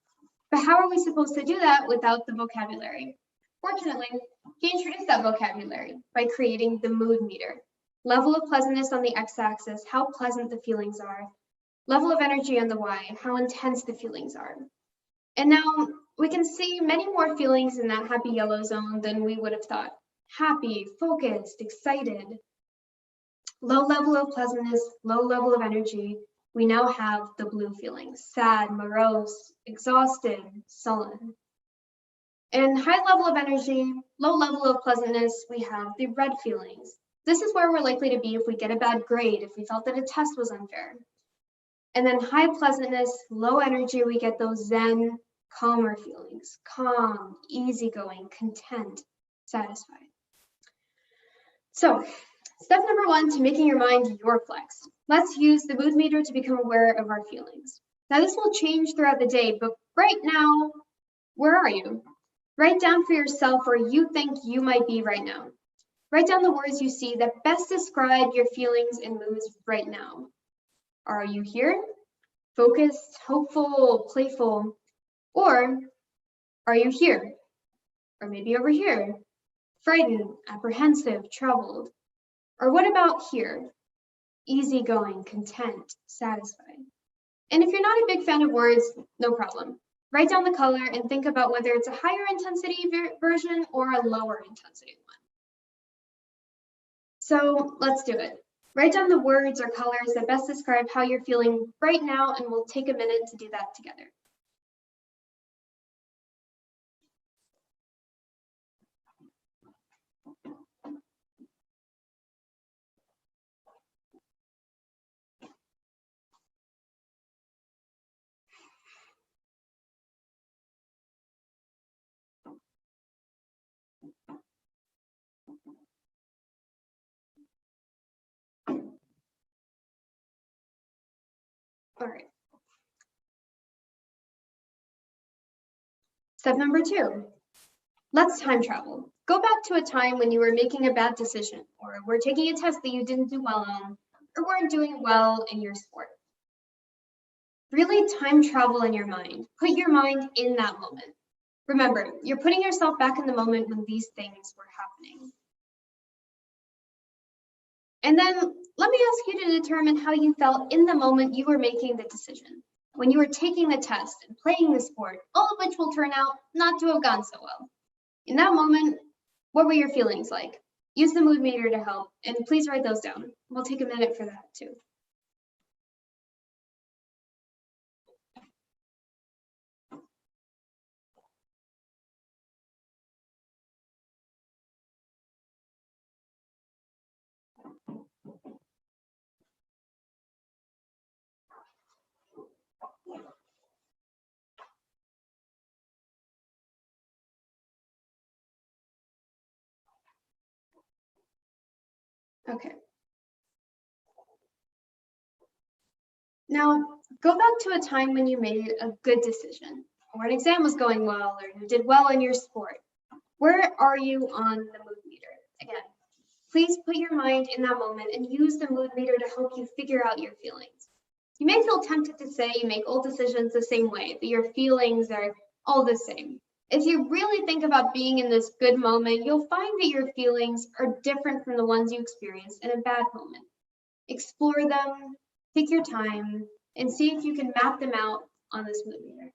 But how are we supposed to do that without the vocabulary? Fortunately, he introduced that vocabulary by creating the mood meter. Level of pleasantness on the x-axis, how pleasant the feelings are. Level of energy on the y, how intense the feelings are. And now we can see many more feelings in that happy yellow zone than we would have thought. Happy, focused, excited. Low level of pleasantness, low level of energy. We now have the blue feelings, sad, morose, exhausted, sullen. And high level of energy, low level of pleasantness, we have the red feelings. This is where we're likely to be if we get a bad grade, if we felt that a test was unfair. And then high pleasantness, low energy, we get those zen, calmer feelings, calm, easygoing, content, satisfied. So step number 1 to making your mind your flex. Let's use the mood meter to become aware of our feelings. Now this will change throughout the day, but right now, where are you? Write down for yourself where you think you might be right now. Write down the words you see that best describe your feelings and moods right now. Are you here? Focused, hopeful, playful? Or are you here? Or maybe over here? Frightened, apprehensive, troubled? Or what about here? Easygoing, content, satisfied? And if you're not a big fan of words, no problem. Write down the color and think about whether it's a higher intensity version or a lower intensity one. So let's do it. Write down the words or colors that best describe how you're feeling right now, and we'll take a minute to do that together. All right. Step number 2, let's time travel. Go back to a time when you were making a bad decision, or were taking a test that you didn't do well on, or weren't doing well in your sport. Really time travel in your mind. Put your mind in that moment. Remember, you're putting yourself back in the moment when these things were happening. And then let me ask you to determine how you felt in the moment you were making the decision, when you were taking the test and playing the sport, all of which will turn out not to have gone so well. In that moment, what were your feelings like? Use the mood meter to help, and please write those down. We'll take a minute for that too. Okay. Now, go back to a time when you made a good decision, or an exam was going well, or you did well in your sport. Where are you on the mood meter? Again, please put your mind in that moment and use the mood meter to help you figure out your feelings. You may feel tempted to say you make all decisions the same way, that your feelings are all the same. If you really think about being in this good moment, you'll find that your feelings are different from the ones you experienced in a bad moment. Explore them, take your time, and see if you can map them out on this mood meter.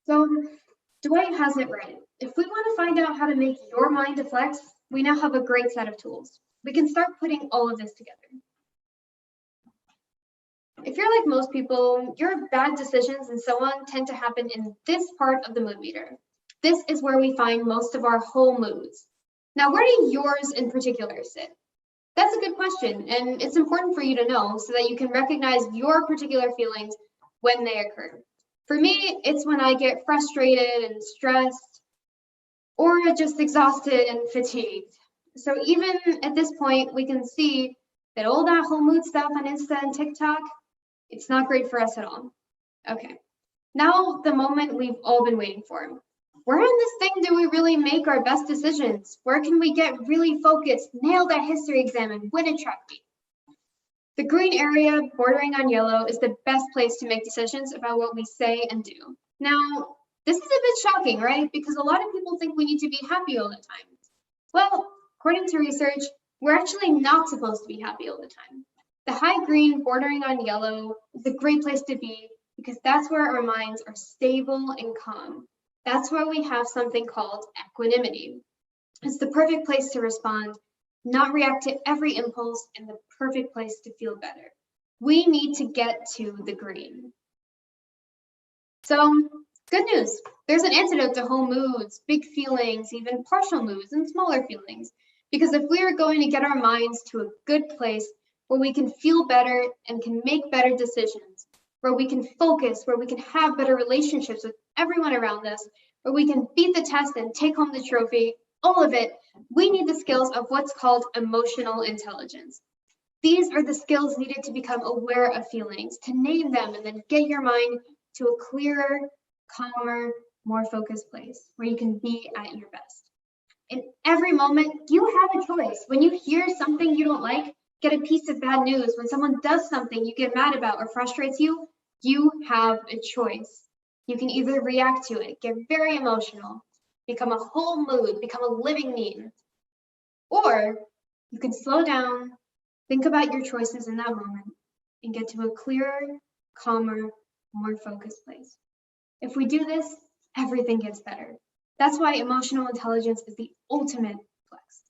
So Dwight has it right. If we want to find out how to make your mind deflect, we now have a great set of tools. We can start putting all of this together. If you're like most people, your bad decisions and so on tend to happen in this part of the mood meter. This is where we find most of our whole moods. Now, where do yours in particular sit? That's a good question, and it's important for you to know so that you can recognize your particular feelings when they occur. For me, it's when I get frustrated and stressed, or just exhausted and fatigued. So even at this point, we can see that all that whole mood stuff on Insta and TikTok, it's not great for us at all. Okay, now the moment we've all been waiting for. Where on this thing do we really make our best decisions? Where can we get really focused, nail that history exam, and win a track meet? The green area bordering on yellow is the best place to make decisions about what we say and do. Now, this is a bit shocking, right? Because a lot of people think we need to be happy all the time. Well, according to research, we're actually not supposed to be happy all the time. The high green bordering on yellow is a great place to be because that's where our minds are stable and calm. That's where we have something called equanimity. It's the perfect place to respond, not react to every impulse, and the perfect place to feel better. We need to get to the green. So, good news. There's an antidote to whole moods, big feelings, even partial moods, and smaller feelings. Because if we are going to get our minds to a good place where we can feel better and can make better decisions, where we can focus, where we can have better relationships with everyone around us, where we can beat the test and take home the trophy, all of it, we need the skills of what's called emotional intelligence. These are the skills needed to become aware of feelings, to name them, and then get your mind to a clearer, calmer, more focused place where you can be at your best. In every moment, you have a choice. When you hear something you don't like, get a piece of bad news, when someone does something you get mad about or frustrates you, you have a choice. You can either react to it, get very emotional, become a whole mood, become a living meme, or you can slow down, think about your choices in that moment, and get to a clearer, calmer, more focused place. If we do this, everything gets better. That's why emotional intelligence is the ultimate flex.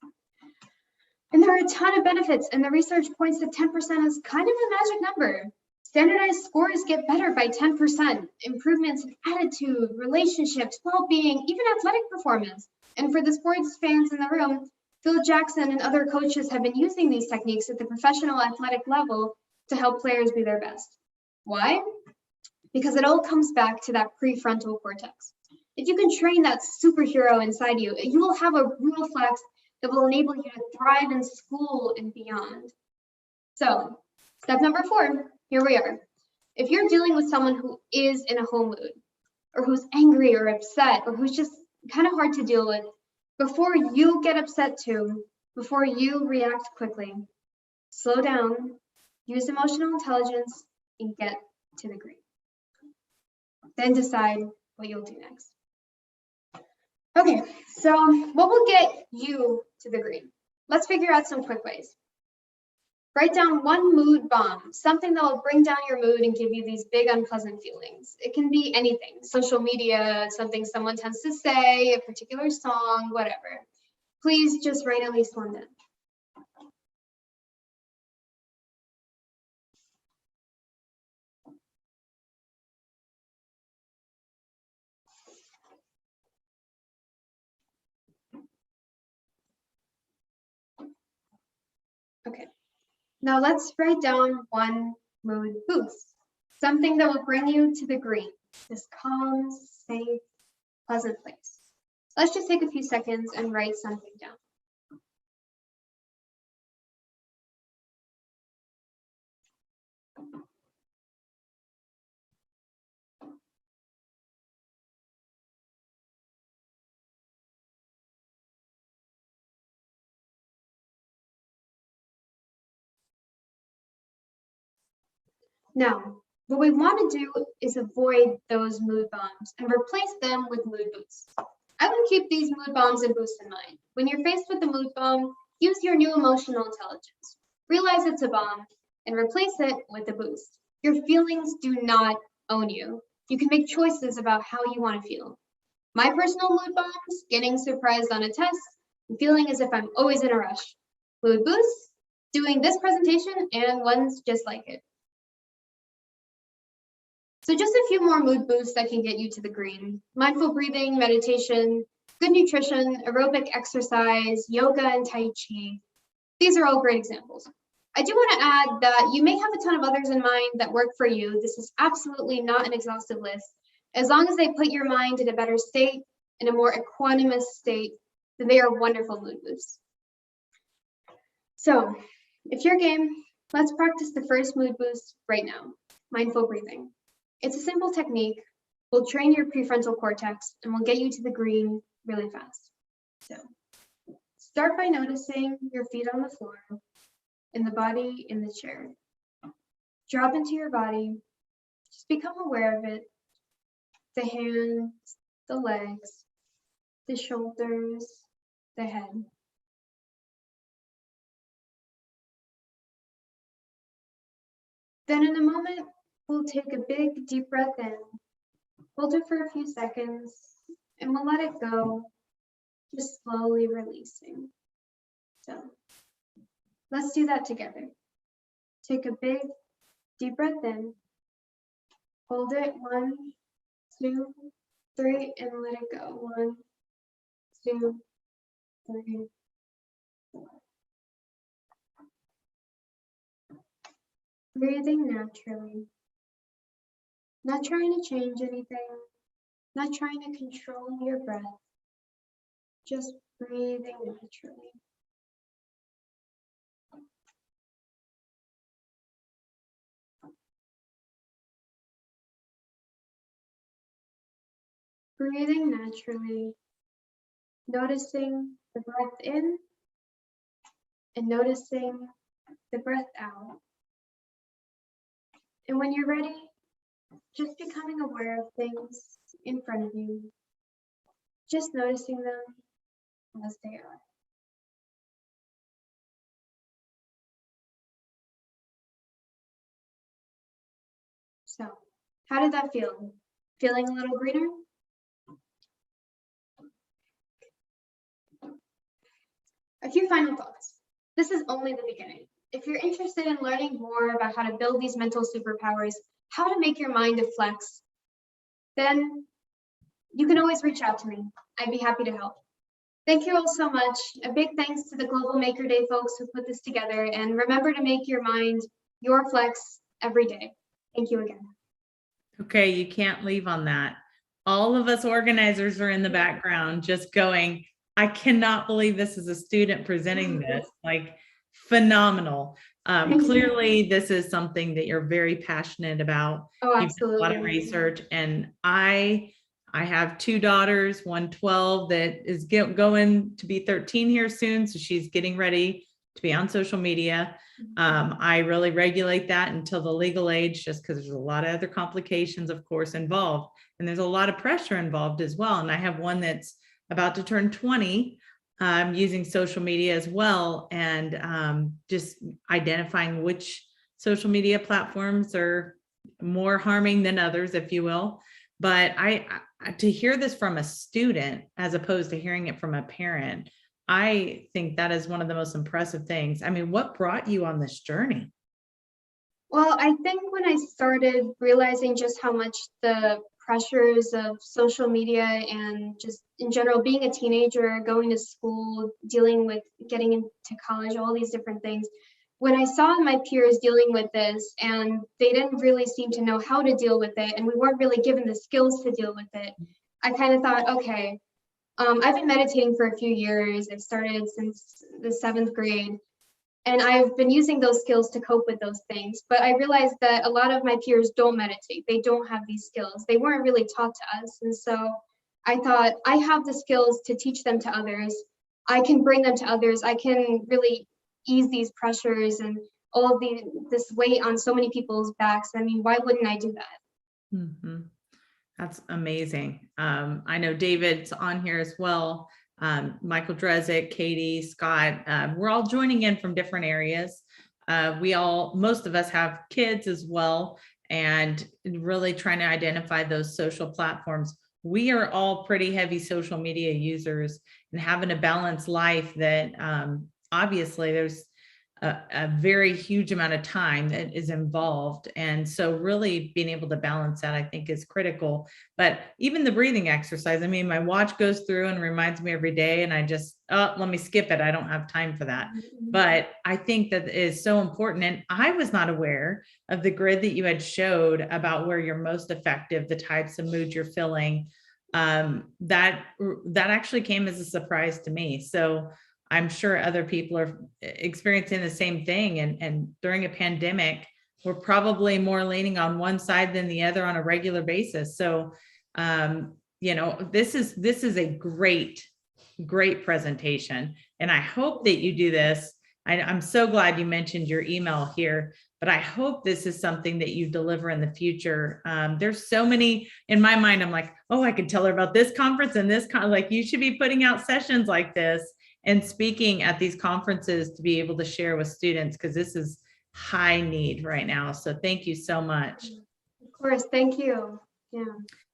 And there are a ton of benefits, and the research points to 10% as kind of a magic number. Standardized scores get better by 10%. Improvements in attitude, relationships, well-being, even athletic performance. And for the sports fans in the room, Phil Jackson and other coaches have been using these techniques at the professional athletic level to help players be their best. Why? Because it all comes back to that prefrontal cortex. If you can train that superhero inside you, you will have a brutal flex that will enable you to thrive in school and beyond. So, step number 4, here we are. If you're dealing with someone who is in a whole mood, or who's angry or upset, or who's just kind of hard to deal with, before you get upset too, before you react quickly, slow down, use emotional intelligence, and get to the green. Then decide what you'll do next. Okay, so what will get you to the green? Let's figure out some quick ways. Write down one mood bomb, something that will bring down your mood and give you these big unpleasant feelings. It can be anything, social media, something someone tends to say, a particular song, whatever. Please just write at least one down. Okay, now let's write down one mood boost, something that will bring you to the green, this calm, safe, pleasant place. Let's just take a few seconds and write something down. Now, what we want to do is avoid those mood bombs and replace them with mood boosts. I would keep these mood bombs and boosts in mind. When you're faced with a mood bomb, use your new emotional intelligence. Realize it's a bomb and replace it with a boost. Your feelings do not own you. You can make choices about how you want to feel. My personal mood bombs, getting surprised on a test, and feeling as if I'm always in a rush. Mood boosts, doing this presentation and ones just like it. So just a few more mood boosts that can get you to the green. Mindful breathing, meditation, good nutrition, aerobic exercise, yoga, and Tai Chi. These are all great examples. I do want to add that you may have a ton of others in mind that work for you. This is absolutely not an exhaustive list. As long as they put your mind in a better state, in a more equanimous state, then they are wonderful mood boosts. So if you're game, let's practice the first mood boost right now, mindful breathing. It's a simple technique. We'll train your prefrontal cortex and we'll get you to the green really fast. So start by noticing your feet on the floor, and the body in the chair. Drop into your body, just become aware of it. The hands, the legs, the shoulders, the head. Then in a moment, we'll take a big deep breath in, hold it for a few seconds, and we'll let it go, just slowly releasing. So let's do that together. Take a big deep breath in, hold it 1, 2, 3, and let it go. 1, 2, 3, 4. Breathing naturally. Not trying to change anything, not trying to control your breath, just breathing naturally. Breathing naturally, noticing the breath in and noticing the breath out. And when you're ready, just becoming aware of things in front of you, just noticing them as they are. So, how did that feel? Feeling a little greener? A few final thoughts. This is only the beginning. If you're interested in learning more about how to build these mental superpowers, how to make your mind a flex, then you can always reach out to me. I'd be happy to help. Thank you all so much. A big thanks to the Global Maker Day folks who put this together, and remember to make your mind your flex every day. Thank you again. Okay, you can't leave on that. All of us organizers are in the background just going, I cannot believe this is a student presenting this, like phenomenal. Clearly this is something that you're very passionate about. Oh, You've done a lot of absolutely. research, and I have 2 daughters, one 12 that is going to be 13 here soon. So she's getting ready to be on social media. I really regulate that until the legal age, just because there's a lot of other complications, of course, involved. And there's a lot of pressure involved as well. And I have one that's about to turn 20, using social media as well. And just identifying which social media platforms are more harming than others, if you will. But to hear this from a student, as opposed to hearing it from a parent, I think that is one of the most impressive things. I mean, what brought you on this journey? Well, I think when I started realizing just how much the pressures of social media and just in general being a teenager, going to school, dealing with getting into college, all these different things, when I saw my peers dealing with this and they didn't really seem to know how to deal with it, and we weren't really given the skills to deal with it, I kind of thought, okay, I've been meditating for a few years. I've started since the 7th grade, and I've been using those skills to cope with those things. But I realized that a lot of my peers don't meditate. They don't have these skills. They weren't really taught to us. And so I thought, I have the skills to teach them to others. I can bring them to others. I can really ease these pressures and all of this weight on so many people's backs. I mean, why wouldn't I do that? Mm-hmm. That's amazing. I know David's on here as well. Michael Drezick, Katie, Scott, we're all joining in from different areas. Most of us have kids as well. and really trying to identify those social platforms. We are all pretty heavy social media users, and having a balanced life that obviously there's a very huge amount of time that is involved. And so really being able to balance that, I think, is critical. But even the breathing exercise, I mean, my watch goes through and reminds me every day, and I just, oh, let me skip it. I don't have time for that. But I think that is so important. And I was not aware of the grid that you had showed about where you're most effective, the types of mood you're feeling. That actually came as a surprise to me. So I'm sure other people are experiencing the same thing. And during a pandemic, we're probably more leaning on one side than the other on a regular basis. So, this is a great presentation. And I hope that you do this. I'm so glad you mentioned your email here, but I hope this is something that you deliver in the future. There's so many in my mind. I'm like, oh, I could tell her about this conference and this like you should be putting out sessions like this and speaking at these conferences to be able to share with students, because this is high need right now. So thank you so much. Of course, thank you. Yeah,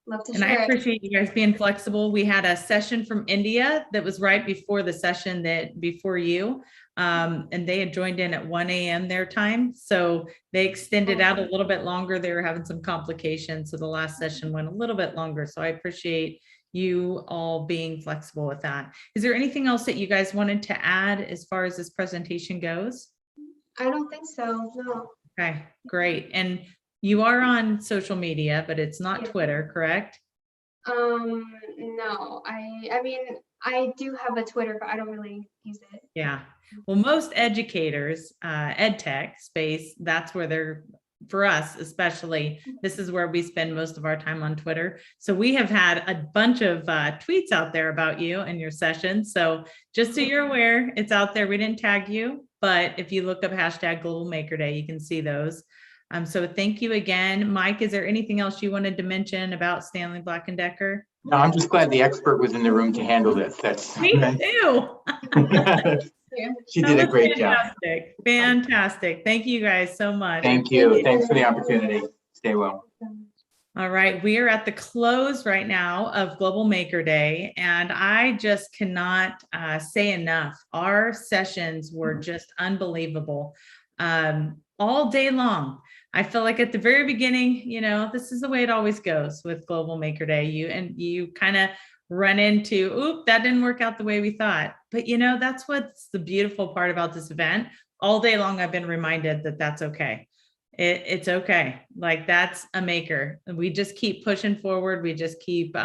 love to And I share it. appreciate you guys being flexible. We had a session from India that was right before the session before you. And they had joined in at 1 a.m. their time. So they extended out a little bit longer. They were having some complications. So the last session went a little bit longer. So I appreciate you all being flexible with that. Is there anything else that you guys wanted to add as far as this presentation goes? I don't think so, no. Okay, great. And you are on social media, but it's not Twitter, correct? No, I mean, I do have a Twitter, but I don't really use it. Yeah. Well, most educators, ed tech space, that's where they're, for us especially, this is where we spend most of our time on Twitter. So we have had a bunch of tweets out there about you and your session. So just so you're aware, it's out there. We didn't tag you, but if you look up hashtag Global Maker Day, you can see those. So thank you again. Mike, is there anything else you wanted to mention about Stanley Black & Decker? No, I'm just glad the expert was in the room to handle this. That's Me too. She did a great job. Fantastic. Fantastic. Thank you guys so much. Thank you. Thanks for the opportunity. Stay well. All right, we are at the close right now of Global Maker Day, and I just cannot say enough. Our sessions were just unbelievable all day long. I feel like at the very beginning, this is the way it always goes with Global Maker Day. You kind of run into, oop, that didn't work out the way we thought. But that's what's the beautiful part about this event. All day long, I've been reminded that that's okay. It's okay. Like, that's a maker. We just keep pushing forward. We just keep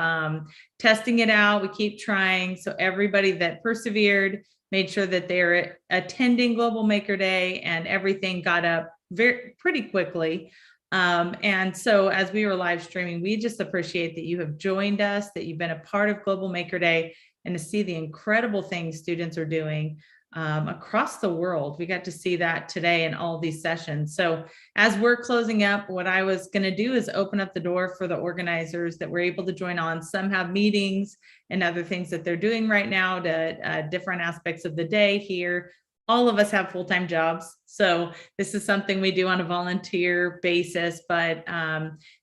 testing it out. We keep trying. So everybody that persevered, made sure that they're attending Global Maker Day, and everything got up pretty quickly. And so as we were live streaming, we just appreciate that you have joined us, that you've been a part of Global Maker Day, and to see the incredible things students are doing across the world. We got to see that today in all these sessions. So as we're closing up, what I was going to do is open up the door for the organizers that were able to join on. Some have meetings and other things that they're doing right now to different aspects of the day here. All of us have full-time jobs. So this is something we do on a volunteer basis, but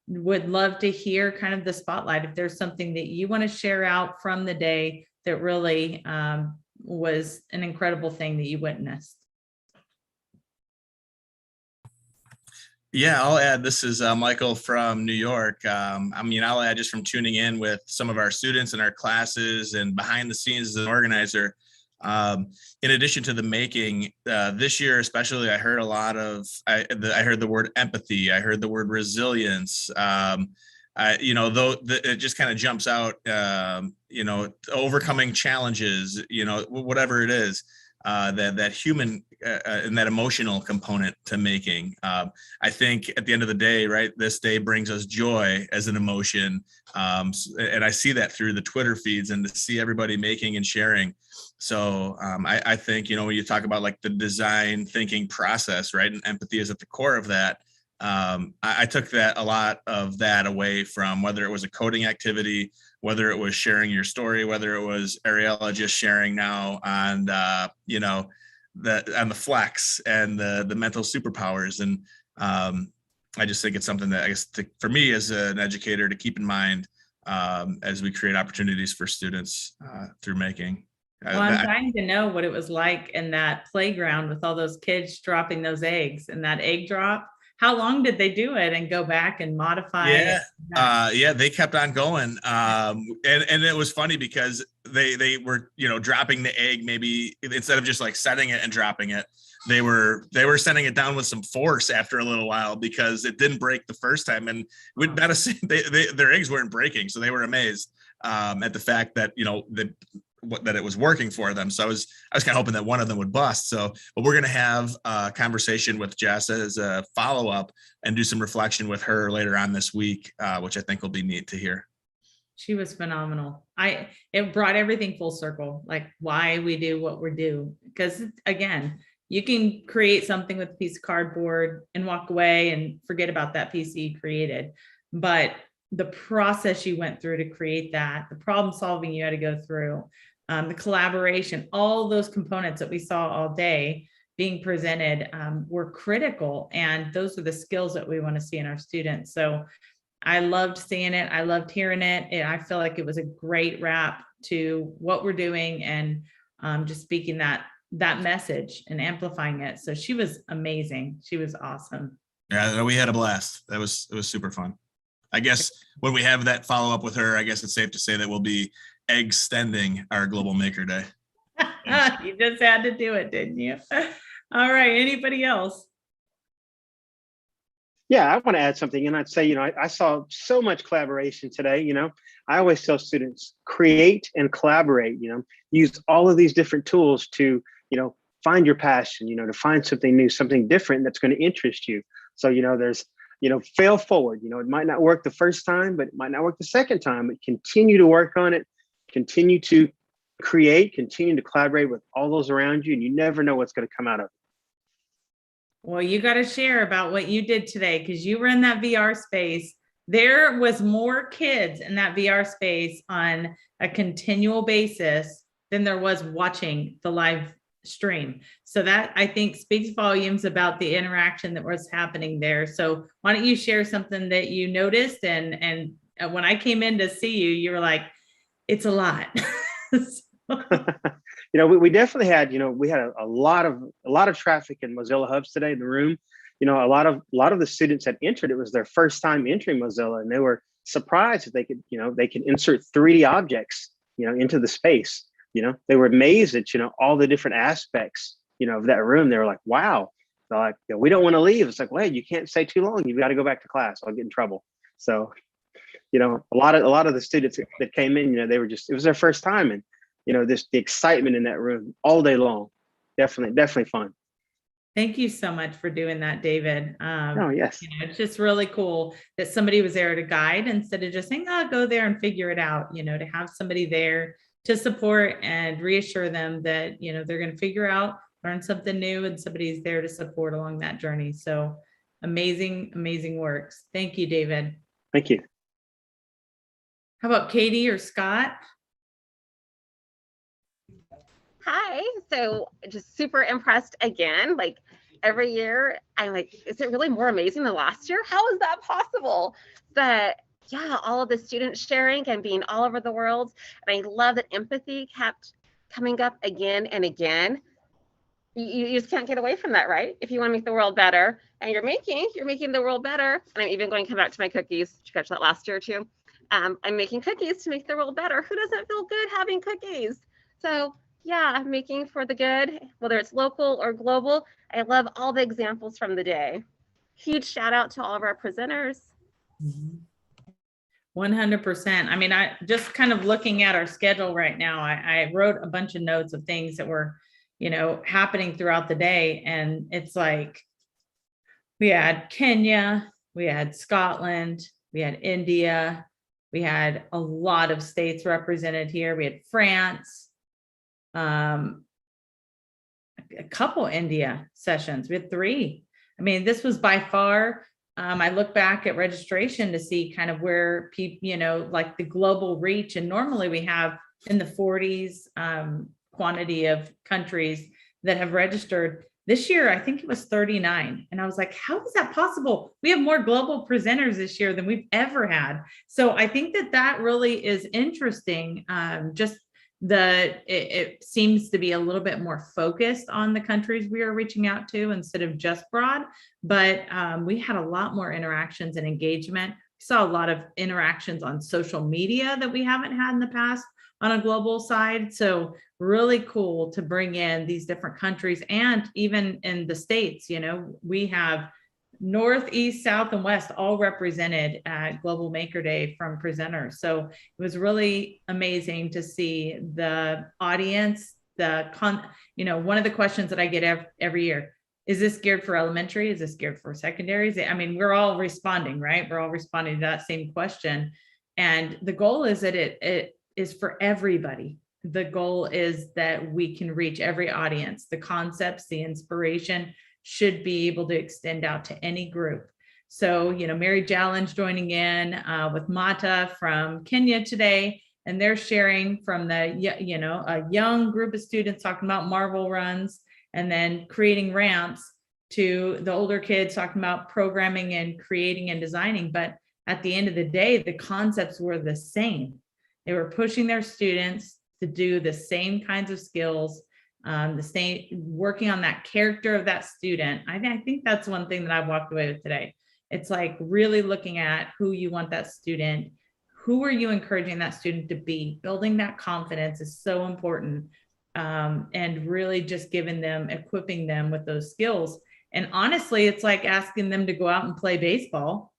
would love to hear kind of the spotlight. If there's something that you want to share out from the day that really was an incredible thing that you witnessed. Yeah, I'll add, this is Michael from New York. I'll add, just from tuning in with some of our students in our classes and behind the scenes as an organizer. In addition to the making, this year especially, I heard a lot of, I heard the word empathy, I heard the word resilience. It just kind of jumps out, overcoming challenges, whatever it is, that human and that emotional component to making. I think at the end of the day, right, this day brings us joy as an emotion. And I see that through the Twitter feeds, and to see everybody making and sharing. So I think, when you talk about like the design thinking process, right, and empathy is at the core of that. I took a lot of that away from, whether it was a coding activity, whether it was sharing your story, whether it was Ariella just sharing now on, on the flex and the mental superpowers. And I just think it's something that I guess for me as an educator to keep in mind as we create opportunities for students through making. Well, I'm dying to know what it was like in that playground with all those kids dropping those eggs and that egg drop. How long did they do it and go back and modify it? Yeah, they kept on going. And it was funny because they were, dropping the egg, maybe instead of just like setting it and dropping it, they were sending it down with some force after a little while because it didn't break the first time. And we'd not assume their eggs weren't breaking. So they were amazed at the fact that, that it was working for them. So I was kind of hoping that one of them would bust. So, but we're going to have a conversation with Jess as a follow-up and do some reflection with her later on this week, which I think will be neat to hear. She was phenomenal. It brought everything full circle, like why we do what we do. Because again, you can create something with a piece of cardboard and walk away and forget about that piece you created. But the process you went through to create that, the problem solving you had to go through, the collaboration, all those components that we saw all day being presented were critical. And those are the skills that we want to see in our students. So I loved seeing it. I loved hearing it. I feel like it was a great wrap to what we're doing and just speaking that message and amplifying it. So she was amazing. She was awesome. Yeah, we had a blast. It was super fun. I guess when we have that follow up with her, I guess it's safe to say that we'll be extending our Global Maker Day. You just had to do it, didn't you? All right. Anybody else? Yeah, I want to add something. And I'd say, I saw so much collaboration today. I always tell students, create and collaborate, use all of these different tools to, find your passion, to find something new, something different that's going to interest you. So, there's, fail forward. It might not work the first time, but it might not work the second time, but continue to work on it, continue to create, continue to collaborate with all those around you, and you never know what's going to come out of it. Well, you got to share about what you did today because you were in that VR space. There was more kids in that VR space on a continual basis than there was watching the live stream. So that I think speaks volumes about the interaction that was happening there. So why don't you share something that you noticed? And when I came in to see you, you were like, it's a lot. We definitely had, we had a lot of traffic in Mozilla Hubs today in the room. A lot of the students that entered, it was their first time entering Mozilla, and they were surprised that they could insert 3D objects, into the space. They were amazed at, all the different aspects, of that room. They were like, wow. They're like, we don't want to leave. It's like, well, you can't stay too long. You've got to go back to class. I'll get in trouble. So, a lot of the students that came in, they were it was their first time. And, the excitement in that room all day long. Definitely fun. Thank you so much for doing that, David. Oh, yes. It's just really cool that somebody was there to guide instead of just saying, go there and figure it out, to have somebody there to support and reassure them that, they're going to figure out, learn something new, and somebody's there to support along that journey. So amazing, amazing works. Thank you, David. Thank you. How about Katie or Scott? Hi, so just super impressed again. Like every year, I'm like, is it really more amazing than last year? How is that possible? But yeah, all of the students sharing and being all over the world. And I love that empathy kept coming up again and again. You just can't get away from that, right? If you want to make the world better and you're making the world better. And I'm even going to come back to my cookies. Did you catch that last year too? I'm making cookies to make the world better. Who doesn't feel good having cookies? So yeah, I'm making for the good, whether it's local or global. I love all the examples from the day. Huge shout out to all of our presenters. 100%. I mean, I just kind of looking at our schedule right now, I wrote a bunch of notes of things that were, happening throughout the day. And it's like, we had Kenya, we had Scotland, we had India, we had a lot of states represented here. We had France, a couple India sessions. We had 3. I mean, this was by far, I look back at registration to see kind of where people, like the global reach. And normally we have in the 40s quantity of countries that have registered. This year, I think it was 39. And I was like, how is that possible? We have more global presenters this year than we've ever had. So I think that that really is interesting. Just it seems to be a little bit more focused on the countries we are reaching out to instead of just broad. But we had a lot more interactions and engagement. We saw a lot of interactions on social media that we haven't had in the past on a global side. So really cool to bring in these different countries, and even in the States, you know, we have North, East, South, and West all represented at Global Maker Day from presenters. So it was really amazing to see the audience, you know, one of the questions that I get every year, is this geared for elementary? Is this geared for secondaries? I mean, we're all responding, right? We're all responding to that same question. And the goal is that it is for everybody. The goal is that we can reach every audience. The concepts, the inspiration should be able to extend out to any group. So, you know, Mary Jallin's joining in with Mata from Kenya today, and they're sharing from the, you know, a young group of students talking about Marvel runs, and then creating ramps, to the older kids talking about programming and creating and designing. But at the end of the day, the concepts were the same. They were pushing their students to do the same kinds of skills, the same, working on that character of that student. I think that's one thing that I walked away with today. It's like really looking at who you want that student, who are you encouraging that student to be? Building that confidence is so important, and really just giving them, equipping them with those skills. And honestly, it's like asking them to go out and play baseball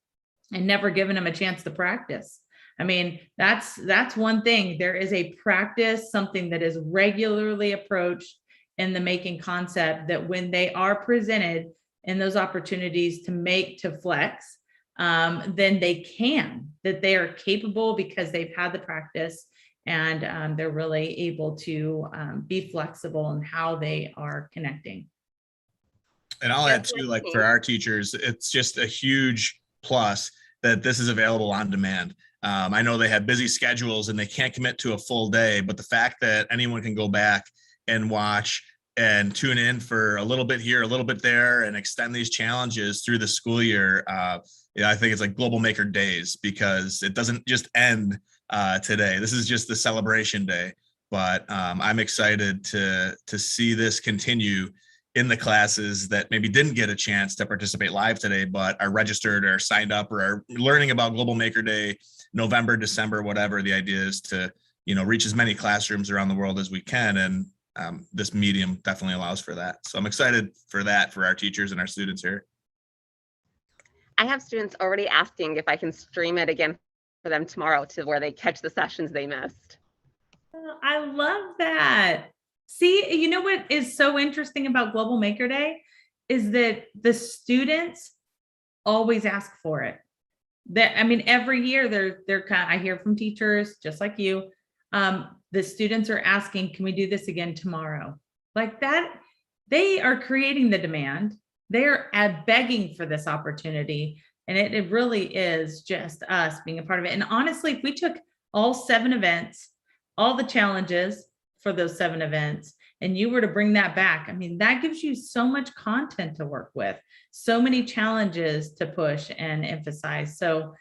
and never giving them a chance to practice. I mean, that's one thing. There is a practice, something that is regularly approached in the making concept, that when they are presented in those opportunities to flex, then that they are capable because they've had the practice, and they're really able to be flexible in how they are connecting. And I'll add too, like for our teachers, it's just a huge plus that this is available on demand. I know they have busy schedules and they can't commit to a full day, but the fact that anyone can go back and watch and tune in for a little bit here, a little bit there, and extend these challenges through the school year, yeah, I think it's like Global Maker Days, because it doesn't just end today. This is just the celebration day, but I'm excited to see this continue in the classes that maybe didn't get a chance to participate live today, but are registered or signed up or are learning about Global Maker Day, November, December, whatever. The idea is to, you know, reach as many classrooms around the world as we can. And this medium definitely allows for that. So I'm excited for that for our teachers and our students here. I have students already asking if I can stream it again for them tomorrow, to where they catch the sessions they missed. Oh, I love that. See, you know what is so interesting about Global Maker Day is that the students always ask for it. That, I mean, every year they're kind of, I hear from teachers just like you, the students are asking, can we do this again tomorrow? Like that, they are creating the demand. They're begging for this opportunity. And it really is just us being a part of it. And honestly, if we took all 7 events, all the challenges for those 7 events, and you were to bring that back, I mean, that gives you so much content to work with, so many challenges to push and emphasize. So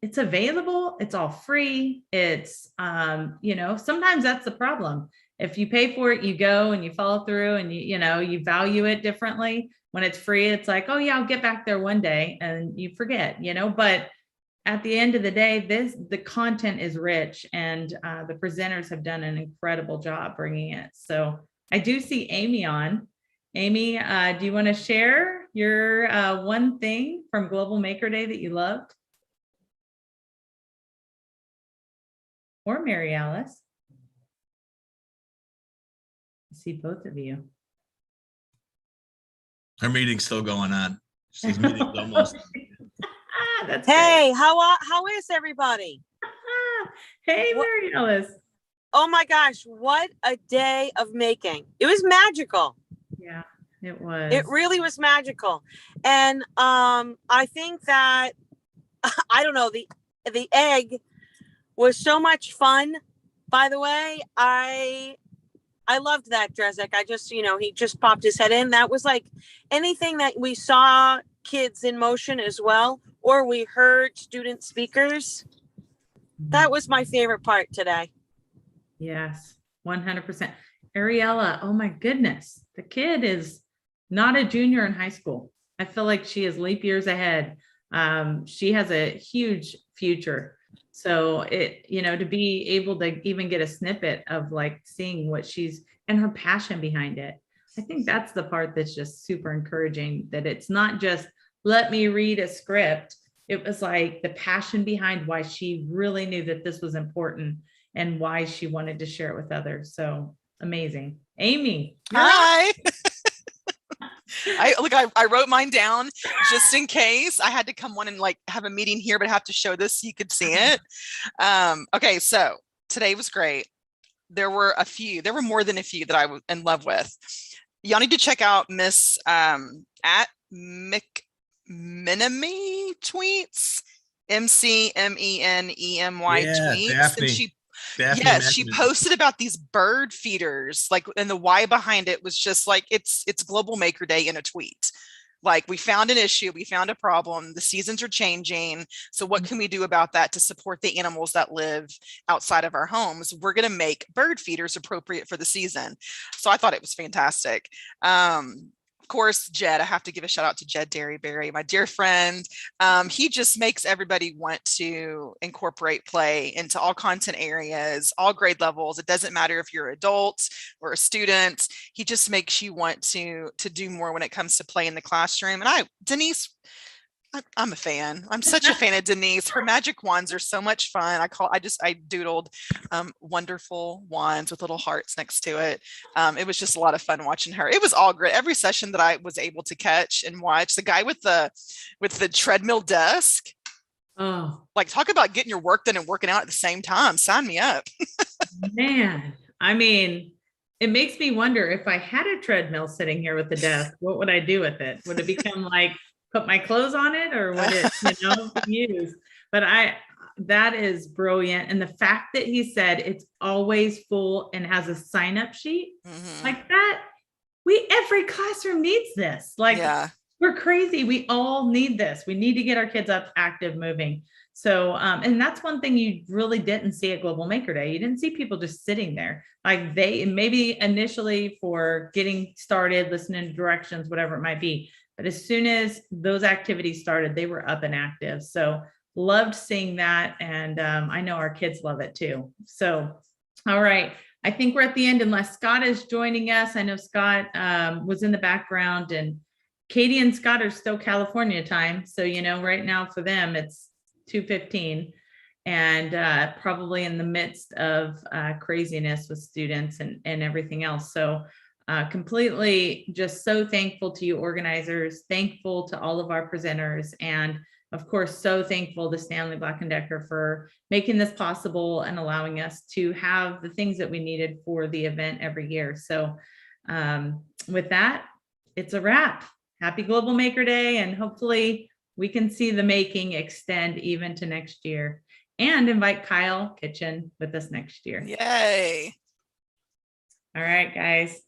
it's available, it's all free. It's, you know, sometimes that's the problem. If you pay for it, you go and you follow through, and you know, you value it differently. When it's free, it's like, oh yeah, I'll get back there one day, and you forget, you know. But at the end of the day, the content is rich, and the presenters have done an incredible job bringing it. So I do see Amy on. Amy, do you want to share your one thing from Global Maker Day that you loved? Or Mary Alice? I see both of you. Our meeting's still going on. She's meeting's almost. That's hey, how is everybody? Hey, Mary Alice. Oh my gosh, what a day of making. It was magical. Yeah, it was. It really was magical. And I think that, I don't know, the egg was so much fun. By the way, I I loved that, Drezek. I just, he just popped his head in. That was like anything that we saw kids in motion as well, or we heard student speakers. That was my favorite part today. Yes, 100%. Ariella, oh my goodness, the kid is not a junior in high school. I feel like she is leap years ahead. She has a huge future. So to be able to even get a snippet of like seeing what she's and her passion behind it. I think that's the part that's just super encouraging, that it's not just let me read a script. It was like the passion behind why she really knew that this was important and why she wanted to share it with others. So amazing. Amy. Hi. I wrote mine down just in case I had to come on and like have a meeting here, but I have to show this so you could see it. Okay, so today was great. There were more than a few that I was in love with. Y'all need to check out Miss at McMenemy tweets, McMenemy tweets. Daphne. And Daphne she mentioned it. posted about these bird feeders, like, and the why behind it was just like, it's Global Maker Day in a tweet. Like, we found an issue, we found a problem, the seasons are changing. So what can we do about that to support the animals that live outside of our homes? We're going to make bird feeders appropriate for the season. So I thought it was fantastic. Of course, Jed, I have to give a shout out to Jed Derryberry, my dear friend. He just makes everybody want to incorporate play into all content areas, all grade levels. It doesn't matter if you're an adult or a student. He just makes you want to do more when it comes to play in the classroom. And Denise, I'm a fan. I'm such a fan of Denise. Her magic wands are so much fun. I doodled wonderful wands with little hearts next to it. It was just a lot of fun watching her. It was all great. Every session that I was able to catch and watch, the guy with the treadmill desk. Oh, like, talk about getting your work done and working out at the same time. Sign me up. Man, I mean, it makes me wonder, if I had a treadmill sitting here with the desk, what would I do with it? Would it become like put my clothes on it, or would it, use? But that is brilliant. And the fact that he said it's always full and has a sign up sheet like that, every classroom needs this. Like, we're crazy. We all need this. We need to get our kids up, active, moving. So, and that's one thing you really didn't see at Global Maker Day. You didn't see people just sitting there. Like, they maybe initially for getting started, listening to directions, whatever it might be. But as soon as those activities started, they were up and active. So loved seeing that. And I know our kids love it too. So, all right. I think we're at the end, unless Scott is joining us. I know Scott was in the background, and Katie and Scott are still California time. So, right now for them, it's 2:15 and probably in the midst of craziness with students and everything else. So completely just so thankful to you organizers, thankful to all of our presenters, and of course, so thankful to Stanley Black & Decker for making this possible and allowing us to have the things that we needed for the event every year. So with that, it's a wrap. Happy Global Maker Day, and hopefully we can see the making extend even to next year, and invite Kyle Kitchen with us next year. Yay. All right, guys.